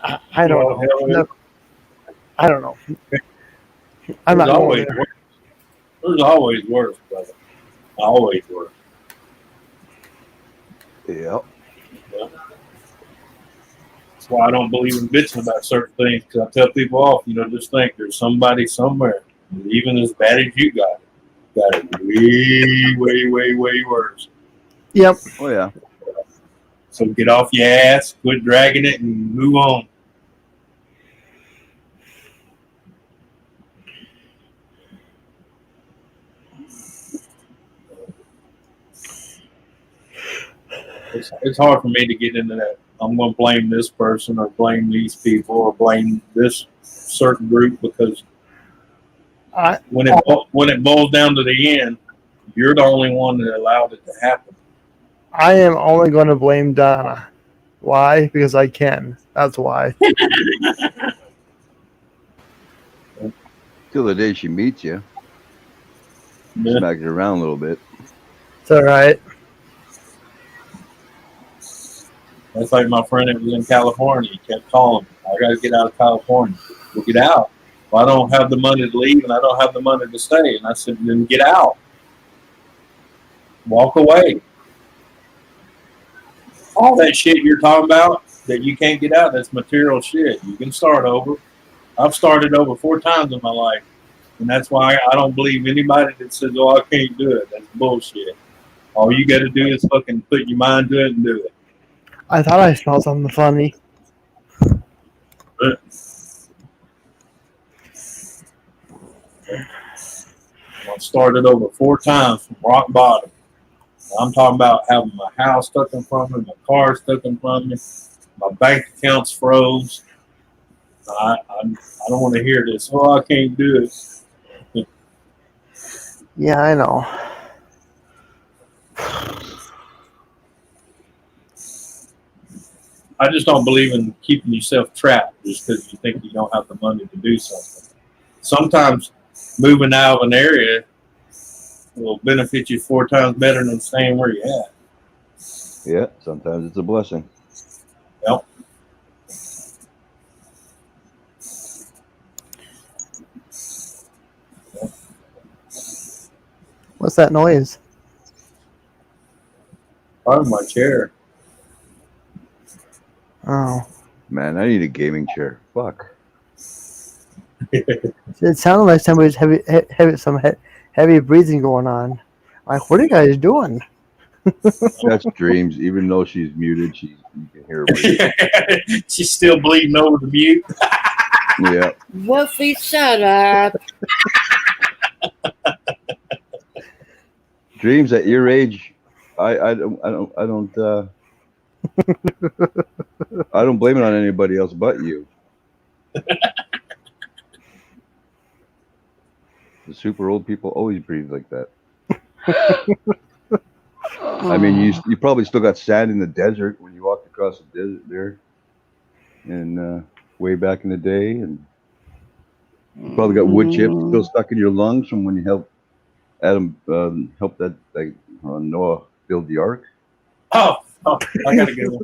I don't know. I don't know. I'm not going there. There's always worse, brother. Always worse. Yep. Yeah. That's why I don't believe in bitching about certain things, because I tell people off, just think there's somebody somewhere, even as bad as you got it way, way, way, way worse. Yep. Oh, yeah. So get off your ass, quit dragging it, and move on. It's hard for me to get into that. I'm going to blame this person or blame these people or blame this certain group, because when it boils down to the end, you're the only one that allowed it to happen. I am only going to blame Donna. Why? Because I can. That's why. Till the day she meets you. Yeah. Smack it around a little bit. It's all right. That's like my friend that was in California. He kept calling me, I got to get out of California. Well, get out. Well, I don't have the money to leave and I don't have the money to stay. And I said, then get out. Walk away. All that shit you're talking about that you can't get out, that's material shit. You can start over. I've started over 4 times in my life. And that's why I don't believe anybody that says, oh, I can't do it. That's bullshit. All you got to do is fucking put your mind to it and do it. I thought I smelled something funny. I started over 4 times from rock bottom. I'm talking about having my house stuck in front of me, my car stuck in front of me, my bank accounts froze. I don't want to hear this. Oh, I can't do it. Yeah, I know. I just don't believe in keeping yourself trapped just because you think you don't have the money to do something. Sometimes moving out of an area will benefit you 4 times better than staying where you're at. Yeah, sometimes it's a blessing. Yep. What's that noise? Probably my chair. Oh. Man, I need a gaming chair. Fuck. It sounded like somebody's heavy breathing going on. Like, what are you guys doing? That's Dreams. Even though she's muted, you can hear her breathing. She's still bleeding over the mute. Yeah. Wolfie, shut up. Dreams, at your age, I don't I don't blame it on anybody else but you. The super old people always breathe like that. I mean, you probably still got sand in the desert when you walked across the desert there, and way back in the day, and you probably got wood chips still stuck in your lungs from when you helped Adam help that Noah build the ark. Oh, I gotta go.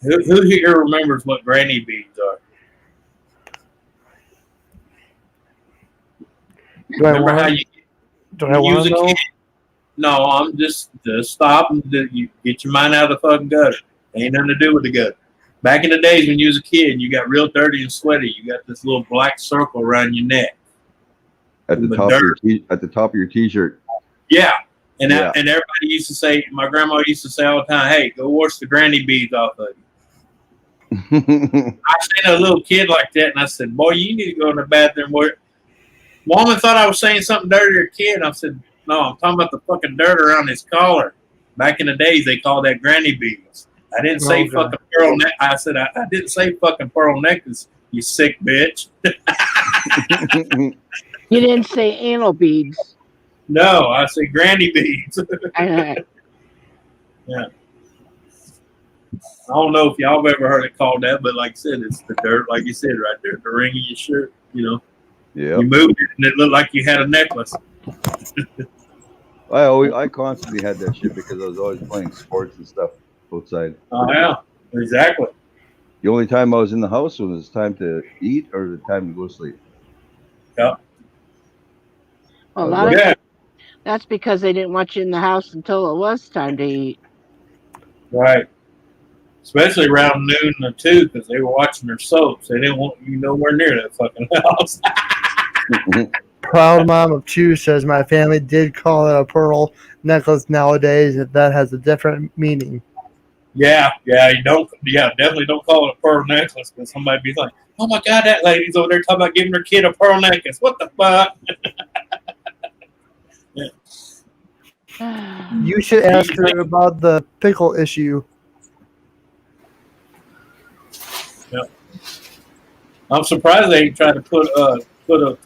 Who here remembers what granny beads are? Do I want to know? No, I'm just stop and you get your mind out of the fucking gutter. Ain't nothing to do with the gutter. Back in the days when you was a kid and you got real dirty and sweaty, you got this little black circle around your neck. At the top of your t-shirt. Yeah. And everybody used to say, my grandma used to say all the time, hey, go wash the granny beads off of you. I seen a little kid like that, and I said, boy, you need to go in the bathroom. Woman thought I was saying something dirty to a kid. I said, no, I'm talking about the fucking dirt around his collar. Back in the days, they called that granny beads. I didn't say fucking pearl necklace. I said, I didn't say fucking pearl necklace, you sick bitch. You didn't say anal beads. No, I said granny beads. Yeah. I don't know if y'all have ever heard it called that, but like I said, it's the dirt, like you said, right there, the ring of your shirt, you know. Yeah. You moved it and it looked like you had a necklace. I constantly had that shit because I was always playing sports and stuff outside. Oh yeah, exactly. The only time I was in the house when it was time to eat or the time to go to sleep. Yeah. Well, that's because they didn't want you in the house until it was time to eat. Right. Especially around noon or 2 because they were watching their soaps. They didn't want you nowhere near that fucking house. Proud mom of 2 says my family did call it a pearl necklace nowadays. That has a different meaning. Yeah, definitely don't call it a pearl necklace because somebody be like, oh my God, that lady's over there talking about giving her kid a pearl necklace. What the fuck? You should ask her about the pickle issue. Yeah. I'm surprised they ain't tried to put a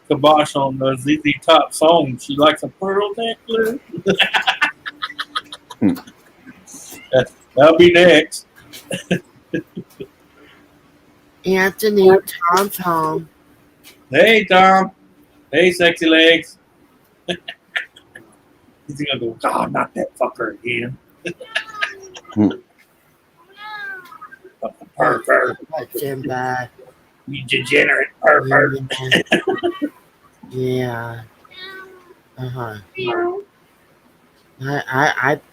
kibosh on the ZZ Top song. She likes a pearl necklace. That'll be next. Anthony, Tom's home. Hey, Tom. Hey, sexy legs. He's gonna go, oh, not that fucker again. Fucking pervert. Simba. You degenerate pervert. Yeah. Uh-huh.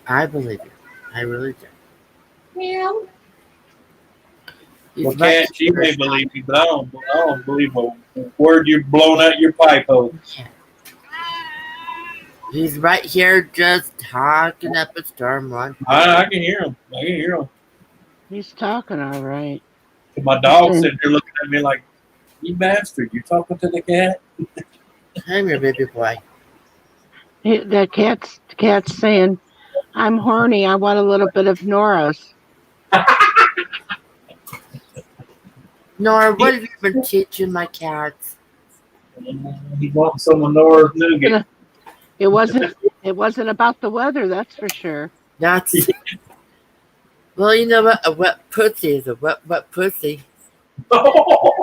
I believe you. I really do. Well, Cat, she may believe you, but I don't believe a word you're blowing out your pipe hole. He's right here just talking up a storm one. I can hear him. He's talking all right. My dog's sitting there looking at me like, you bastard, you talking to the cat? I'm your baby boy. The cat's saying, I'm horny. I want a little bit of Nora's. Nora, what have you been teaching my cats? He wants some of Nora's nougat. It wasn't about the weather, that's for sure. That's well, you know what? A wet pussy is a wet pussy. I'll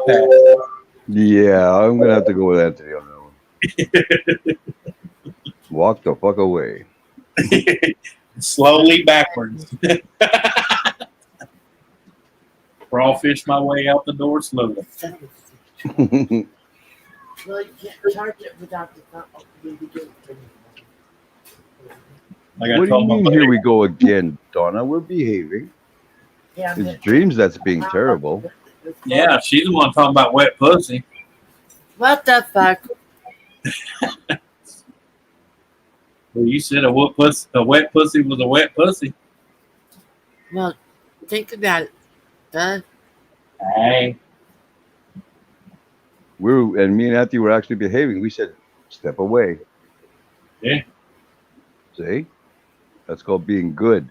pass. Yeah, I'm gonna have to go with Anthony on that one. Walk the fuck away. Slowly backwards. Crawfish my way out the door slowly. Well, you can't charge it without the phone. What do you mean, here we go again, Donna? We're behaving. Yeah, it's Dreams that's being terrible. Yeah, she's the one talking about wet pussy. What the fuck? Well, you said a wet pussy was a wet pussy. Well, think about it. Hey. And me and Anthony were actually behaving. We said, step away. Yeah. See? That's called being good.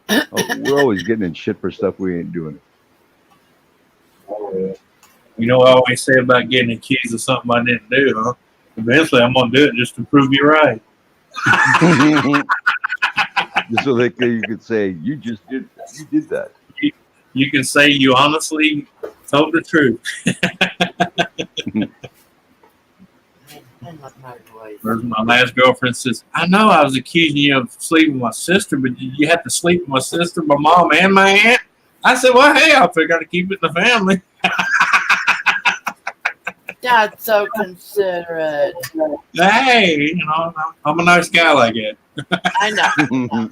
We're always getting in shit for stuff we ain't doing. Oh, yeah. You know what I always say about getting accused of something I didn't do, huh? Eventually, I'm going to do it just to prove you right. So you could say, you did that. You can say you honestly told the truth. Where's my last girlfriend says, I know I was accusing you of sleeping with my sister, but did you have to sleep with my sister, my mom, and my aunt? I said, well, hey, I figured to keep it in the family. That's so considerate. Hey, you know, I'm a nice guy like that. I know.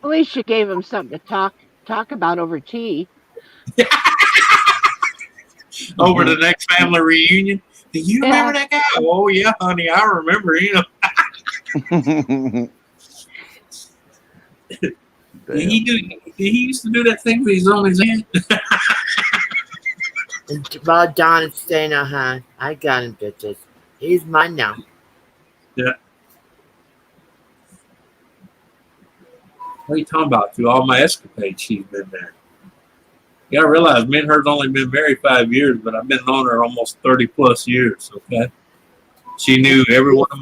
At least you gave him something to talk about over tea. Over the next family reunion. Do you remember that guy? Oh yeah, honey, I remember him. He used to do that thing where he's on his hand. While Don is saying, I got him, bitches. He's mine now. Yeah. What are you talking about? Through all my escapades, she's been there. You gotta realize, me and her's only been married 5 years, but I've been on her almost 30 plus years. Okay. She knew every one of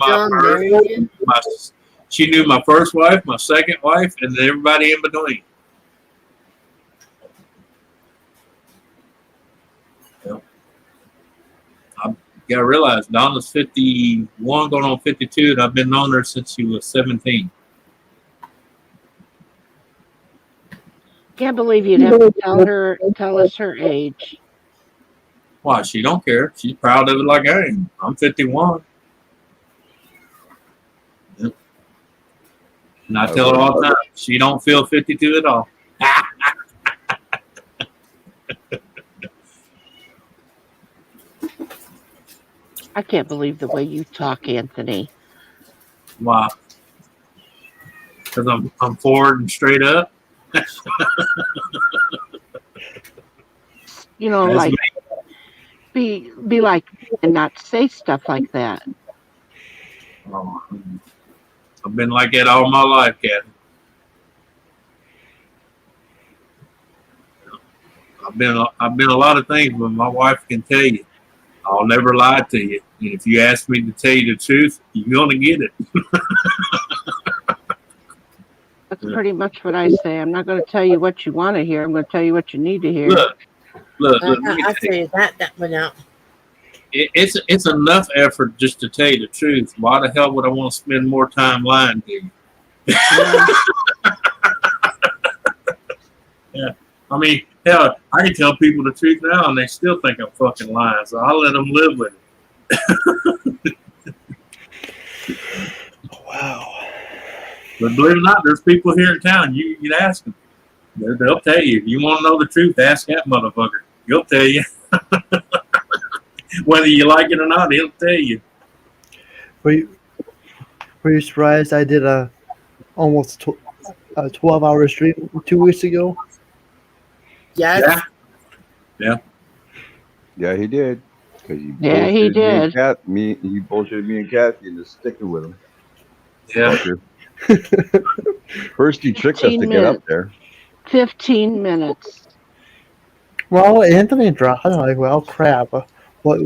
she knew my first wife, my second wife, and then everybody in between. Yep. I gotta realize, Donna's 51, going on 52, and I've been on her since she was 17. Can't believe you'd have to tell us her age. Why? She don't care. She's proud of it like I am. I'm 51. Yep. And I tell her all the time, she don't feel 52 at all. I can't believe the way you talk, Anthony. Why? Because I'm forward and straight up. You know, like be like and not say stuff like that. Oh, I've been like that all my life, Kathy. I've been a lot of things, but my wife can tell you, I'll never lie to you. And if you ask me to tell you the truth, you're gonna get it. That's pretty much what I say. I'm not going to tell you what you want to hear. I'm going to tell you what you need to hear. Look. I'll tell you that went out. It's enough effort just to tell you the truth. Why the hell would I want to spend more time lying to you? Yeah. I mean, hell, I can tell people the truth now and they still think I'm fucking lying, so I'll let them live with it. Wow. But believe it or not, there's people here in town. You can ask them. They'll tell you. If you want to know the truth, ask that motherfucker. He'll tell you. Whether you like it or not, he'll tell you. Were you surprised I did a almost a 12-hour stream 2 weeks ago? Yes. Yeah, he did. He did. He bullshitted me and Kathy into sticking with him. Yeah. First, he tricked us to get up there. 15 minutes. Well, Anthony dropped. I'm like, well, crap. Why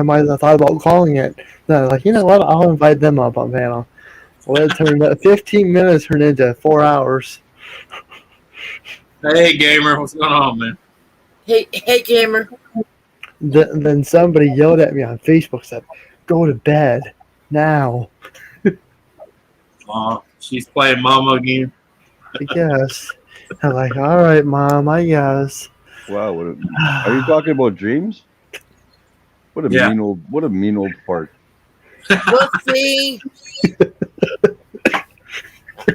am I thought about calling it? Then like, you know what? I'll invite them up on panel. Well, it turned 15 minutes turned into 4 hours. Hey, gamer, what's going on, man? Hey, gamer. Then somebody yelled at me on Facebook, said, "Go to bed now." She's playing Mama again. I guess. I'm like, all right, Mom, I guess. Wow, are you talking about dreams? What a mean old fart. We'll see.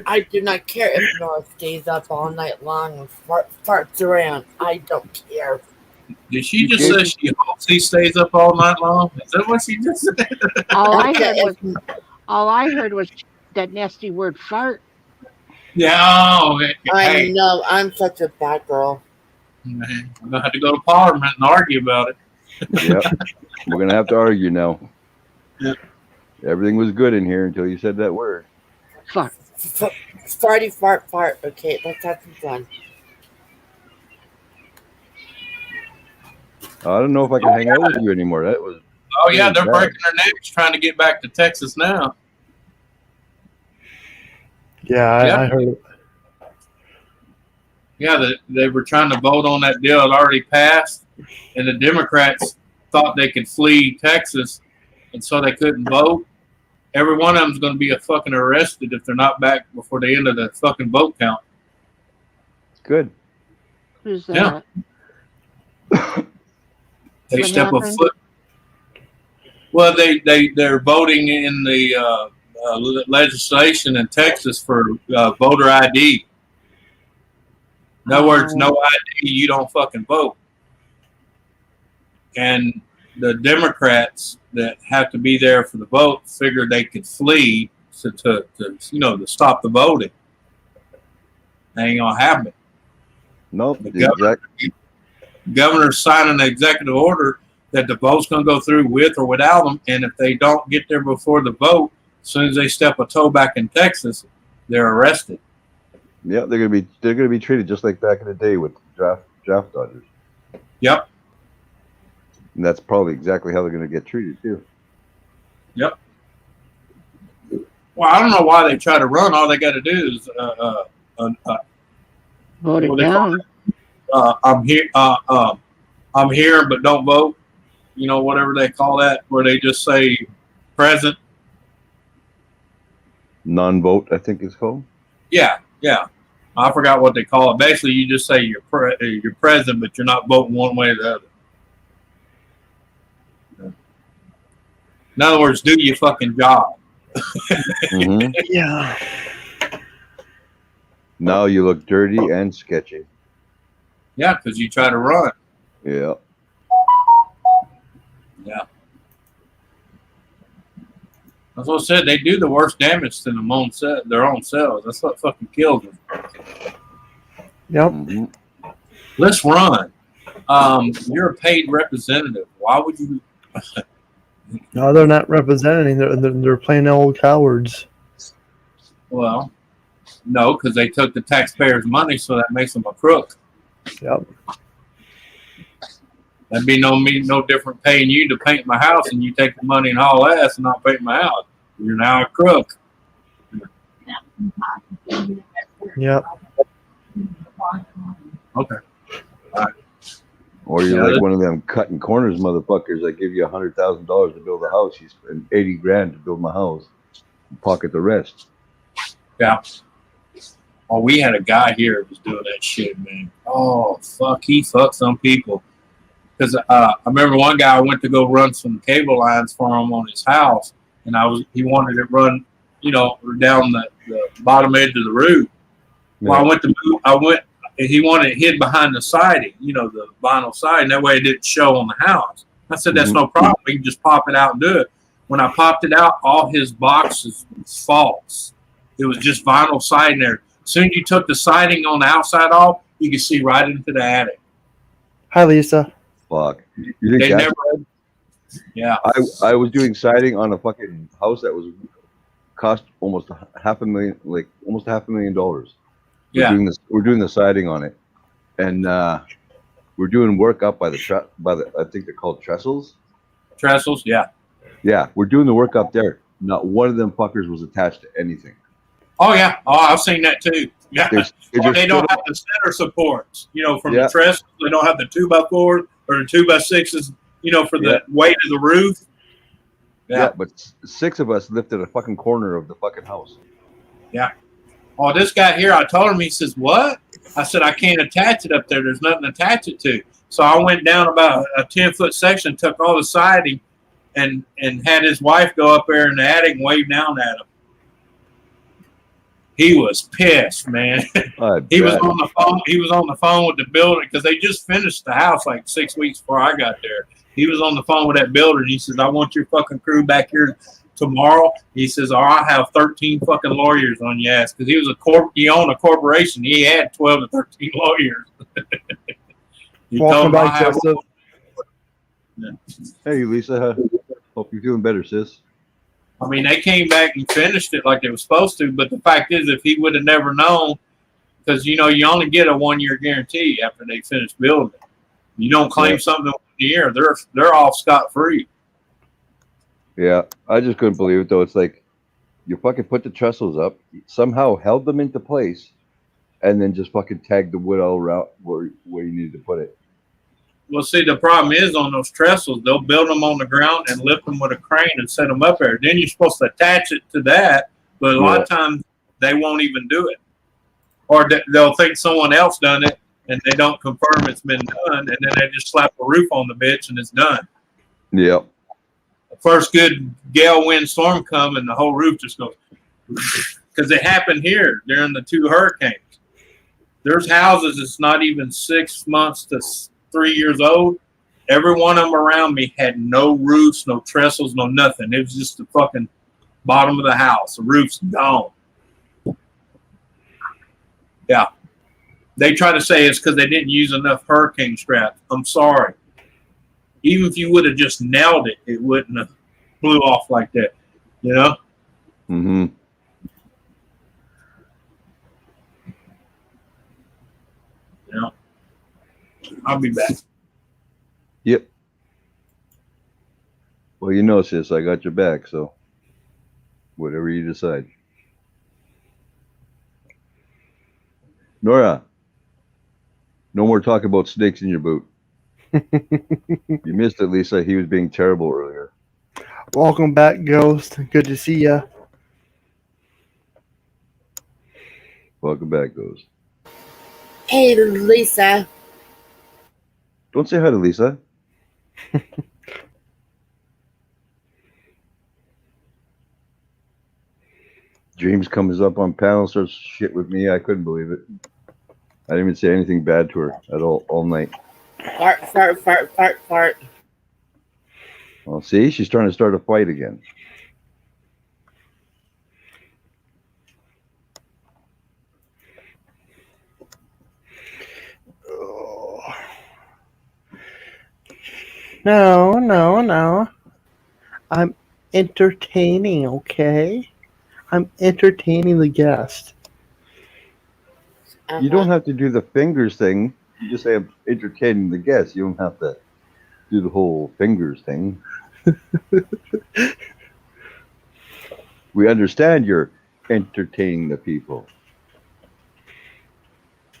I do not care if N.O.R.A stays up all night long and farts around. I don't care. Did she just say she hopes he stays up all night long? Is that what she just said? All I heard was that nasty word fart. Yeah. I know. I'm such a bad girl. I'm going to have to go to Parliament and argue about it. Yep. We're going to have to argue now. Yeah. Everything was good in here until you said that word. Fart. Farty, fart. Okay, let's have some fun. I don't know if I can hang out with you anymore. That was. Oh, yeah, they're breaking their necks trying to get back to Texas now. Yeah, I heard it. Yeah, they were trying to vote on that deal. It already passed, and the Democrats thought they could flee Texas, and so they couldn't vote. Every one of them's going to be fucking arrested if they're not back before the end of the fucking vote count. Good. Who's that? Yeah. They step a foot. Well, they're voting in the legislation in Texas for voter ID. In other words, no ID, you don't fucking vote. And the Democrats that have to be there for the vote figured they could flee to stop the voting. That ain't gonna happen. Nope. The governor's signing an executive order that the vote's gonna go through with or without them, and if they don't get there before the vote, as soon as they step a toe back in Texas, they're arrested. Yeah, they're gonna be treated just like back in the day with draft dodgers. Yep. And that's probably exactly how they're gonna get treated too. Yep. Well, I don't know why they try to run. All they got to do is vote it down. I'm here. I'm here, but don't vote. You know, whatever they call that, where they just say present. Non-vote, I think it's called. Yeah. I forgot what they call it. Basically, you just say you're present, but you're not voting one way or the other. In other words, do your fucking job. Mm-hmm. Yeah. Now you look dirty and sketchy. Yeah, because you try to run. Yeah. Yeah. That's what I said. They do the worst damage to their own selves. That's what fucking kills them. Yep. Mm-hmm. Let's run. You're a paid representative. Why would you? No, they're not representing. They're plain old cowards. Well, no, because they took the taxpayers' money, so that makes them a crook. Yep. That'd be no different paying you to paint my house, and you take the money and haul ass and not paint my house. You're now a crook. Yep. Okay. All right. Or you're like one of them cutting corners motherfuckers that give you $100,000 to build a house. You spend $80,000 to build my house. Pocket the rest. Yeah. Oh, we had a guy here that was doing that shit, man. Oh, fuck. He fucked some people. Because I remember one guy, I went to go run some cable lines for him on his house, and he wanted it run, down the bottom edge of the roof. Yeah. Well, he wanted it hid behind the siding, the vinyl siding. That way it didn't show on the house. I said, that's no problem. We can just pop it out and do it. When I popped it out, all his boxes was false. It was just vinyl siding there. As soon as you took the siding on the outside off, you could see right into the attic. Hi, Lisa. Fuck. Yeah. I was doing siding on a fucking house that was cost almost $500,000. Yeah. We're doing the siding on it, and we're doing work up by the I think they're called trestles. Trestles, yeah. Yeah, we're doing the work up there. Not one of them fuckers was attached to anything. Oh yeah, I've seen that too. Yeah, they don't have the center supports. From the trestles, they don't have the 2x4 or the 2x6s. For the weight of the roof. Yeah, but 6 of us lifted a fucking corner of the fucking house. Yeah. Oh, this guy here, I told him, he says, what? I said, I can't attach it up there. There's nothing to attach it to. So I went down about a 10-foot section, took all the siding, and had his wife go up there in the attic and wave down at him. He was pissed, man. He was on the phone. He was on the phone with the builder because they just finished the house like 6 weeks before I got there. He was on the phone with that builder, and he says, I want your fucking crew back here tomorrow. He says, I have 13 fucking lawyers on your ass, because he owned a corporation. He had 12 to 13 lawyers. Welcome back, Joseph. Hey, Lisa. Hope you're feeling better, sis. I mean, they came back and finished it like they were supposed to, but the fact is, if he would have never known, because, you only get a 1-year guarantee after they finish building it. You don't claim something in 1 year, they're off scot-free. Yeah, I just couldn't believe it, though. It's like you fucking put the trestles up, somehow held them into place, and then just fucking tagged the wood all around where you needed to put it. Well, see, the problem is on those trestles, they'll build them on the ground and lift them with a crane and set them up there. Then you're supposed to attach it to that, but a lot of times they won't even do it. Or they'll think someone else done it, and they don't confirm it's been done, and then they just slap a roof on the bitch and it's done. Yep. The first good gale wind storm come and the whole roof just goes. Because it happened here during the 2 hurricanes. There's houses that's not even 6 months to 3 years old. Every one of them around me had no roofs, no trestles, no nothing. It was just the fucking bottom of the house. The roof's gone. Yeah. They try to say it's because they didn't use enough hurricane straps. I'm sorry. Even if you would have just nailed it, it wouldn't have blew off like that. You know? Mm-hmm. Yeah. I'll be back. Yep. Well, you know, sis, I got your back, so whatever you decide. Nora, no more talk about snakes in your boot. You missed it, Lisa. He was being terrible earlier. Welcome back, Ghost. Good to see ya. Welcome back, Ghost. Hey, Lisa. Don't say hi to Lisa. Dreams comes up on panel, starts shit with me. I couldn't believe it. I didn't even say anything bad to her at all night. Fart, fart, fart, fart, fart. Well, see, she's trying to start a fight again. No. I'm entertaining, okay? I'm entertaining the guest. You don't have to do the fingers thing. You just say I'm entertaining the guests. You don't have to do the whole fingers thing. We understand you're entertaining the people.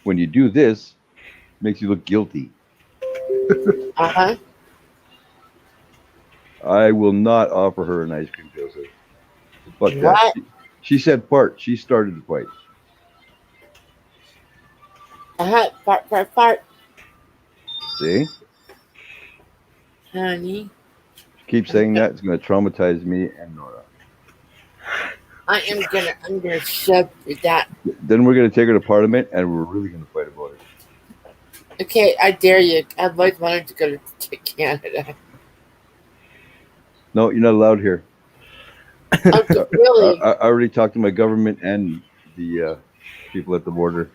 When you do this, it makes you look guilty. Uh-huh. I will not offer her an ice cream, Joseph. Fuck that. What? She said fart. She started the fight. Uh-huh. Fart, fart, fart. See? Honey. Keep saying that. It's going to traumatize me and Nora. I'm gonna shove that. Then we're going to take her to Parliament and we're really going to fight about it. Okay, I dare you. I've always wanted to go to Canada. No, you're not allowed here. Oh, really? I already talked to my government and the people at the border.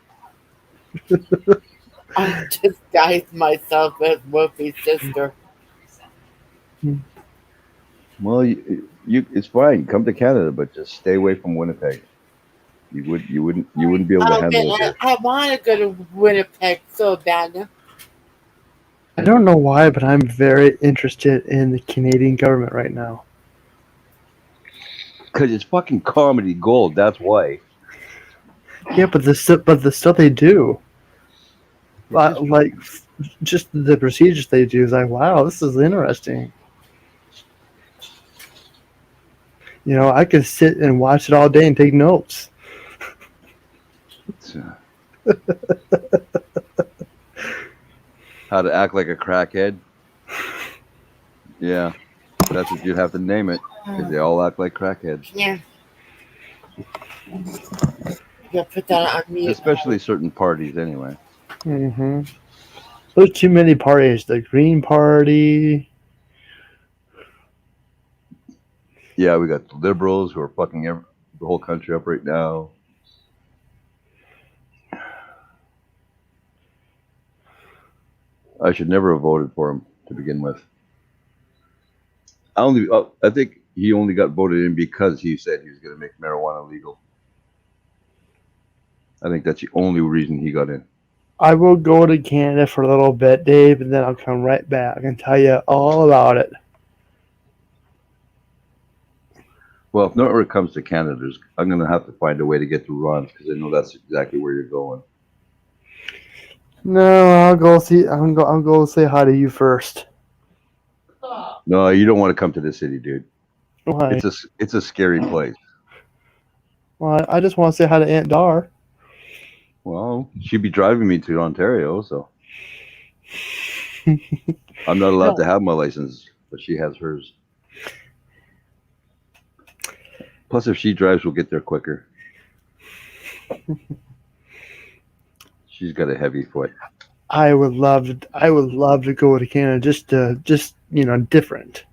I disguised myself as Wolfie's sister. Well, it's fine. Come to Canada, but just stay away from Winnipeg. You wouldn't be able to handle it here. I want to go to Winnipeg so bad. I don't know why, but I'm very interested in the Canadian government right now. Because it's fucking comedy gold. That's why. Yeah, but the stuff they do, like just the procedures they do, is like, wow, this is interesting. You know, I could sit and watch it all day and take notes. How to act like a crackhead? Yeah, that's what you'd have to name it. Because they all act like crackheads. Yeah. Yeah, put that on mute. Especially certain parties, anyway. Mm-hmm. There's too many parties. The Green Party. Yeah, we got the liberals who are fucking the whole country up right now. I should never have voted for him to begin with. I think he only got voted in because he said he was going to make marijuana legal. I think that's the only reason he got in. I will go to Canada for a little bit, Dave, and then I'll come right back and tell you all about it. Well, if NORA comes to Canada, I'm going to have to find a way to get to Ron because I know that's exactly where you're going. No, I'll go see. I'll go say hi to you first. No, you don't want to come to the city, dude. Why? It's a scary place. Well, I just want to say hi to Aunt Dar. Well, she'd be driving me to Ontario, so I'm not allowed to have my license, but she has hers. Plus, if she drives, we'll get there quicker. She's got a heavy foot. I would love to go to Canada just different.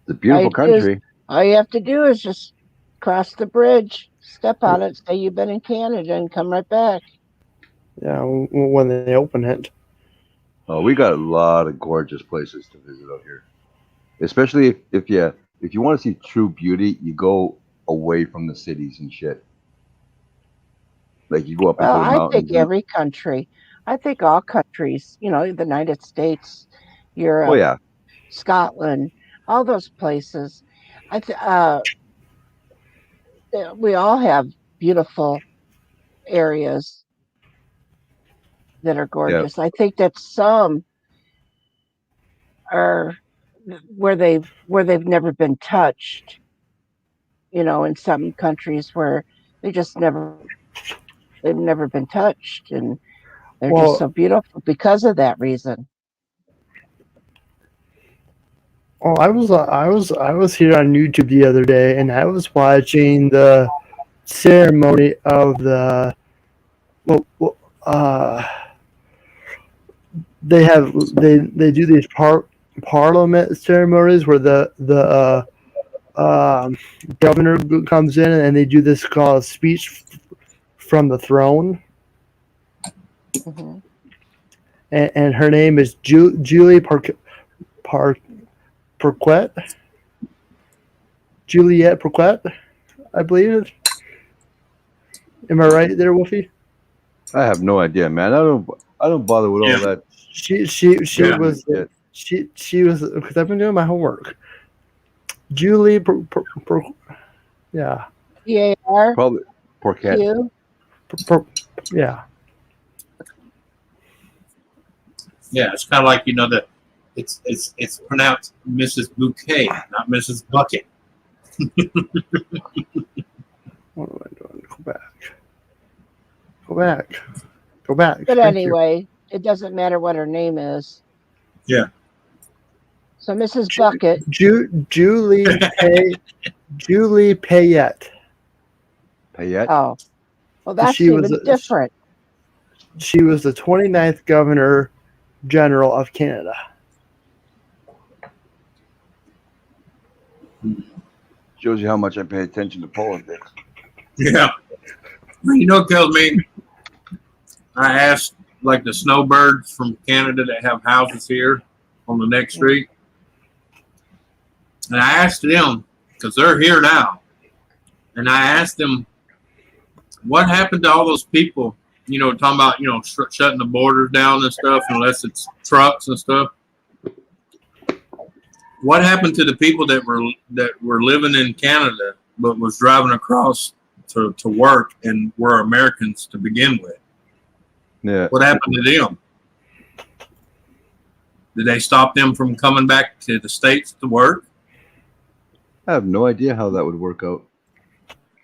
It's a beautiful country. All you have to do is just cross the bridge, step on it, say you've been in Canada, and come right back. Yeah, when they open it. Oh, we got a lot of gorgeous places to visit out here. Especially if you want to see true beauty, you go away from the cities and shit. Like you go up into the mountains. I think every country. I think all countries. You know, the United States, Europe, Oh yeah, Scotland, all those places. We all have beautiful areas that are gorgeous. Yeah. I think that some are where they've never been touched. You know, in some countries where they've never been touched, and they're just so beautiful because of that reason. Oh, I was here on YouTube the other day, and I was watching the ceremony of the they do these parliament ceremonies where the governor comes in and they do this called speech from the throne. Mm-hmm. And her name is Julie Perquette, Juliette Perquette, I believe. Am I right there, Wolfie? I have no idea, man. I don't bother with all that. She was because I've been doing my homework. Julie, yeah. P-A-R? Probably Perquette. Yeah. Yeah, it's kind of like that. It's pronounced Mrs. Bouquet, not Mrs. Bucket. What am I doing? Go back. But anyway, it doesn't matter what her name is. Yeah. So Mrs. Bucket. Julie Payette. Payette? Oh. Well, that's even different. She was the 29th Governor General of Canada. Shows you how much I pay attention to politics. Yeah. You know what kills me? I asked like the snowbirds from Canada that have houses here on the next street. And I asked them, because they're here now, and I asked them, what happened to all those people, talking about, shutting the borders down and stuff, unless it's trucks and stuff. What happened to the people that were living in Canada but was driving across to work and were Americans to begin with? Yeah. What happened to them? Did they stop them from coming back to the States to work? I have no idea how that would work out.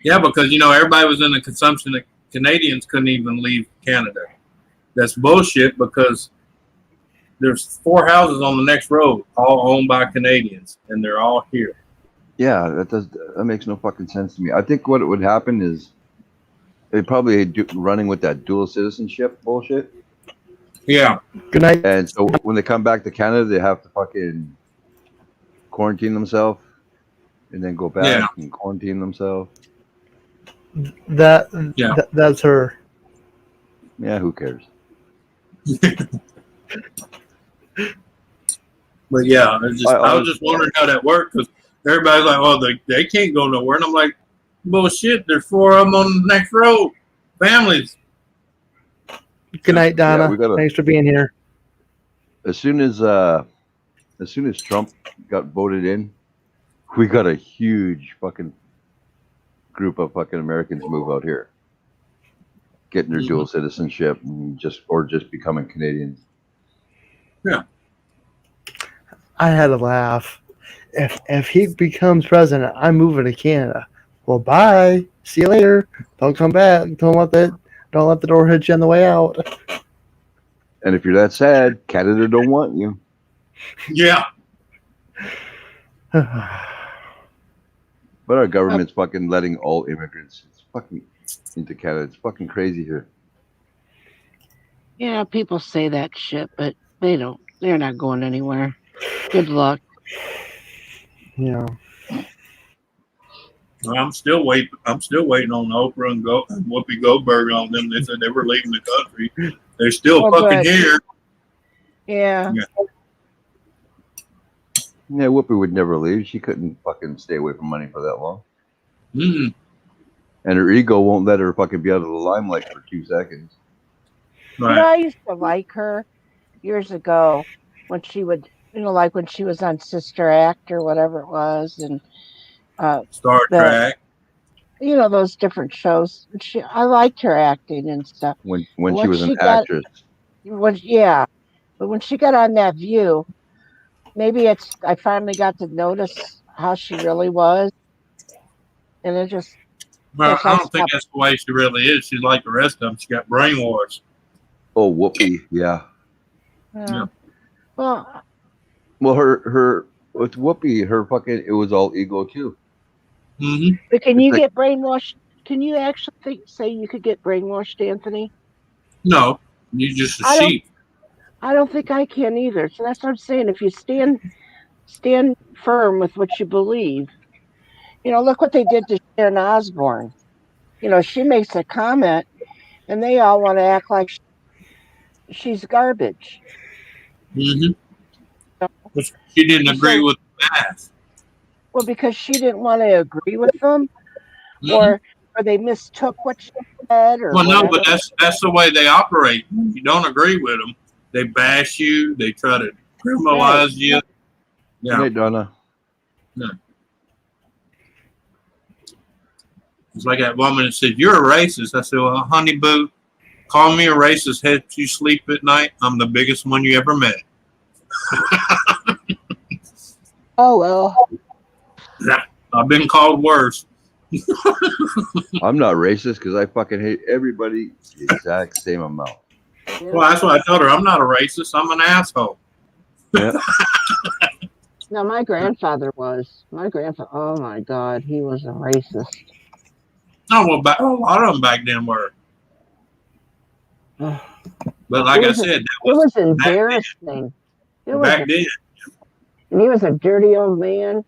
Yeah, because, everybody was in the consumption that Canadians couldn't even leave Canada. That's bullshit, because there's 4 houses on the next road, all owned by Canadians, and they're all here. Yeah, that makes no fucking sense to me. I think what would happen is they probably running with that dual citizenship bullshit. Yeah. Good night. And so when they come back to Canada, they have to fucking quarantine themselves and then go back and quarantine themselves. That's her. Yeah, who cares? But yeah, I was just wondering how that worked, because everybody's like, "Oh, they can't go nowhere," and I'm like, "Bullshit! There's 4 of them on the next road, families." Good night, Donna. Thanks for being here. As soon as Trump got voted in, we got a huge fucking group of fucking Americans move out here, getting their dual citizenship and just becoming Canadians. Yeah. I had to laugh. If he becomes president, I'm moving to Canada. Well, bye. See you later. Don't come back. Don't let the door hit you on the way out. And if you're that sad, Canada don't want you. Yeah. But our government's fucking letting all immigrants fucking into Canada. It's fucking crazy here. Yeah, people say that shit, but they don't. They're not going anywhere. Good luck. Yeah. Well, I'm still waiting on Oprah and Whoopi Goldberg on them. They said they were leaving the country. They're still fucking here. Yeah. Yeah, Whoopi would never leave. She couldn't fucking stay away from money for that long. Mm. And her ego won't let her fucking be out of the limelight for 2 seconds. Right. You know, I used to like her years ago when she would, like when she was on Sister Act or whatever it was, and Star Trek. Those different shows. I liked her acting and stuff. When she was an actress. But when she got on that View, maybe I finally got to notice how she really was, and it just. Well, I don't think that's the way she really is. She's like the rest of them. She got brainwashed. Oh, Whoopi, yeah. Well, her with Whoopi, her fucking it was all ego too. Mm-hmm. But can you get brainwashed? Can you actually say you could get brainwashed, Anthony? No, you're just a sheep. I don't think I can either. So that's what I'm saying. If you stand firm with what you believe, look what they did to Sharon Osbourne. She makes a comment, and they all want to act like she's garbage. Mm-hmm. She didn't agree with the math. Well, because she didn't want to agree with them, or they mistook what she said, or well, whatever. no, but that's the way they operate. You don't agree with them, they bash you. They try to criminalize you. Yeah, hey, Donna. No. It's like that woman that said, "You're a racist." I said, "Well, honey boo, call me a racist. Helps you sleep at night. I'm the biggest one you ever met." Oh well. Yeah, I've been called worse. I'm not racist because I fucking hate everybody the exact same amount. Well, that's what I told her. I'm not a racist. I'm an asshole. Yeah. No, my grandfather was. My grandfather. Oh my God, he was a racist. Oh well, a lot of them back then were. But like I said, it was embarrassing. Back then. And he was a dirty old man.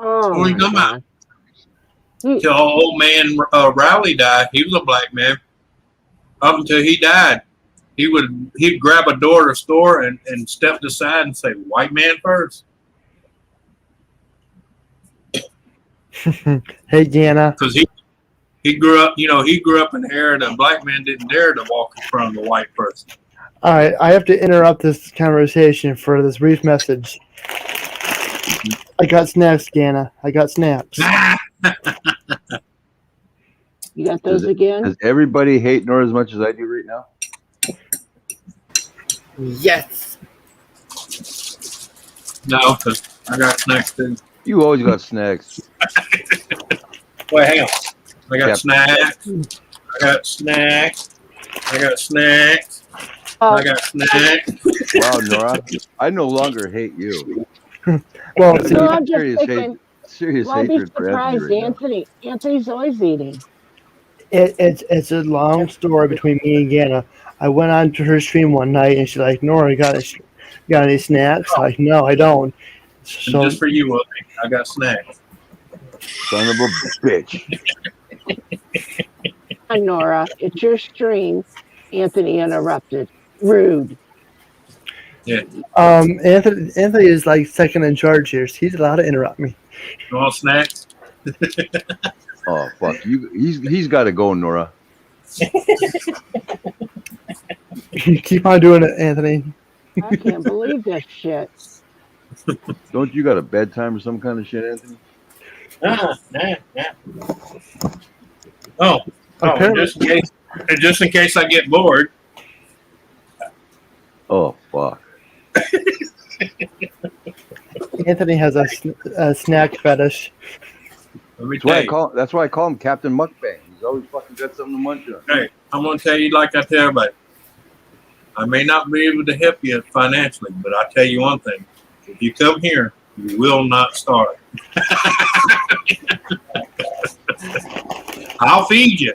Oh my God. Till old man Rowley died, he was a black man. Up until he died, he'd grab a door to a store and step aside and say, "White man first." Hey, Jana. Because he grew up, he grew up in an era that a black man didn't dare to walk in front of a white person. All right, I have to interrupt this conversation for this brief message. I got snacks, Jana. I got snacks. You got those again? Does everybody hate Nora as much as I do right now? Yes. No, because I got snacks too. You always got snacks. Wait, hang on. I got snacks. I got snacks. I got snacks. I got snacks. Wow, Nora. I no longer hate you. Well, no, I'm just thinking. Serious Why be hatred for surprised, Anthony? Anthony's always eating. It's a long story between me and Jana. I went on to her stream one night and she's like, "Nora, you got any snacks?" I'm like, "No, I don't." So just for you, Whoopi, I got snacks. Son of a bitch. Hi, Nora. It's your stream. Anthony interrupted. Rude. Yeah. Anthony is like second in charge here. So he's allowed to interrupt me. You want snacks? Oh fuck you! He's got to go, Nora. Keep on doing it, Anthony. I can't believe this shit. Don't you got a bedtime or some kind of shit, Anthony? Nah. Oh, just in case I get bored. Oh fuck. Anthony has a snack fetish. That's why I call him Captain Mukbang. He's always fucking got something to munch on. Hey, I'm gonna tell you like I tell everybody. I may not be able to help you financially, but I'll tell you one thing. If you come here You will not starve. I'll feed you.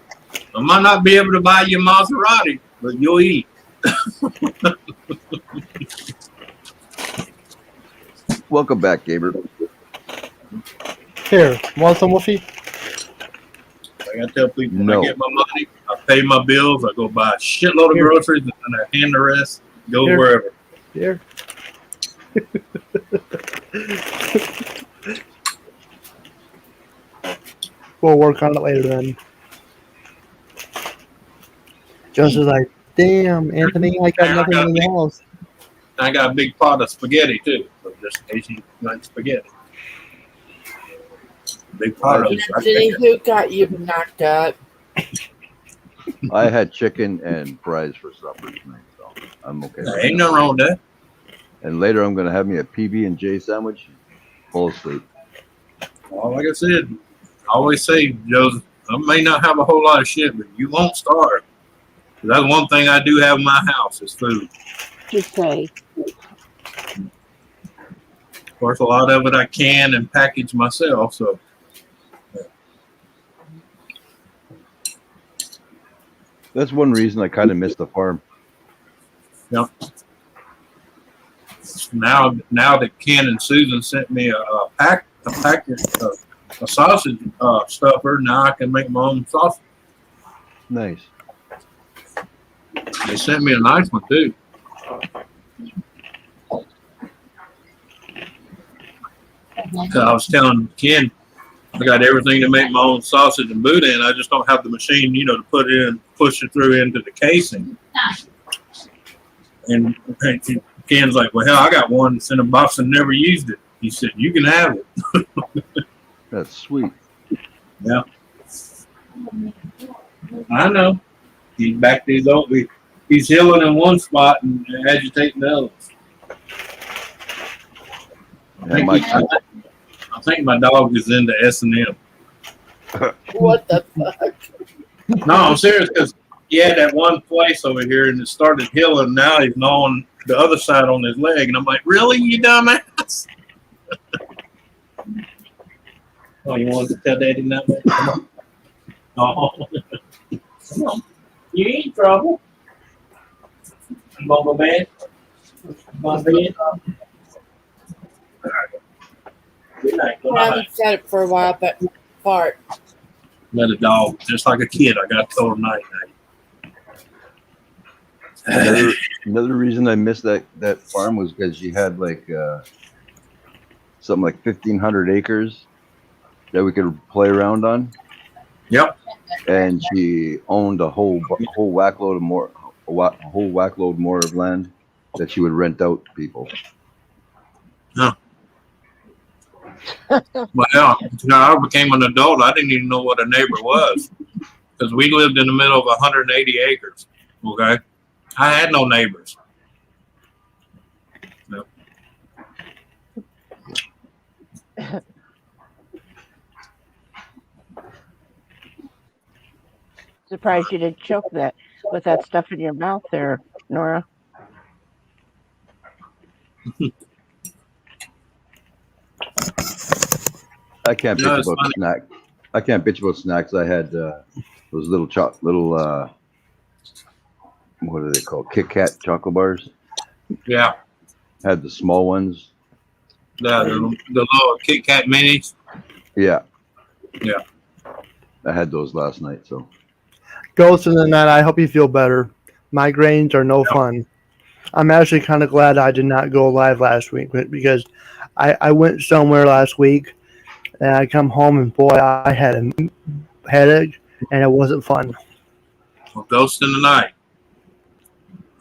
I might not be able to buy you Maserati, but you'll eat. Welcome back, Gabriel. Here, want some Wolfie? I gotta tell people when No. I get my money, I pay my bills, I go buy a shitload of groceries, and then I hand the rest, go Here. wherever. Here. We'll work on it later then. Joseph's like, damn, Anthony, I got nothing in the house. I got a big pot of spaghetti too, so just in case you like spaghetti. Big pot of it. Anthony, who got you knocked out? I had chicken and fries for supper tonight, so I'm okay. There ain't nothing wrong with that. And later I'm going to have me a PB&J sandwich. Fall asleep. Well, like I said, I always say, Joseph, I may not have a whole lot of shit, but you won't starve. That's one thing I do have in my house is food. Just say. Of course, a lot of it I can and package myself, so. That's one reason I kind of miss the farm. Yep. Now that Ken and Susan sent me a sausage stuffer, now I can make my own sausage. Nice. They sent me a nice one too. So I was telling Ken, I got everything to make my own sausage and boudin. I just don't have the machine, to put it in, push it through into the casing. And Ken's like, well, hell, I got one that's in a box and never used it. He said, you can have it. That's sweet. Yeah. I know. He's back to his old. He's healing in one spot and agitating the others. I think my dog is into S&M. What the fuck? No, I'm serious because he had that one place over here and it started healing. Now he's gnawing the other side on his leg. And I'm like, really, you dumbass? Oh, you wanted to tell Daddy nothing? Come on. Oh. Come on. You ain't in trouble. Come on, my man. Come on, man. All right. Good night. Good I night. haven't said it for a while, but fart. Let a dog, just like a kid. I got told night night. Another reason I missed that farm was because she had something like 1,500 acres that we could play around on. Yep. And she owned a whole whackload more of land that she would rent out to people. Huh. Well, yeah, I became an adult. I didn't even know what a neighbor was because we lived in the middle of 180 acres. Okay. I had no neighbors. No. Surprised you didn't choke that with that stuff in your mouth there, Nora. I can't bitch about snacks. I can't bitch about snacks. I had those little what are they called? Kit Kat chocolate bars. Yeah. Had the small ones. The little Kit Kat minis. Yeah. Yeah. I had those last night. So. Ghost in the night. I hope you feel better. Migraines are no fun. I'm actually kind of glad I did not go live last week because I went somewhere last week and I come home and boy, I had a headache and it wasn't fun. Well, Ghost in the night.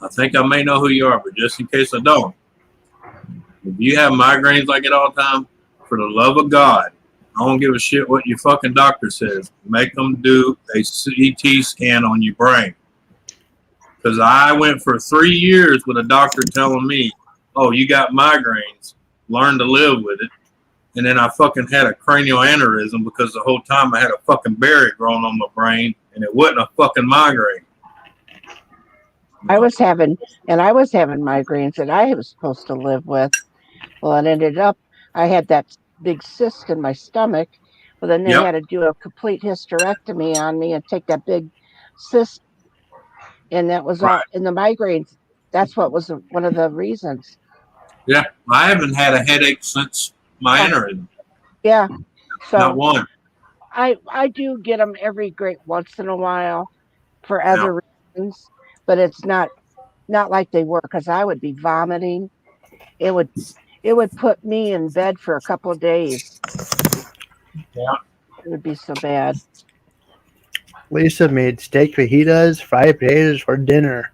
I think I may know who you are, but just in case I don't, if you have migraines like it all the time, for the love of God, I don't give a shit what your fucking doctor says. Make them do a CT scan on your brain. Because I went for 3 years with a doctor telling me, oh, you got migraines, learn to live with it. And then I fucking had a cranial aneurysm because the whole time I had a fucking berry growing on my brain and it wasn't a fucking migraine. I was having migraines that I was supposed to live with. Well, it ended up I had that big cyst in my stomach. Well, then they had to do a complete hysterectomy on me and take that big cyst, and that was all in the migraines. That's what was one of the reasons. Yeah, I haven't had a headache since my aneurysm. Yeah, so not one. I do get them every great once in a while for other reasons, but it's not like they were, because I would be vomiting. It would put me in bed for a couple of days. Yeah, it would be so bad. Lisa made steak fajitas, fried potatoes for dinner.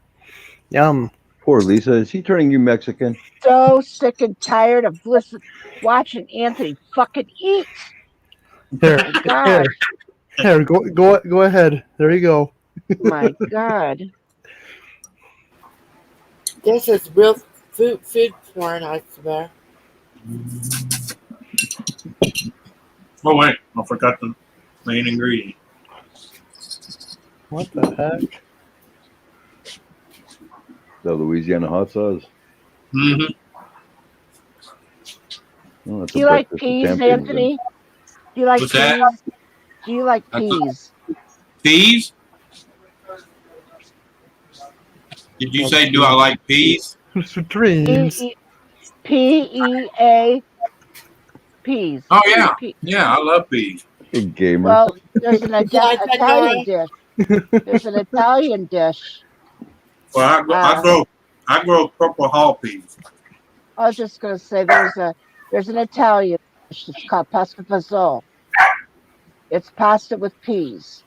Yum. Poor Lisa. Is he turning you Mexican? So sick and tired of watching Anthony fucking eat. Here, My God. Here, go ahead. There you go. My God. This is real food porn, I swear. Oh wait, I forgot the main ingredient. What the heck? The Louisiana hot sauce. Mm-hmm. Oh, Do you like peas, Anthony? Do you like What's peas? that? Do you like peas? Peas? Did you say, do I like peas? Dreams. P-E-A. Peas. Oh, yeah. Yeah, I love peas. Big gamer. Well, there's an Italian dish. There's an Italian dish. Well, I grow purple hull peas. I was just going to say there's an Italian dish. It's called pasta fagioli. It's pasta with peas.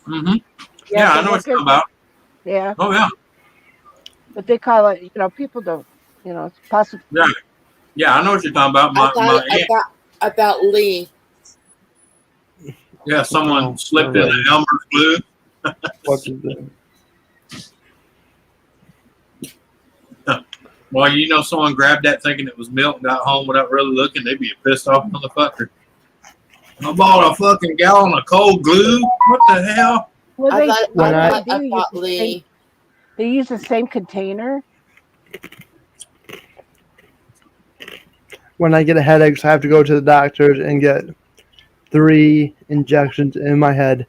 Mm-hmm. Yeah, I know what you're talking about. Yeah. Oh, yeah. But they call it, people don't, it's pasta. Yeah. Yeah, I know what you're talking about. About Lee. Yeah, someone slipped in the Elmer's glue. What is that? Well, someone grabbed that thinking it was milk and got home without really looking. They'd be a pissed off motherfucker. I bought a fucking gallon of cold glue. What the hell? Well, I thought Lee. They use the same container. When I get a headache, I have to go to the doctor's and get 3 injections in my head.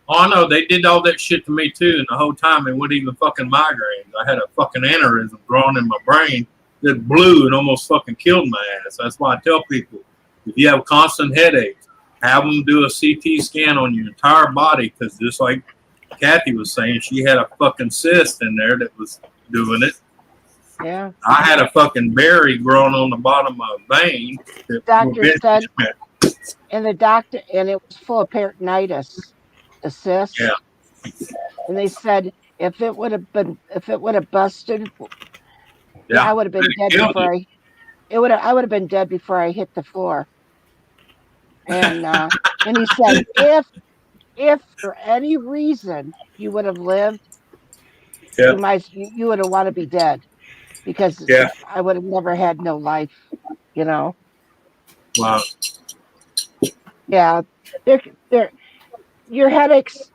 Oh, I know. They did all that shit to me, too, and the whole time it wasn't even fucking migraines. I had a fucking aneurysm growing in my brain that blew and almost fucking killed my ass. That's why I tell people, if you have constant headaches, have them do a CT scan on your entire body, because just like Kathy was saying, she had a fucking cyst in there that was doing it. Yeah. I had a fucking berry growing on the bottom of my vein. Doctor said, and it was full of peritonitis, a cyst. Yeah. And they said if it would have busted, I would have been dead before I would have been dead before I hit the floor. And and he said if for any reason you would have lived, you would have want to be dead, because I would have never had no life, Wow. Yeah, they're your headaches.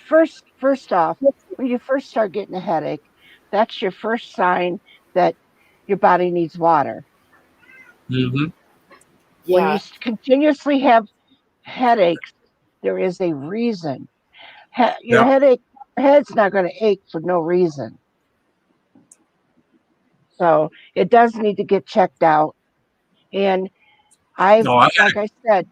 First off, when you first start getting a headache, that's your first sign that your body needs water. Mm-hmm. When you continuously have headaches, there is a reason. Your head's not going to ache for no reason. So it does need to get checked out. And like I said,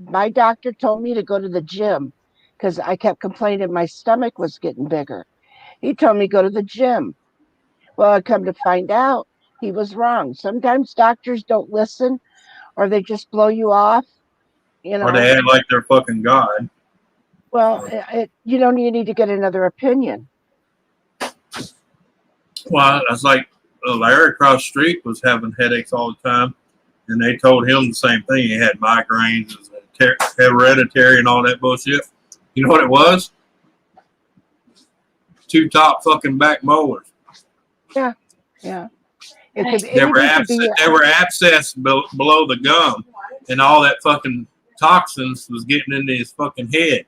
my doctor told me to go to the gym because I kept complaining my stomach was getting bigger. He told me go to the gym. Well, I come to find out he was wrong. Sometimes doctors don't listen, or they just blow you off. Or they act like they're fucking God. Well, you need to get another opinion. Well, it's like Larry across the street was having headaches all the time, and they told him the same thing. He had migraines, hereditary, and all that bullshit. You know what it was? 2 top fucking back molars. Yeah, yeah. They were abscessed below the gum, and all that fucking toxins was getting into his fucking head.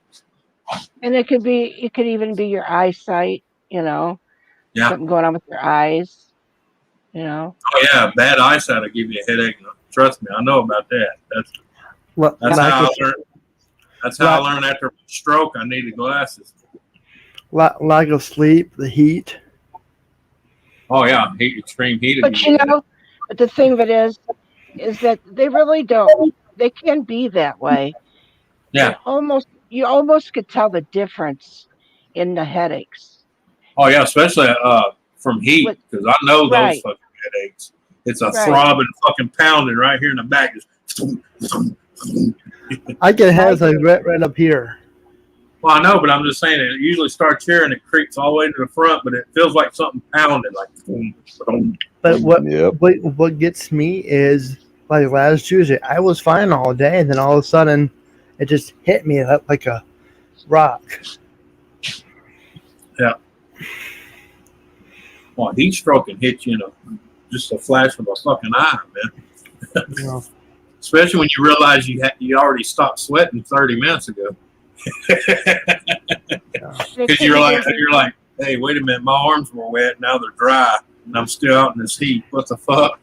And it could even be your eyesight, something going on with your eyes, Oh yeah, bad eyesight will give you a headache Trust me, I know about that. That's how I learned. That's how I learned after my stroke. I needed glasses. Lack of sleep, the heat. Oh yeah, extreme heat. But you know, but the thing of it is that they really don't. They can be that way. Yeah. You almost could tell the difference in the headaches. Oh yeah, especially from heat, because I know those fucking headaches. It's a throbbing fucking pounding right here in the back. I get headaches like right up here. Well, I know, but I'm just saying it usually starts here and it creeps all the way to the front, but it feels like something pounded, like. But what gets me is like last Tuesday, I was fine all day, and then all of a sudden, it just hit me like a rock. Yeah. Well, heat stroke can hit you, just a flash of a fucking eye, man. Yeah. Especially when you realize you already stopped sweating 30 minutes ago. Because you're like, hey, wait a minute, my arms were wet, now they're dry, and I'm still out in this heat. What the fuck?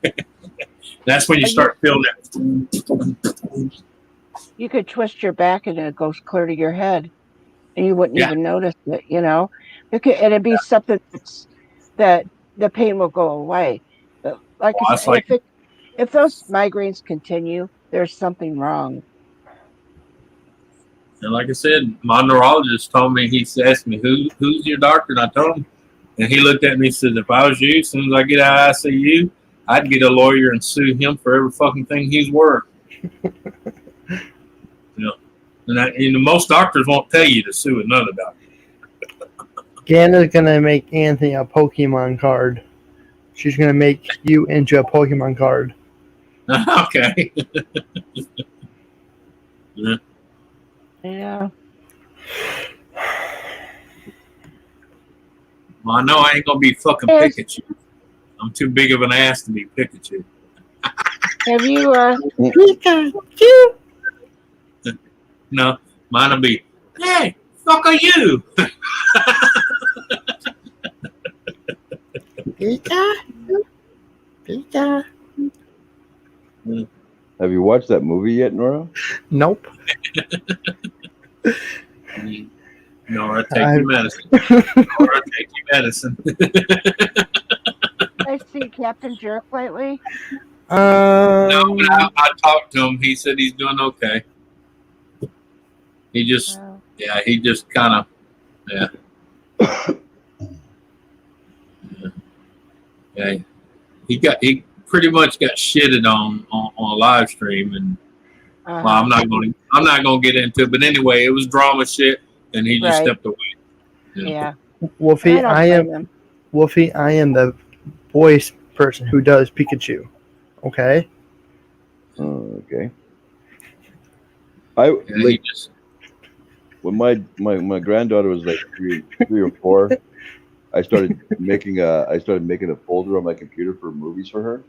That's when you start feeling that. You could twist your back and it goes clear to your head, and you wouldn't even notice it. And it'd be something that the pain will go away. But like I said, if those migraines continue, there's something wrong. And like I said, my neurologist told me, he asked me, who's your doctor? And I told him. And he looked at me and said, if I was you, as soon as I get out of ICU, I'd get a lawyer and sue him for every fucking thing he's worth. And most doctors won't tell you to sue another doctor. Ganna's going to make Anthony a Pokemon card. She's going to make you into a Pokemon card. Okay. Yeah. Well, I know I ain't gonna be fucking Pikachu. I'm too big of an ass to be Pikachu. Have you Pikachu? No, mine'll be, hey, fuck are you? Pika? Have you watched that movie yet, Nora? Nope. Nora, take your medicine. Nora, take your medicine. I see Captain Jerk lately. No, but I talked to him. He said he's doing okay. He just, he just kind of, he pretty much got shitted on a live stream, and well, I'm not gonna get into it. But anyway, it was drama shit, and he just stepped away. Yeah. Wolfie, I am the voice person who does Pikachu. Okay. Okay. When my granddaughter was like three or four, I started making a folder on my computer for movies for her.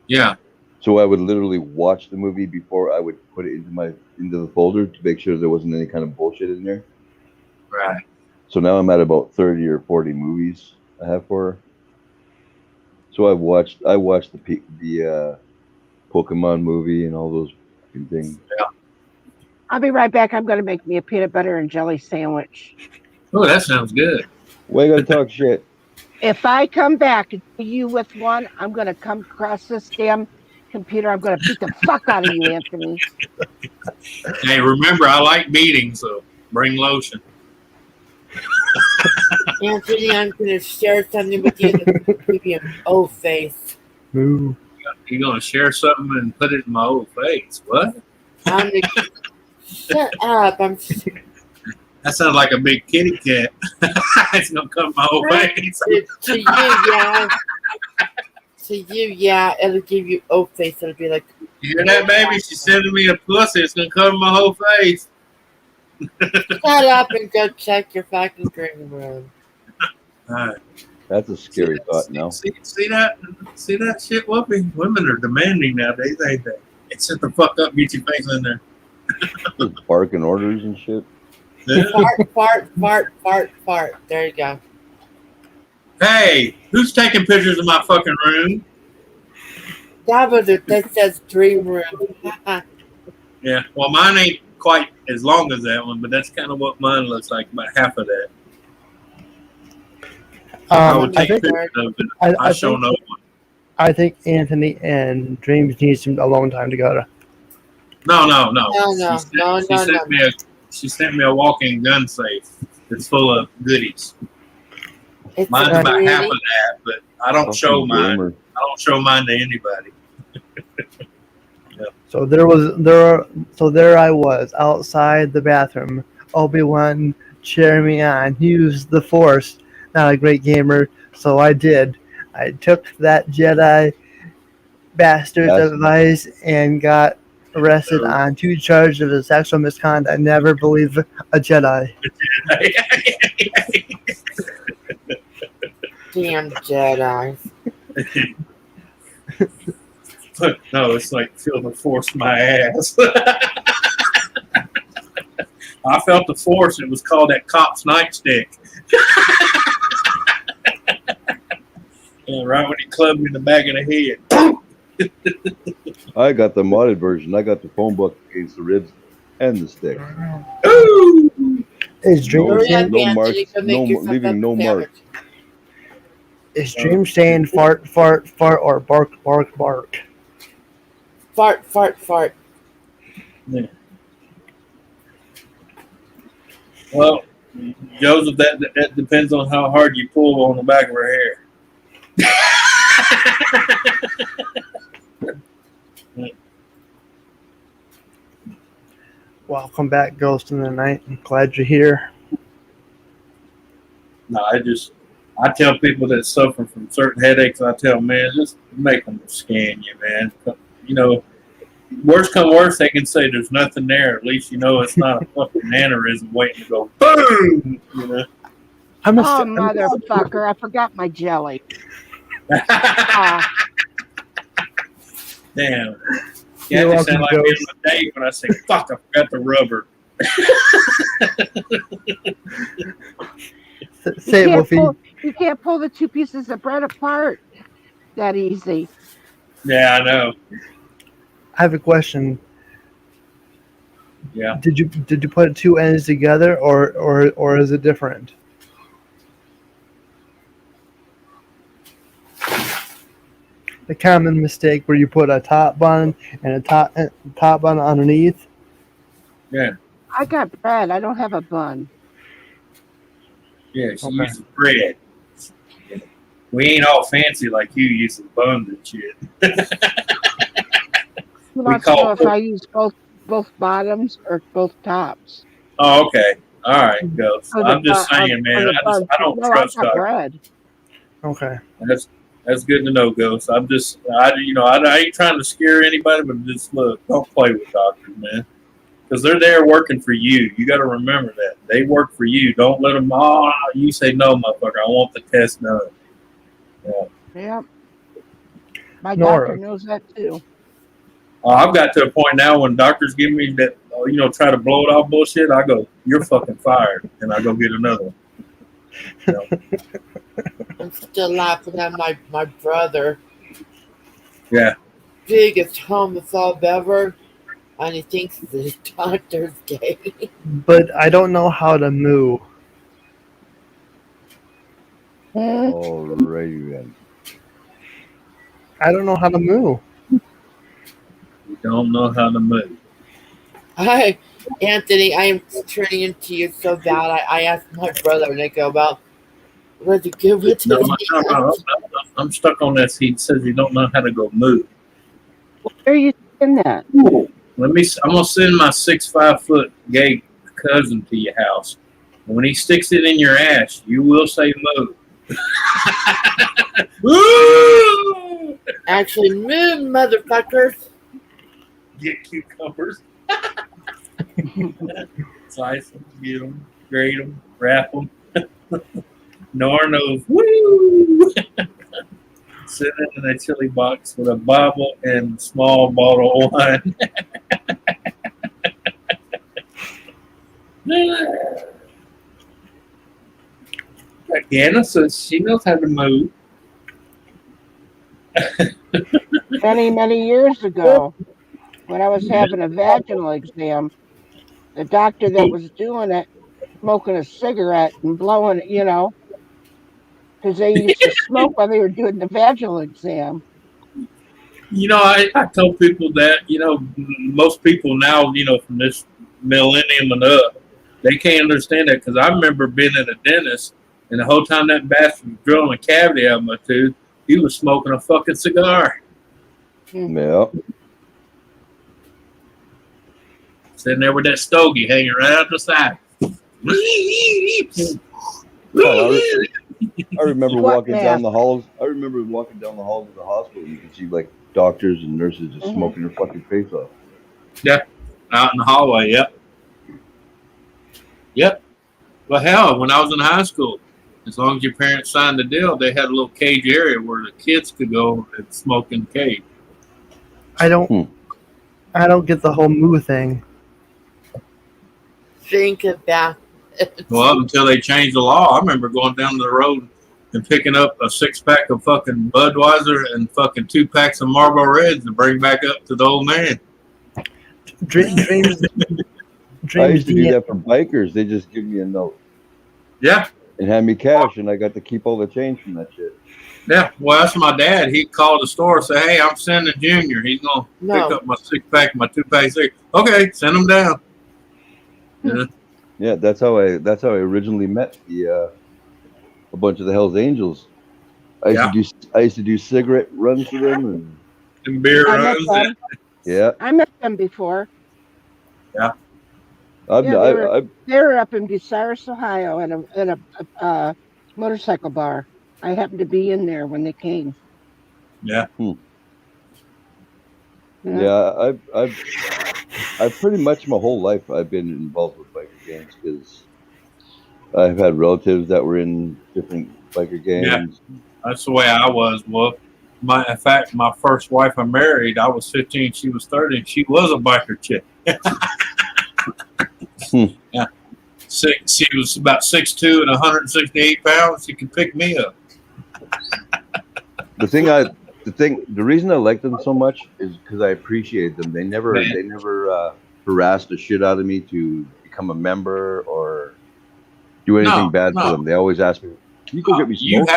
Yeah. So I would literally watch the movie before I would put it into the folder to make sure there wasn't any kind of bullshit in there. Right. So now I'm at about 30 or 40 movies I have for her. So I watched the Pokemon movie and all those things. Yeah. I'll be right back. I'm going to make me a peanut butter and jelly sandwich. Oh, that sounds good. Why you gotta talk shit? If I come back to you with one, I'm going to come across this damn computer. I'm going to beat the fuck out of you, Anthony. Hey, remember, I like beating, so bring lotion. Anthony, I'm going to share something with you to give you an old face. Ooh. You're going to share something and put it in my old face. What? Shut up. That sounds like a big kitty cat. It's going to come my old face. To you, yeah. To you, yeah. It'll give you old face. It'll be like, you hear that, baby? She's sending me a pussy. It's going to cover my whole face. shut up and go check your fucking green room. All right. That's a scary thought. No. See that? See that shit, Whoopi? Women are demanding nowadays, ain't they? Hey, sit the fuck up, get your face in there. Barking orders and shit. Yeah. Fart. There you go. Hey, who's taking pictures of my fucking room? That was it. That says dream room. Yeah. Well, mine ain't quite as long as that one, but that's kind of what mine looks like. About half of that. I would take pictures of it. I show no one. I think Anthony and Dreams need some alone time together. No. She sent me a walk-in gun safe that's full of goodies. Mine's about half of that, but I don't show mine. I don't show mine to anybody. Yeah. So there I was outside the bathroom. Obi-Wan cheering me on. He used the Force. Not a great gamer, so I did. I took that Jedi bastard's advice and got arrested on 2 charges of sexual misconduct. I never believed a Jedi. Damn Jedi. No, it's like feel the Force in my ass. I felt the Force. It was called that cop's nightstick. Yeah, right when he clubbed me in the back of the head. I got the modded version. I got the phone book against the ribs and the stick. Ooh! Is Dream no marks, leaving no mark. Is Dream saying fart, or bark, bark, bark? Fart. Yeah. Well, Joseph, that depends on how hard you pull on the back of her hair. Welcome back, Ghost in the Night. I'm glad you're here. No, I tell people that suffer from certain headaches, I tell them, man, just make them scan you, man. You know, worst come worst, they can say there's nothing there. At least you know it's not a fucking aneurysm waiting to go boom. You know. Motherfucker! I forgot my jelly. Damn. Yeah, they sound like me on a date when I say, "Fuck, I forgot the rubber." You can't pull the 2 pieces of bread apart that easy. Yeah, I know. I have a question. Yeah. Did you put 2 ends together, or is it different? The common mistake where you put a top bun and a top bun underneath. Yeah. I got bread. I don't have a bun. Yeah, she uses bread. We ain't all fancy like you using buns and shit. You want to know if I use both bottoms or both tops? Oh, okay. All right, go. I'm just saying, man. I don't trust doctors. Bread. Okay. That's good to know, Ghost. I ain't trying to scare anybody, but just look, don't play with doctors, man. Because they're there working for you. You got to remember that. They work for you. Don't let them, you say, no, motherfucker, I want the test done. Yeah. My doctor knows that, too. I've got to a point now when doctors give me that, try to blow it off bullshit, I go, you're fucking fired. And I go get another one. You know? I'm still laughing at my brother. Yeah. Biggest homophobe ever. And he thinks the doctor's gay. But I don't know how to moo. Alrighty then. I don't know how to moo. You don't know how to move. Hi, Anthony. I am turning into you so bad. I asked my brother Nico about where to give it to No, I'm stuck on this. He says you don't know how to go move. Where are you saying that? I'm gonna send my 6'5" gay cousin to your house. And when he sticks it in your ass, you will say move. Woo! Actually, move, motherfuckers. Get cucumbers. Slice them, get them, grate them, wrap them. N.O.R.A knows. Woo! Sit in a chili box with a Bible and a small bottle of wine. Anna says she knows how to move. many years ago, when I was having a vaginal exam, the doctor that was doing it, smoking a cigarette and blowing it, because they used to smoke while they were doing the vaginal exam. I tell people that, most people now, from this millennium and up, they can't understand that because I remember being at a dentist and the whole time that bastard was drilling a cavity out of my tooth, he was smoking a fucking cigar. Yeah. Sitting there with that stogie hanging right out the side. I remember walking down the halls. I remember walking down the halls of the hospital. You could see like doctors and nurses just smoking their fucking face off. Yeah, out in the hallway. Yep. Well, hell, when I was in high school, as long as your parents signed the deal, they had a little cage area where the kids could go and smoke in the cage. I don't get the whole moo thing. Think about it. Well, until they changed the law, I remember going down the road and picking up a 6-pack of fucking Budweiser and fucking 2 packs of Marlboro Reds to bring back up to the old man. Dreams. I used to do that for bikers. They just give me a note. Yeah. And hand me cash, and I got to keep all the change from that shit. Yeah. Well, that's my dad. He called the store and said, "Hey, I'm sending Junior. He's going to pick up my 6-pack, my 2-pack cigarettes." Okay, send him down. Yeah, that's how I originally met a bunch of the Hell's Angels. I used to do cigarette runs for them and beer runs. Yeah, I met them before. Yeah. They were up in Bucyrus, Ohio, at a motorcycle bar. I happened to be in there when they came. Yeah. Yeah, I've pretty much my whole life I've been involved with biker gangs because I've had relatives that were in different biker gangs. Yeah, that's the way I was. Well, in fact, my first wife I married, I was 15, she was 30, and she was a biker chick. Yeah. She was about 6'2" and 168 pounds. She could pick me up. The reason I like them so much is because I appreciate them. They never harassed the shit out of me to become a member or do anything bad for them. They always ask me, "Can you go get me smoke?"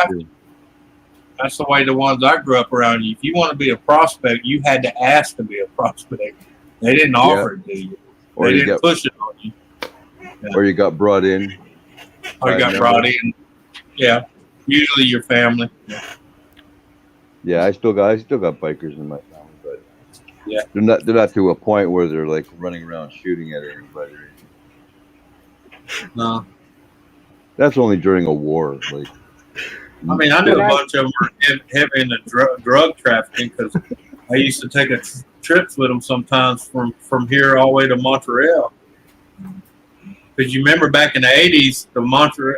That's the way the ones I grew up around. If you want to be a prospect, you had to ask to be a prospect. They didn't offer it to you. They didn't push it on you. Yeah. Or you got brought in. Or you got brought in. Yeah. Usually your family. Yeah, I still got bikers in my family, but yeah, they're not to a point where they're like running around shooting at everybody. No. That's only during a war. Like, I mean, I knew a bunch of them were heavy into drug trafficking because I used to take trips with them sometimes from here all the way to Montreal. Because you remember back in the 80s, the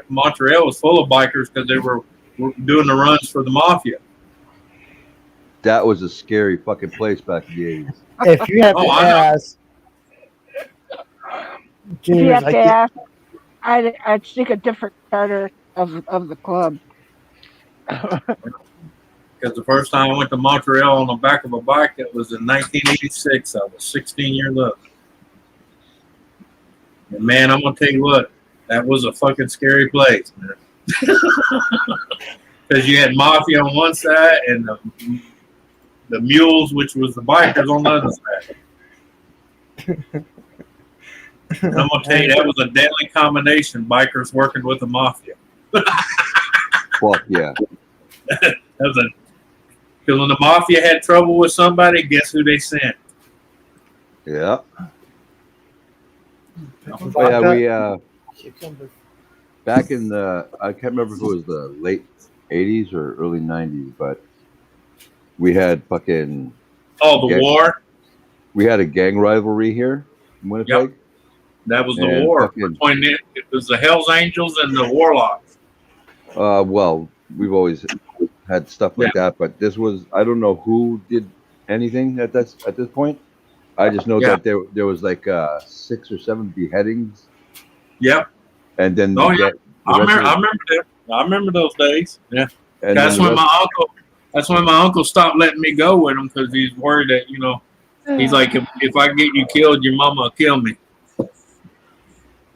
Montreal was full of bikers because they were doing the runs for the mafia. That was a scary fucking place back in the 80s. If you have to ask, I'd seek a different charter of the club. Because the first time I went to Montreal on the back of a bike, it was in 1986. I was 16 years old. And man, I'm going to tell you what, that was a fucking scary place, man. Because you had mafia on one side and the mules, which was the bikers, on the other side. And I'm going to tell you, that was a deadly combination, bikers working with the mafia. Fuck yeah. Because when the mafia had trouble with somebody, guess who they sent? Yeah. Oh, yeah, back in the, I can't remember if it was the late 80s or early 90s, but we had fucking... Oh, the war? We had a gang rivalry here in Winnipeg. Yep. That was the war. Between it was the Hells Angels and the Warlocks. Well, we've always had stuff like that, but this was, I don't know who did anything at this point. I just know that there was like 6 or 7 beheadings. Yep. And then I remember that. I remember those days. Yeah. And that's when my That's when my uncle stopped letting me go with him because he's worried that, you know, he's like, if I get you killed, your mama will kill me.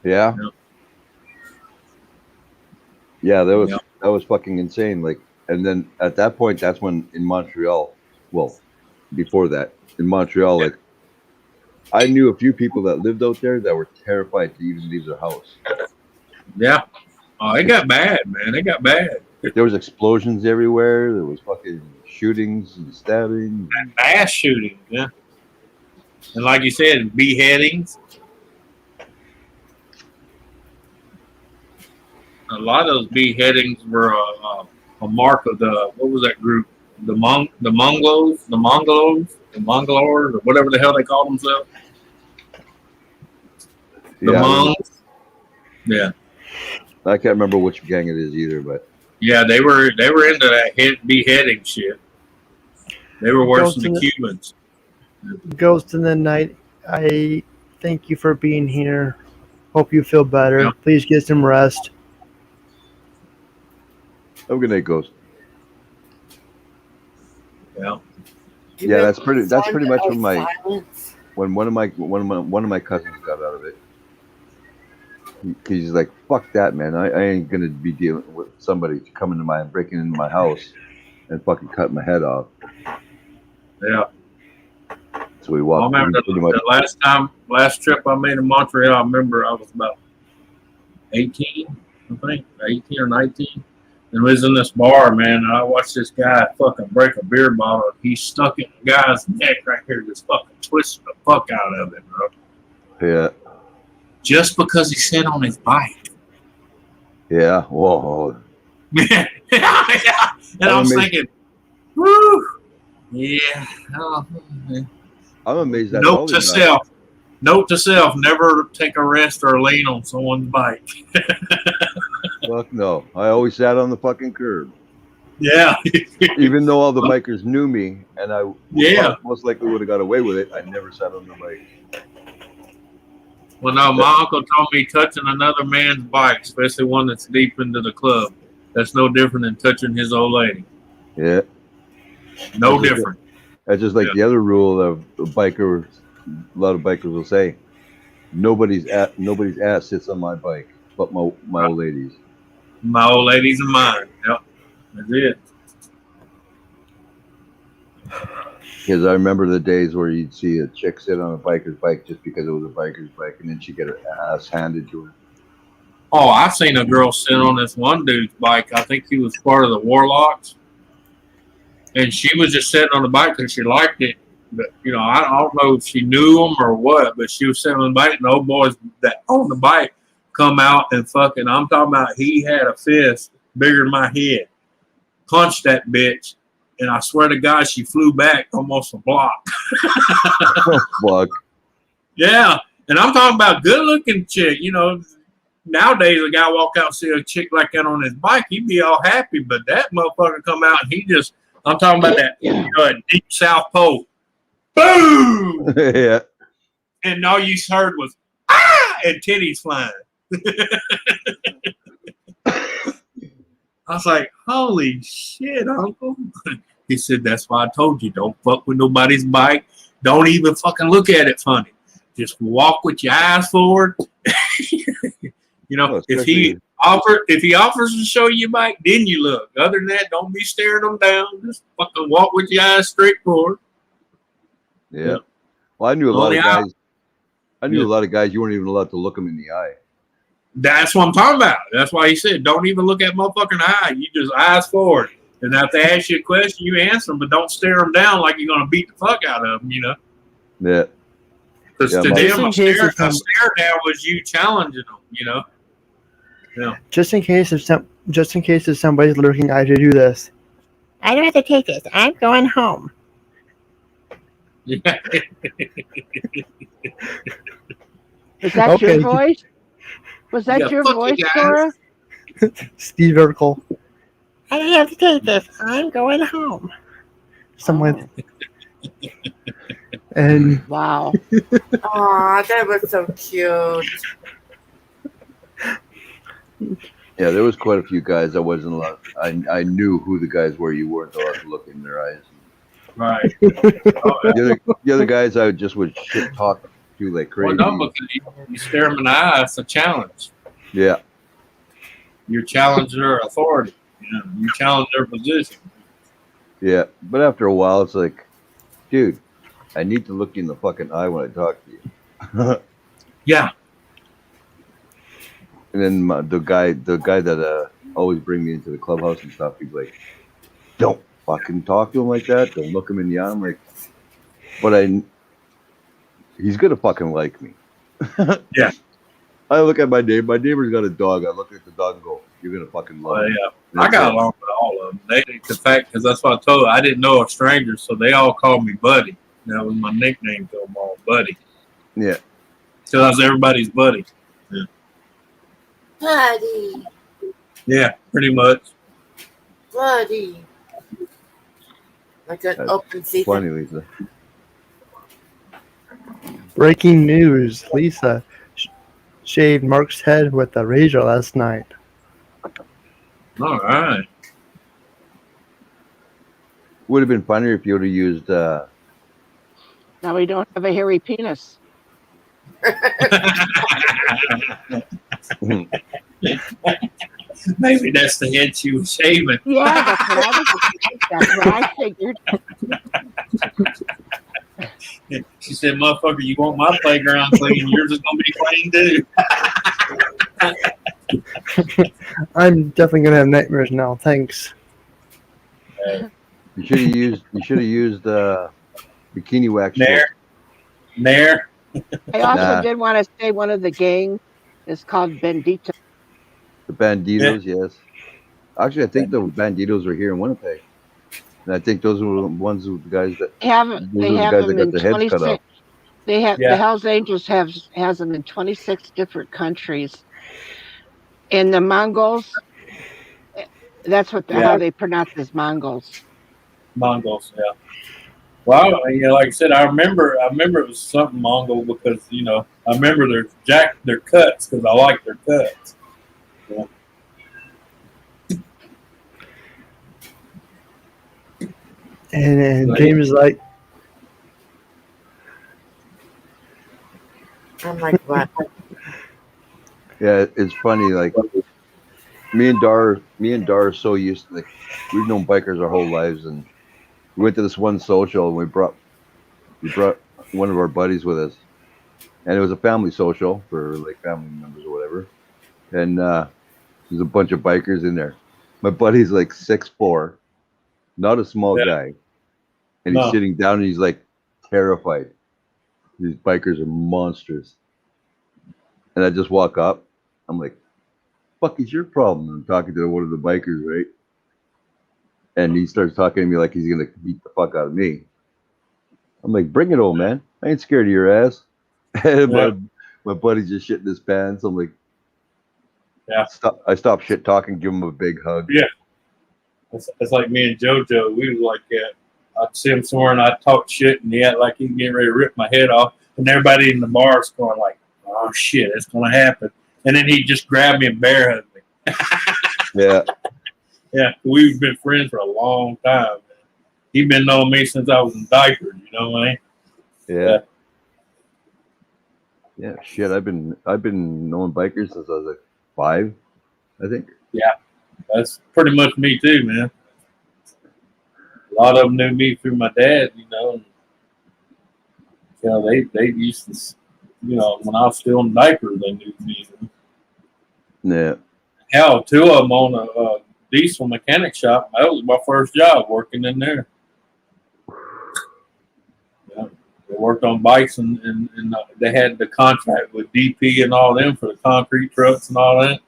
Yeah. Yeah, that was fucking insane. Like, and then at that point, that's when in Montreal, well, before that, in Montreal, like, I knew a few people that lived out there that were terrified to even leave their house. Yeah. Oh, it got bad, man. It got bad. There was explosions everywhere. There was fucking shootings and stabbing. And mass shootings, yeah. And like you said, beheadings. A lot of those beheadings were a mark of the, what was that group? The Mongols, or whatever the hell they call themselves. The Mongols. Yeah. I can't remember which gang it is either, but yeah, they were into that beheading shit. They were worse than the Cubans. Ghost in the Night, I thank you for being here. Hope you feel better. Yeah. Please get some rest. Have a good night, Ghost. Yeah. Yeah, that's pretty much when one of my cousins got out of it. He's like, fuck that, man. I ain't gonna be dealing with somebody breaking into my house and fucking cutting my head off. Yeah. So we walked. I remember the last trip I made in Montreal. I remember I was about 18, I think, 18 or 19. And we was in this bar, man, and I watched this guy fucking break a beer bottle. He stuck it in the guy's neck right here, just fucking twisted the fuck out of it, bro. Yeah. Just because he sat on his bike. Yeah. Whoa. Yeah. And I was thinking, woo. Yeah. Oh, I'm amazed that. Note to self: never take a rest or lean on someone's bike. Fuck no! I always sat on the fucking curb. Yeah. Even though all the bikers knew me, and I most likely would have got away with it, I never sat on the bike. Well, no, my uncle told me touching another man's bike, especially one that's deep into the club, that's no different than touching his old lady. Yeah. No different. That's just like the other rule of bikers. A lot of bikers will say, nobody's ass sits on my bike, but my old ladies. My old ladies and mine. Yep, that's it. Because I remember the days where you'd see a chick sit on a biker's bike just because it was a biker's bike, and then she'd get her ass handed to her. Oh, I've seen a girl sit on this one dude's bike. I think he was part of the Warlocks. And she was just sitting on the bike because she liked it. But, you know, I don't know if she knew him or what, but she was sitting on the bike, and the old boys that on the bike come out and fucking, I'm talking about, he had a fist bigger than my head. Punched that bitch, and I swear to God, she flew back almost a block. Oh, fuck. Yeah, and I'm talking about good-looking chick. You know, nowadays, a guy walk out and see a chick like that on his bike, he'd be all happy, but that motherfucker come out, and he just, I'm talking about that, you know, a deep South Pole. Boom! Yeah. And all you heard was, ah! And titties flying. I was like, holy shit, Uncle. He said, that's why I told you, don't fuck with nobody's bike. Don't even fucking look at it funny. Just walk with your eyes forward. You know, if he offers to show you your bike, then you look. Other than that, don't be staring them down. Just fucking walk with your eyes straight forward. Yeah. Well, I knew a lot of guys. A lot of guys you weren't even allowed to look them in the eye. That's what I'm talking about. That's why he said, don't even look at motherfucking eye. You just eyes forward. And if they ask you a question, you answer them, but don't stare them down like you're going to beat the fuck out of them, you know? Yeah. Because to them, a stare down was you challenging them, you know? Yeah. Just in case if somebody's lurking, I should do this. I don't have to take this. I'm going home. Yeah. Is that your voice? Was that your voice, Nora? Steve Urkel. I don't have to take this. I'm going home. Someone. And wow. Aw, that was so cute. Yeah, there was quite a few guys I wasn't allowed. I knew who the guys were. You weren't allowed to look in their eyes. Right. Oh, yeah. The other guys I would shit talk to like Well, crazy. no, because you stare them in the eye. It's a challenge. Yeah. You challenge their authority. You challenge their position. Yeah, but after a while, it's like, dude, I need to look you in the fucking eye when I talk to you. Yeah. And then the guy that always bring me into the clubhouse and stuff, he's like, don't fucking talk to him like that. Don't look him in the eye. I'm like, but he's gonna fucking like me. Yeah. I look at my neighbor. My neighbor's got a dog. I look at the dog and go, you're gonna fucking love me. Yeah. I got along with all of them. Because that's what I told you. I didn't know a stranger, so they all called me Buddy. That was my nickname to them all, Buddy. Yeah. So I was everybody's buddy. Yeah. Buddy. Yeah, pretty much. Buddy. Like an That's open season. funny, Lisa. Breaking news: Lisa shaved Mark's head with a razor last night. All right. Would have been funnier if you would have used. Now we don't have a hairy penis. Maybe that's the head she was shaving. Yeah, that's what I figured. She said, motherfucker, you want my playground clean, yours is going to be clean too. I'm definitely gonna have nightmares now. Thanks. You should have used bikini wax. N.O.R.A. I also did want to say one of the gang is called Bandito. The Banditos, yes. Actually, I think the Banditos are here in Winnipeg, and I think those were the ones who the guys that They have them in 26. They have the Hells Angels has them in 26 different countries. And the Mongols, that's what how they pronounce as Mongols. Mongols, yeah. Well, like I said, I remember it was something Mongol because I remember their cuts because I like their cuts. Yeah. And James is like, I'm like, what? Yeah, it's funny. Like me and Dar are so used to we've known bikers our whole lives, and we went to this one social, and we brought one of our buddies with us, and it was a family social for like family members or whatever, and there's a bunch of bikers in there. My buddy's like 6'4", not a small guy, and he's sitting down and he's like terrified. These bikers are monsters. And I just walk up. I'm like, fuck is your problem? I'm talking to one of the bikers, right? And he starts talking to me like he's going to beat the fuck out of me. I'm like, bring it on, man. I ain't scared of your ass. And my buddy's just shitting his pants. I'm like, I stopped shit talking, give him a big hug. Yeah. It's like me and JoJo. We was like that. I'd see him somewhere and I'd talk shit and he had like he'd get ready to rip my head off. And everybody in the bar is going like, oh shit, it's going to happen. And then he'd just grab me and bear hug me. Yeah. Yeah. We've been friends for a long time. He'd been knowing me since I was in diapers, you know what I mean? Yeah. Yeah, shit. I've been knowing bikers since I was like 5, I think. Yeah. That's pretty much me too, man. A lot of them knew me through my dad, they used to, when I was still in diapers, they knew me. Yeah. Hell, 2 of them on a diesel mechanic shop. That was my first job working in there. Yeah. They worked on bikes and they had the contract with DP and all them for the concrete trucks and all that.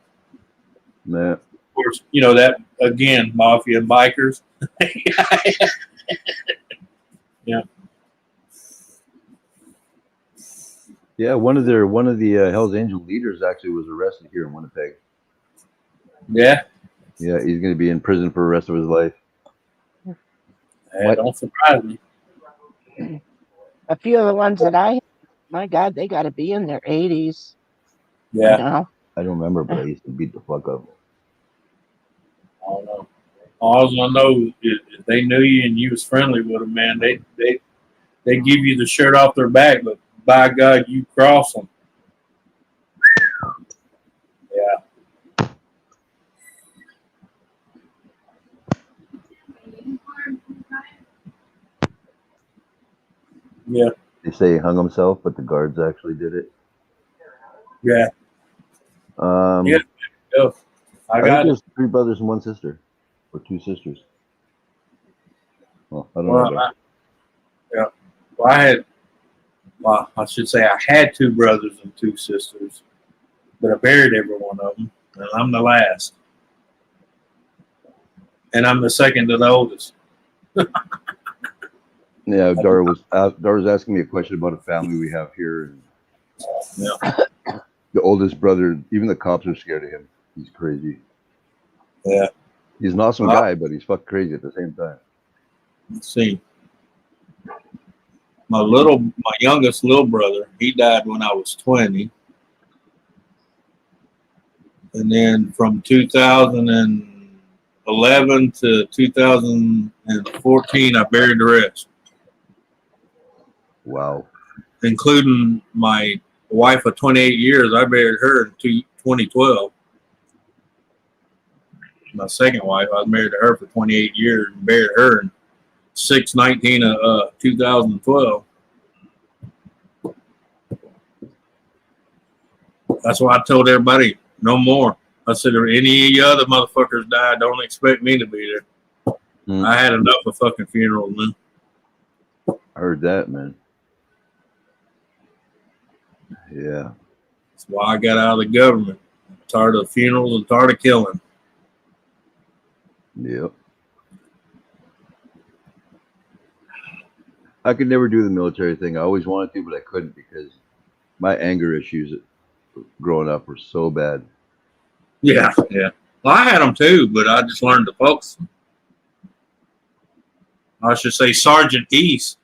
Yeah. Of course, that again, mafia bikers. Yeah. Yeah, one of the Hells Angel leaders actually was arrested here in Winnipeg. Yeah. Yeah, he's going to be in prison for the rest of his life. That don't surprise me. A few of the ones that my God, they got to be in their 80s. Yeah. I don't remember, but I used to beat the fuck up. don't know. All I know is if they knew you and you was friendly with them, man, they give you the shirt off their back, but by God, you cross them. Yeah. Yeah. They say he hung himself, but the guards actually did it. Yeah. Yeah. I think got it. there's 3 brothers and 1 sister, or 2 sisters. Well, I don't know. I should say I had 2 brothers and 2 sisters, but I buried every one of them, and I'm the last. And I'm the second to the oldest. Yeah, Dara was asking me a question about a family we have here. Yeah. The oldest brother, even the cops are scared of him. He's crazy. Yeah. He's an awesome guy, but he's fucking crazy at the same time. Let's see. My youngest little brother, he died when I was 20. And then from 2011 to 2014, I buried the rest. Wow. Including my wife of 28 years, I buried her in 2012. My second wife, I was married to her for 28 years and buried her in 6/19 of 2012. That's why I told everybody, no more. I said, if any of you other motherfuckers die, don't expect me to be there. I had enough of fucking funerals, man. I heard that, man. Yeah. That's why I got out of the government. I'm tired of funerals and tired of killing. Yep. I could never do the military thing. I always wanted to, but I couldn't because my anger issues growing up were so bad. Yeah, yeah. Well, I had them too, but I just learned to focus them. I should say Sergeant East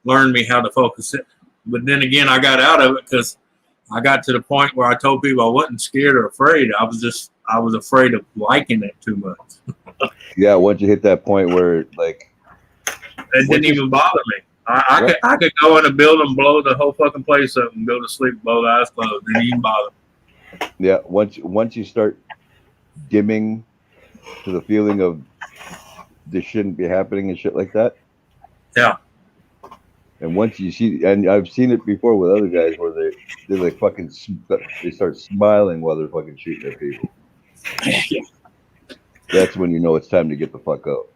learned me how to focus it. But then again, I got out of it because I got to the point where I told people I wasn't scared or afraid. I was afraid of liking it too much. Yeah, once you hit that point where like it didn't even bother me. I could go in a building, blow the whole fucking place up, and go to sleep, blow the eyes closed. It didn't even bother me. Yeah, once you start dimming to the feeling of this shouldn't be happening and shit like that. Yeah. And once you see, and I've seen it before with other guys where they like fucking, they start smiling while they're fucking shooting at people. Yeah. That's when you know it's time to get the fuck out.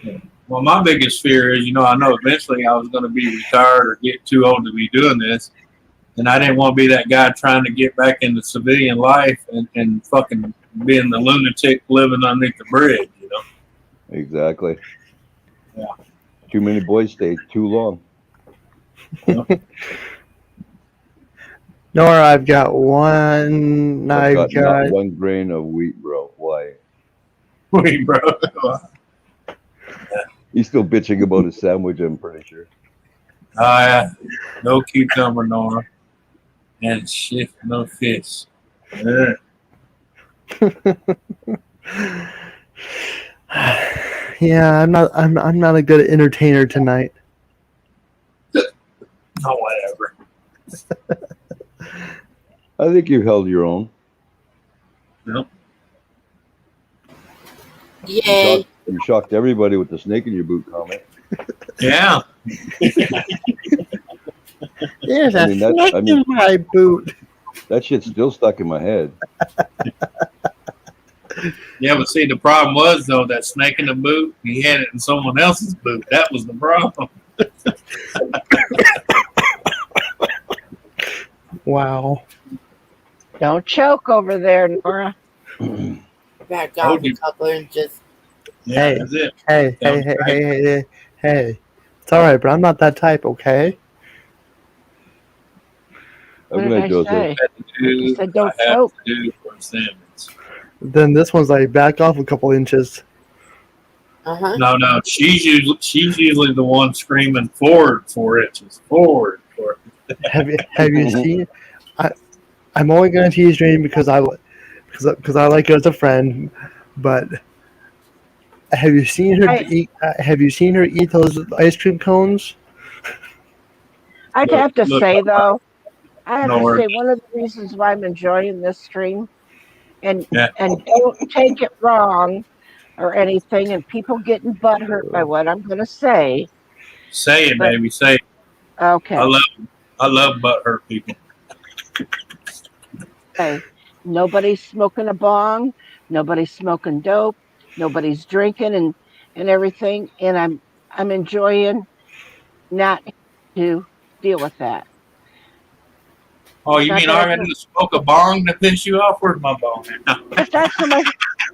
Yeah. Well, my biggest fear is, I know eventually I was going to be retired or get too old to be doing this. And I didn't want to be that guy trying to get back into civilian life and fucking being the lunatic living underneath the bridge, Exactly. Yeah. Too many boys stay too long. NORA, I've got one. I've got not 1 grain of wheat, bro. Why? Wheat, bro. He's still bitching about his sandwich, I'm pretty sure. No cucumber, NORA. And shit, no fish. Yeah. Yeah, I'm not a good entertainer tonight. Oh, whatever. I think you've held your own. Yep. Yay. You shocked everybody with the snake in your boot comment. Yeah. There's a snake in my boot. That shit's still stuck in my head. Yeah, but see, the problem was, though, that snake in the boot, he had it in someone else's boot. That was the problem. Wow. Don't choke over there, NORA. Back off a couple inches. Yeah, that's it. Hey. It's all right, but I'm not that type, okay? What did I say? You said don't choke. Then this one's like back off a couple inches. No, she's usually the one screaming forward 4 inches, forward. Have you seen? I'm only going to tease Dream because because I like her as a friend, but have you seen her eat? Have you seen her eat those ice cream cones? I'd have to say though, I have to N.O.R.A. say one of the reasons why I'm enjoying this stream, and Yeah. don't take it wrong or anything, and people getting butthurt by what I'm going to say. Say it, baby. Say it. Okay. I love butthurt people. Okay. Nobody's smoking a bong. Nobody's smoking dope. Nobody's drinking and everything. And I'm enjoying not to deal with that. Oh, It's you not mean that I'm going to smoke a bong to piss you off? Where's my bong? It's not so much.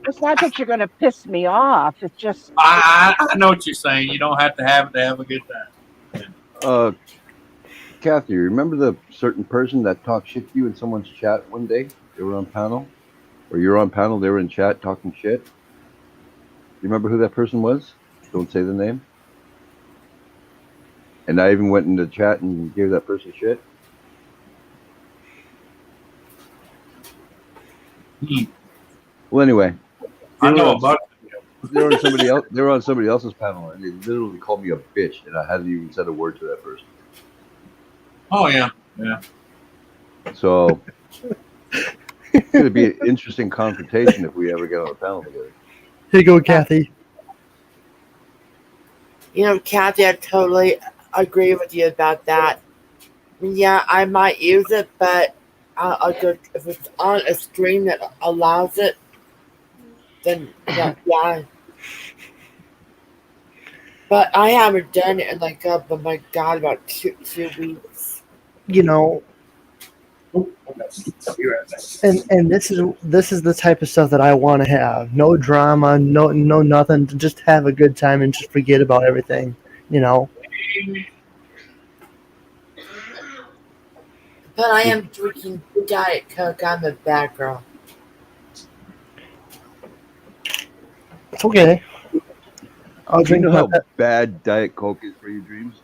It's not that you're going to piss me off. It's just. I know what you're saying. You don't have to have it to have a good time. Kathy, remember the certain person that talked shit to you in someone's chat one day? They were on panel, or you were on panel. They were in chat talking shit. You remember who that person was? Don't say the name. And I even went into the chat and gave that person shit. Well, anyway, I know about they were on somebody else. They were on somebody else's panel, and they literally called me a bitch, and I hadn't even said a word to that person. Oh yeah, yeah. So it's going to be an interesting confrontation if we ever get on a panel together. Here you go, Kathy. You know, Kathy, I totally agree with you about that. Yeah, I might use it, but if it's on a stream that allows it, then yeah. But I haven't done it in like, oh my God, about two weeks. You know, and this is the type of stuff that I want to have. No drama, no nothing. To just have a good time and just forget about everything. You know. But I am drinking Diet Coke. I'm a bad girl. It's okay. I'll drink. You know how bad Diet Coke is for you, Dreams?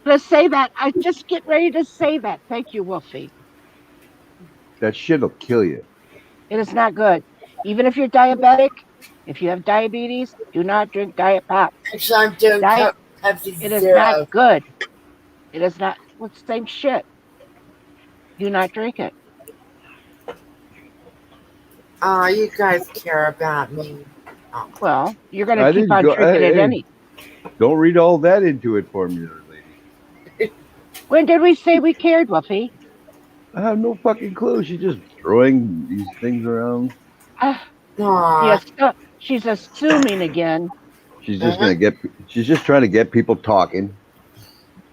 Let's say that. I just get ready to say that. Thank you, Wolfie. That shit'll kill you. It is not good. Even if you're diabetic, if you have diabetes, do not drink Diet Pop. Actually, I'm doing Pepsi It is Zero. not good. It is not. It's the same shit. Do not drink it. Oh, you guys care about me. Oh. Well, you're going to keep on drinking it anyway. Don't read all that into it for me, lady. When did we say we cared, Wolfie? I have no fucking clue. She's just throwing these things around. Yes, she's assuming again. She's just She's just trying to get people talking.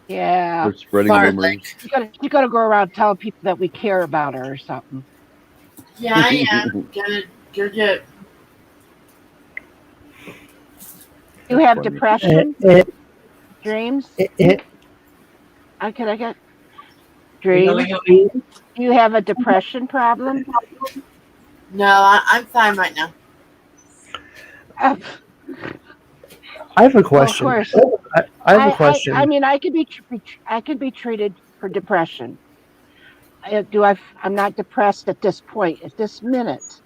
Yeah. They're spreading rumors. You gotta go around telling people that we care about her or something. Yeah, I am. Get it. You have depression, dreams. I get dreams. Do you have a depression problem? No, I'm fine right now. I have a question. Well, of course. I have a question. I mean, I could be treated for depression. I'm not depressed at this point, at this minute,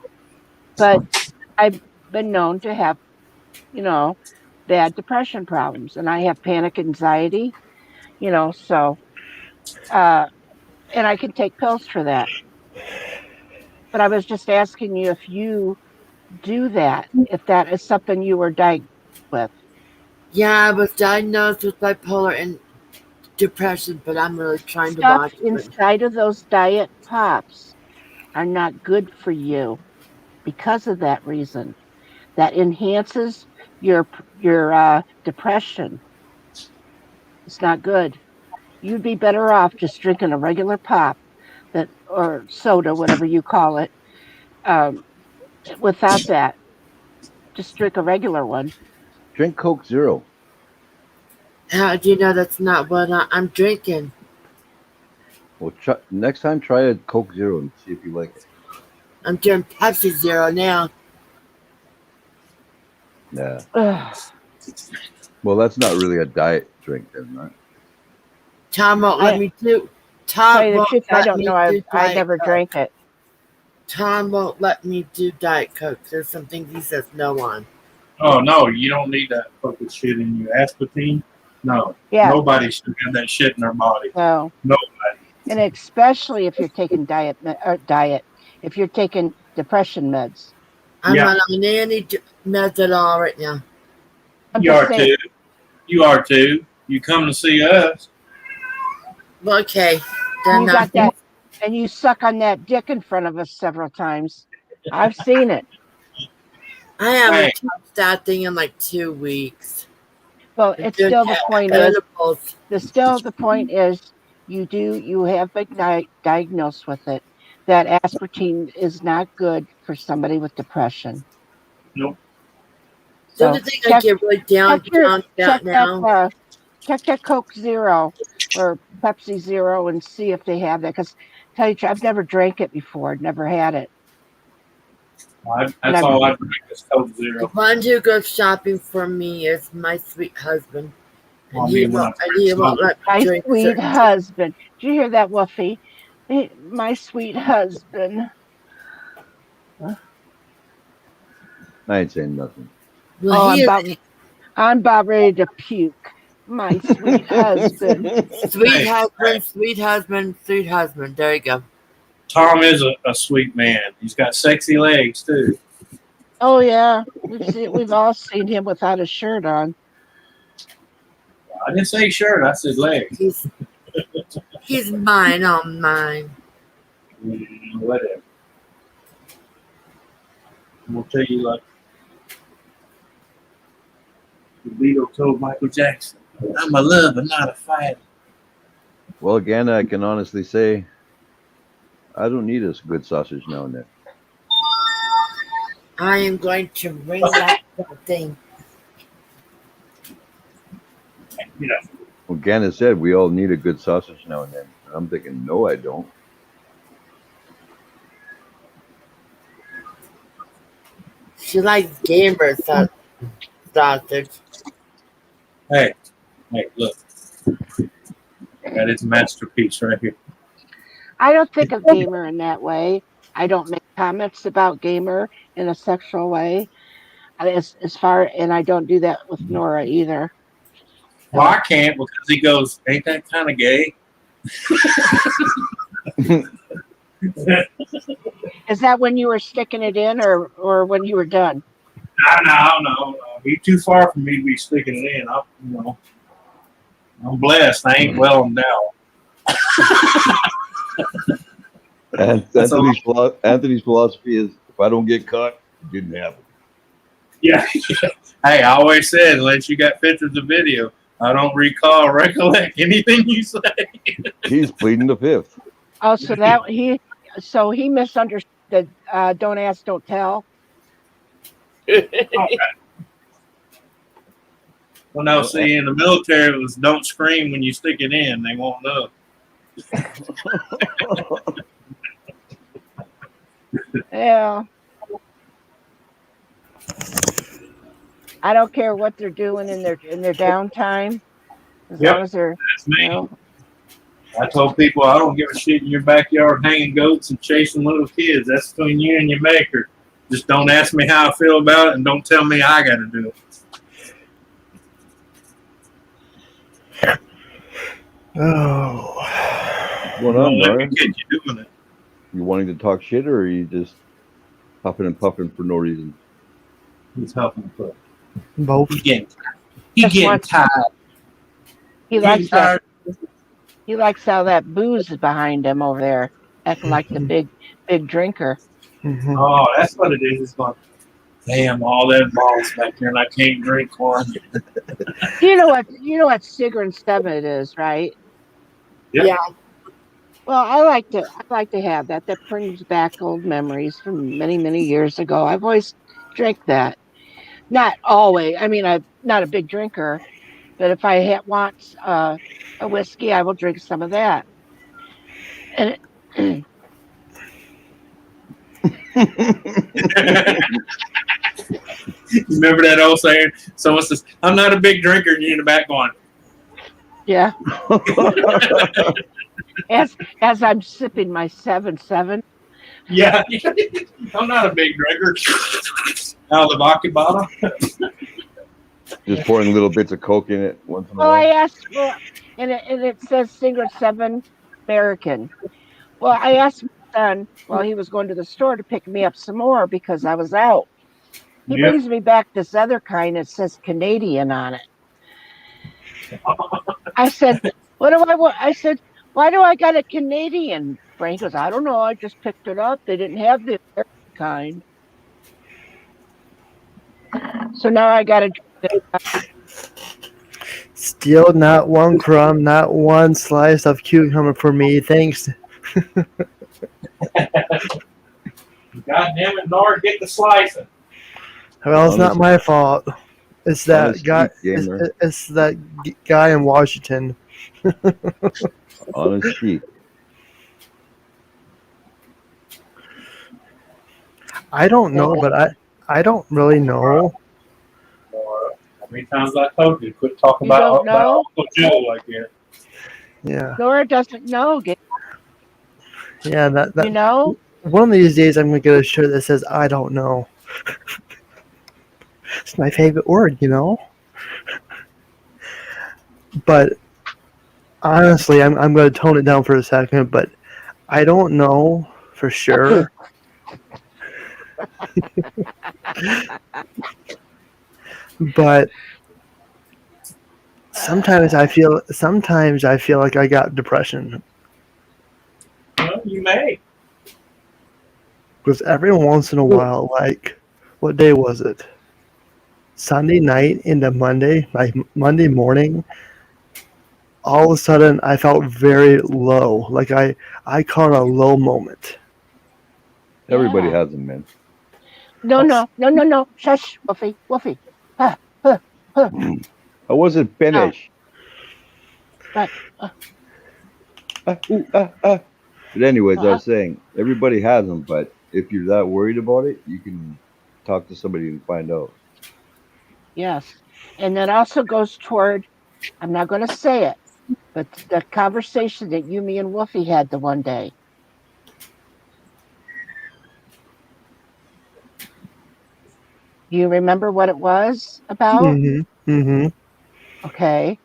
but I've been known to have, bad depression problems, and I have panic anxiety, so, and I can take pills for that. But I was just asking you if you do that, if that is something you were diagnosed with. Yeah, I was diagnosed with bipolar and depression, but I'm really trying to watch it. Inside of those Diet Pops are not good for you because of that reason. That enhances your depression. It's not good. You'd be better off just drinking a regular pop or soda, whatever you call it, without that. Just drink a regular one. Drink Coke Zero. How do you know that's not what I'm drinking? Well, next time try a Coke Zero and see if you like it. I'm doing Pepsi Zero now. Yeah. Well, that's not really a diet drink, then, right? Tom won't let me do. Tell you the truth, I don't know. I never drank it. Tom won't let me do Diet Coke. There's some things he says no on. Oh no, you don't need that fucking shit in you. Aspartame? No. Yeah. Nobody should have that shit in their body. No. Nobody. And especially if you're taking if you're taking depression meds. I'm not on any meds at all right now. You are too. You are too. You come to see us. Okay. You got that, and you suck on that dick in front of us several times. I've seen it. I haven't touched that thing in like 2 weeks. Well, it's still the point is you have been diagnosed with it. That aspartame is not good for somebody with depression. Nope. So the other thing I get really down now. Check that Coke Zero or Pepsi Zero and see if they have that. Because tell you, I've never drank it before. Never had it. That's all I drink is Coke Zero. The one who goes shopping for me is my sweet husband. And he won't let me drink. My sweet husband. Did you hear that, Wolfie? My sweet husband. I ain't saying nothing. Well, I'm about ready to puke. My sweet husband. Sweet husband. There you go. Tom is a sweet man. He's got sexy legs too. Oh yeah, we've all seen him without a shirt on. I didn't say shirt. I said legs. He's mine on mine. Whatever. I'm gonna tell you like the Beatles told Michael Jackson, "I'm a lover, not a fighter." Well, again, I can honestly say I don't need a good sausage now and then. I am going to ring that thing. Yeah. Well, Ganna said we all need a good sausage now and then. And I'm thinking, no, I don't. She likes gamer sausage. Hey, look. That is a masterpiece right here. I don't think of gamer in that way. I don't make comments about gamer in a sexual way. And I don't do that with N.O.R.A. either. Well, I can't because he goes, ain't that kind of gay? Is that when you were sticking it in or when you were done? No. He's too far from me to be sticking it in. I'm blessed. I ain't well endowed. Anthony's philosophy is if I don't get caught, it didn't happen. Yeah. Hey, I always said, unless you got pictures of video, I don't recollect anything you say. He's pleading the fifth. Oh, so he misunderstood. Don't ask, don't tell. Okay. Well, no, see, in the military, it was don't scream when you stick it in. They won't know. Yeah. I don't care what they're doing in their downtime, as long as they're. That's me. I told people I don't give a shit in your backyard hanging goats and chasing little kids. That's between you and your maker. Just don't ask me how I feel about it, and don't tell me I got to do it. Oh. What's going on, N.O.R.A? You doing it? You wanting to talk shit, or are you just huffing and puffing for no reason? He's huffing and puffing. Both. He's getting tired. He likes that. He likes how that booze is behind him over there, acting like the big drinker. Mm-hmm. Oh, that's what it is. It's going, damn, all that balls back there, and I can't drink one. You know what Sigrun 7 is, right? Yeah. Well, I like to have that. That brings back old memories from many years ago. I've always drank that. Not always. I mean, I'm not a big drinker, but if I want a whiskey, I will drink some of that. And Remember that old saying? Someone says, "I'm not a big drinker," and you're in the back going, yeah. As I'm sipping my 7-7, Yeah, I'm not a big drinker. Out of the vodka bottle. Just pouring little bits of Coke in it once in a Well, I while. asked, well, and it says Singer 7 American. Well, I asked my son while he was going to the store to pick me up some more because I was out. He Yep. brings me back this other kind that says Canadian on it. I said, what do I want? I said, why do I got a Canadian? Frank goes, I don't know. I just picked it up. They didn't have the American kind. So now I got to drink it. Still not one crumb, not one slice of cucumber for me. Thanks. God damn it, N.O.R.A, get the slicing. Well, it's not my fault. It's that Honest guy. speak, gamer. It's that guy in Washington. Honest speak. I don't know, but I don't really know. How many times I told you to quit talking You don't know? Uncle Joe like that? Yeah. N.O.R.A doesn't know. Yeah, that You know? one of these days I'm gonna get a shirt that says "I don't know." It's my favorite word, you know. But honestly, I'm gonna tone it down for a second. But I don't know for sure. But sometimes I feel like I got depression. Well, you may. Because every once in a while, like, what day was it? Sunday night into Monday, like Monday morning, all of a sudden I felt very low. Like I caught a low moment. Everybody has them, man. No. Shush, Wolfie. I wasn't finished. But But anyways, I was saying, everybody has them, but if you're that worried about it, you can talk to somebody and find out. yes. And that also goes toward, I'm not going to say it, but the conversation that you, me, and Wolfie had the one day. Do you remember what it was about? Mm-hmm. Mm-hmm. Okay.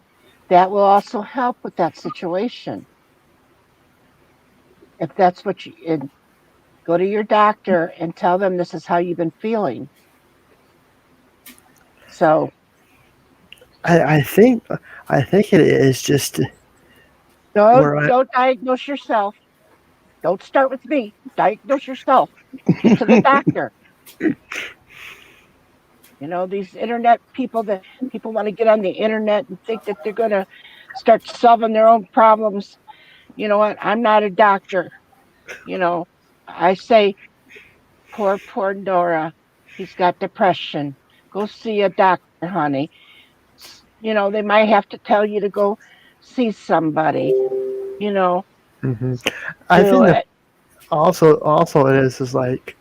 That will also help with that situation. If that's what you go to your doctor and tell them this is how you've been feeling. So I think it is just don't diagnose yourself. Don't start with me. Diagnose yourself. Get to the doctor. You know, these internet people that people want to get on the internet and think that they're going to start solving their own problems. You know what? I'm not a doctor. You know, I say, poor N.O.R.A. He's got depression. Go see a doctor, honey. You know, they might have to tell you to go see somebody. You know, Mm-hmm. I think that also it is like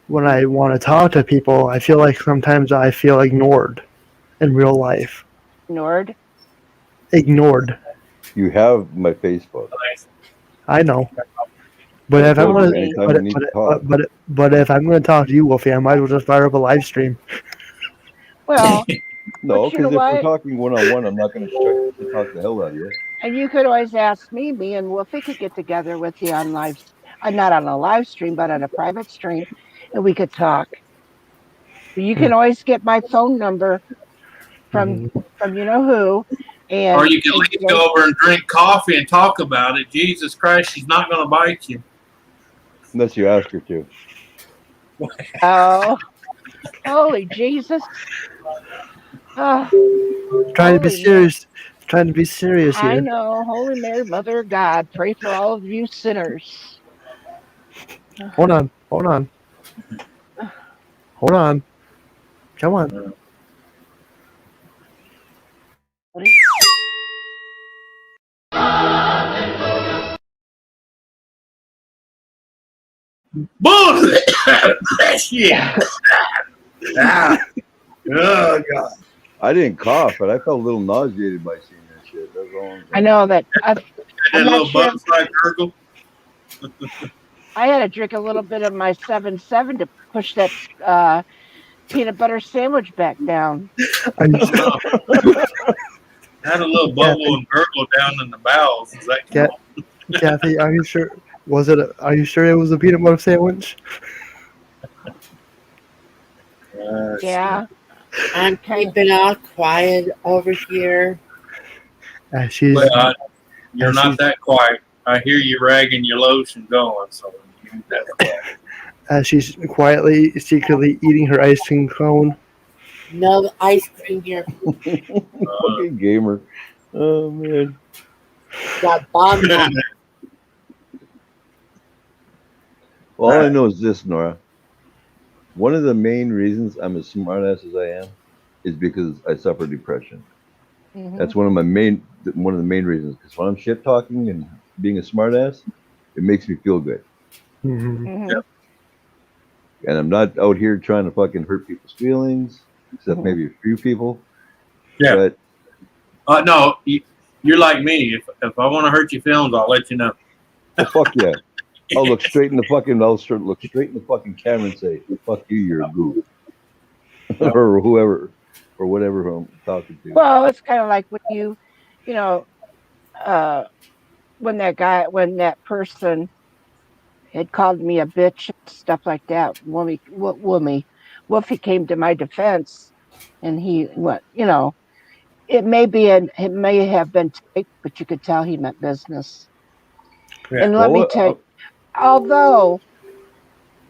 when I want to talk to people, I feel like sometimes I feel ignored in real life. Ignored. Ignored. You have my Facebook. I know. But if I'm gonna, but if I'm gonna talk to you, Wolfie, I might as well just fire up a live stream. Well, no, because if we're talking one-on-one, I'm not going to talk the hell out of you. And you could always ask me. Me and Wolfie could get together with you on live, not on a live stream, but on a private stream, and we could talk. You can always get my phone number from you know who, and or you can leave go over and drink coffee and talk about it. Jesus Christ, she's not going to bite you. Unless you ask her to. Oh, holy Jesus! Trying to be serious. Trying to be serious here. I know. Holy Mary, Mother of God, pray for all of you sinners. Hold on. Come on. Bullshit! Yeah. Oh God! I didn't cough, but I felt a little nauseated by seeing that shit. That's all. I know that. That little butterfly gurgle. I had to drink a little bit of my 7-7 to push that peanut butter sandwich back down. Are you, Had a little bubble and gurgle down in the bowels. Is that count? Kathy, are you sure? Are you sure it was a peanut butter sandwich? Yeah. I'm keeping all quiet over here. Well, you're not that quiet. I hear you ragging your lotion going, so you ain't that quiet. As she's quietly, secretly eating her ice cream cone. No ice cream here. Fucking gamer. Oh man. Got bombed out. Well, all I know is this, Nora. One of the main reasons I'm as smart ass as I am is because I suffer depression. Mhm. That's one of the main reasons. Because when I'm shit talking and being a smart ass, it makes me feel good. Mhm. And I'm not out here trying to fucking hurt people's feelings, except maybe a few people. Yeah. But no, you're like me. If I want to hurt your feelings, I'll let you know. oh, fuck yeah. I'll look straight in the fucking camera and say, "Fuck you, you're a goof," or whoever, or whatever I'm talking to. Well, it's kind of like when you know, when that person had called me a bitch and stuff like that. Wolfie came to my defense, and he went, it may have been typed, but you could tell he meant business. Yeah. And let me tell you, although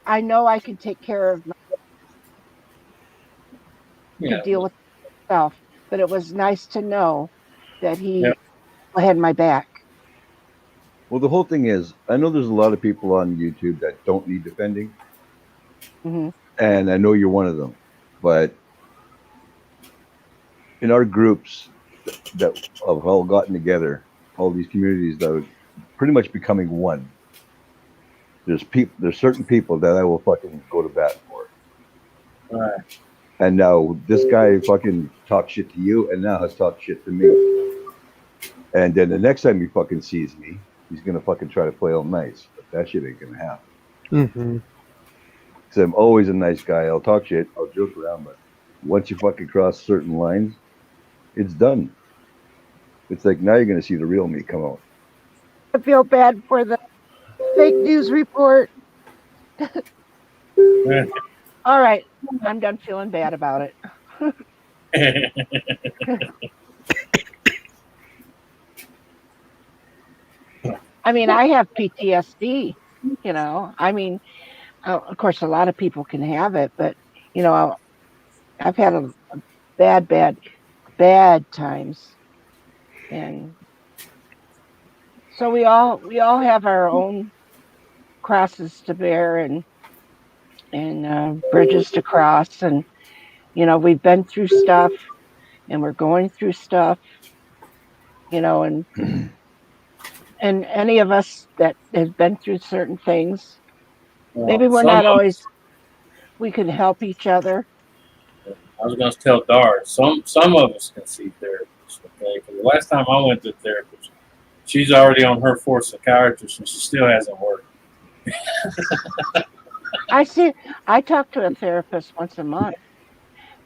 I know I can take care of to deal with myself, but it was nice to know that he had my back. Well, the whole thing is, I know there's a lot of people on YouTube that don't need defending, Mhm. and I know you're one of them. But in our groups that have all gotten together, all these communities that are pretty much becoming one, there's certain people that I will fucking go to bat for. Right. And now this guy fucking talks shit to you, and now has talked shit to me. And then the next time he fucking sees me, he's gonna fucking try to play all nice, but that shit ain't gonna happen. Mm-hmm. Because I'm always a nice guy. I'll talk shit, I'll joke around, but once you fucking cross certain lines, it's done. It's like now you're gonna see the real me come out. I feel bad for the fake news report. All right, I'm done feeling bad about it. I mean, I have PTSD, I mean, of course, a lot of people can have it, but, I've had a bad times. And so we all have our own crosses to bear and bridges to cross. And, we've been through stuff and we're going through stuff, and any of us that has been through certain things, maybe we're not always, we can help each other. I was going to tell Dar, some of us can see therapists, okay? Because the last time I went to therapist, she's already on her fourth psychiatrist and she still hasn't worked. I talk to a therapist once a month.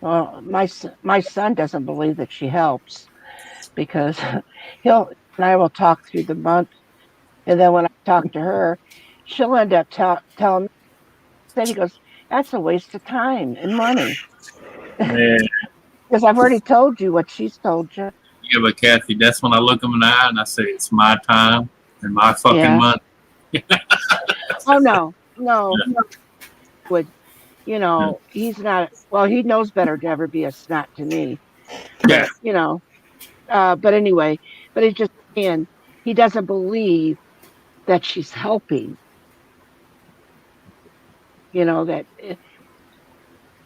Well, my son doesn't believe that she helps because I will talk through the month, and then when I talk to her, she'll end up telling me. Then he goes, "That's a waste of time and money." Because I've already told you what she's told you. Yeah, but Kathy, that's when I look him in the eye and I say, it's my time and my fucking money. Oh, no. He's not, well, he knows better to ever be a snot to me. Yeah. But anyway, but he's just saying he doesn't believe that she's helping. That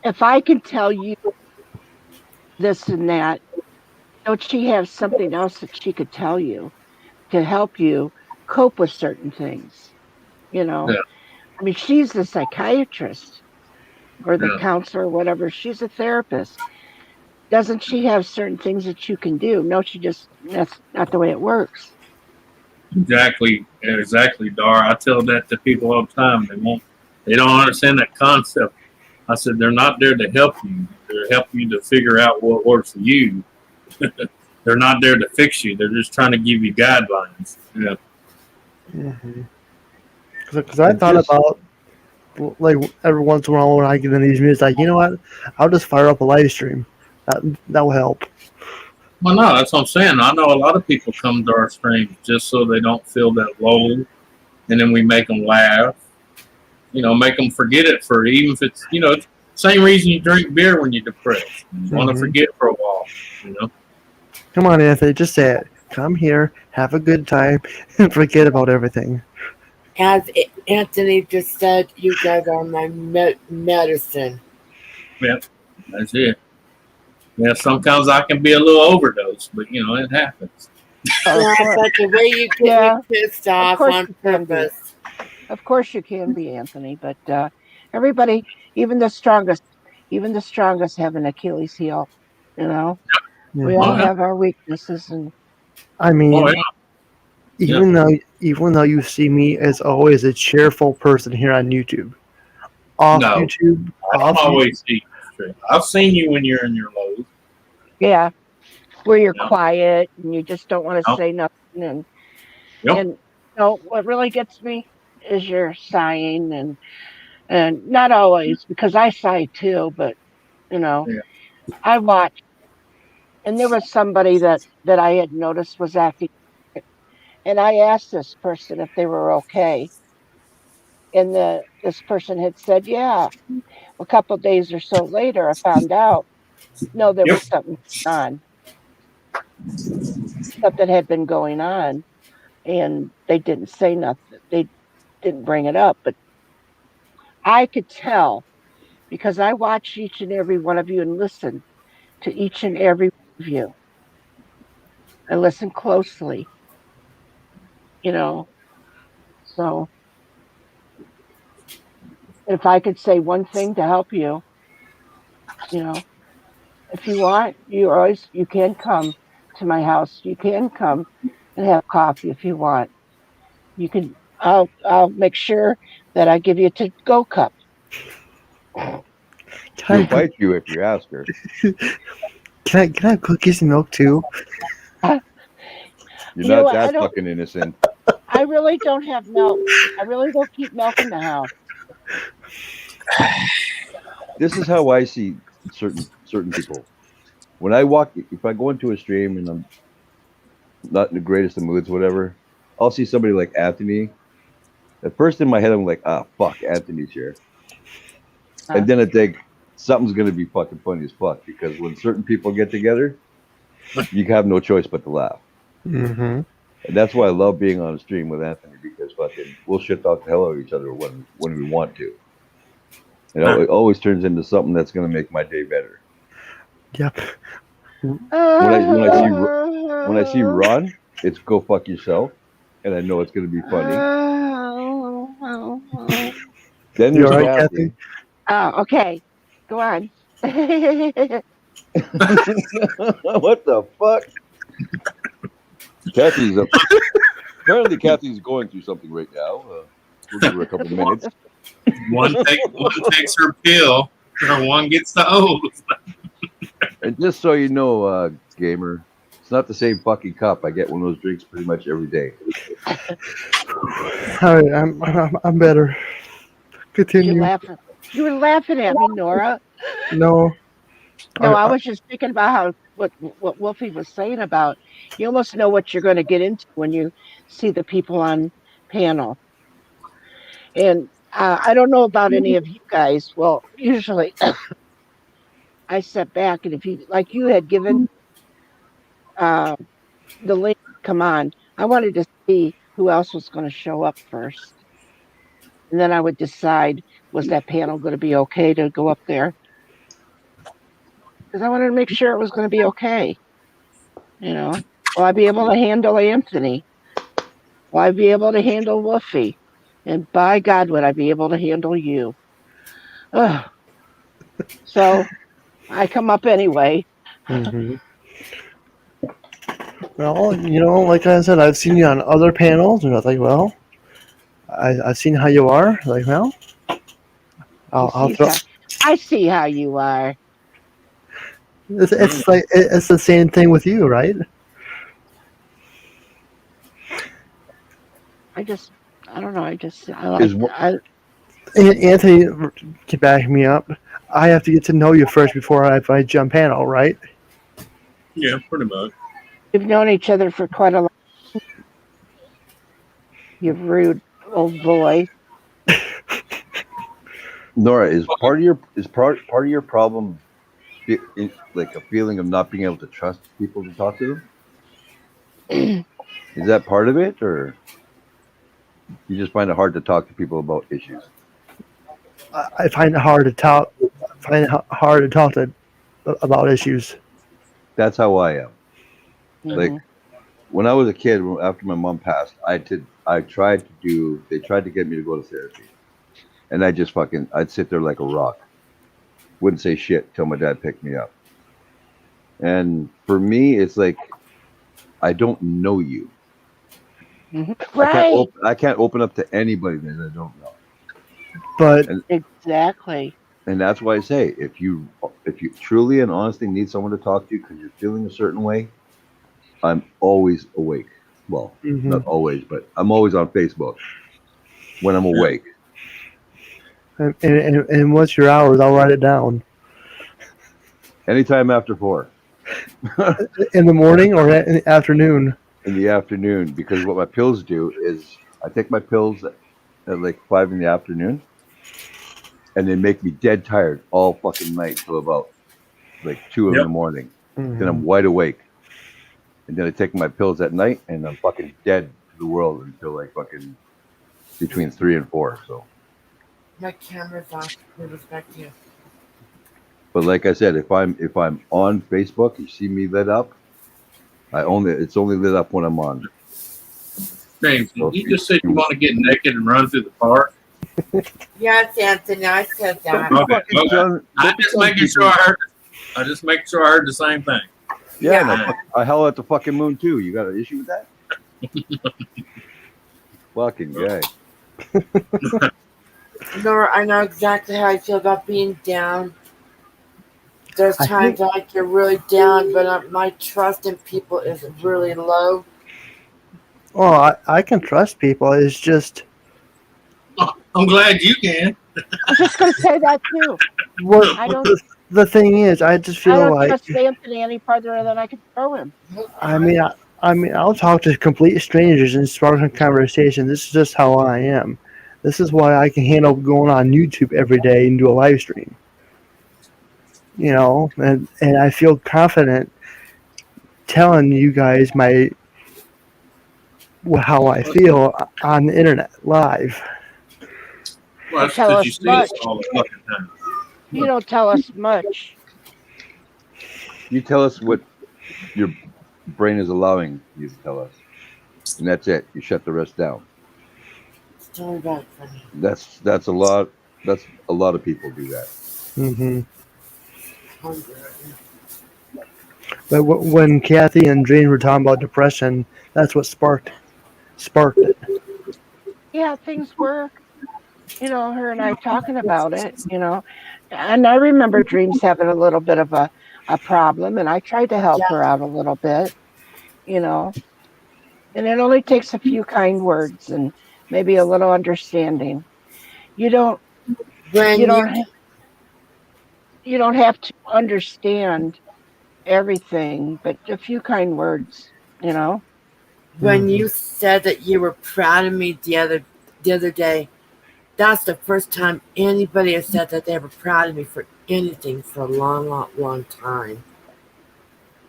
if I can tell you this and that, don't she have something else that she could tell you to help you cope with certain things? Yeah. I mean, she's the psychiatrist or the counselor, whatever. She's a therapist. Doesn't she have certain things that you can do? No, that's not the way it works. Exactly, Dar. I tell that to people all the time. They don't understand that concept. I said they're not there to help you. They're helping you to figure out what works for you. They're not there to fix you. They're just trying to give you guidelines. Yeah. Because I thought about, like, every once in a while when I get in these meetings, like, you know what? I'll just fire up a live stream. That will help. Well, no, that's what I'm saying. I know a lot of people come to our streams just so they don't feel that low, and then we make them laugh. Make them forget it for, even if it's, same reason you drink beer when you're depressed. You want to forget for a while, Come on, Anthony, just say it. Come here, have a good time, and forget about everything. As Anthony just said, you guys are my medicine. Yeah, that's it. Yeah, sometimes I can be a little overdose, but it happens. Yeah, but the way you get me pissed off on purpose. Of course you can be, Anthony, but everybody, even the strongest have an Achilles heel. We all have our weaknesses, and I mean, even though you see me as always a cheerful person here on YouTube, YouTube, I don't always see you. I've seen you when you're in your lows. Yeah, where you're quiet and you just don't want to say nothing, and what really gets me is your sighing, and not always, because I sigh too, but I watch, and there was somebody that I had noticed was acting, and I asked this person if they were okay, and this person had said, yeah. A couple of days or so later, I found out, no, there was something on. Something had been going on, and they didn't say nothing. They didn't bring it up, but I could tell, because I watch each and every one of you and listen to each and every one of you. I listen closely, so if I could say one thing to help you, if you want, you can come to my house. You can come and have coffee if you want. You can. I'll make sure that I give you a to-go cup. She'll fight you if you ask her. Can I have cookies and milk too? You're not that fucking innocent. I really don't have milk. I really don't keep milk in the house. This is how I see certain people. When if I go into a stream and I'm not in the greatest of moods, whatever, I'll see somebody like Anthony. At first in my head, I'm like, fuck, Anthony's here. And then I think something's going to be fucking funny as fuck, because when certain people get together, you have no choice but to laugh. Mm-hmm. And that's why I love being on a stream with Anthony, because fucking we'll shit talk the hell out of each other when we want to. It always turns into something that's going to make my day better. Yep. When I see Ron, it's go fuck yourself, and I know it's going to be funny. Then there's Kathy. Oh, okay. Go on. What the fuck? Apparently Kathy's going through something right now. We'll give her a couple of minutes. One takes her pill, or one gets the O's. And just so you know, gamer, it's not the same fucking cup. I get one of those drinks pretty much every day. All right, I'm better. Continue. You were laughing at me, Nora. No. No, I was just thinking about what Wolfie was saying about, you almost know what you're going to get into when you see the people on panel. And I don't know about any of you guys. Well, usually I step back, and if you had given the link, come on, I wanted to see who else was going to show up first. And then I would decide, was that panel going to be okay to go up there? Because I wanted to make sure it was going to be okay. Will I be able to handle Anthony? Will I be able to handle Wolfie? And by God, would I be able to handle you? Ugh. So I come up anyway. Mm-hmm. Well, like I said, I've seen you on other panels, and I was like, well, I've seen how you are. Like, well, I'll throw. I see how you are. It's like it's the same thing with you, right? I don't know. Anthony, to back me up, I have to get to know you first before I jump panel, right? Yeah, pretty much. We've known each other for quite a long time. You rude old boy. Nora, is part of your problem like a feeling of not being able to trust people to talk to them? Is that part of it, or you just find it hard to talk to people about issues? I find it hard to talk. About issues. That's how I am. Like when I was a kid, after my mom passed, they tried to get me to go to therapy, and I'd sit there like a rock, wouldn't say shit till my dad picked me up. And for me, it's like I don't know you. Right. I can't open up to anybody that I don't know. But exactly. And that's why I say, if you truly and honestly need someone to talk to because you're feeling a certain way, I'm always awake. Well, not always, but I'm always on Facebook when I'm awake. And what's your hours? I'll write it down. Anytime after 4. In the morning or in the afternoon? In the afternoon, because what my pills do is I take my pills at like 5 in the afternoon, and they make me dead tired all fucking night till about like 2 in the morning. Then I'm wide awake. And then I take my pills at night, and I'm fucking dead to the world until like fucking between 3 and 4. So my camera's off. We respect you. But like I said, if I'm on Facebook, you see me lit up. It's only lit up when I'm on. James, you just said you want to get naked and run through the park. Yes, Anthony, I said that. Okay. I just making sure I heard the same thing. Yeah. No, I howl at the fucking moon too. You got an issue with that? Fucking guy. Nora, I know exactly how I feel about being down. There's times I get really down, but my trust in people is really low. Well, I can trust people. It's just. I'm glad you can. I was just going to say that too. The thing is, I just feel like I don't trust Anthony any further than I can throw him. I mean, I'll talk to complete strangers and spark a conversation. This is just how I am. This is why I can handle going on YouTube every day and do a live stream. And I feel confident telling you guys how I feel on the internet live. Well, that's because you see us all the fucking time. You don't tell us much. You tell us what your brain is allowing you to tell us, and that's it. You shut the rest down. That's a lot. That's a lot of people do that. But when Kathy and Jane were talking about depression, that's what sparked it. Yeah, things were, her and I talking about it, and I remember Dreams having a little bit of a problem, and I tried to help her out a little bit, and it only takes a few kind words and maybe a little understanding. You don't have to understand everything, but a few kind words, When you said that you were proud of me the other day, that's the first time anybody has said that they were proud of me for anything for a long time.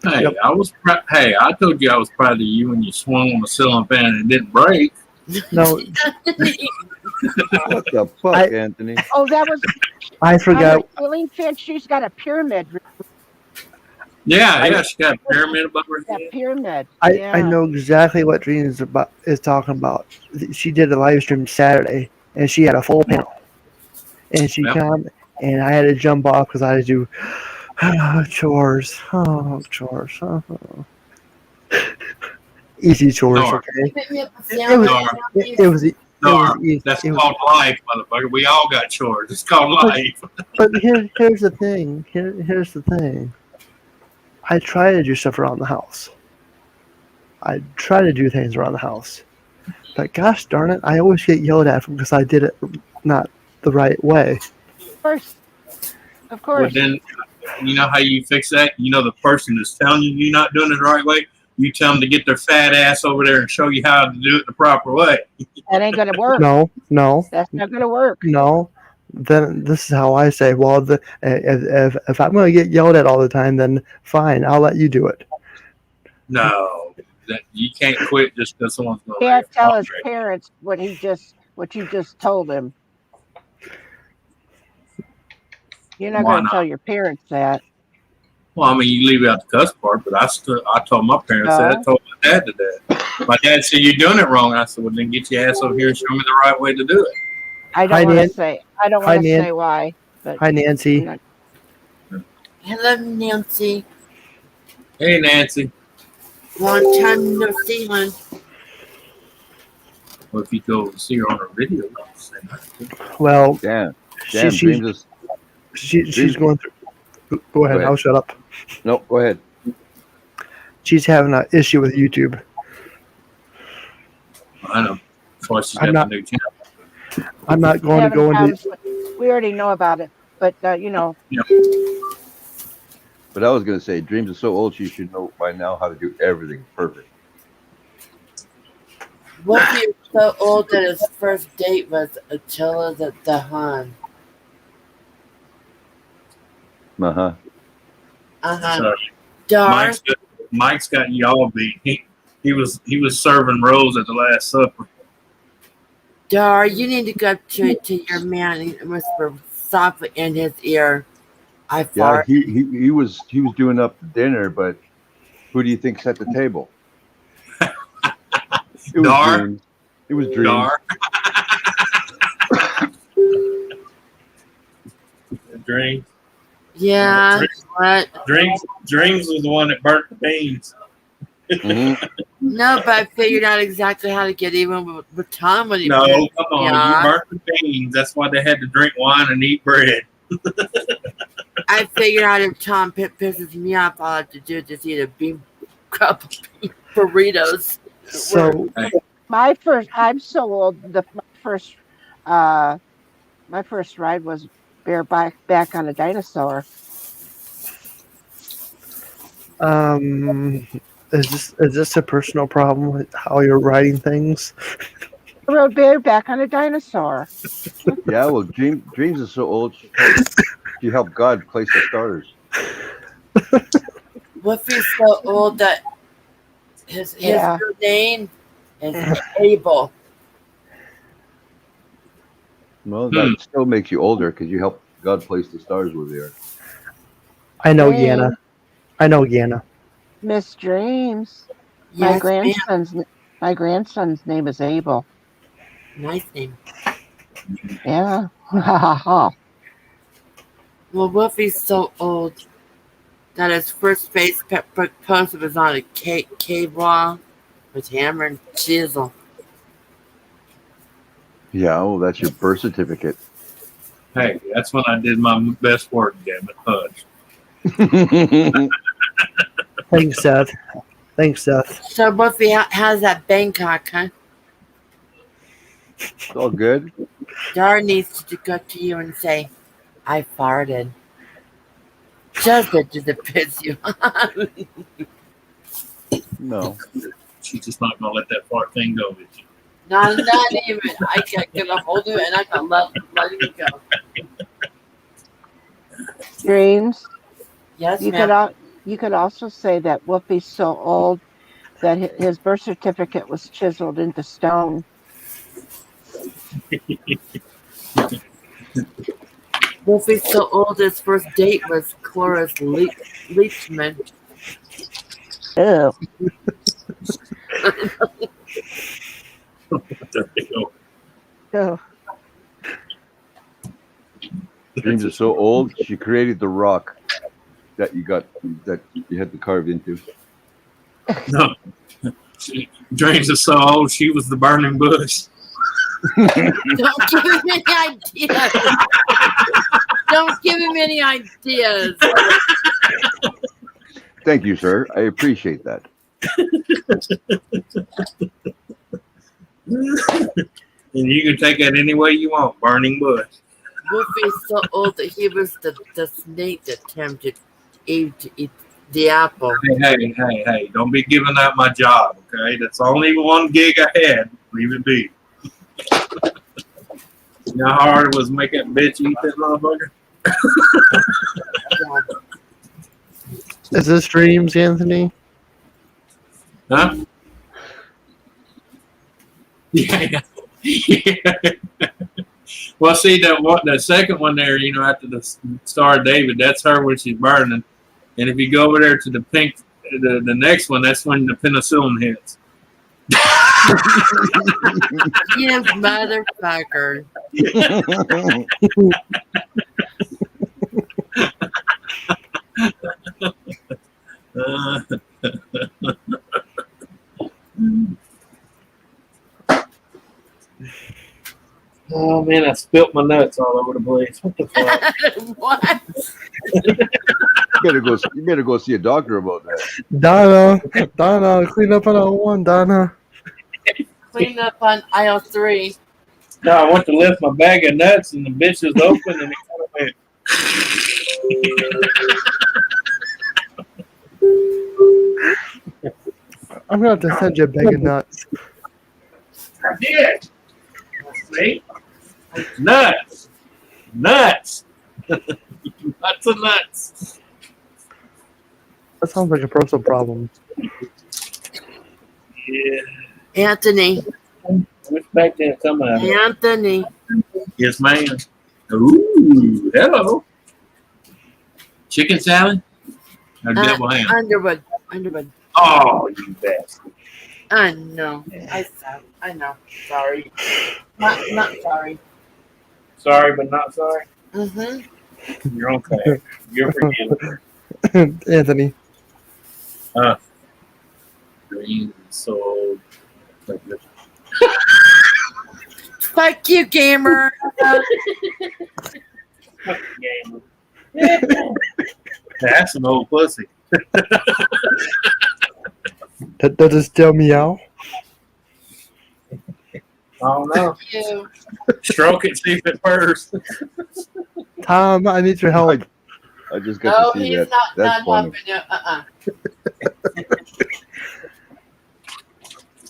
Hey, I told you I was proud of you when you swung on the ceiling fan and it didn't break. No. What the fuck, Anthony? Oh, that was. I forgot. Ceiling fan. She's got a pyramid. Yeah, she got a pyramid above her head. That pyramid. I know exactly what Dream is talking about. She did a live stream Saturday, and she had a full panel. And she came, and I had to jump off because I had to do chores. Oh, chores. easy chores. NORA. Okay, Pick me up a it was sandwich. it was it NORA. was easy. That's It was, called life, motherfucker. We all got chores. It's called But- life. but here's the thing. Here's the thing. I try to do stuff around the house. I try to do things around the house. But gosh darn it, I always get yelled at because I did it not the right way. Of course. Of Well, course. then, you know how you fix that? You know the person that's telling you you're not doing it the right way? You tell them to get their fat ass over there and show you how to do it the proper way. That ain't gonna work. No. That's not gonna work. No. Then this is how I say, well, if I'm going to get yelled at all the time, then fine, I'll let you do it. No. You can't quit just because someone's going to Can't tell his parents what you just told him. You're not Why going to not? tell your parents that. Well, I mean, you leave out the cuss part, but I told my parents that. I told my dad that. My dad said, you're doing it wrong. And I said, well, then get your ass over here and show me the right way to do it. I don't want to say. I don't want to say why. But Hi, Nancy. Hello, Nancy. Hey, Nancy. Long time no see, hon. Well, if you go see her on her video, Well, damn, she's going through. Go ahead. I'll shut up. No, go ahead. She's having an issue with YouTube. I know. That's why she's got a new channel. I'm not going to go into. We already know about it, but you know. Yeah. But I was going to say, Dreams is so old, she should know by now how to do everything perfect. Wolfie is so old that his first date was Attila the Hun. Uh-huh. Uh-huh. So, Mike's got y'all beat. He was serving Rose at the Last Supper. Dar, you need to go up to your man and whisper softly in his ear. I Yeah, fart. he was doing up the dinner, but who do you think set the table? It was Dar. Dreams. It was Dreams. Dar. Dreams. Yeah. What? Dreams was the one that burnt the beans. Mm-hmm. No, but I figured out exactly how to get even with Tom when he No, pissed come me on. off. You burnt the beans. That's why they had to drink wine and eat bread. I figured out if Tom pisses me off, all I have to do is just eat a cup of bean burritos. So I'm so old. My first ride was back on a dinosaur. Is this a personal problem with how you're writing things? I rode bareback on a dinosaur. Yeah, well, Dreams is so old, she helped God place the stars. Wolfie's so old that his real name is Abel. Well, that still makes you older because you helped God place the stars where they are. I know Yana. Miss Dreams. Yes, my grandson's name is Abel. Nice name. Yeah. Well, Wolfie's so old that his first Facebook post was on a cave wall with hammer and chisel. Yeah, well, that's your birth certificate. Hey, that's when I did my best work, damn it, Hutch. Thanks, Seth. So, Wolfie, how's that Bangkok, huh? It's all good. Dar needs to go to you and say, I farted. Does it piss you off? No. She's just not going to let that fart thing go with you. Not even. I can't get a hold of it and I can let it go. Dreams. Yes, you could also say that Whoopi's so old that his birth certificate was chiseled into stone. Wolfie's so old his first date was Cloris Leachman. Ew. Ew. Dreams is so old, she created the rock that you had to carve into. No. Dreams are so old, she was the burning bush. Don't give him any ideas. Don't give him any ideas. Thank you, sir. I appreciate that. And you can take that any way you want. Burning bush. Wolfie's so old that he was the snake that tempted Eve to eat the apple. Hey. Don't be giving out my job, okay? That's only one gig I had. Leave it be. You know how hard it was to make that bitch eat that motherfucker? Is this Dreams, Anthony? Huh? Yeah. Well, see, the second one there, you know, after the Star of David, that's her when she's burning. And if you go over there to the pink, the next one, that's when the penicillin hits. You motherfucker. Oh man, I spilt my nuts all over the place. What the fuck? What? You better go see a doctor about that. Donna, clean up on aisle 1, Donna. Clean up on aisle 3. No, I went to lift my bag of nuts and the bitch was open and it kind of went. I'm gonna have to send you a bag of nuts. I did. See? Nuts. Nuts. Lots of nuts. That sounds like a personal problem. Yeah. Anthony. Which back there come out? Anthony. Yes, ma'am. Ooh, hello. Chicken salad? Or devil ham? Underwood. Oh, you bastard. I know. I know. Sorry. Not sorry. Sorry, but not sorry. Mm-hmm. You're okay. You're forgiven. Anthony. Green soul. Fuck you, gamer. That's an old pussy. Does it still meow? I don't know. You. Stroke it, see if it purrs. Tom, I need your help. I just got to see he's that. not That's funny. helping you.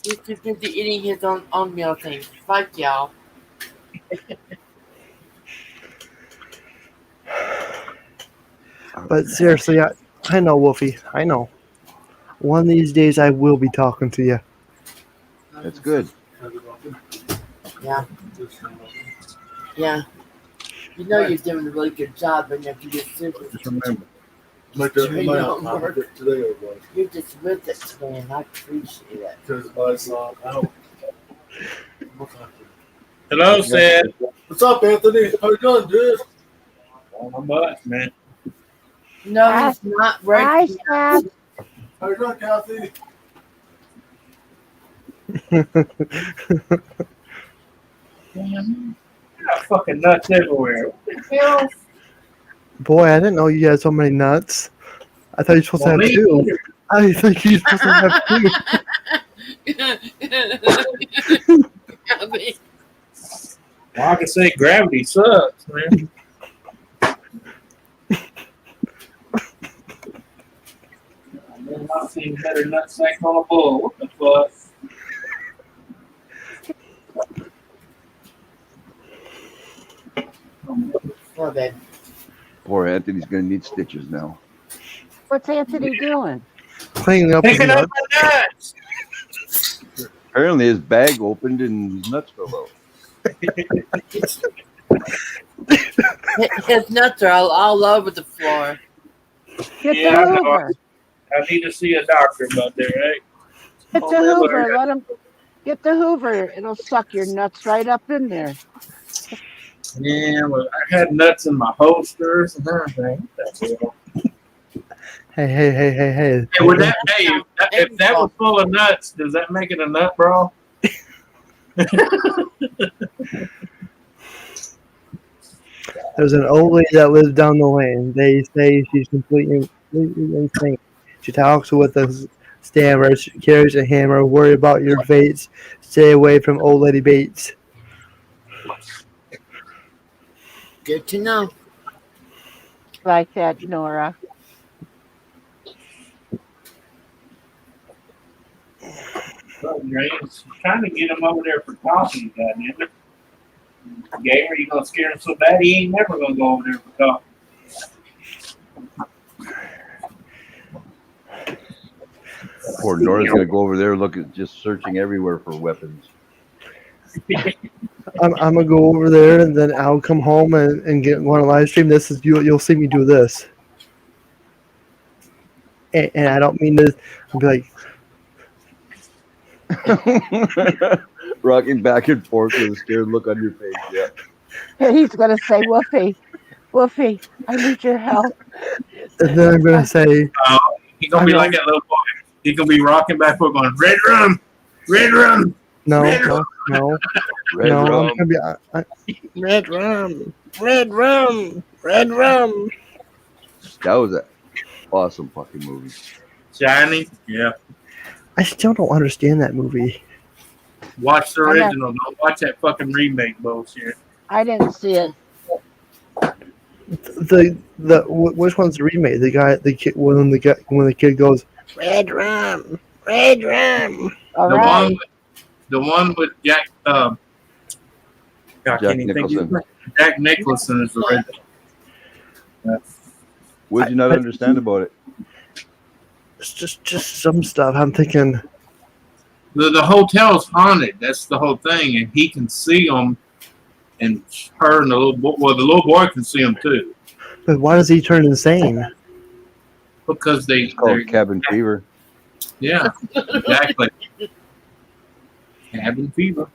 He's too busy eating his own meal things. Fuck y'all. But seriously, I know, Wolfie. I know. One of these days, I will be talking to you. That's good. Yeah. Yeah. You know you're doing a really good job, but you have to get super. Just remember. You're just with it today, and I appreciate it. Hello, Sid. What's up, Anthony? How you doing, dude? Oh, my butt, man. No, he's not right. How you doing, Kathy? Damn, you got fucking nuts everywhere. What the hell? Boy, I didn't know you had so many nuts. I thought you were supposed to have me 2. either. I think you're supposed to have 2. Well, I can say gravity sucks, man. I've not seen better nutsack on a bull. What the fuck? Well, then. Poor Anthony's going to need stitches now. What's Anthony doing? Cleaning up his Picking up nuts. my nuts. Apparently his bag opened and his nuts fell out. His nuts are all over the floor. Get Yeah, the I know. Hoover. I need to see a doctor about that, right? Get the Hoover. Let him get the Hoover. It'll suck your nuts right up in there. Yeah, well, I had nuts in my holsters and everything. That's it. Hey. Hey, would that, hey, if that was full of nuts, does that make it a nut brawl? There's an old lady that lives down the lane. They say she's completely insane. She talks with a stammer. She carries a hammer. Worry about your fates. Stay away from old lady Bates. Good to know. Like that, Nora. Trying to get him over there for coffee, goddammit. Gamer, you gonna scare him so bad he ain't never gonna go over there for coffee. Poor Nora's gonna go over there, just searching everywhere for weapons. I'm gonna go over there and then I'll come home and get on a live stream. This is you'll see me do this, and I don't mean to. I'll be like. Rocking back and forth with a scared look on your face. Yeah. He's gonna say, Woofy, I need your help. And then I'm gonna say, he's gonna be like that little boy. He's gonna be rocking back forth going, red rum. No. Red rum. I'm gonna be red rum. That was an awesome fucking movie. Shiny, yeah. I still don't understand that movie. Watch the original. Don't watch that fucking remake bullshit. I didn't see it. Which one's the remake? The kid when the kid goes red rum. All the one with Jack. Jack Nicholson. Jack Nicholson is the original. What did you not understand about it? It's just some stuff. I'm thinking the hotel's haunted. That's the whole thing, and he can see them, and her and the little boy. Well, the little boy can see them too. But why does he turn insane? Because it's called cabin fever. Yeah, exactly. Cabin fever.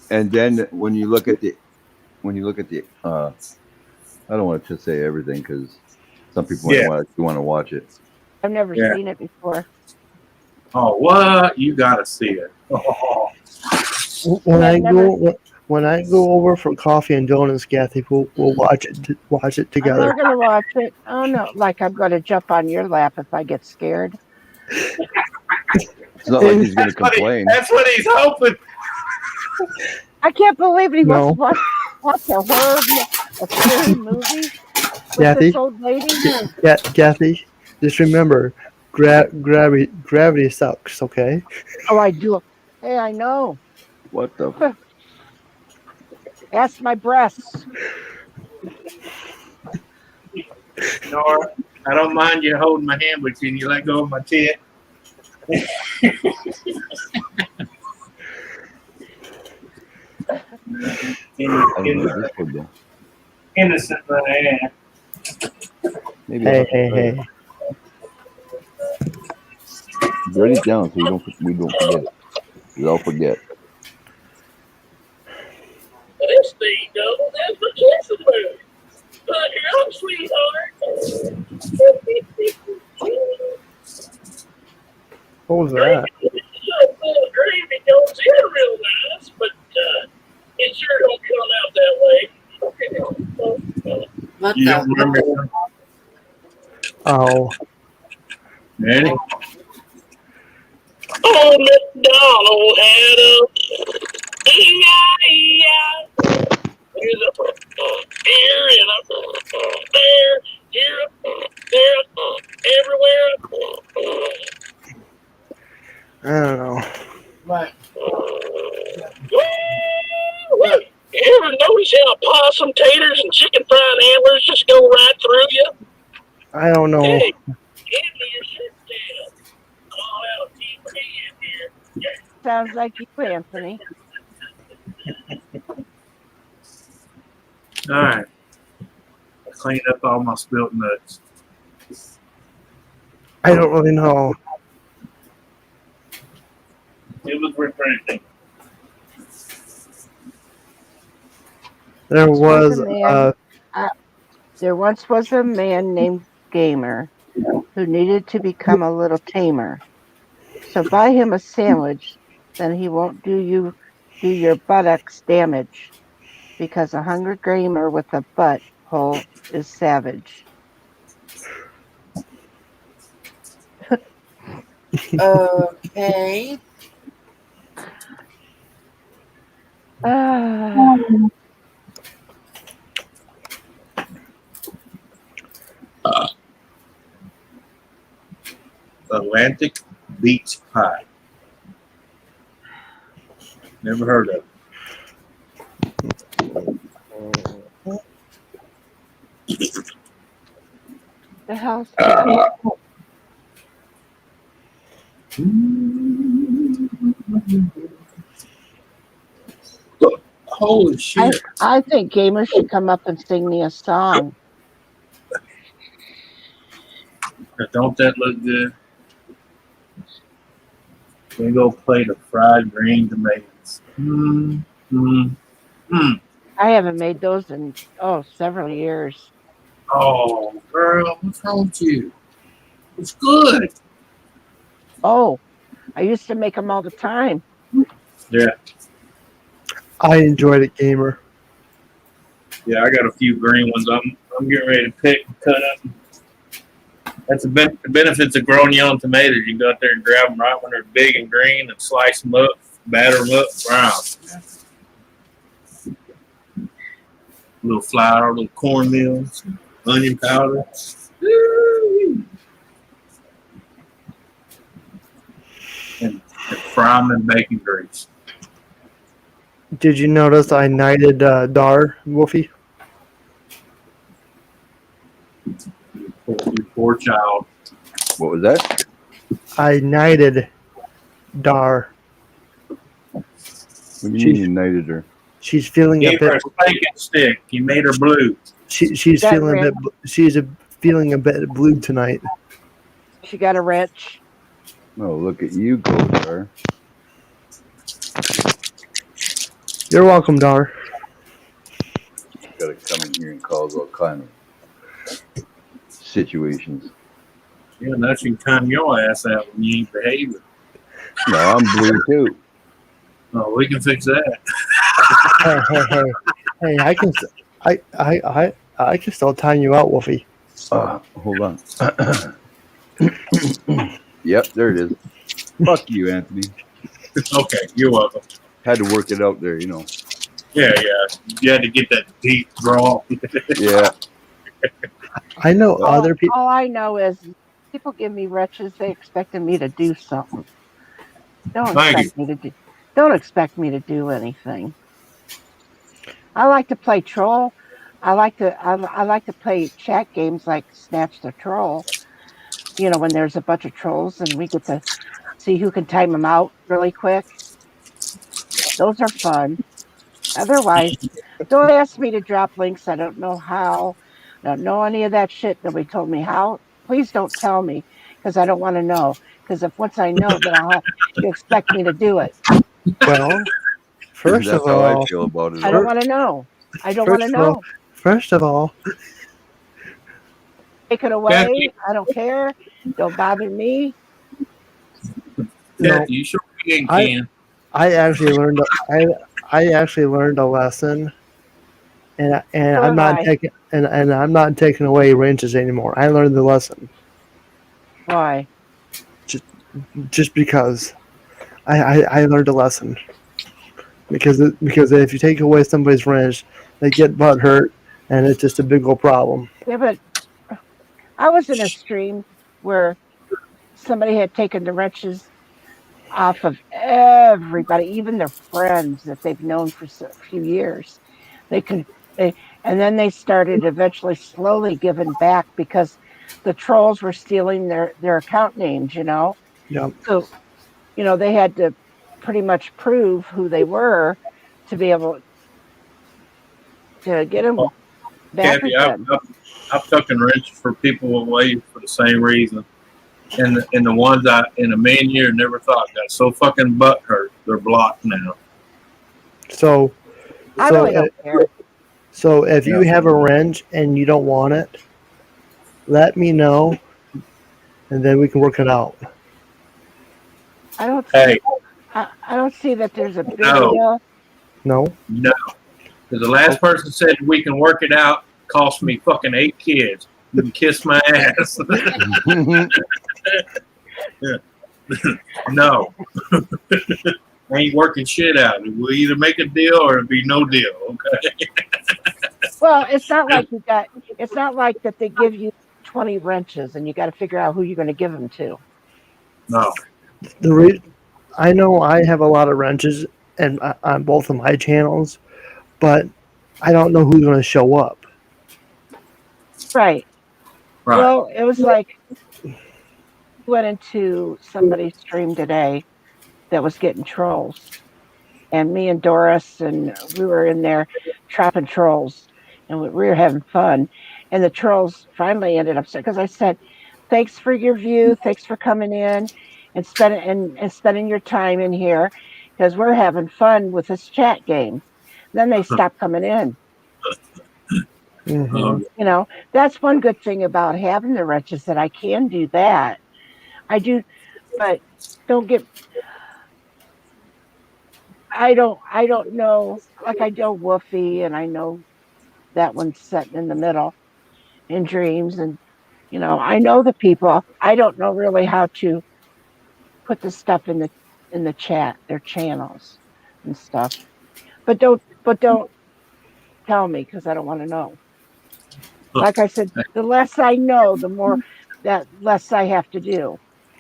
And then when you look at the, I don't want to just say everything because some people want to watch it. I've never seen it before. Oh, what? You gotta see it. Oh. When I go over for coffee and donuts, Kathy, we'll watch it together. I'm not gonna watch it. Oh no, like I'm gonna jump on your lap if I get scared. It's not like he's gonna complain. That's what he's hoping. I can't believe he wants to watch a scary movie with this old lady. Kathy, just remember, gravity sucks. Okay. Oh, I do. Hey, I know. What the? Ask my breasts. Nora, I don't mind you holding my hand, but can you let go of my tit? Innocent, but maybe. Hey. Write it down so we don't forget. We all forget. This thing goes as for kissing mood. But you're up, sweetheart. What was that? Gravy goes in real nice, but it sure don't come out that way. What you don't remember? Oh. Ready? Oh, McDonald had a E-I-E-I. Here's a here and a there, here, there, everywhere. I don't know. What? You ever notice how possum taters and chicken fried antlers just go right through you? I don't know. Hey, give me your shit down. Oh, LTP in here. Sounds like you, Anthony. All right. Clean up all my spilt nuts. I don't really know. It was refreshing. There was there once was a man named Gamer who needed to become a little tamer. So buy him a sandwich, then he won't do your buttocks damage, because a hungry gamer with a butt hole is savage. Okay. Atlantic Beach Pie. Never heard of it. The hell's that? Holy shit. I think gamers should come up and sing me a song. Don't that look good? Big old plate of fried green tomatoes. I haven't made those in several years. Oh, girl, what's wrong with you? It's good. Oh, I used to make them all the time. Yeah. I enjoyed it, gamer. Yeah, I got a few green ones. I'm getting ready to pick and cut up. That's the benefits of growing your own tomatoes. You can go out there and grab them right when they're big and green and slice them up, batter them up, brown. A little flour, a little cornmeal, onion powder. And fry them in bacon grease. Did you notice I knighted Dar, Wolfie? You poor child. What was that? I knighted Dar. What do you mean you knighted her? She's feeling a Gave her bit. a spanking stick. You made her blue. She's feeling a bit. She's feeling a bit blue tonight. She got a wrench. Oh, look at you go, Dar. You're welcome, Dar. Gotta come in here and cause all kind of situations. Yeah, now she can time your ass out when you ain't behaving. No, I'm blue too. Oh, we can fix that. Hey! I can still time you out, Wolfie. Hold on. Yep, there it is. Fuck you, Anthony. Okay, you're welcome. Had to work it out there, you know. Yeah. You had to get that deep draw. Yeah. I know other people. All I know is people give me wrenches. They expected me to do something. Don't expect me to do anything. I like to play troll. I like to play chat games like Snatch the Troll. You know, when there's a bunch of trolls and we get to see who can time them out really quick. Those are fun. Otherwise, don't ask me to drop links. I don't know how. I don't know any of that shit. Nobody told me how. Please don't tell me, because I don't want to know. Because if once I know, then you expect me to do it. Well, first That's of how all, I feel about it. I don't want to know. I don't want to know. First of all, take it away. I don't care. Don't bother me. No, you sure you can. I actually learned. I actually learned a lesson, and I'm not taking away wrenches anymore. I learned the lesson. Why? Just because I learned a lesson. Because if you take away somebody's wrench, they get butt hurt, and it's just a big old problem. Yeah, but I was in a stream where somebody had taken the wrenches off of everybody, even their friends that they've known for a few years. And then they started eventually slowly giving back because the trolls were stealing their account names, you know? Yep. So, you know, they had to pretty much prove who they were to be able to get them back Kathy, again. I've taken wrenches for people away for the same reason. And the ones I in a million years never thought got so fucking butt hurt, they're blocked now. So I really don't care. So if you have a wrench and you don't want it, let me know, and then we can work it out. I don't. Hey, I don't see that there's a big No. deal. No. no. Because the last person said we can work it out cost me fucking 8 kids. You can kiss my ass. No. I ain't working shit out. We'll either make a deal or it'll be no deal. Okay. Well, it's not like you got. It's not like that they give you 20 wrenches and you got to figure out who you're going to give them to. No. I know I have a lot of wrenches and on both of my channels, but I don't know who's going to show up. Right. Right. Well, it was like went into somebody's stream today that was getting trolls, and me and Doris and we were in there trapping trolls, and we were having fun. And the trolls finally ended up because I said, "Thanks for your view. Thanks for coming in and spending your time in here because we're having fun with this chat game." Then they stopped coming in. Mm-hmm. You know, that's one good thing about having the wrenches that I can do that. I do, but don't get. I don't know. Like I know Woofy, and I know that one's sitting in the middle in dreams, and I know the people. I don't know really how to put the stuff in the chat, their channels and stuff. But don't tell me because I don't want to know. Like I said, the less I know, the more that less I have to do.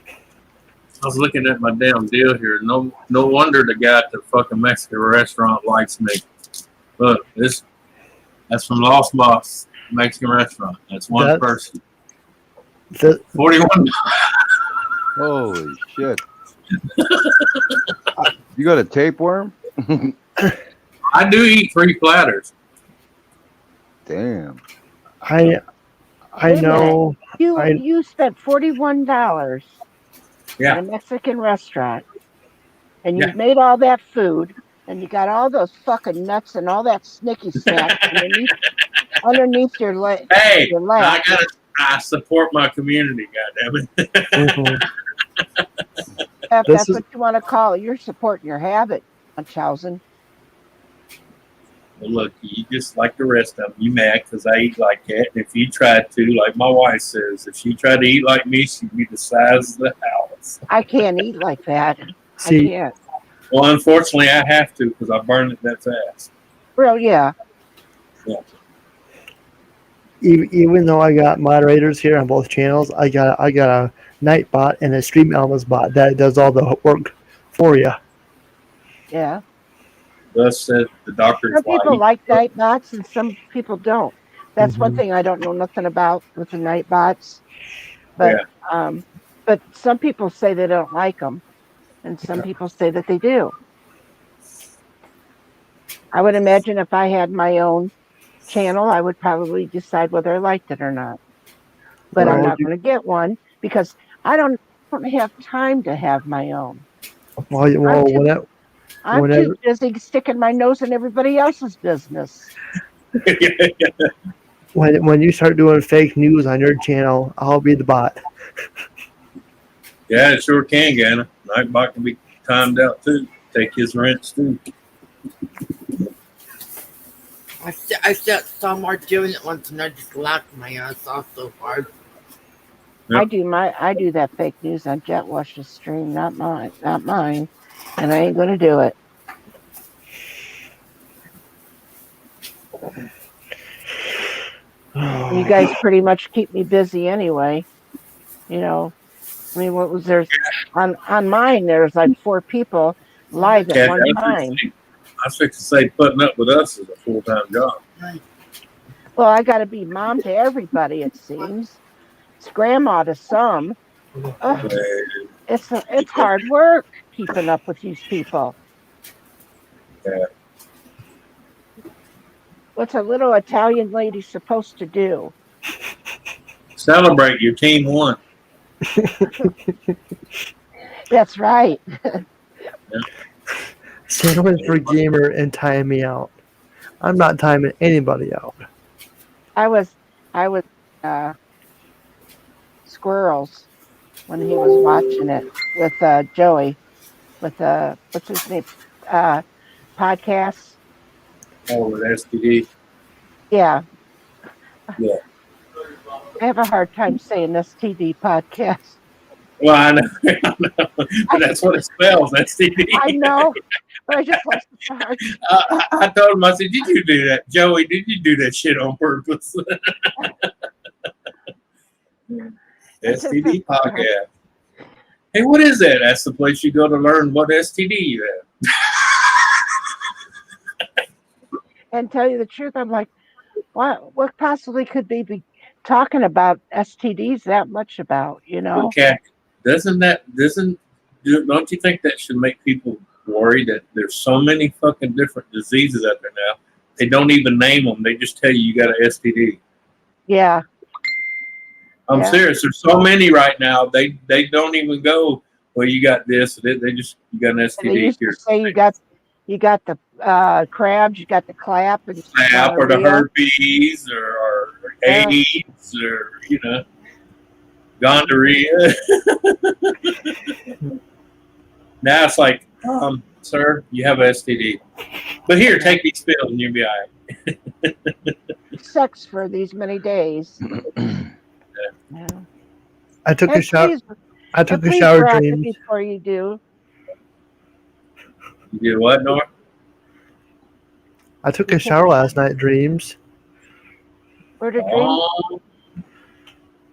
I was looking at my damn deal here. No wonder the guy at the fucking Mexican restaurant likes me. Look, that's from Lost Box Mexican restaurant. That's one person. 41. Holy shit! You got a tapeworm? I do eat 3 platters. Damn. I know. You spent $41 Yeah. at a Mexican restaurant, and you made all that food, and you got all those fucking nuts and all that snicky snack underneath your leg. Hey, your lap. I support my community. Goddamn it. Mm-hmm. If that's what you want to call it, you're supporting your habit, Munchausen. Well, look, you just like the rest of them. You mad because I eat like that. And if you tried to, like my wife says, if she tried to eat like me, she'd be the size of the house. I can't eat like that. See, I can't. Well, unfortunately, I have to because I burn it that fast. Well, yeah. Yeah. Even though I got moderators here on both channels, I got a night bot and a stream elements bot that does all the work for you. Yeah. Thus said the doctor's Some people wife. like night bots and some people don't. That's one thing I don't know nothing about with the night bots. But but some people say they don't like them, and some people say that they do. I would imagine if I had my own channel, I would probably decide whether I liked it or not. But I'm not going to get one because I don't have time to have my own. I'm too busy sticking my nose in everybody else's business. When you start doing fake news on your channel, I'll be the bot. Yeah, it sure can, Ganna. Nightbot can be timed out too. Take his rents too. I saw Mark doing it once and I just laughed my ass off so hard. Yep. I do that fake news on Jetwash's stream, not mine, and I ain't gonna do it. You guys pretty much keep me busy anyway. I mean, what was there on mine? There's like 4 people live at one time. I was fixing to say putting up with us is a full-time job. Well, I got to be mom to everybody. It seems it's grandma to some. It's hard work keeping up with these people. Yeah. What's a little Italian lady supposed to do? Celebrate your team won. That's right. Sandwich for gamer and time me out. I'm not timing anybody out. I was squirrels when he was watching it with Joey, with what's his name, podcasts. Oh, with STD. Yeah, Yeah. I have a hard time saying STD podcast. Well, I know, but that's what it spells. STD. I know, but I just lost the hard. I told him, I said, "Did you do that, Joey? Did you do that shit on purpose?" STD podcast. Hey, what is that? That's the place you go to learn what STD you have. And tell you the truth, I'm like, what possibly could they be talking about STDs that much about? You know? Okay. Don't you think that should make people worry that there's so many fucking different diseases out there now? They don't even name them. They just tell you got an STD. Yeah. I'm serious. There's so many right now. They don't even go, well, you got this. They just, you got an STD. They used to say you got the crabs, you got the clap, and or the herpes, or AIDS, or gonorrhea. Now it's like, sir, you have an STD. But here, take these pills and you'll be all right. Sex for these many days. Yeah. I took a shower. I took a shower, Dreams. Before you do. You did what, Nora? I took a shower last night, Dreams. Where did Dreams?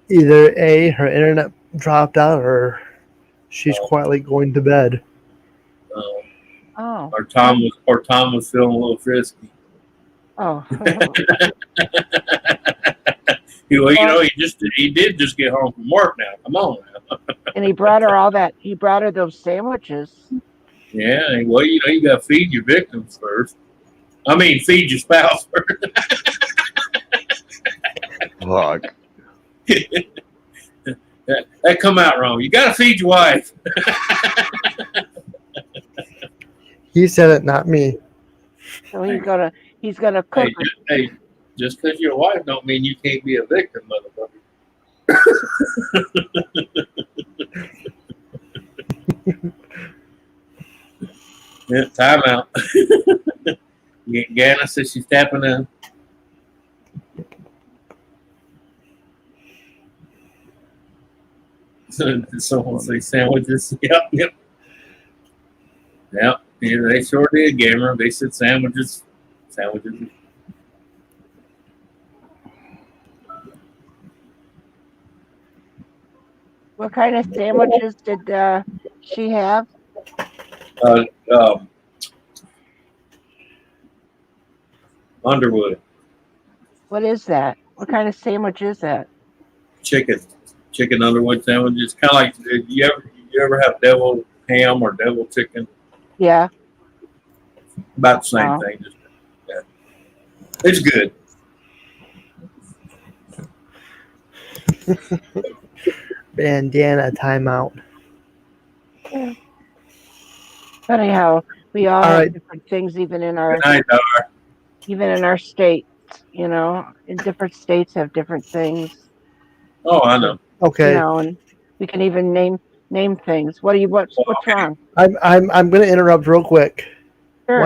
Either A, her internet dropped out, or she's quietly going to bed. Oh. Or Tom was feeling a little frisky. Oh. Well, he did just get home from work now. Come on now. And he brought her He brought her those sandwiches. Yeah, well, you got to feed your victims first. I mean, feed your spouse first. Fuck. That come out wrong. You got to feed your wife. He said it, not me. So he's gonna cook. Hey, just because you're a wife don't mean you can't be a victim, motherfucker. Yeah, time out. Ganna says she's tapping in. Someone say sandwiches. Yep. Yeah, they sure did, Gamer. They said sandwiches. What kind of sandwiches did she have? Underwood. What is that? What kind of sandwich is that? Chicken Underwood sandwiches. Kind of like, you ever have devil ham or devil chicken? Yeah. About the same thing. Just, yeah. It's good. Bandana timeout. Yeah. But anyhow, we all have different things, even in our states. In different states have different things. Oh, I know. Okay. And we can even name things. What's wrong? I'm going to interrupt real quick. Sure.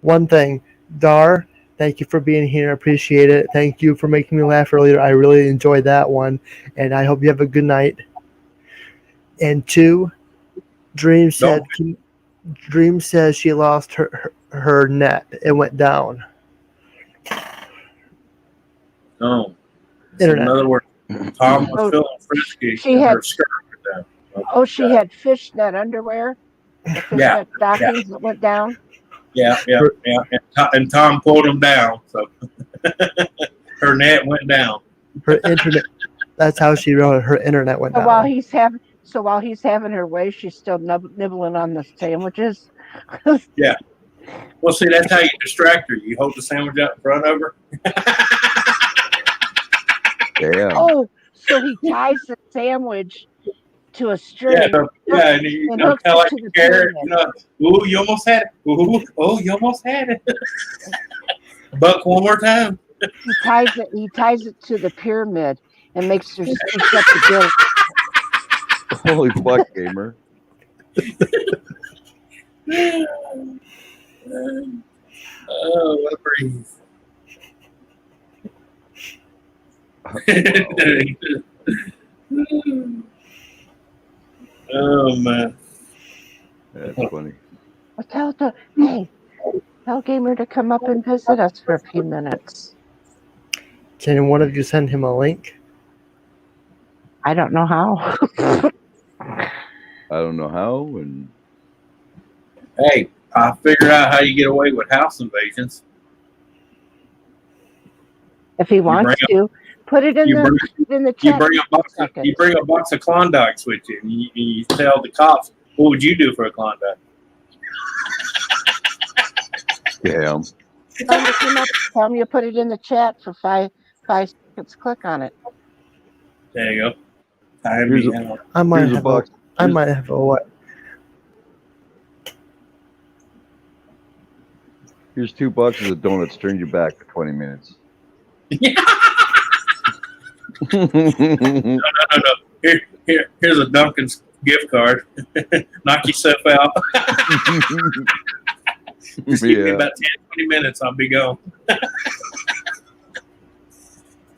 One thing. Dar, thank you for being here. I appreciate it. Thank you for making me laugh earlier. I really enjoyed that one, and I hope you have a good night. And 2, Dream says she lost her net. It went down. Oh. Internet. In other words, Tom was feeling frisky. Her skirt went down. Oh, she had fishnet underwear? Fishnet stockings that went down? Yeah. And Tom pulled them down, so her net went down. Her internet. That's how she wrote it. Her internet went down. While he's having her way, she's still nibbling on the sandwiches. Yeah. Well, see, that's how you distract her. You hold the sandwich out in front of her. Damn. Oh, so he ties the sandwich to a string. Yeah, and you kind of like a carrot. Ooh, you almost had it. Ooh, oh, you almost had it. Buck one more time. He ties it to the pyramid and makes her push up together. Holy fuck, gamer. Oh, what a breeze. Oh, man. That's funny. Well, tell Gamer to come up and visit us for a few minutes. Can one of you send him a link? I don't know how. I don't know how. And hey, I figured out how you get away with house invasions. If he wants to, put it in the chat. You bring a box of Klondikes with you, and you tell the cops, what would you do for a Klondike? Damn. Tell him you put it in the chat for five seconds. Click on it. There you go. I might have a what? Here's 2 boxes of donuts. Turn your back for 20 minutes. No. Here's a Dunkin's gift card. Knock yourself out. Just give me about 10, 20 minutes. I'll be gone.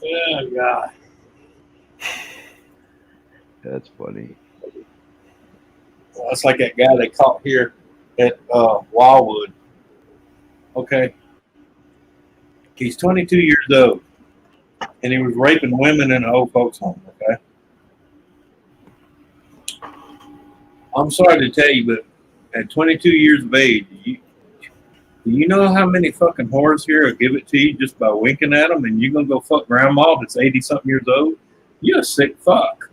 Oh, God. That's funny. Well, that's like that guy they caught here at Wildwood. Okay. He's 22 years old, and he was raping women in an old folks' home, okay? I'm sorry to tell you, but at 22 years of age, do you know how many fucking whores here will give it to you just by winking at them, and you're going to go fuck grandma that's 80-something years old? You're a sick fuck.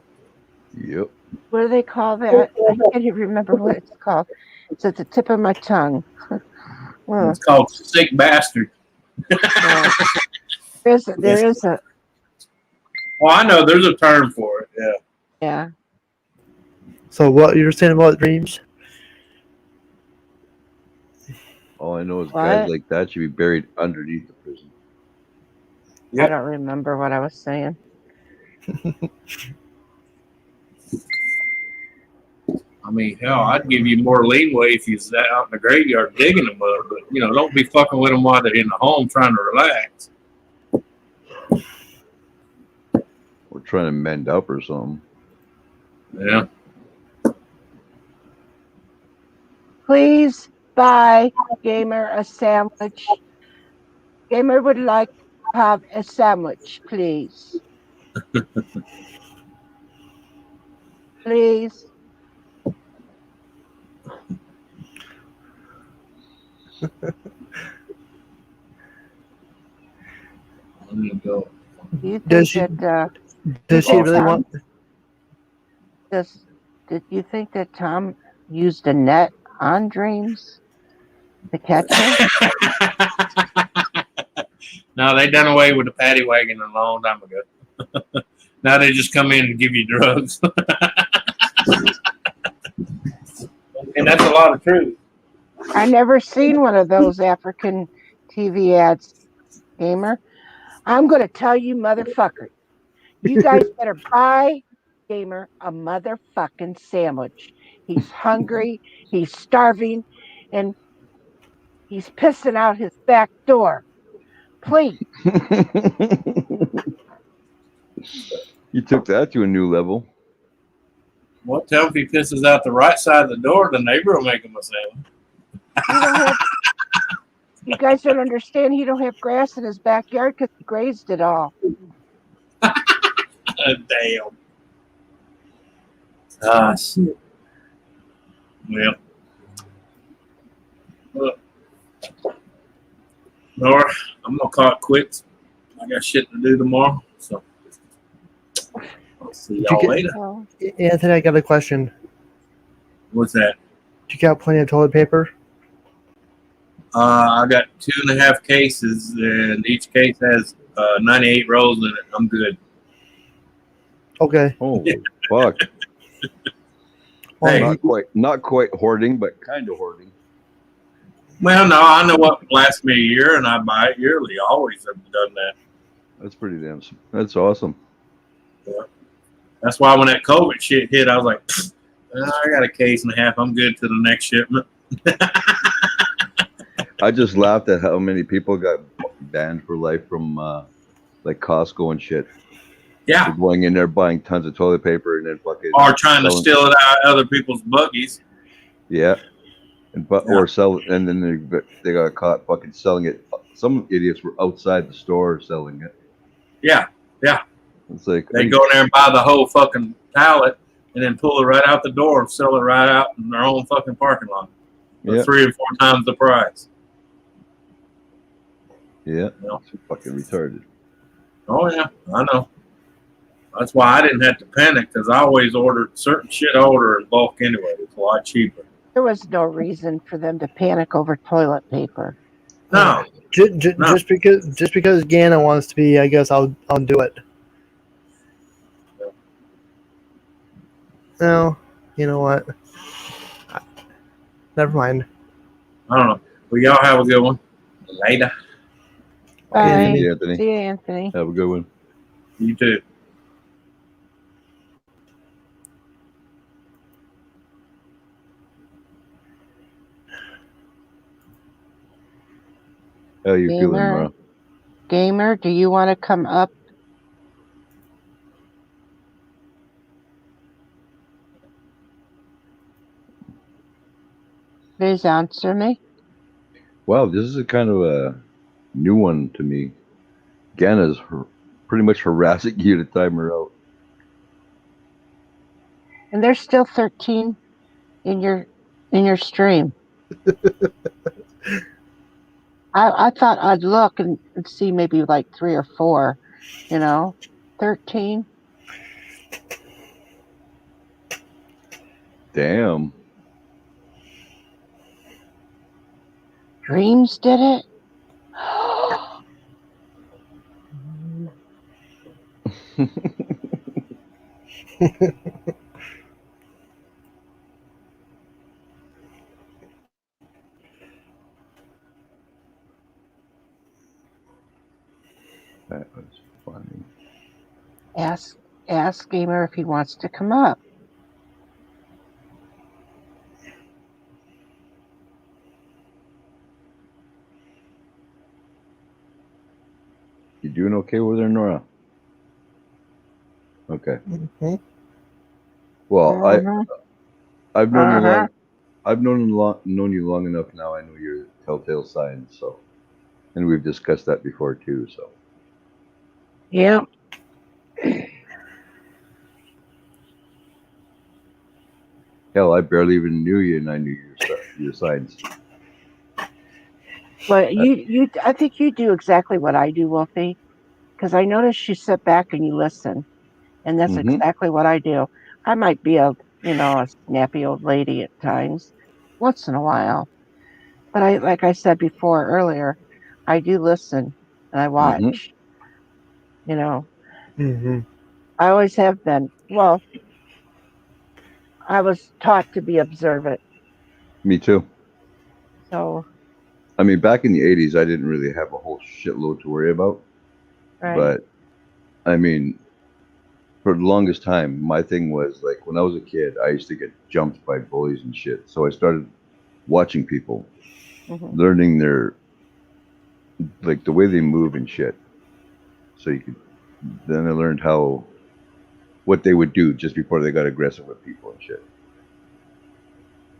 Yep. What do they call that? I can't even remember what it's called. It's at the tip of my tongue. It's called sick bastard. There is a. Well, I know there's a term for it. Yeah. Yeah. So what you were saying about dreams? All I know is guys like that should be buried underneath the prison. Yep. I don't remember what I was saying. I mean, hell, I'd give you more leeway if you was out in the graveyard digging them up, but, don't be fucking with them while they're in the home trying to relax. Or trying to mend up or something. Yeah. Please buy Gamer a sandwich. Gamer would like to have a sandwich, please. Please. Does she really want? Did you think that Tom used a net on Dreams to catch him? No, they done away with the paddy wagon a long time ago. Now they just come in and give you drugs. And that's a lot of truth. I never seen one of those African TV ads, Gamer. I'm going to tell you, motherfucker, you guys better buy Gamer a motherfucking sandwich. He's hungry, he's starving, and he's pissing out his back door. Please. You took that to a new level. Well, tell him if he pisses out the right side of the door, the neighbor will make him a sandwich. You guys don't understand. He don't have grass in his backyard because he grazed it all. Damn. Ah, shit. Well. Look. Nora, I'm going to call it quits. I got shit to do tomorrow, so I'll see y'all later. Anthony, I got a question. What's that? You got plenty of toilet paper? I got 2.5 cases, and each case has 98 rolls in it. I'm good. Okay. Oh, fuck. Hey. Not quite hoarding, but kind of hoarding. Well, no, I know what lasts me a year, and I buy it yearly. I always have done that. That's pretty damn. That's awesome. Yeah. That's why when that COVID shit hit, I was like, I got a case and a half. I'm good to the next shipment. I just laughed at how many people got banned for life from like Costco and shit. Yeah. They're going in there buying tons of toilet paper and then fucking or trying to steal it out of other people's buggies. Yeah. Or sell, and then they got caught fucking selling it. Some idiots were outside the store selling it. Yeah, yeah. It's like they go in there and buy the whole fucking pallet and then pull it right out the door and sell it right out in their own fucking parking lot for 3 or 4 times the price. Yeah, it's fucking retarded. Oh yeah, I know. That's why I didn't have to panic because I always ordered certain shit. I order in bulk anyway. It's a lot cheaper. There was no reason for them to panic over toilet paper. No. Just because Gana wants to be, I guess I'll do it. No, you know what? Never mind. I don't know. Well, y'all have a good one. Later. Bye. Anthony. See you, Anthony. Have a good one. You too. How you feeling, Nora? Gamer, do you want to come up? Please answer me. Wow, this is a kind of a new one to me. Gana's pretty much harassing you to time her out. And there's still 13 in your stream. I thought I'd look and see maybe like 3 or 4, 13. Damn. Dreams did it? That was funny. Ask Gamer if he wants to come up. You doing okay over there, Nora? Okay. Mm-hmm. Well, I've known you long. I've known you long enough now. I know your telltale signs, so, and we've discussed that before too. So. Yeah. Hell, I barely even knew you, and I knew your signs. Well, I think you do exactly what I do, Wolfie, because I notice you sit back and you listen, and that's exactly what I do. I might be a snappy old lady at times, once in a while, but like I said before earlier, I do listen and I watch. Mm-hmm. I always have been. Well, I was taught to be observant. Me too. So. I mean, back in the 80s, I didn't really have a whole shitload to worry about. Right. But, I mean, for the longest time, my thing was, like, when I was a kid, I used to get jumped by bullies and shit. So I started watching people, learning their, like, the way they move and shit. So then I learned what they would do just before they got aggressive with people and shit.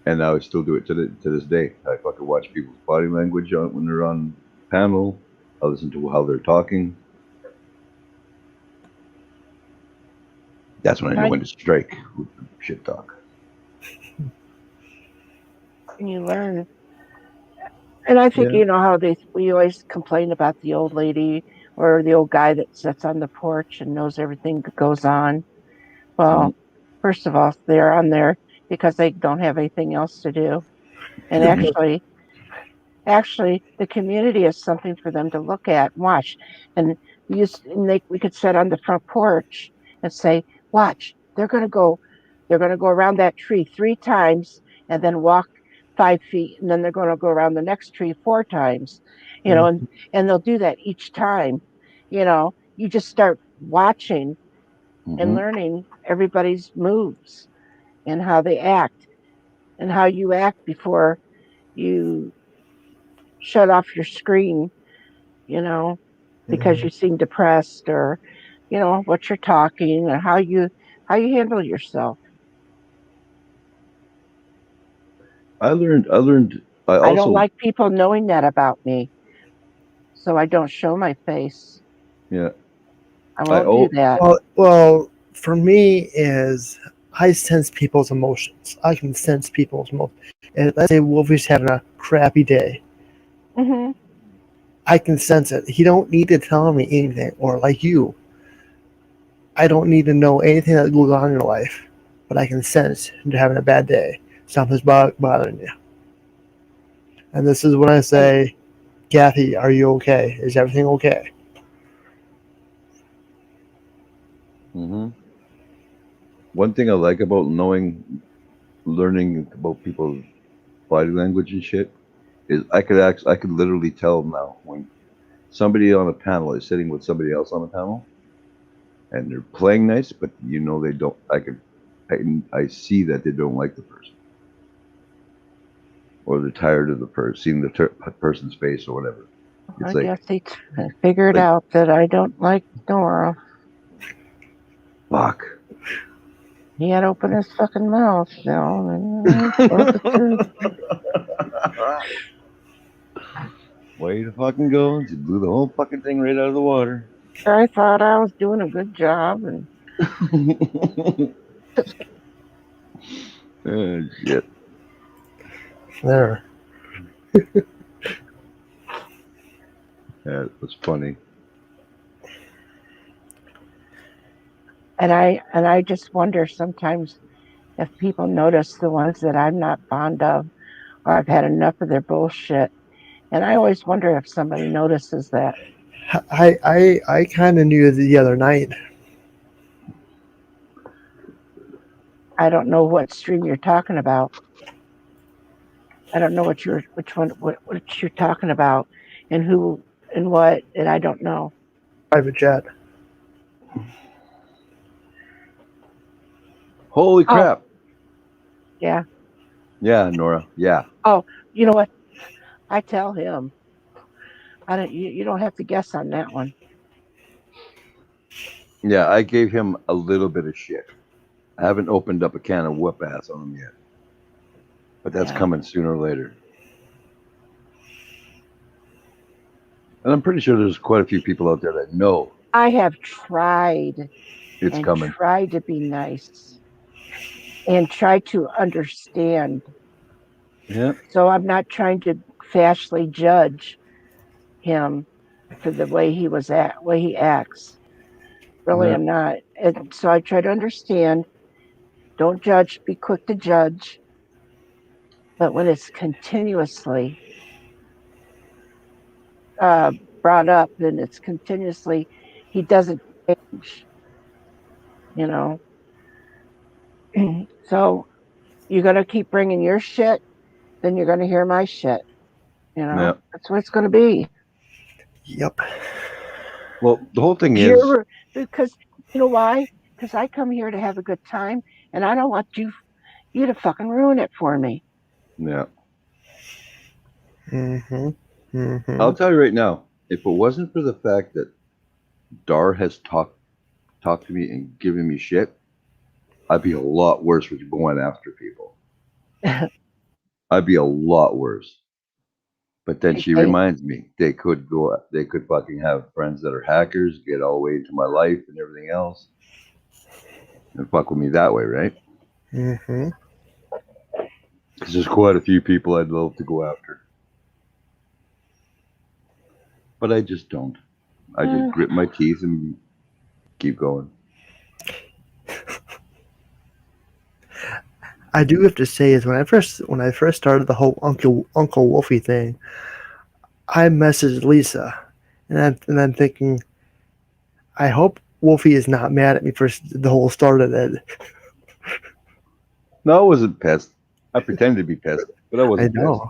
And I would still do it to this day. I fucking watch people's body language when they're on panel. I listen to how they're talking. That's when I know when to strike with shit talk. And you learn. And I think how we always complain about the old lady or the old guy that sits on the porch and knows everything that goes on. Well, first of all, they're on there because they don't have anything else to do. And actually, the community is something for them to look at and watch. And we could sit on the front porch and say, watch, they're going to go around that tree 3 times and then walk 5 feet. And then they're going to go around the next tree 4 times, and they'll do that each time. You just start watching and learning everybody's moves and how they act and how you act before you shut off your screen, because you seem depressed, or what you're talking, or how you handle yourself. I learned. I don't like people knowing that about me, so I don't show my face. Yeah. I won't do that. Well, for me is I sense people's emotions. I can sense people's emotions. And let's say Wolfie's having a crappy day. Mm-hmm. I can sense it. He don't need to tell me anything, or like you. I don't need to know anything that goes on in your life, but I can sense you're having a bad day. Something's bothering you. And this is when I say, Kathy, are you okay? Is everything okay? One thing I like about learning about people's body language and shit is I could literally tell now when somebody on a panel is sitting with somebody else on the panel and they're playing nice, but they don't. I see that they don't like the person, or they're tired of the person, seeing the person's face or whatever. It's I guess he figured out that I don't like NORA. Fuck. He had opened his fucking mouth, Way to fucking go. You blew the whole fucking thing right out of the water. I thought I was doing a good job, and oh, shit. There. Yeah, it was funny. And I just wonder sometimes if people notice the ones that I'm not fond of, or I've had enough of their bullshit. And I always wonder if somebody notices that. I kind of knew the other night. I don't know what stream you're talking about. I don't know what you're talking about, and who and what, and I don't know. Private jet. Holy crap. Yeah. Yeah, Nora. Yeah. Oh, you know what? I tell him. You don't have to guess on that one. Yeah, I gave him a little bit of shit. I haven't opened up a can of whoop ass on him yet. But that's coming sooner or later. And I'm pretty sure there's quite a few people out there that know. I have tried. It's coming. Tried to be nice. And try to understand. Yeah. So I'm not trying to fastly judge him for the way he acts. Really, I'm not. And so I try to understand. Don't judge. Be quick to judge. But when it's continuously brought up, then it's continuously, he doesn't change. So you're going to keep bringing your shit, then you're going to hear my shit. That's what it's going to be. Yep. Well, the whole thing is because you know why? Because I come here to have a good time, and I don't want you to fucking ruin it for me. Yeah. Mm-hmm. I'll tell you right now, if it wasn't for the fact that Dar has talked to me and given me shit, I'd be a lot worse with going after people. I'd be a lot worse. But then she reminds me they could fucking have friends that are hackers, get all the way into my life and everything else, and fuck with me that way, right? Mm-hmm. Because there's quite a few people I'd love to go after. But I just don't. I just grit my teeth and keep going. I do have to say is when I first started the whole Uncle Wolfie thing, I messaged Lisa, and I'm thinking, I hope Wolfie is not mad at me for the whole start of it. No, I wasn't pissed. I pretended to be pissed, but I wasn't pissed.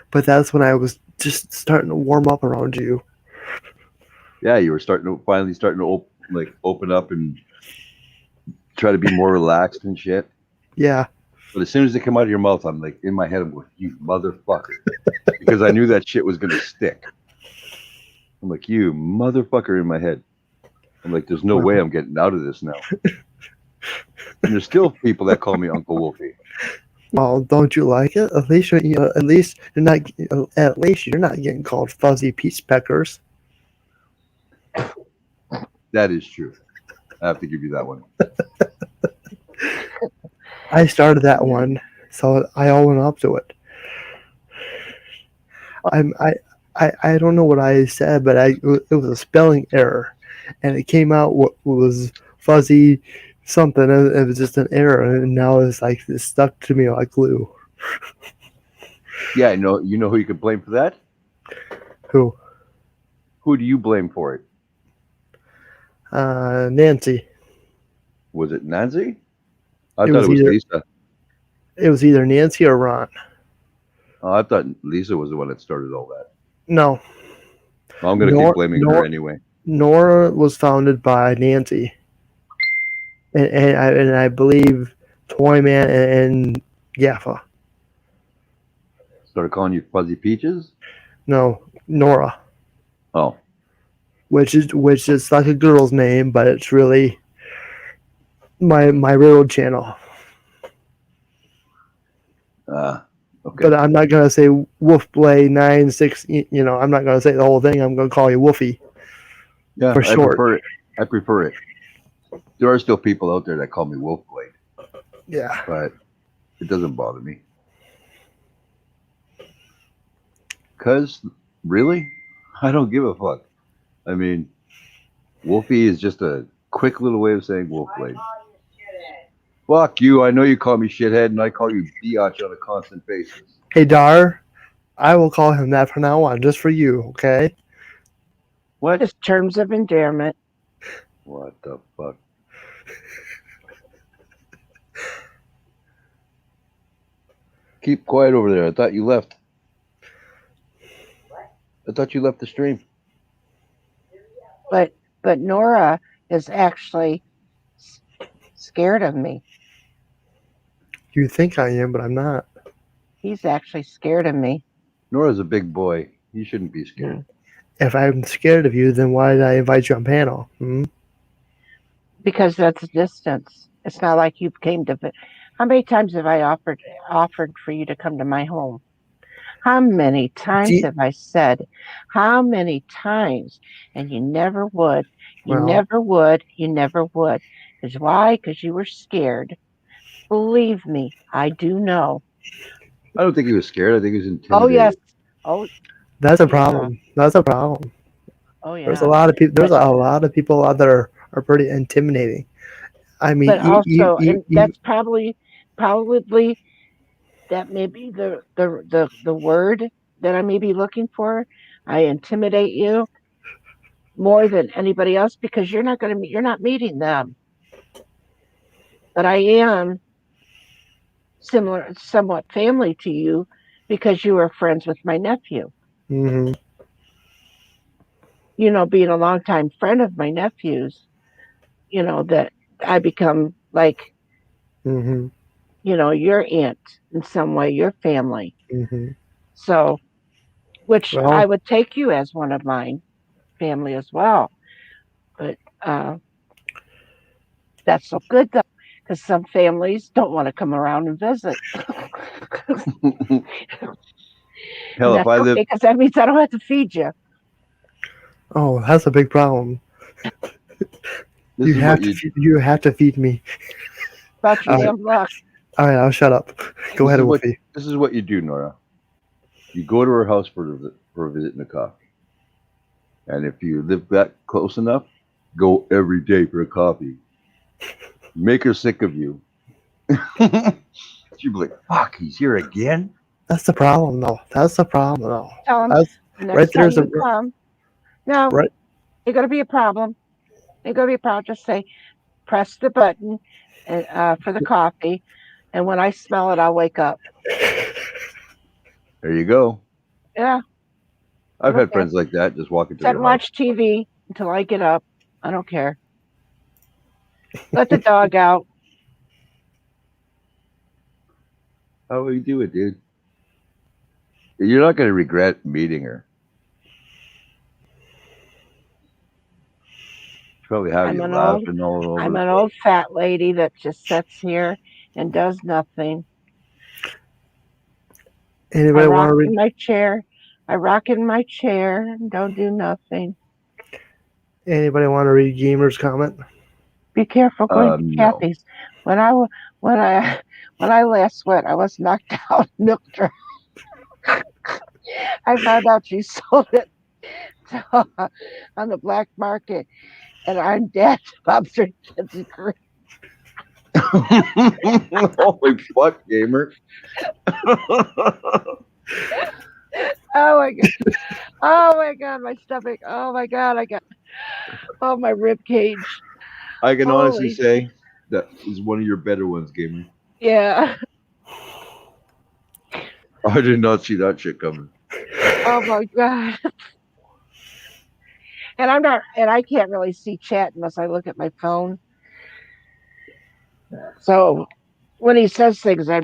But that's when I was just starting to warm up around you. Yeah, you were finally starting to open up and try to be more relaxed and shit. Yeah. But as soon as they come out of your mouth, I'm like, in my head, I'm going, you motherfucker. Because I knew that shit was going to stick. I'm like, you motherfucker, in my head. I'm like, there's no way I'm getting out of this now. And there's still people that call me Uncle Wolfie. Well, don't you like it? At least you're not. At least you're not getting called fuzzy peach peckers. That is true. I have to give you that one. I started that one, so I own up to it. I don't know what I said, but it was a spelling error, and it came out what was fuzzy something. It was just an error, and now it's like it's stuck to me like glue. Yeah, you know who you could blame for that? Who? Who do you blame for it? Nancy. Was it Nancy? I thought it was Lisa. It was either Nancy or Ron. Oh, I thought Lisa was the one that started all that. No. Well, I'm going to keep blaming her anyway. NORA was founded by Nancy. And I believe Toyman and Gaffa. Started calling you Fuzzy Peaches? No, NORA. Oh. Which is like a girl's name, but it's really my railroad channel. Okay. But I'm not gonna say Wolfblade 96. I'm not gonna say the whole thing. I'm gonna call you Wolfie. Yeah, for short. I prefer it. There are still people out there that call me Wolfblade. Yeah. But it doesn't bother me. Because, really? I don't give a fuck. I mean, Wolfie is just a quick little way of saying Wolfblade. Fuck you. I know you call me shithead, and I call you biatch on a constant basis. Hey, Dar, I will call him that from now on, just for you, okay? What is terms of endearment? What the fuck? Keep quiet over there. I thought you left. I thought you left the stream. But NORA is actually scared of me. You think I am, but I'm not. He's actually scared of me. NORA's a big boy. You shouldn't be scared. If I'm scared of you, then why did I invite you on panel? Because that's distance. It's not like you came to. How many times have I offered for you to come to my home? How many times have I said? How many times? And you never would. You never would. You never would. Because why? Because you were scared. Believe me, I do know. I don't think he was scared. I think he was intimidated. Oh yes. Oh. That's a problem. That's a problem. Oh yeah. There's a lot of people. There's a lot of people out there are pretty intimidating. I mean, but also, and that's probably that may be the word that I may be looking for. I intimidate you more than anybody else because you're not meeting them. But I am somewhat family to you because you are friends with my nephew. Mm-hmm. Being a longtime friend of my nephew's, that I become like, mm-hmm. Your aunt in some way, your family. Mm-hmm. So, which I would take you as one of mine family as well. But that's so good though, because some families don't want to come around and visit. Hell, if I live, because that means I don't have to feed you. Oh, that's a big problem. You have to feed me. About your damn luck. All right, I'll shut up. Go ahead, Wolfie. This is what you do, NORA. You go to her house for a visit and a coffee. And if you live that close enough, go every day for a coffee. Make her sick of you. She'll be like, fuck, he's here again? That's the problem, though. That's the problem, though. Tell him right there's a come. No, right. Ain't gonna be a problem. Ain't gonna be a problem. Just say, press the button for the coffee, and when I smell it, I'll wake up. There you go. Yeah. I've had friends like that, just walk into their house. Watch TV until I get up. I don't care. Let the dog out. How will you do it, dude? You're not going to regret meeting her. Probably have you laughing all over. I'm an old fat lady that just sits here and does nothing. Anybody I rock want to in my chair. I rock in my chair and don't do nothing. Anybody want to read Gamer's comment? Be careful going to No. Kathy's. When I last went, I was knocked out milk dry. I found out she sold it on the black market, and I'm dead. Bob 3 kids and career. Holy fuck, Gamer. Oh my god. Oh my god, my stomach. Oh my god, my rib cage. I can honestly say that is one of your better ones, Gamer. Yeah. I did not see that shit coming. Oh my god. And I can't really see chat unless I look at my phone. So when he says things, I'm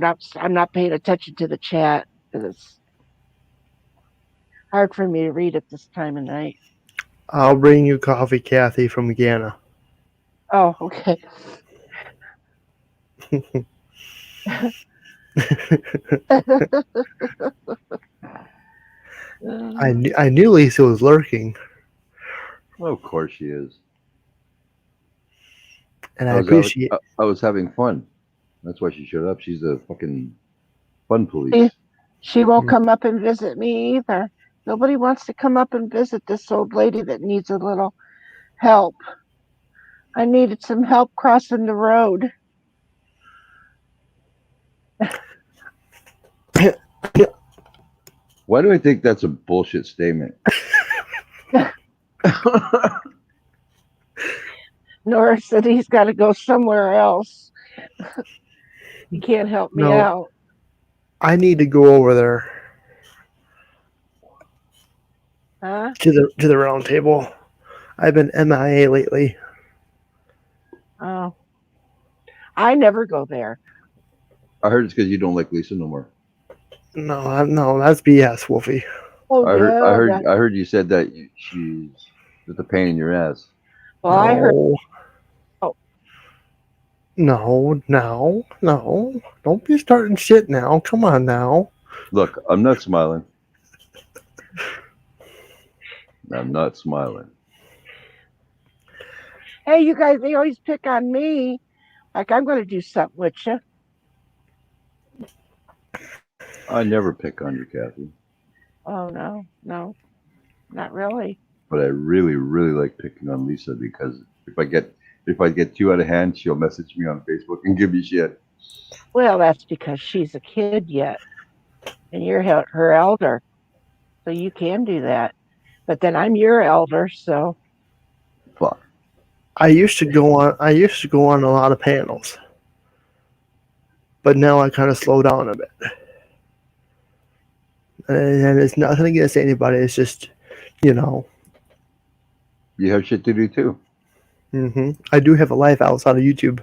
not paying attention to the chat because it's hard for me to read at this time of night. I'll bring you coffee, Kathy, from Ghana. Oh, okay. I knew Lisa was lurking. Well, of course she is. And I appreciate I was having fun. That's why she showed up. She's a fucking fun police. She won't come up and visit me either. Nobody wants to come up and visit this old lady that needs a little help. I needed some help crossing the road. Why do I think that's a bullshit statement? Nora said he's got to go somewhere else. He can't help me out. I need to go over there. Huh? To the round table. I've been MIA lately. Oh. I never go there. I heard it's because you don't like Lisa no more. No, that's BS, Wolfie. Oh, I heard you said that she's just a pain in your ass. Well, I heard. Oh. No. Don't be starting shit now. Come on now. Look, I'm not smiling. I'm not smiling. Hey, you guys, they always pick on me. Like I'm going to do something with you. I never pick on you, Kathy. Oh, no, not really. But I really, really like picking on Lisa because if I get too out of hand, she'll message me on Facebook and give me shit. Well, that's because she's a kid yet, and you're her elder, so you can do that. But then I'm your elder, so. Fuck. I used to go on a lot of panels, but now I kind of slow down a bit. And it's nothing against anybody. It's just, you know. You have shit to do too. Mm-hmm. I do have a life outside of YouTube.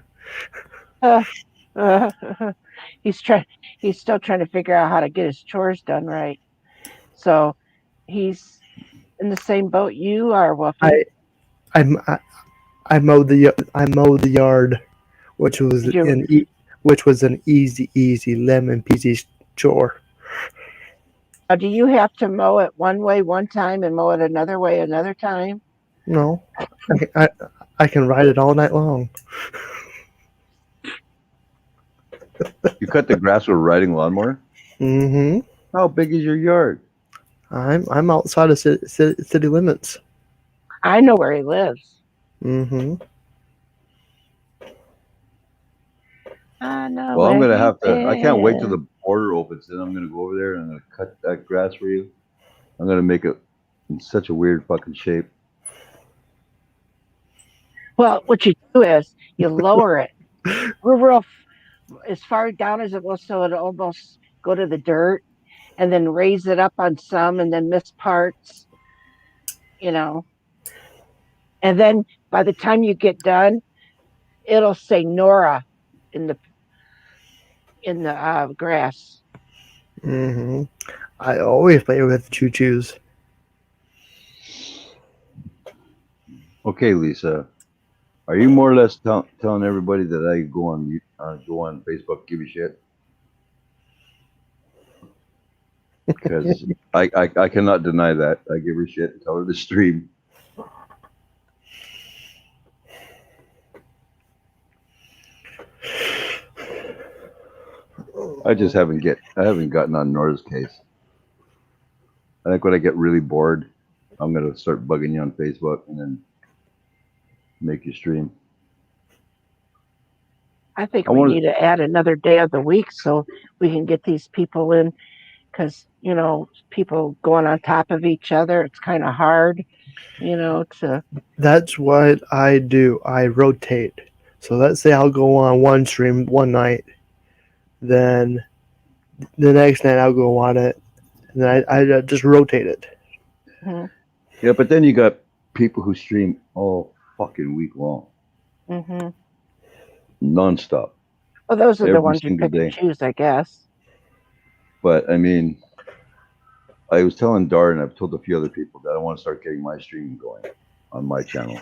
He's still trying to figure out how to get his chores done right. So he's in the same boat you are, Wolfie. I mowed the yard, which was an easy lemon peasy chore. Do you have to mow it one way one time and mow it another way another time? No, I can ride it all night long. You cut the grass with a riding lawnmower? Mm-hmm. How big is your yard? I'm outside of city limits. I know where he lives. Mm-hmm. I know. Well, I'm gonna have to. I can't wait till the border opens. Then I'm gonna go over there and I'm gonna cut that grass for you. I'm gonna make it in such a weird fucking shape. Well, what you do is you lower it. We're real as far down as it will, so it almost go to the dirt, and then raise it up on some, and then miss parts. You know. And then by the time you get done, it'll say NORA in the grass. Mm-hmm. I always play with choo-choos. Okay, Lisa, are you more or less telling everybody that I go on Facebook, give you shit? Because I cannot deny that. I give her shit and tell her to stream. I haven't gotten on Nora's case. I think when I get really bored, I'm gonna start bugging you on Facebook and then make you stream. I think we need to add another day of the week so we can get these people in, because people going on top of each other, it's kind of hard, to. That's what I do. I rotate. So let's say I'll go on one stream one night, then the next night I'll go on it, and then I just rotate it. Mm-hmm. Yeah, but then you got people who stream all fucking week long, Mm-hmm. nonstop. Well, those are the ones you pick and choose, I guess. But I mean, I was telling Dar, and I've told a few other people that I want to start getting my streaming going on my channel,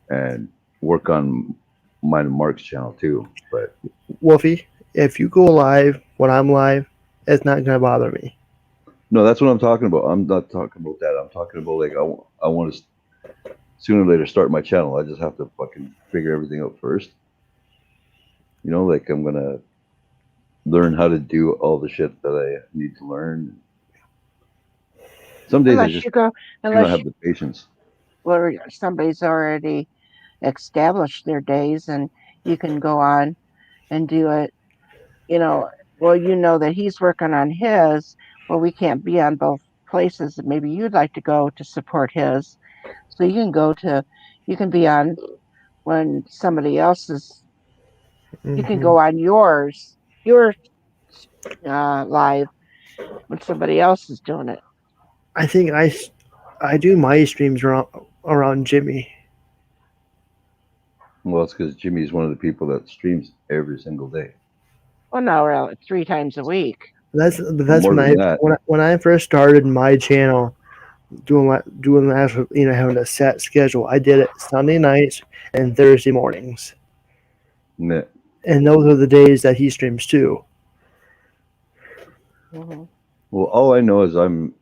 and work on mine and Mark's channel too. But Wolfie, if you go live when I'm live, it's not gonna bother me. No, that's what I'm talking about. I'm not talking about that. I'm talking about like I want to sooner or later start my channel. I just have to fucking figure everything out first. Like I'm gonna learn how to do all the shit that I need to learn. Some days I just don't have the patience. Well, somebody's already established their days, and you can go on and do it. Well, that he's working on his. Well, we can't be on both places. Maybe you'd like to go to support his, so you can be on when somebody else is. You can go on your live when somebody else is doing it. I think I do my streams around Jimmy. Well, it's because Jimmy's one of the people that streams every single day. Well, no, 3 times a week. That's when I first started my channel, doing that, having a set schedule. I did it Sunday nights and Thursday mornings. Yeah. And those are the days that he streams too. Mm-hmm. Well, all I know is when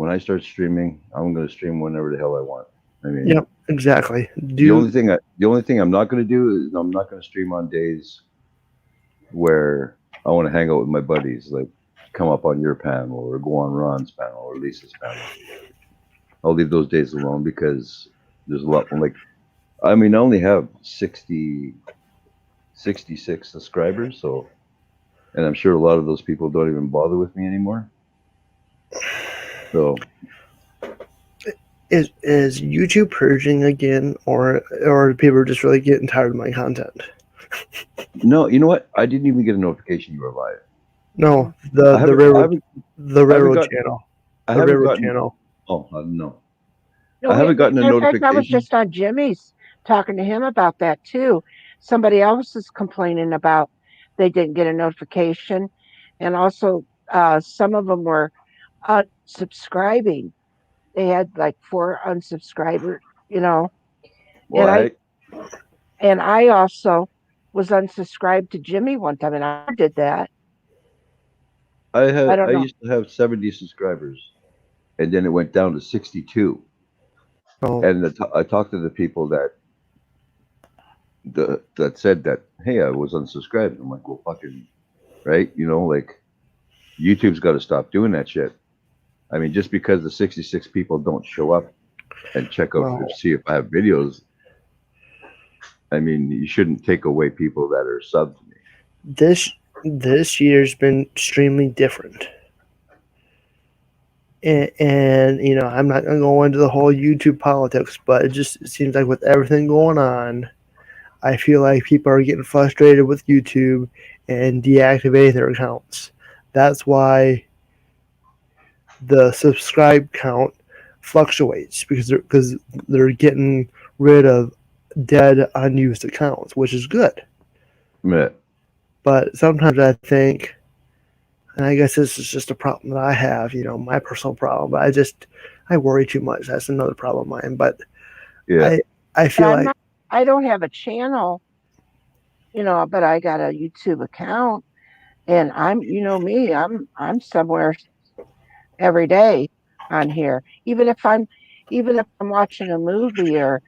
I start streaming, I'm going to stream whenever the hell I want. I mean, yep, exactly. The only thing I'm not going to do is I'm not going to stream on days where I want to hang out with my buddies, like come up on your panel or go on Ron's panel or Lisa's panel. I'll leave those days alone because there's a lot. I only have 66 subscribers, and I'm sure a lot of those people don't even bother with me anymore. So, is YouTube purging again, or people are just really getting tired of my content? No, you know what? I didn't even get a notification you were live. No, the railroad channel. The railroad channel. Oh no. No, I haven't gotten a notification. I was just on Jimmy's talking to him about that too. Somebody else is complaining about they didn't get a notification, and also some of them were unsubscribing. They had like 4 unsubscribers, Well, and I also was unsubscribed to Jimmy one time, and I did that. I used to have 70 subscribers, and then it went down to 62. Oh. And I talked to the people that said that, hey, I was unsubscribed. I'm like, well, fucking, right? YouTube's got to stop doing that shit. I mean, just because the 66 people don't show up and check out to see if I have videos, I mean, you shouldn't take away people that are subbed to me. This year's been extremely different. And I'm not going to go into the whole YouTube politics, but it seems like with everything going on, I feel like people are getting frustrated with YouTube and deactivating their accounts. That's why the subscribe count fluctuates, because they're getting rid of dead unused accounts, which is good. Yeah. But sometimes I think, and I guess this is just a problem that I have, my personal problem, but I worry too much. That's another problem of mine. But yeah, I feel like I don't have a channel, but I got a YouTube account, and I'm, me, I'm somewhere every day on here. Even if I'm watching a movie or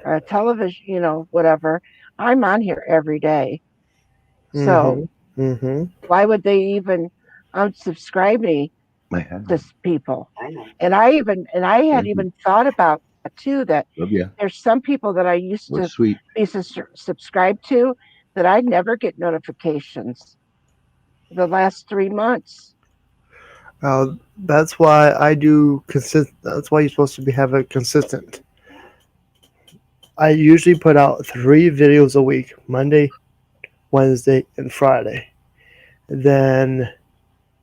a television, whatever, I'm on here every day. So why would they even unsubscribe me to people? And I had even thought about that too, that there's some people that I used to be subscribed to that I never get notifications the last 3 months. that's why I do consistent. That's why you're supposed to have it consistent. I usually put out 3 videos a week: Monday, Wednesday, and Friday. Then,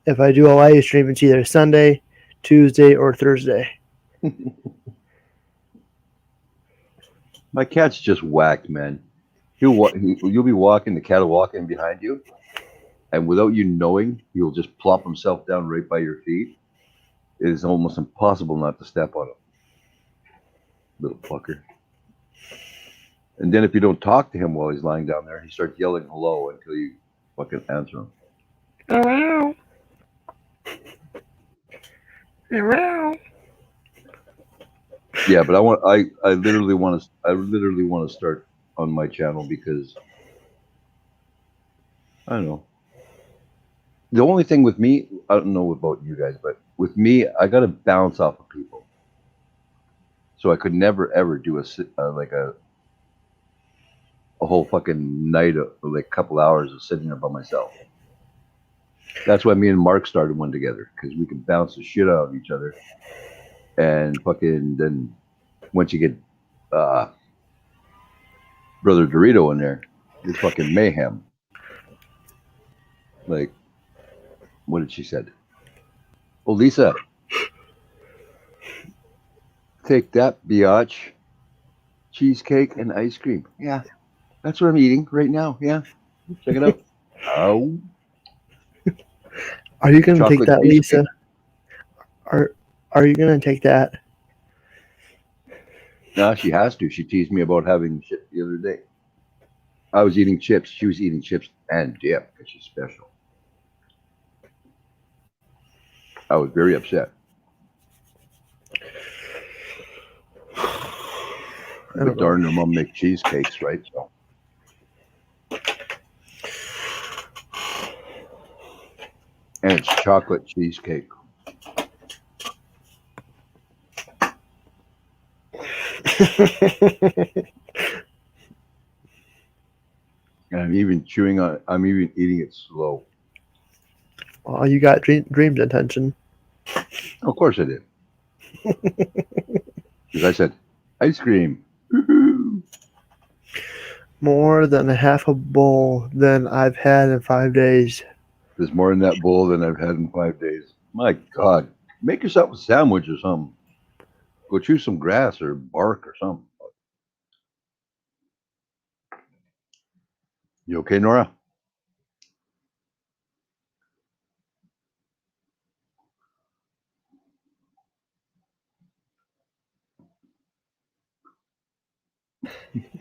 if I do a live stream, it's either Sunday, Tuesday, or Thursday. My cat's just whacked, man. You'll be walking, the cat will walk in behind you, and without you knowing, he'll just plop himself down right by your feet. It is almost impossible not to step on him. Little fucker. And then if you don't talk to him while he's lying down there, he starts yelling hello until you fucking answer him. Hello. Hello. Yeah, but I literally want to start on my channel because I don't know. The only thing with me, I don't know about you guys, but with me, I got to bounce off of people. So I could never ever do a whole fucking night of like a couple hours of sitting there by myself. That's why me and Mark started one together, because we can bounce the shit out of each other, and fucking then once you get Brother Dorito in there, it's fucking mayhem. Like, what did she said? Oh, Lisa, take that, biatch. Cheesecake and ice cream. Yeah, that's what I'm eating right now. Yeah, check it out. Oh, are you gonna take that, cheesecake. Lisa? Are you gonna take that? No, she has to. She teased me about having shit the other day. I was eating chips. She was eating chips and dip because she's special. I was very upset. But darn, her mom make cheesecakes, right? So. And it's chocolate cheesecake. And I'm even eating it slow. Oh, you got dreams attention. Of course I did. Because I said, ice cream. More than a half a bowl than I've had in 5 days. There's more in that bowl than I've had in 5 days. My God. Make yourself a sandwich or something. Go chew some grass or bark or something. You okay, Nora?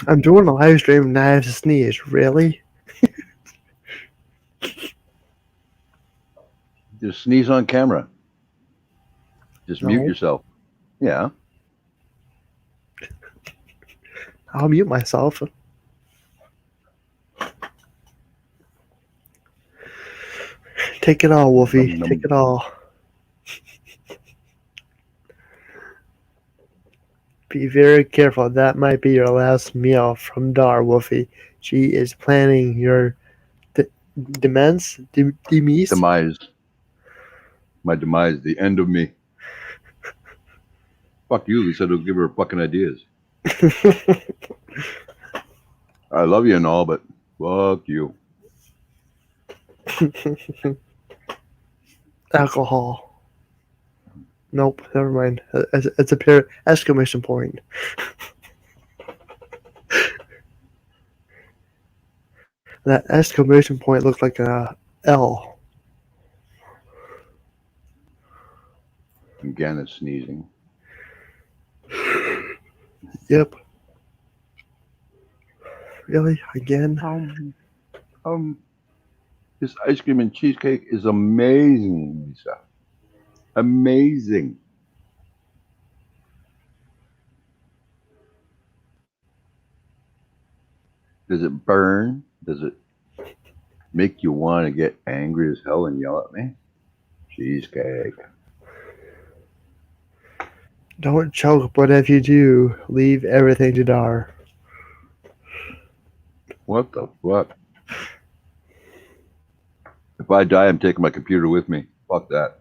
I'm doing a live stream and I have to sneeze. Really? Just sneeze on camera. Just mute yourself. Yeah. I'll mute myself. Take it all, Wolfie. Take it all. Be very careful. That might be your last meal from N.O.R.A, Wolfie. She is planning your demise. Demise. My demise. The end of me. Fuck you, Lisa. Don't give her fucking ideas. I love you and all, but fuck you. Alcohol. Nope, never mind. It's a exclamation point. That exclamation point looked like a L. Again, it's sneezing. Yep. Really? Again? This ice cream and cheesecake is amazing, Lisa. Amazing. Does it burn? Does it make you want to get angry as hell and yell at me? Cheesecake. Don't choke, but if you do, leave everything to Dar. What the fuck? If I die, I'm taking my computer with me. Fuck that.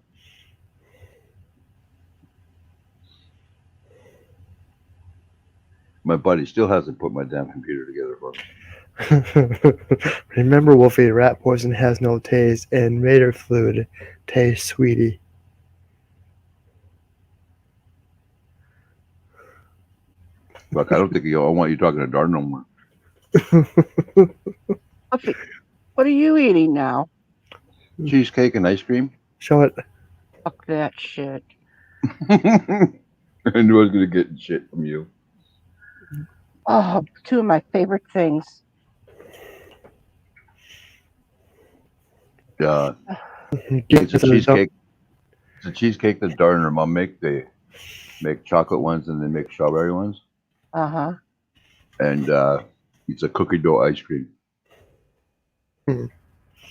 My buddy still hasn't put my damn computer together for me. Remember, Wolfie, rat poison has no taste, and raider fluid tastes sweetie. Fuck, I don't think I want you talking to Dar no more. What are you eating now? Cheesecake and ice cream. Show it. Fuck that shit. I knew I was going to get shit from you. Oh, two of my favorite things. It's a cheesecake. It's a cheesecake that Dar and her mom make. They make chocolate ones and they make strawberry ones. Uh-huh. And it's a cookie dough ice cream. Oh,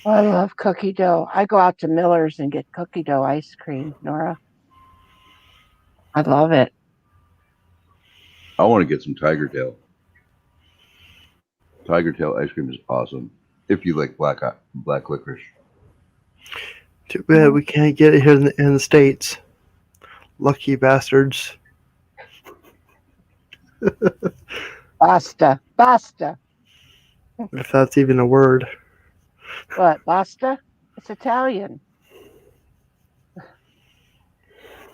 I love cookie dough. I go out to Miller's and get cookie dough ice cream, Nora. I love it. I want to get some Tiger Tail. Tiger Tail ice cream is awesome. If you like black licorice. Too bad we can't get it here in the States. Lucky bastards. Basta. Basta. If that's even a word. What? Basta? It's Italian.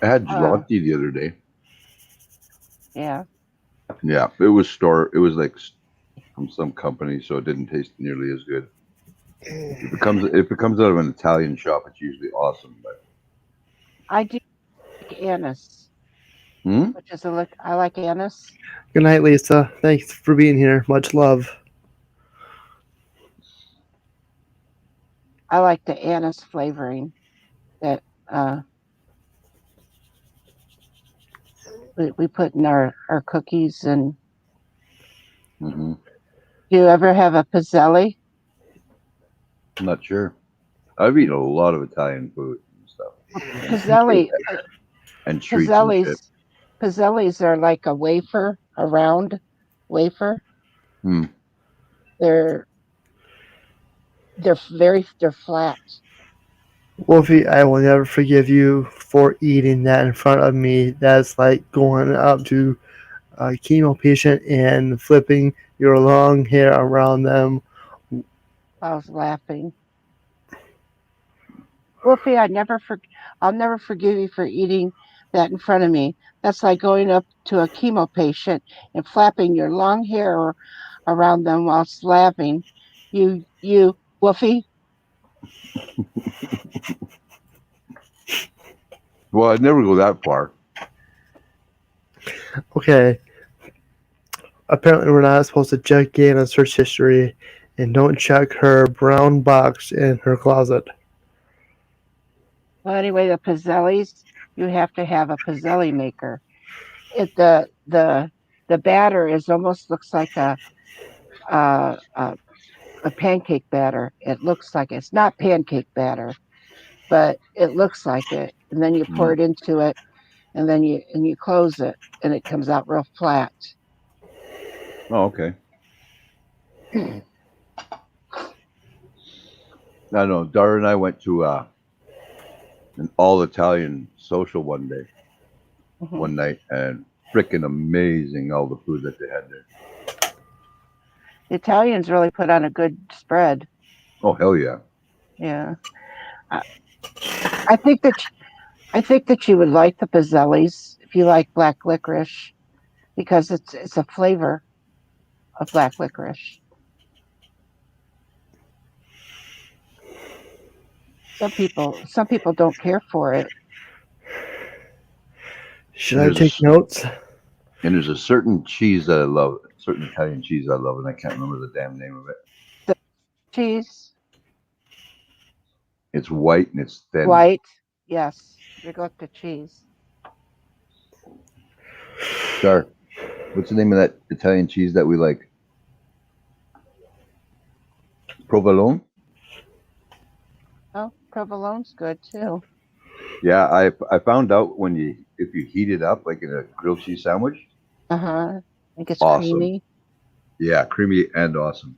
I had gelati the other day. Yeah. Yeah, it was like from some company, so it didn't taste nearly as good. If it comes out of an Italian shop, it's usually awesome. But I do like anise. Which is I like anise. Good night, Lisa. Thanks for being here. Much love. I like the anise flavoring that we put in our cookies. And do you ever have a pizzelli? I'm not sure. I've eaten a lot of Italian food and stuff. Pizzelli and treats and shit. Pizzellis are like a wafer, a round wafer. They're flat. Wolfie, I will never forgive you for eating that in front of me. That's like going up to a chemo patient and flipping your long hair around them. I was laughing. Wolfie, I'll never forgive you for eating that in front of me. That's like going up to a chemo patient and flapping your long hair around them while laughing. You, Wolfie. Well, I'd never go that far. Okay. Apparently, we're not supposed to check Gana's search history, and don't check her brown box in her closet. Well, anyway, the pizzellis, you have to have a pizzelli maker. The batter almost looks like a pancake batter. It looks like it's not pancake batter, but it looks like it. And then you pour it into it, and then you close it, and it comes out real flat. Oh, okay. I know. Dara and I went to an all-Italian social one night, and freaking amazing all the food that they had there. The Italians really put on a good spread. Oh, hell yeah. Yeah. I think that you would like the pizzellis if you like black licorice, because it's a flavor of black licorice. Some people don't care for it. Should I take notes? And there's a certain cheese that I love, certain Italian cheese I love, and I can't remember the damn name of it. The cheese. It's white and it's thin. White, yes. Ricotta cheese. Sure. What's the name of that Italian cheese that we like? Provolone? Oh, provolone's good too. Yeah, I found out if you heat it up like in a grilled cheese sandwich. I think it's awesome. creamy. Yeah, creamy and awesome.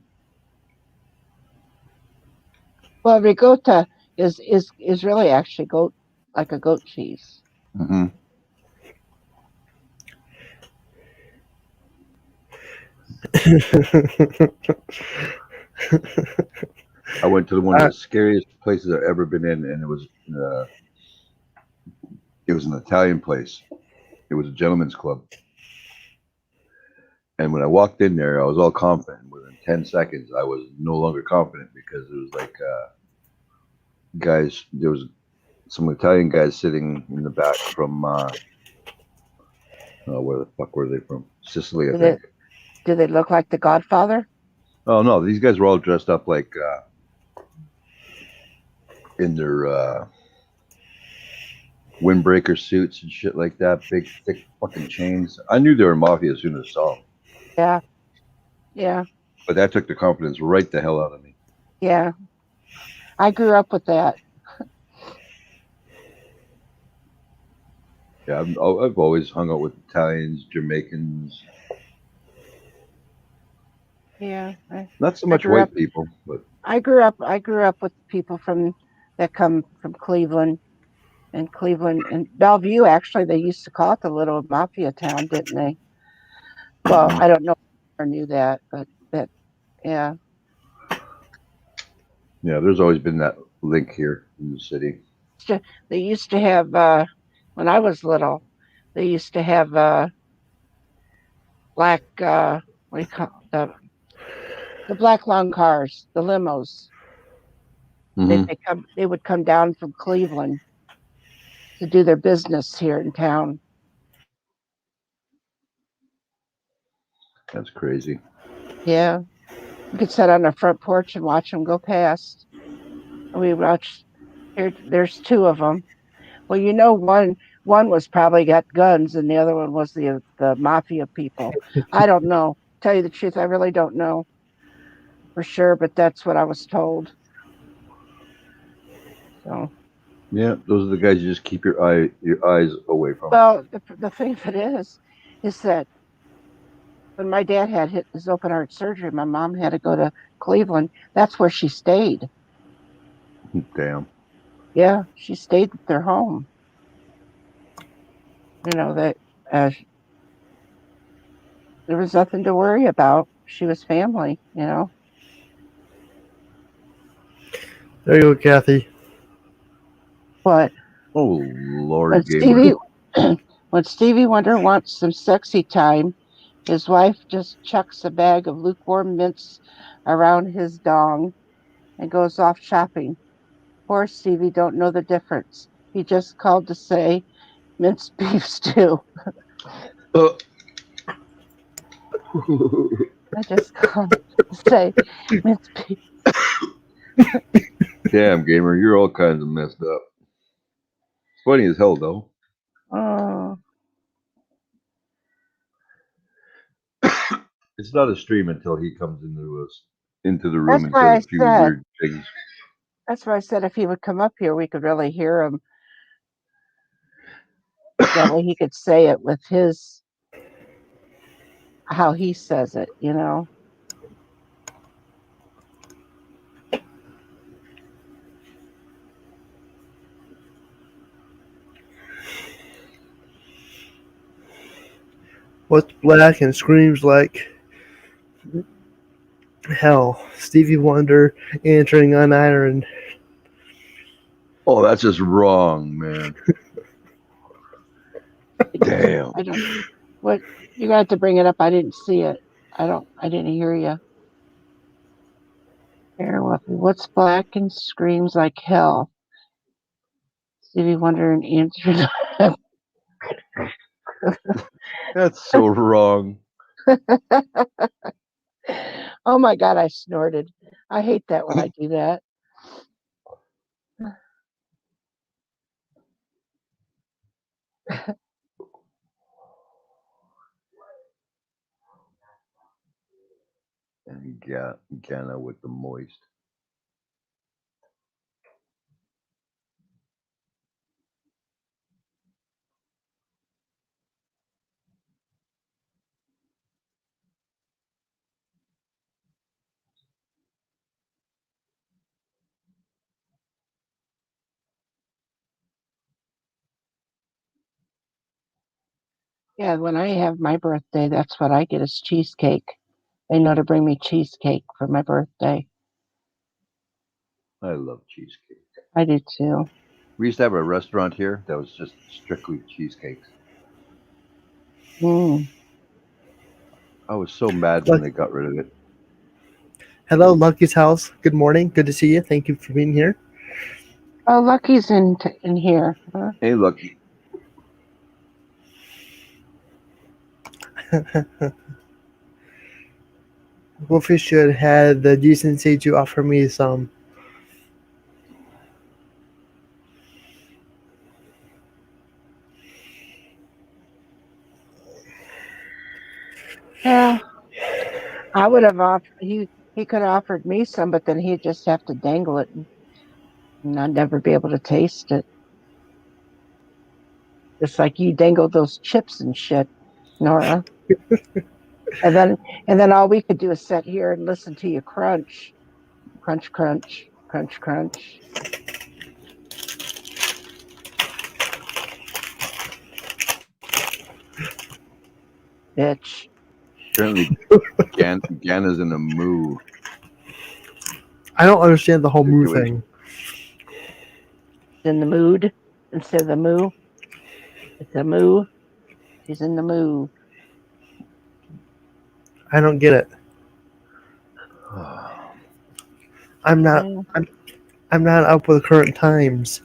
Well, ricotta is really actually like a goat cheese. Mm-hmm. I went to one of the scariest places I've ever been in, and it was an Italian place. It was a gentleman's club. And when I walked in there, I was all confident. Within 10 seconds, I was no longer confident because it was like there was some Italian guys sitting in the back from, where the fuck were they from? Sicily, I think. Do they look like the Godfather? Oh, no. These guys were all dressed up like in their windbreaker suits and shit like that. Big, thick fucking chains. I knew they were mafia as soon as I saw them. Yeah. Yeah. But that took the confidence right the hell out of me. Yeah. I grew up with that. Yeah, I've always hung out with Italians, Jamaicans. Yeah. Not so much white people, but I grew up with people that come from Cleveland and Bellevue. Actually, they used to call it the little mafia town, didn't they? Well, I don't know if I knew that, but yeah. Yeah, there's always been that link here in the city. They used to have, when I was little, they used to have black, what do you call the black long cars, the limos. Mm-hmm. They would come down from Cleveland to do their business here in town. That's crazy. Yeah. We could sit on the front porch and watch them go past. We watched, there's two of them. Well, one was probably got guns and the other one was the mafia people. I don't know. Tell you the truth, I really don't know for sure, but that's what I was told. So. Yeah, those are the guys you just keep your eyes away from. Well, the thing of it is that when my dad had his open heart surgery, my mom had to go to Cleveland. That's where she stayed. Damn. Yeah, she stayed at their home. You know, that there was nothing to worry about. She was family, you know. There you go, Kathy. What? Oh, Lord. When Stevie Wonder wants some sexy time, his wife just chucks a bag of lukewarm mints around his dong and goes off shopping. Poor Stevie don't know the difference. He just called to say minced beef stew. I just called to say minced beef. Damn, gamer, you're all kinds of messed up. Funny as hell, though. Oh. It's not a stream until he comes into the room That's and why says a few weird things. That's why I said if he would come up here, we could really hear him. That way he could say it with how he says it, you know. What's black and screams like hell? Stevie Wonder entering unironed. Oh, that's just wrong, man. Damn. I don't. What you got to bring it up? I didn't see it. I didn't hear you. What's black and screams like hell? Stevie Wonder and answered. That's so wrong. Oh my God, I snorted. I hate that when I do that. And Ghana with the moist. Yeah, when I have my birthday, that's what I get is cheesecake. They know to bring me cheesecake for my birthday. I love cheesecake. I do too. We used to have a restaurant here that was just strictly cheesecakes. Mm. I was so mad when they got rid of it. Hello, Lucky's house. Good morning. Good to see you. Thank you for being here. Oh, Lucky's in here. Huh? Hey, Lucky. Wolfie should had the decency to offer me some. Yeah, I would have offered. He could have offered me some, but then he'd just have to dangle it, and I'd never be able to taste it. Just like you dangled those chips and shit, Nora. and then all we could do is sit here and listen to you crunch, crunch, crunch, crunch, crunch. Bitch. Apparently, Ghana's in a moo. I don't understand the whole moo thing. In the mood instead of the moo. It's a moo. She's in the moo. I don't get it. I'm not. I'm not up with current times.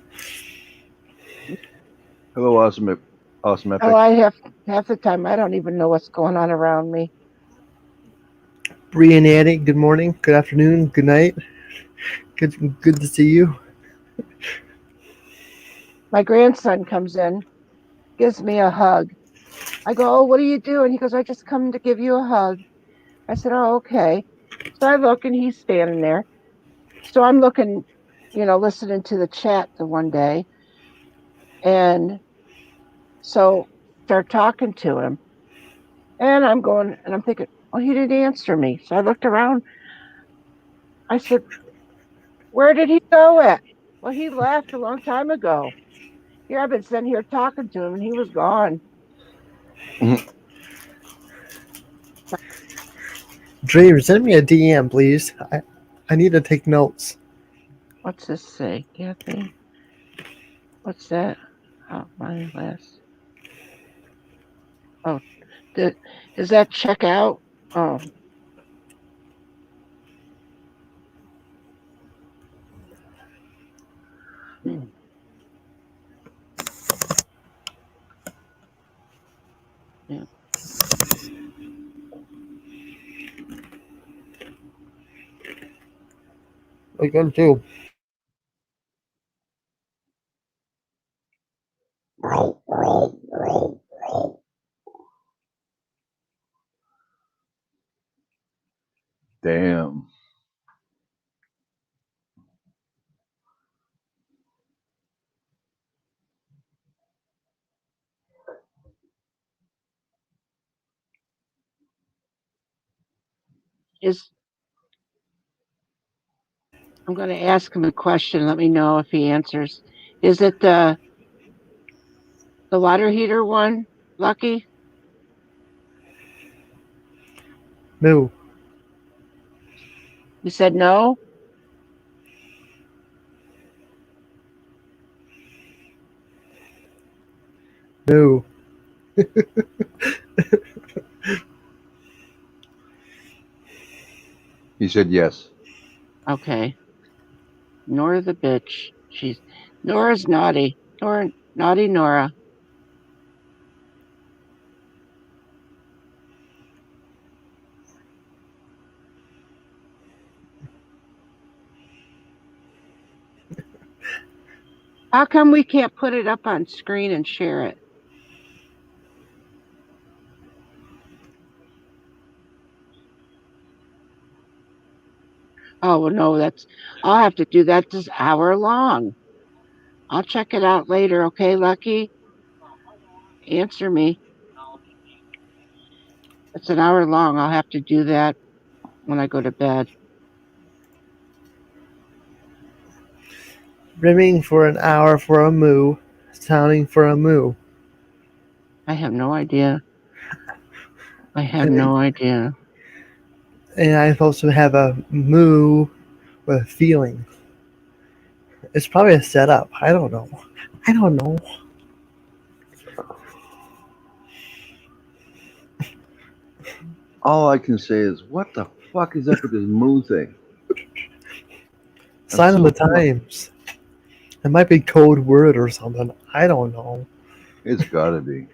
Hello, awesome epic. Oh, I have half the time I don't even know what's going on around me. Bree and Annie, good morning, good afternoon, good night. Good to see you. My grandson comes in, gives me a hug. I go, "Oh, what are you doing?" He goes, "I just come to give you a hug." I said, "Oh, okay." So I look and he's standing there. So I'm looking, listening to the chat the one day. And so start talking to him. And I'm going, and I'm thinking, oh, he didn't answer me. So I looked around. I said, where did he go at? Well, he left a long time ago. Here, I've been sitting here talking to him, and he was gone. Dream, send me a DM, please. I need to take notes. What's this say, Kathy? What's that? Oh, my last. Oh, does that check out? Oh. Yeah. I got it too. Damn. I'm going to ask him a question. Let me know if he answers. Is it the water heater one, Lucky? No. You said no? No. He said yes. Okay. Nora the bitch. Nora's naughty. Naughty Nora. How come we can't put it up on screen and share it? Oh, well, no, I'll have to do that this hour long. I'll check it out later, okay, Lucky? Answer me. It's an hour long. I'll have to do that when I go to bed. Rimming for an hour for a moo, sounding for a moo. I have no idea. I have no idea. And I'm supposed to have a moo with feeling. It's probably a setup. I don't know. All I can say is, what the fuck is up with this moo thing? Sign of the times. It might be code word or something. I don't know. It's gotta be.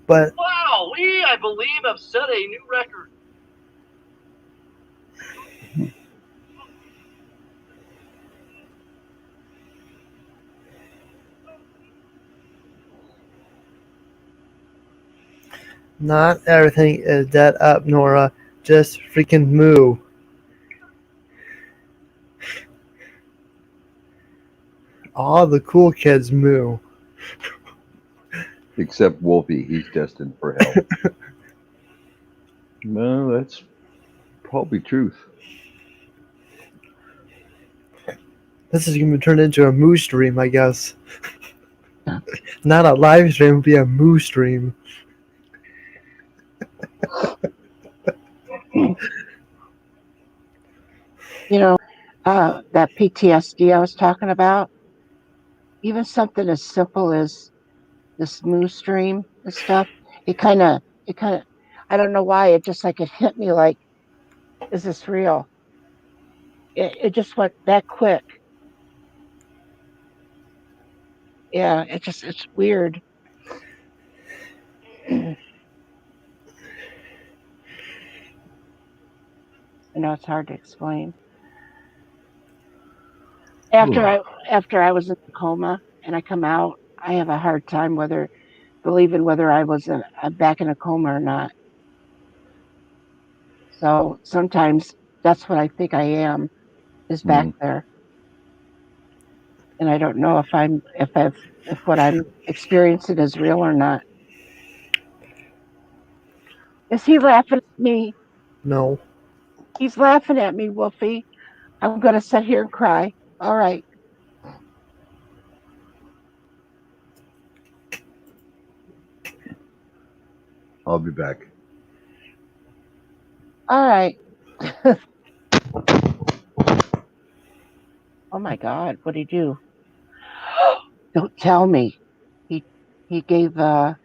But wow, I believe have set a new record. not everything is dead up, Nora. Just freaking moo. All the cool kids moo. Except Wolfie, he's destined for hell. No, that's probably truth. This is going to turn into a moo stream, I guess. Not a live stream, it'll be a moo stream. You know, that PTSD I was talking about, even something as simple as this moo stream and stuff, it kind of, I don't know why, it just like it hit me like, is this real? It just went that quick. Yeah, it's weird. I know it's hard to explain. After I was in a coma and I come out, I have a hard time believing whether I was back in a coma or not. So sometimes that's what I think I am, is back there, and I don't know if what I'm experiencing is real or not. Is he laughing at me? No. He's laughing at me, Wolfie. I'm gonna sit here and cry. All right. I'll be back. All right. Oh my God, what'd he do? Don't tell me. He gave Dara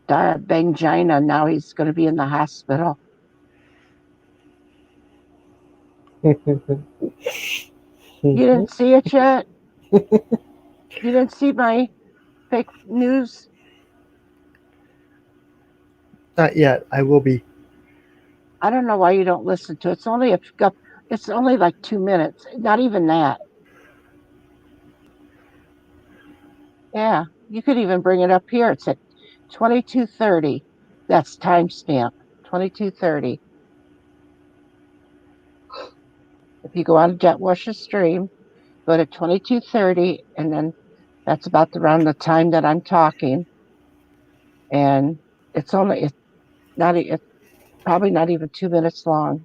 Bangina. Now he's going to be in the hospital. You didn't see it yet? You didn't see my fake news? Not yet. I will be. I don't know why you don't listen to it. It's only like 2 minutes. Not even that. Yeah, you could even bring it up here. It's at 22:30. That's timestamp. 22:30. If you go on JetWash's stream, go to 22:30, and then that's about around the time that I'm talking. And it's probably not even 2 minutes long.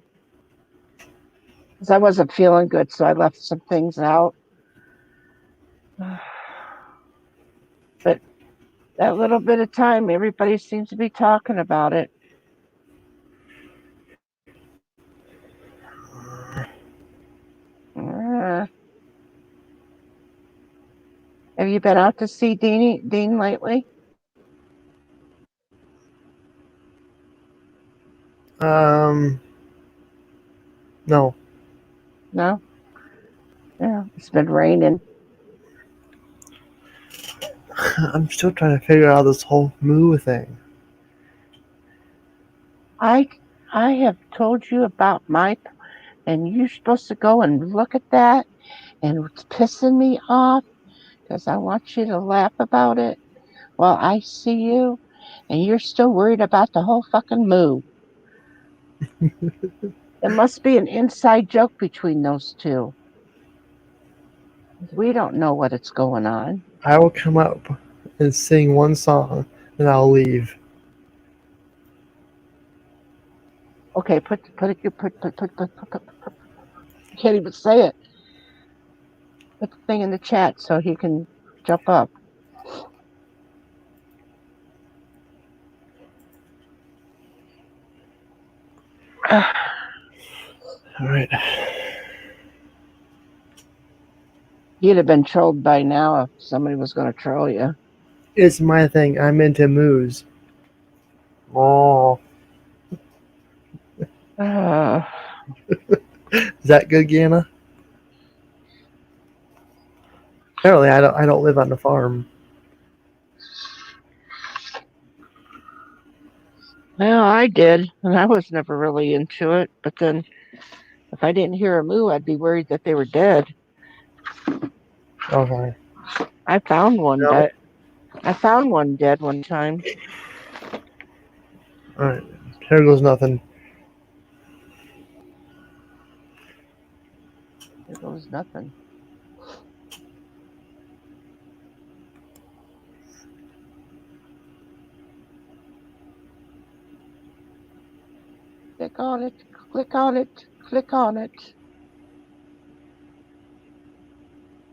Because I wasn't feeling good, so I left some things out. But that little bit of time, everybody seems to be talking about it. Have you been out to see Dean lately? No. No. Yeah, it's been raining. I'm still trying to figure out this whole moo thing. I have told you about and you're supposed to go and look at that, and it's pissing me off because I want you to laugh about it while I see you, and you're still worried about the whole fucking moo. It must be an inside joke between those two. We don't know what it's going on. I will come up and sing one song, and I'll leave. Okay, put you can't even say it. Put the thing in the chat so he can jump up. All right. You'd have been trolled by now if somebody was going to troll you. It's my thing. I'm into moos. Oh. Is that good, Gana? Apparently, I don't live on the farm. Well, I did, and I was never really into it. But then, if I didn't hear a moo, I'd be worried that they were dead. Okay. I found one dead. I found one dead one time. All right. Here goes nothing. There goes nothing. Click on it. Click on it. Click on it.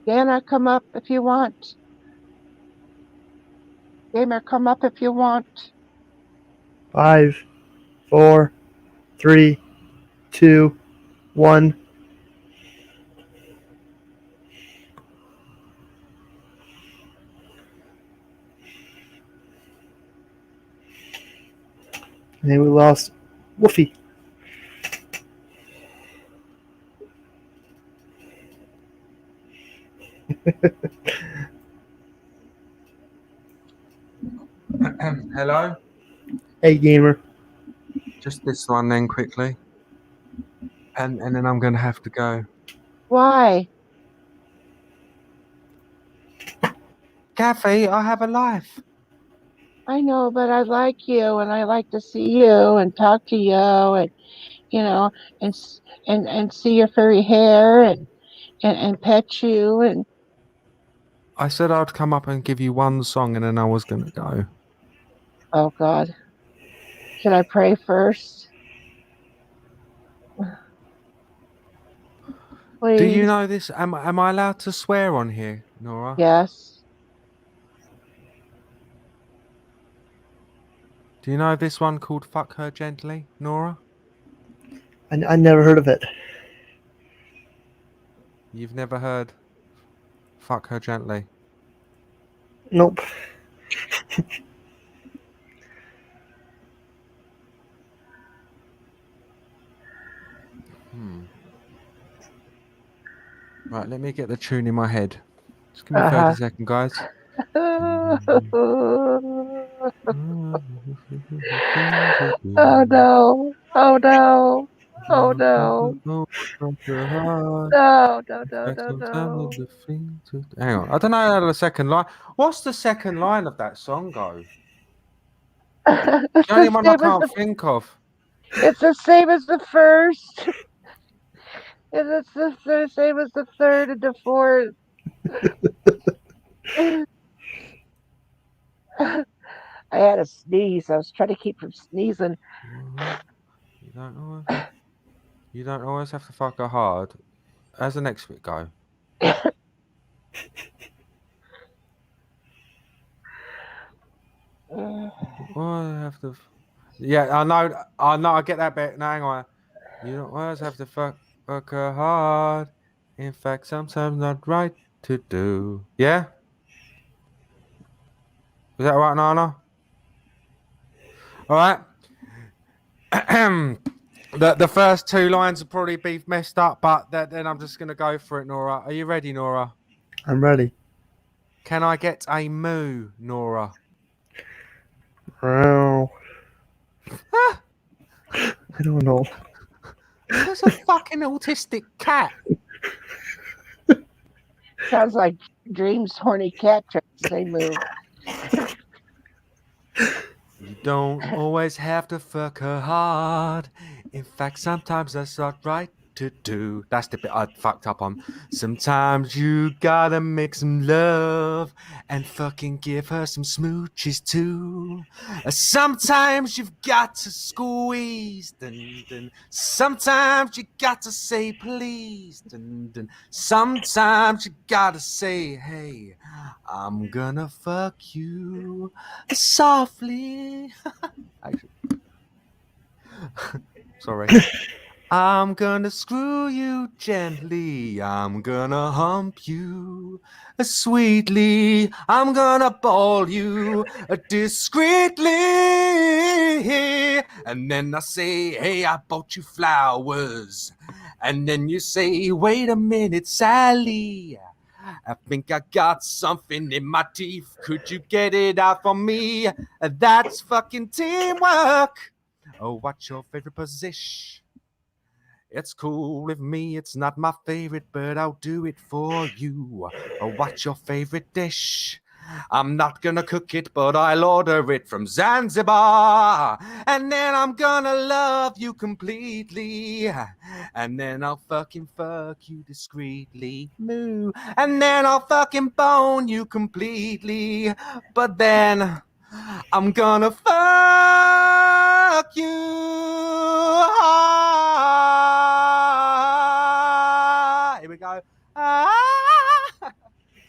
Dana, come up if you want. Gamer, come up if you want. 5, 4, 3, 2, 1. And then we lost Woofy. Hello? Hey, gamer. Just this one then quickly. And then I'm going to have to go. Why? Kathy, I have a life. I know, but I like you, and I like to see you and talk to you, and and see your furry hair and pet you and. I said I'd come up and give you one song and then I was going to go. Oh, God. Should I pray first? Please. Do you know this? Am I allowed to swear on here, Nora? Yes. Do you know this one called Fuck Her Gently, Nora? I never heard of it. You've never heard Fuck Her Gently? Nope. Right, let me get the tune in my head. Just give me 30 seconds, guys. Oh, no. Oh, no. Oh, no. No. Hang on. I don't know how the second line. What's the second line of that song go? The only one I can't think of. It's the same as the first. And it's the same as the third and the fourth. I had a sneeze. I was trying to keep from sneezing. You don't always have to fuck her hard. How's the next bit go? I have to. Yeah, I know. I get that bit. No, hang on. You don't always have to fuck her hard. In fact, sometimes not right to do. Yeah. Is that right, Nana? All right. The first two lines will probably be messed up, but then I'm just going to go for it, Nora. Are you ready, Nora? I'm ready. Can I get a moo, Nora? Wow. Ah, I don't know. there's a fucking autistic cat. Sounds like Dream's horny cat tries to say moo. You don't always have to fuck her hard. In fact, sometimes that's not right to do. That's the bit I fucked up on. Sometimes you gotta make some love and fucking give her some smooches too. Sometimes you've got to squeeze. Dun, dun. Sometimes you got to say please. Dun, dun. Sometimes you gotta say, hey, I'm gonna fuck you softly. Actually, sorry. I'm gonna screw you gently. I'm gonna hump you sweetly. I'm gonna ball you discreetly. And then I say, hey, I bought you flowers. And then you say, wait a minute, Sally. I think I got something in my teeth. Could you get it out for me? That's fucking teamwork. Oh, what's your favorite position? It's cool with me, it's not my favorite, but I'll do it for you. Oh, what's your favorite dish? I'm not gonna cook it, but I'll order it from Zanzibar. And then I'm gonna love you completely. And then I'll fucking fuck you discreetly. Moo. And then I'll fucking bone you completely. But then I'm gonna fuck you. Here we go.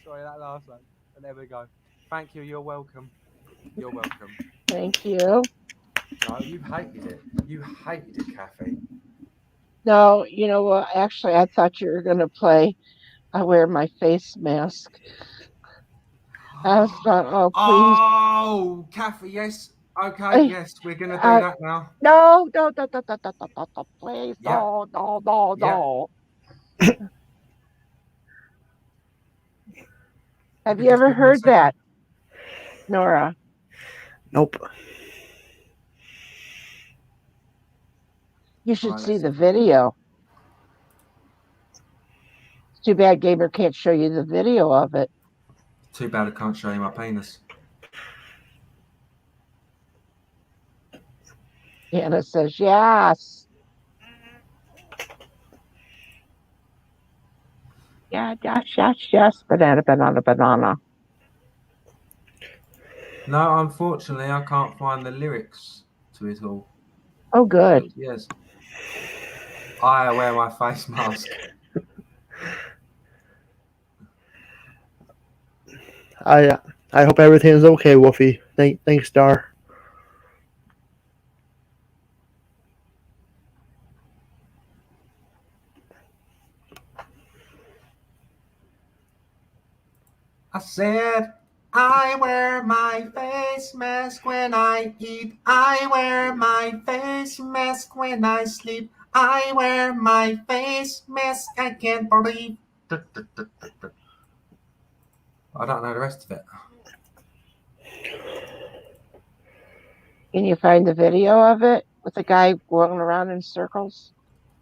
Sorry, that last one. But there we go. Thank you. You're welcome. You're welcome. Thank you. No, you hated it. You hated it, Kathy. No, you know what? Actually, I thought you were going to play I Wear My Face Mask. I was thought, oh, please. Oh, Kathy, yes. Okay, yes, we're going to do that now. No, please, Yep. no. Have you ever heard that, Nora? Nope. You should see the video. It's too bad Gamer can't show you the video of it. Too bad I can't show you my penis. Anna says yes. Yeah, yes. Banana. No, unfortunately, I can't find the lyrics to it all. Oh, good. Yes. I wear my face mask. I hope everything's okay, Wolfie. Thanks, Dar. I said, I wear my face mask when I eat. I wear my face mask when I sleep. I wear my face mask. I can't believe. I don't know the rest of it. Can you find the video of it with the guy going around in circles?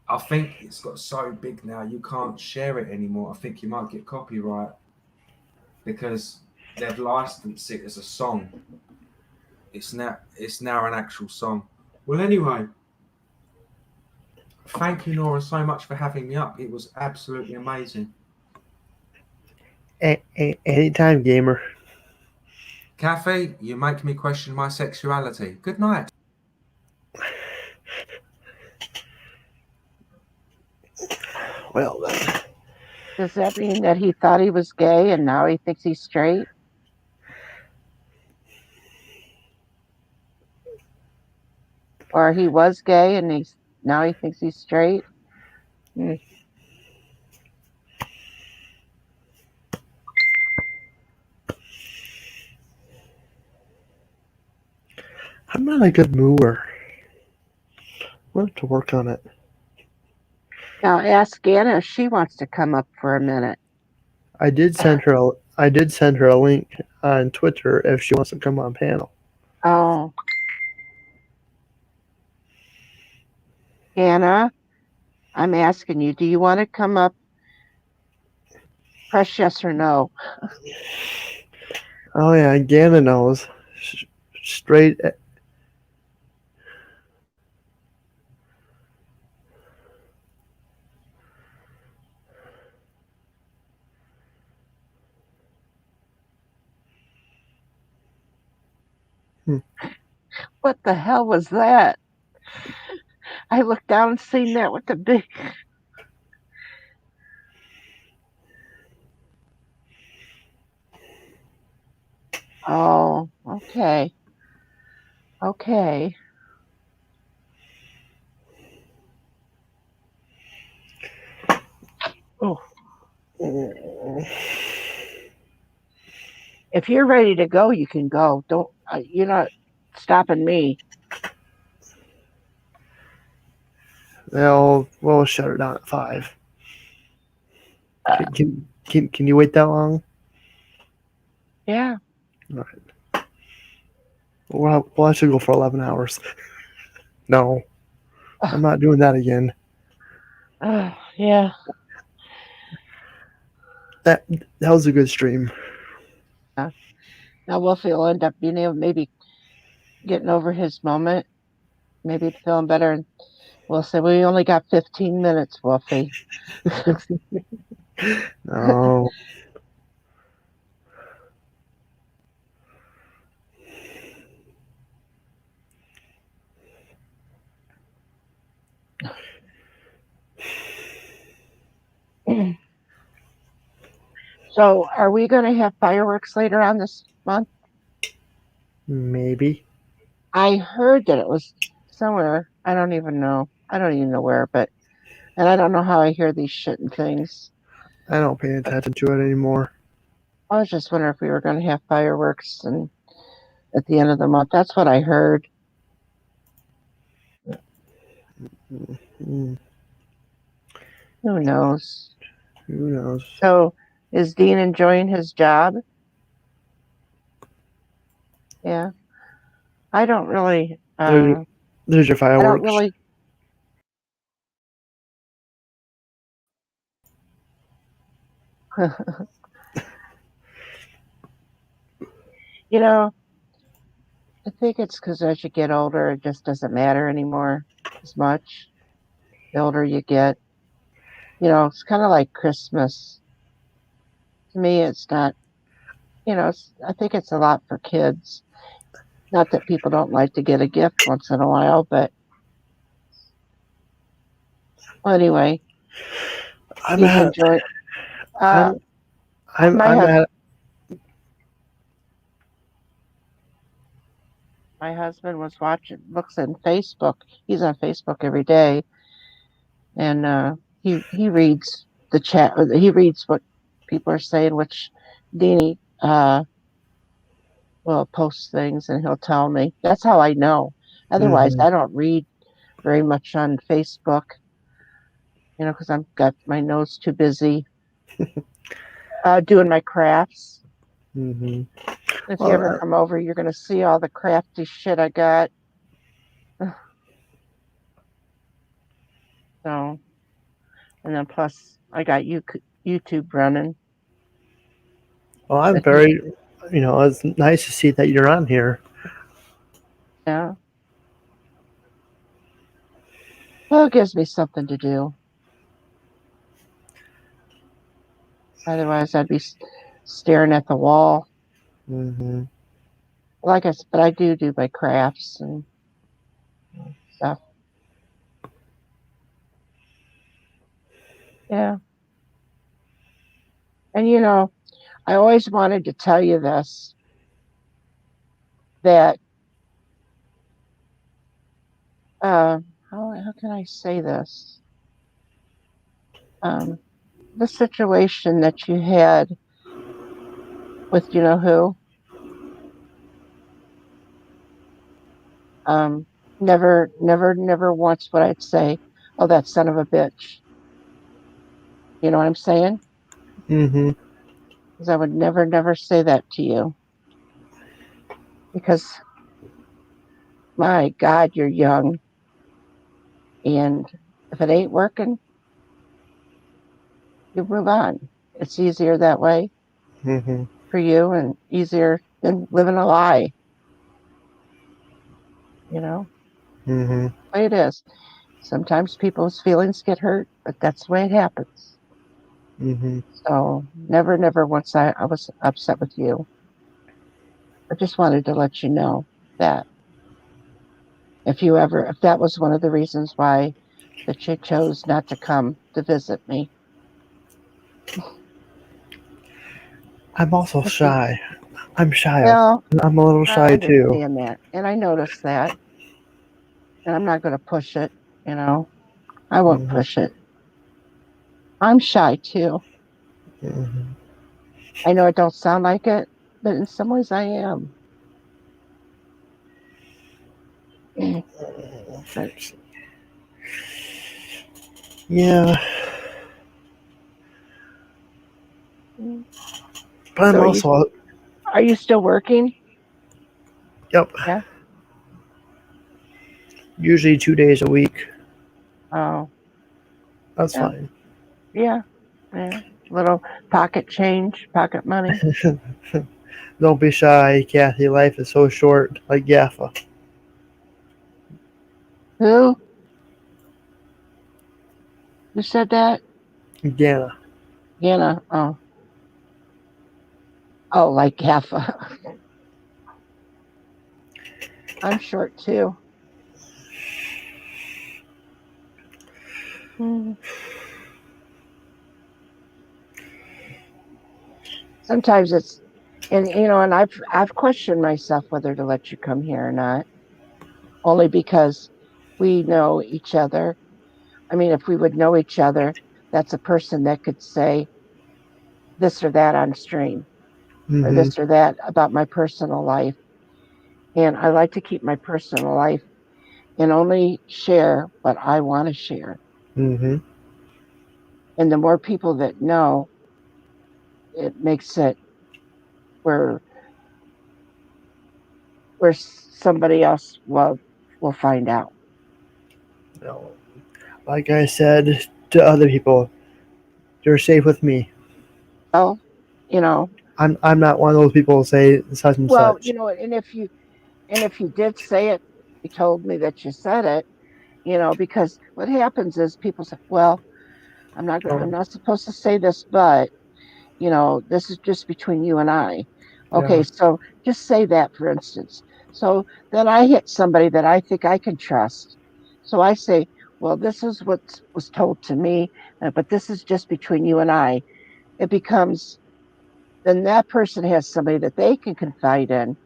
I think it's got so big now you can't share it anymore. I think you might get copyright because they've licensed it as a song. It's now an actual song. Well, anyway, thank you, Nora, so much for having me up. It was absolutely amazing. Anytime, Gamer. Kathy, you make me question my sexuality. Good night. Well, then. Does that mean that he thought he was gay and now he thinks he's straight? Or he was gay and now he thinks he's straight? I'm not a good mover. We'll have to work on it. Now ask Anna if she wants to come up for a minute. I did send her a link on Twitter if she wants to come on panel. Oh. Anna, I'm asking you, do you want to come up? Press yes or no. Oh yeah, Ganna knows. Straight. What the hell was that? I looked down and seen that with the big. Oh, okay. Okay. Oh. If you're ready to go, you can go. Don't. You're not stopping me. We'll shut her down at 5. Can you wait that long? Yeah. All right. We'll actually go for 11 hours. No, I'm not doing that again. Yeah. That was a good stream. Now Wolfie will end up being able maybe getting over his moment, maybe feeling better, and we'll say we only got 15 minutes, Wolfie. No. So, are we going to have fireworks later on this month? Maybe. I heard that it was somewhere. I don't even know. I don't even know where, and I don't know how I hear these shitting things. I don't pay attention to it anymore. I was just wondering if we were going to have fireworks and at the end of the month. That's what I heard. Mm-hmm. Who knows? Who knows? So, is Dean enjoying his job? Yeah. I don't really. There's your fireworks. I don't really. You know, I think it's because as you get older, it just doesn't matter anymore as much. The older you get, it's kind of like Christmas. To me, it's not. I think it's a lot for kids. Not that people don't like to get a gift once in a while, but well, anyway, I'm he's at, enjoying. I'm My husband was looks on Facebook. He's on Facebook every day, and he reads the chat. He reads what people are saying, which Deanie will post things and he'll tell me. That's how I know. Otherwise, I don't read very much on Facebook. Because I've got my nose too busy doing my crafts. Mm-hmm. If you ever come over, you're going to see all the crafty shit I got. So, and then plus I got YouTube running. Well, I'm very, it's nice to see that you're on here. Yeah. Well, it gives me something to do. Otherwise, I'd be staring at the wall. Mm-hmm. Like I said, but I do my crafts and stuff. Yeah. And I always wanted to tell you this, that how can I say this? The situation that you had with who. Never once would I'd say, "Oh, that son of a bitch." You know what I'm saying? Mm-hmm. Because I would never say that to you. Because, my God, you're young. And if it ain't working, you move on. It's easier that way Mm-hmm. for you and easier than living a lie. You know, Mm-hmm. the way it is. Sometimes people's feelings get hurt, but that's the way it happens. Mm-hmm. So never once I was upset with you. I just wanted to let you know that if that was one of the reasons why that you chose not to come to visit me. I'm also shy. I'm shy. Well, I'm a little I shy too. understand that, and I noticed that, and I'm not going to push it. You know, I won't Mm-hmm. push it. I'm shy too. Mm-hmm. I know it don't sound like it, but in some ways I am. But Yeah. But I'm so also. Are you still working? Yep. Yeah. Usually 2 days a week. Oh. That's Yeah. fine. Yeah. Yeah. Little pocket change, pocket money. Don't be shy, Kathy. Life is so short, like Gaffa. Who? Who said that? Gana. Gana. Oh. Oh, like half. I'm short too. Sometimes it's, and and I've questioned myself whether to let you come here or not, only because we know each other. I mean, if we would know each other, that's a person that could say this or that on stream, or Mm-hmm. this or that about my personal life. And I like to keep my personal life and only share what I want to share. Mm-hmm. And the more people that know, it makes it where somebody else will find out. No. Like I said to other people, you're safe with me. Oh, I'm not one of those people who say such and well, such. and if you did say it, you told me that you said it, because what happens is people say, well, I'm not supposed to say this, but this is just between you and I. Okay, Yeah. so just say that, for instance. So then I hit somebody that I think I can trust. So I say, well, this is what was told to me, but this is just between you and I. It becomes, then that person has somebody that they can confide in.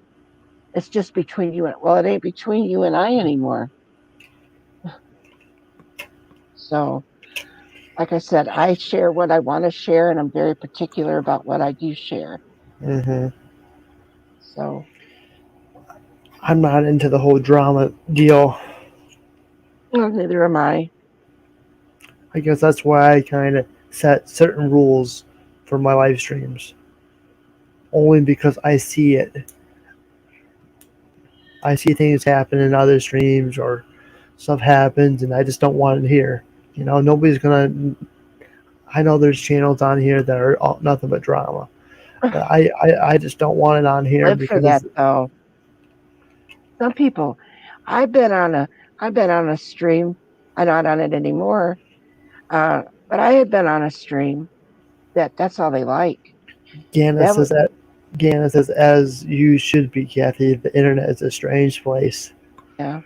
It's just between you and, well, it ain't between you and I anymore. So, like I said, I share what I want to share, and I'm very particular about what I do share. Mm-hmm. So, I'm not into the whole drama deal. well, neither am I. I guess that's why I kind of set certain rules for my live streams. Only because I see it. I see things happen in other streams or stuff happens and I just don't want it here. Nobody's gonna. I know there's channels on here that are nothing but drama. But I just don't want it on here Live for that because though. Some people, I've been on a stream. I'm not on it anymore. But I had been on a stream that's all they like. Gana That says was, that. Gana says, as you should be, Kathy. The internet is a strange place. yeah.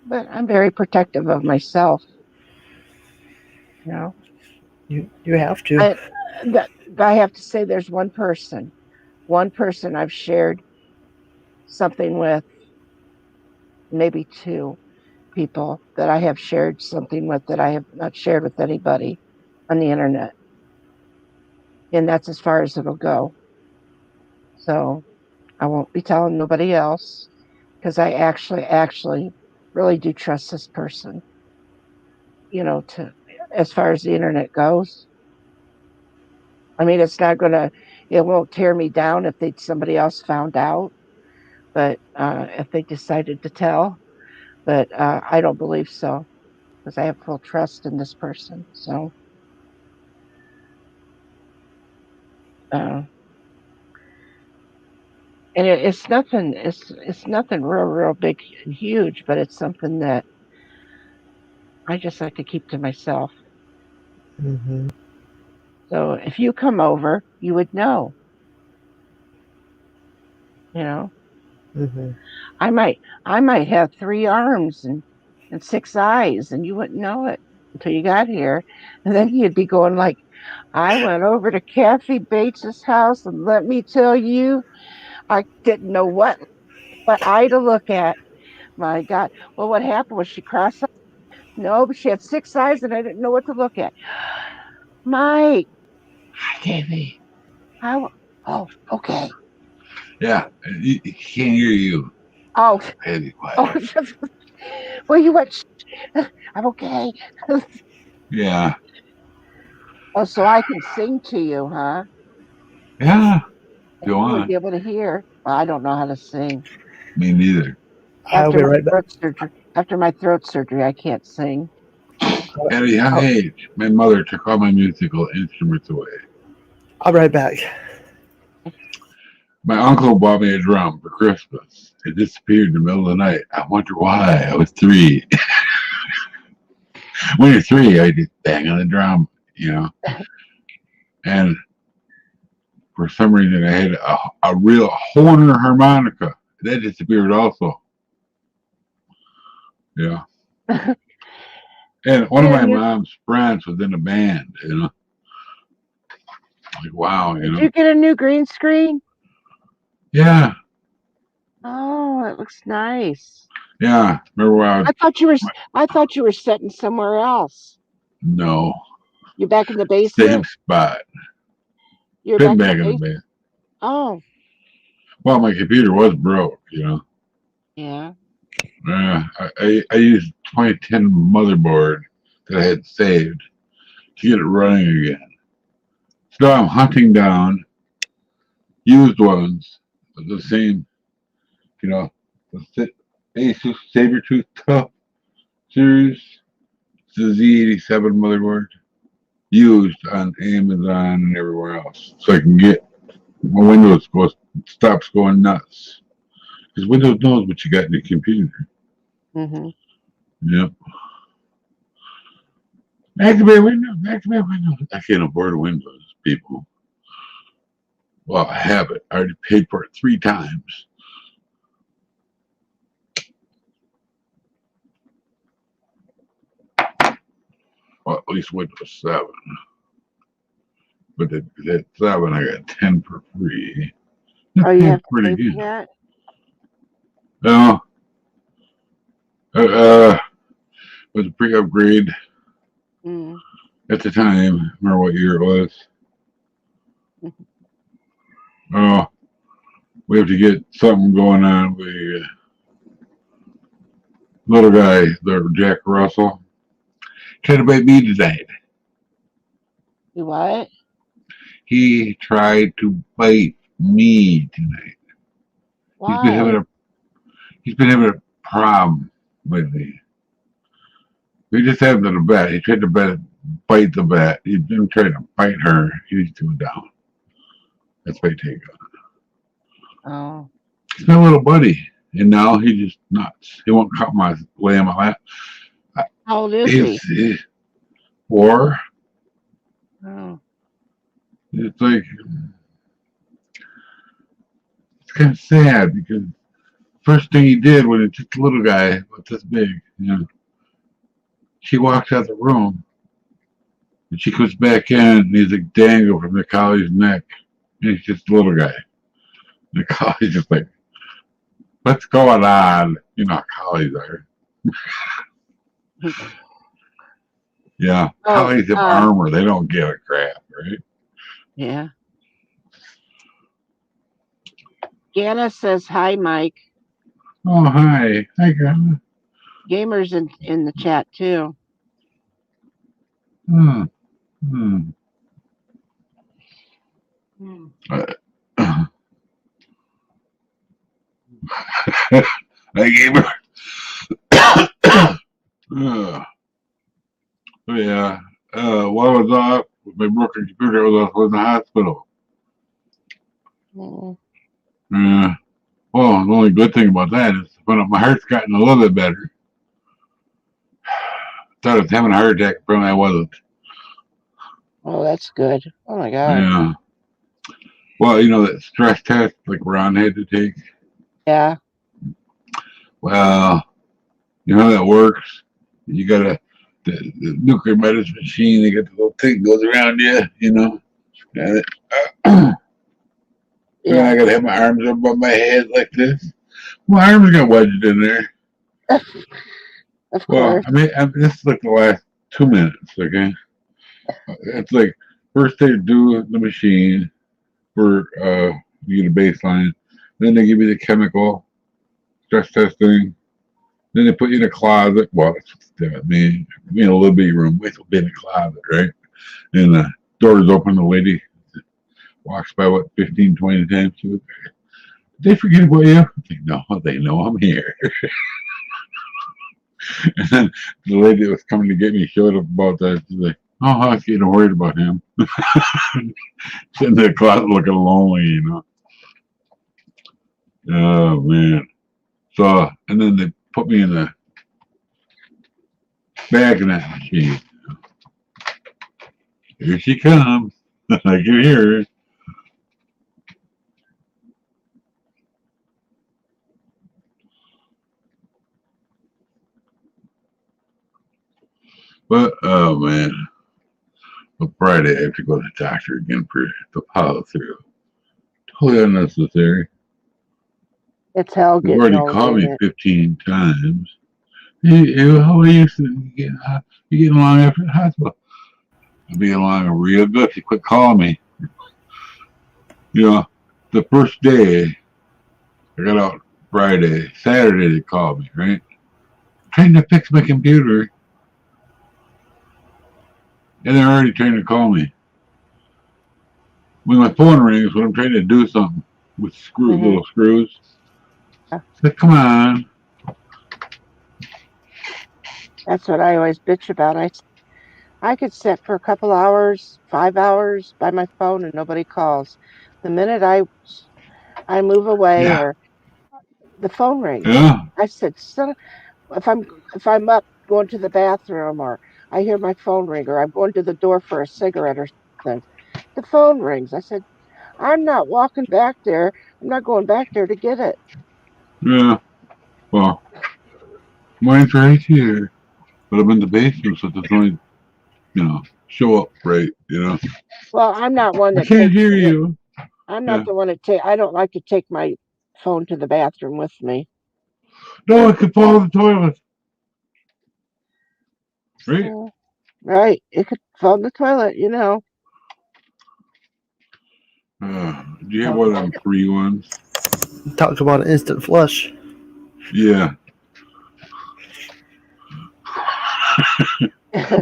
But I'm very protective of myself. You know, You have to. I I have to say, there's one person I've shared something with, maybe two people that I have shared something with that I have not shared with anybody on the internet, and that's as far as it'll go. So I won't be telling nobody else because I actually really do trust this person. To as far as the internet goes. I mean, it won't tear me down if somebody else found out, but if they decided to tell, but I don't believe so because I have full trust in this person. So, and it's nothing. It's nothing real big and huge, but it's something that I just like to keep to myself. Mm-hmm. So if you come over, you would know. Mm-hmm. I might have 3 arms and 6 eyes, and you wouldn't know it until you got here. And then you'd be going like, I went over to Kathy Bates's house, and let me tell you, I didn't know what eye to look at. My God. Well, what happened was she cross-eyed? No, but she had 6 eyes, and I didn't know what to look at. Mike. Hi, Davey. Oh, okay. Yeah, he can't hear you. Oh. I had to be quiet. Oh. Well, you went, I'm okay. Yeah. Oh, so I can sing to you, huh? Yeah. And you would be able to hear. Well, I don't know how to sing. Me neither. I'll be right back. After my throat surgery, I can't sing. At a young age, my mother took all my musical instruments away. I'll be right back. My uncle bought me a drum for Christmas. It disappeared in the middle of the night. I wonder why. I was 3. When you're 3, I just bang on the drum, And for some reason, I had a real Horner harmonica. That disappeared also. Yeah. And one of my mom's friends was in a band, Like, wow, Did you get a new green screen? Yeah. Oh, it looks nice. Yeah. Remember when I thought you were sitting somewhere else. No. You're back in the basement? Same spot. You're Been back in the basement. Oh. Well, my computer was broke, Yeah. I used 2010 motherboard that I had saved to get it running again. So I'm hunting down used ones of the same, the Asus Sabertooth Tough series. It's the Z87 motherboard used on Amazon and everywhere else, so I can get my Windows stops going nuts because Windows knows what you got in your computer. Mm-hmm. Yep. Activate Windows. Activate Windows. I can't afford Windows, people. Well, I have it. I already paid for it 3 times. Well, at least Windows 7. But that 7, I got 10 for free. Oh, you have to pay for that? No. It was a pre-upgrade at the time. I remember what year it was. Oh, we have to get something going on with little guy, the Jack Russell. Tried to bite me tonight. You what? He tried to bite me tonight. Why? He's been having a problem lately. We just had him at a vet. He tried to bite the vet. He's been trying to bite her. He's too down. That's why he take it. Oh. He's my little buddy, and now he's just nuts. He won't lay on my lap. How old is he? He's 4. Oh. It's like, it's kind of sad because first thing he did when it's just a little guy, about this big, she walks out the room and she comes back in and he's like dangle from the collie's neck. And he's just a little guy. And the collie's just like, what's going on? You know how collies are. Yeah. Collies have armor. They don't give a crap, right? Yeah. Ganna says hi, Mike. Oh, hi. Hi, Grandma. Gamer's in the chat too. Hmm. Hi, Gamer. Yeah. While I was off with my broken computer, I was in the hospital. Well, the only good thing about that is when my heart's gotten a little bit better. Thought I was having a heart attack, apparently I wasn't. Oh, that's good. Oh my God. Yeah. Well, that stress test like Ron had to take. Yeah. Well, you know how that works. You got the nuclear medicine machine. They got the little thing goes around you. Got it. Yeah. I gotta have my arms above my head like this. My arms got wedged in there. Of course. I mean, this is like the last 2 minutes. Okay. It's like first they do the machine for you get a baseline, then they give you the chemical stress testing, then they put you in a closet. Well, that's what they did. Me in a little bitty room, with a bit in a closet, right? And the doors open, the lady walks by 15, 20 times. She was, did they forget about you? I think, no, they know I'm here. And then the lady that was coming to get me showed up about that. She's like, oh, I was getting worried about him. Sitting in the closet looking lonely, Oh, man. So, and then they put me in the back of that machine. Here she comes. I can hear her. But, oh, man. But Friday, I have to go to the doctor again for the follow through. Totally unnecessary. It's hell They've getting already old, called me isn't it? 15 times. Hey, how are you? You getting along after the hospital? I'll be along real good if you quit calling me. The first day, I got out Friday. Saturday, they called me, right? Trying to fix my computer. And they're already trying to call me. When my phone rings, when I'm trying to do something with little screws. So come on. That's what I always bitch about. I could sit for a couple hours, 5 hours by my phone and nobody calls. The minute I move away or the phone rings. Yeah. I said, if I'm up going to the bathroom or I hear my phone ring or I'm going to the door for a cigarette or something, the phone rings. I said, I'm not walking back there. I'm not going back there to get it. Yeah. Well, mine's right here. But I'm in the basement, so there's only, show up right, Well, I'm not one I that can't takes hear you. I'm not the one that I don't like to take my phone to the bathroom with me. No, it could fall in the toilet. Right? Right. It could fall in the toilet, Do you have one of them free ones? Talk about an instant flush. Yeah.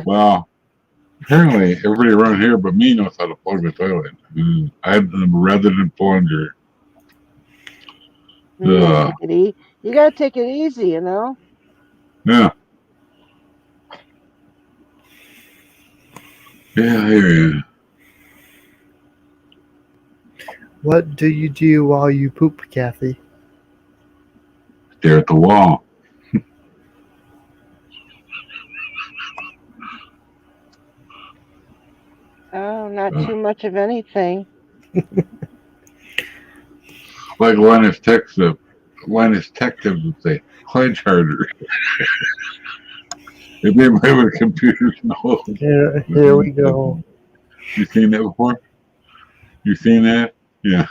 Well, apparently everybody around here but me knows how to plug the toilet. I have them rather than plunger. You gotta take it easy, Yeah. Yeah, I hear you. What do you do while you poop, Kathy? Stare at the wall. Oh, not too much of anything. Like Linus Tech Tips would say, clench harder. If anybody with computers knows. Here we go. You seen that before? You seen that? Yeah.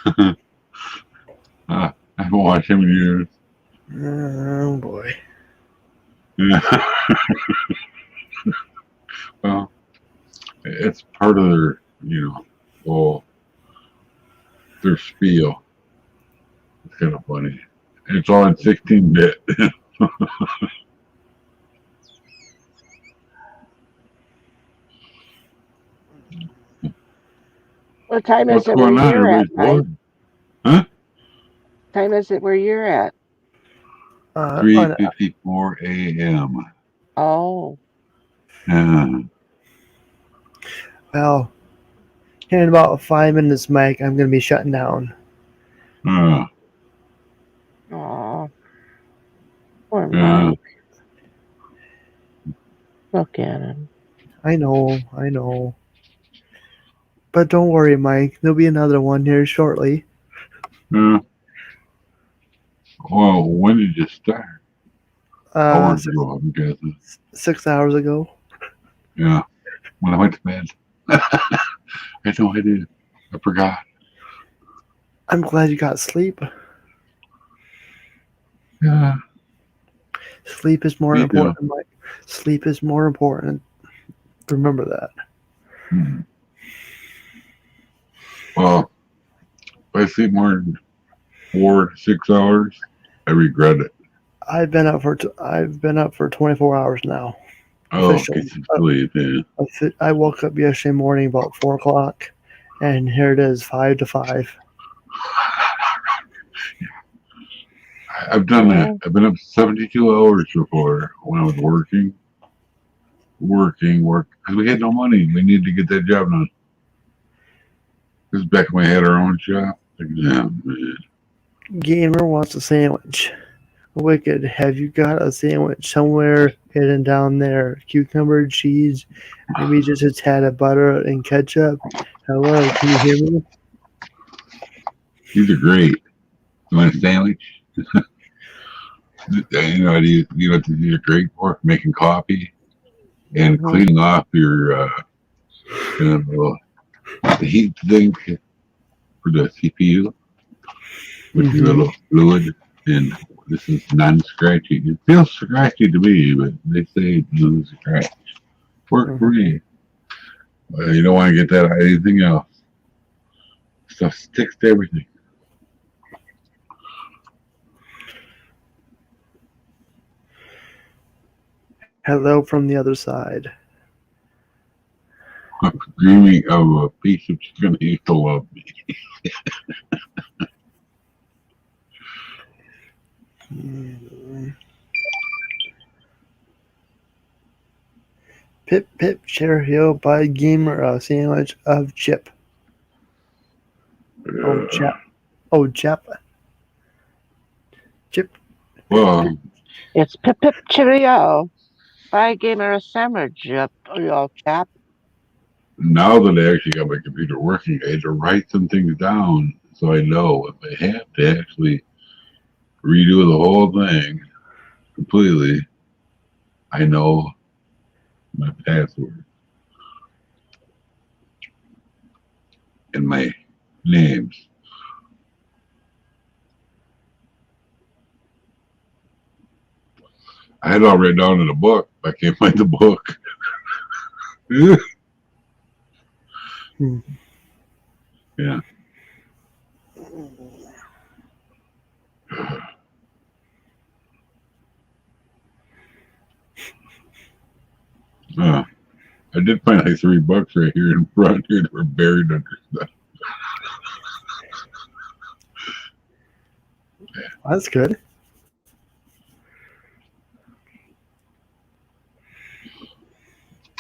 I haven't watched him in years. Oh boy. Yeah. Well, it's part of their, their spiel. It's kind of funny. It's all in 16-bit. What time What's is it where going on? you're at, Everybody's Mike? bored. Huh? Time is it where you're at? 3:54 a.m. Oh. Well, here in about 5 minutes, Mike, I'm going to be shutting down. Oh. Poor Mike. Look at him. I know. But don't worry, Mike. There'll be another one here shortly. Well, when did you start? Hours ago, I'm guessing. 6 hours ago. Yeah. When I went to bed. I had no idea. I forgot. I'm glad you got sleep. Yeah. Sleep is more important, Mike. Sleep is more important. Remember that. Well, if I sleep more than 4 to 6 hours, I regret it. I've been up for 24 hours now. Oh, get some sleep, yeah. I woke up yesterday morning about 4 o'clock, and here it is, 5 to 5. I've done that. I've been up 72 hours before when I was working. Because we had no money. We needed to get that job done. This is back when we had our own shop. Like, yeah, man. Gamer wants a sandwich. Wicked, have you got a sandwich somewhere hidden down there? Cucumber, cheese, maybe just a tad of butter and ketchup. Hello, can you hear me? These are great. You want a sandwich? You know, these are great for making coffee and cleaning off your the heat thing for the CPU with your little fluid. And this is non-scratchy. It feels scratchy to me, but they say no scratch. Work for me. You don't want to get that out of anything else. Stuff sticks to everything. Hello from the other side. I'm dreaming of a piece of chicken who used to love me. Pip pip cheerio, buy gamer a sandwich of chip. Oh chap. Oh chap. Chip. Well, it's pip pip cheerio. Buy gamer a sandwich, you chap. Now that I actually got my computer working, I had to write some things down so I know if I have to actually redo the whole thing completely, I know my password and my names. I had it all written down in a book. I can't find the book. Yeah. I did find like $3 right here in front here that were buried under stuff. That's good.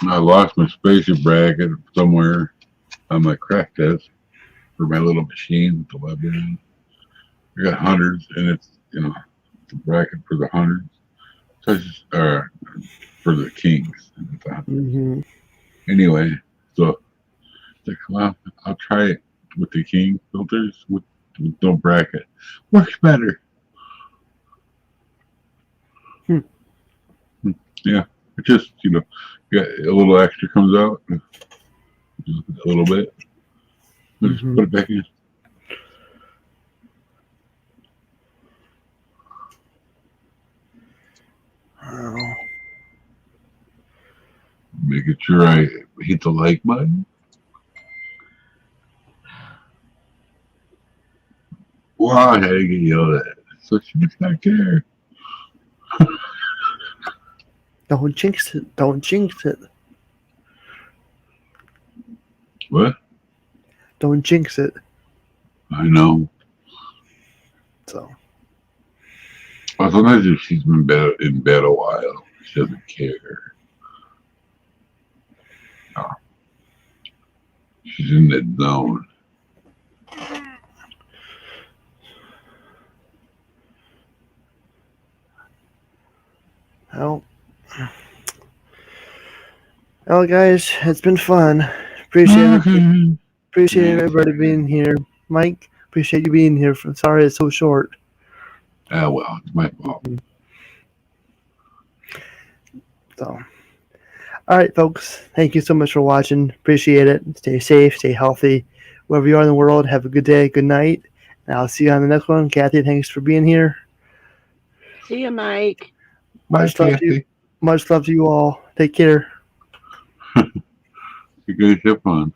I lost my spacer bracket somewhere on my crack test for my little machine with the web in. I got hundreds, and it's the bracket for the hundreds. So it's just, for the kings. Anyway, so it's like, well, I'll try it with the king filters with no bracket. Works better. Yeah, it just got a little extra comes out, just a little bit. Just put it back in. Making sure I hit the like button. Well, I had to get yelled at. So she must not care. Don't jinx it. Don't jinx it. What? Don't jinx it. I know. So. Well, sometimes if she's been in bed a while, she doesn't care. Oh. She's in that zone. Well, guys, it's been fun. Appreciate everybody being here. Mike, appreciate you being here. Sorry it's so short. Ah, well, it's my fault. So, all right, folks. Thank you so much for watching. Appreciate it. Stay safe. Stay healthy. Wherever you are in the world, have a good day. Good night. And I'll see you on the next one. Kathy, thanks for being here. See you, Mike. Much love to you. Much love to you all. Take care. You guys have fun.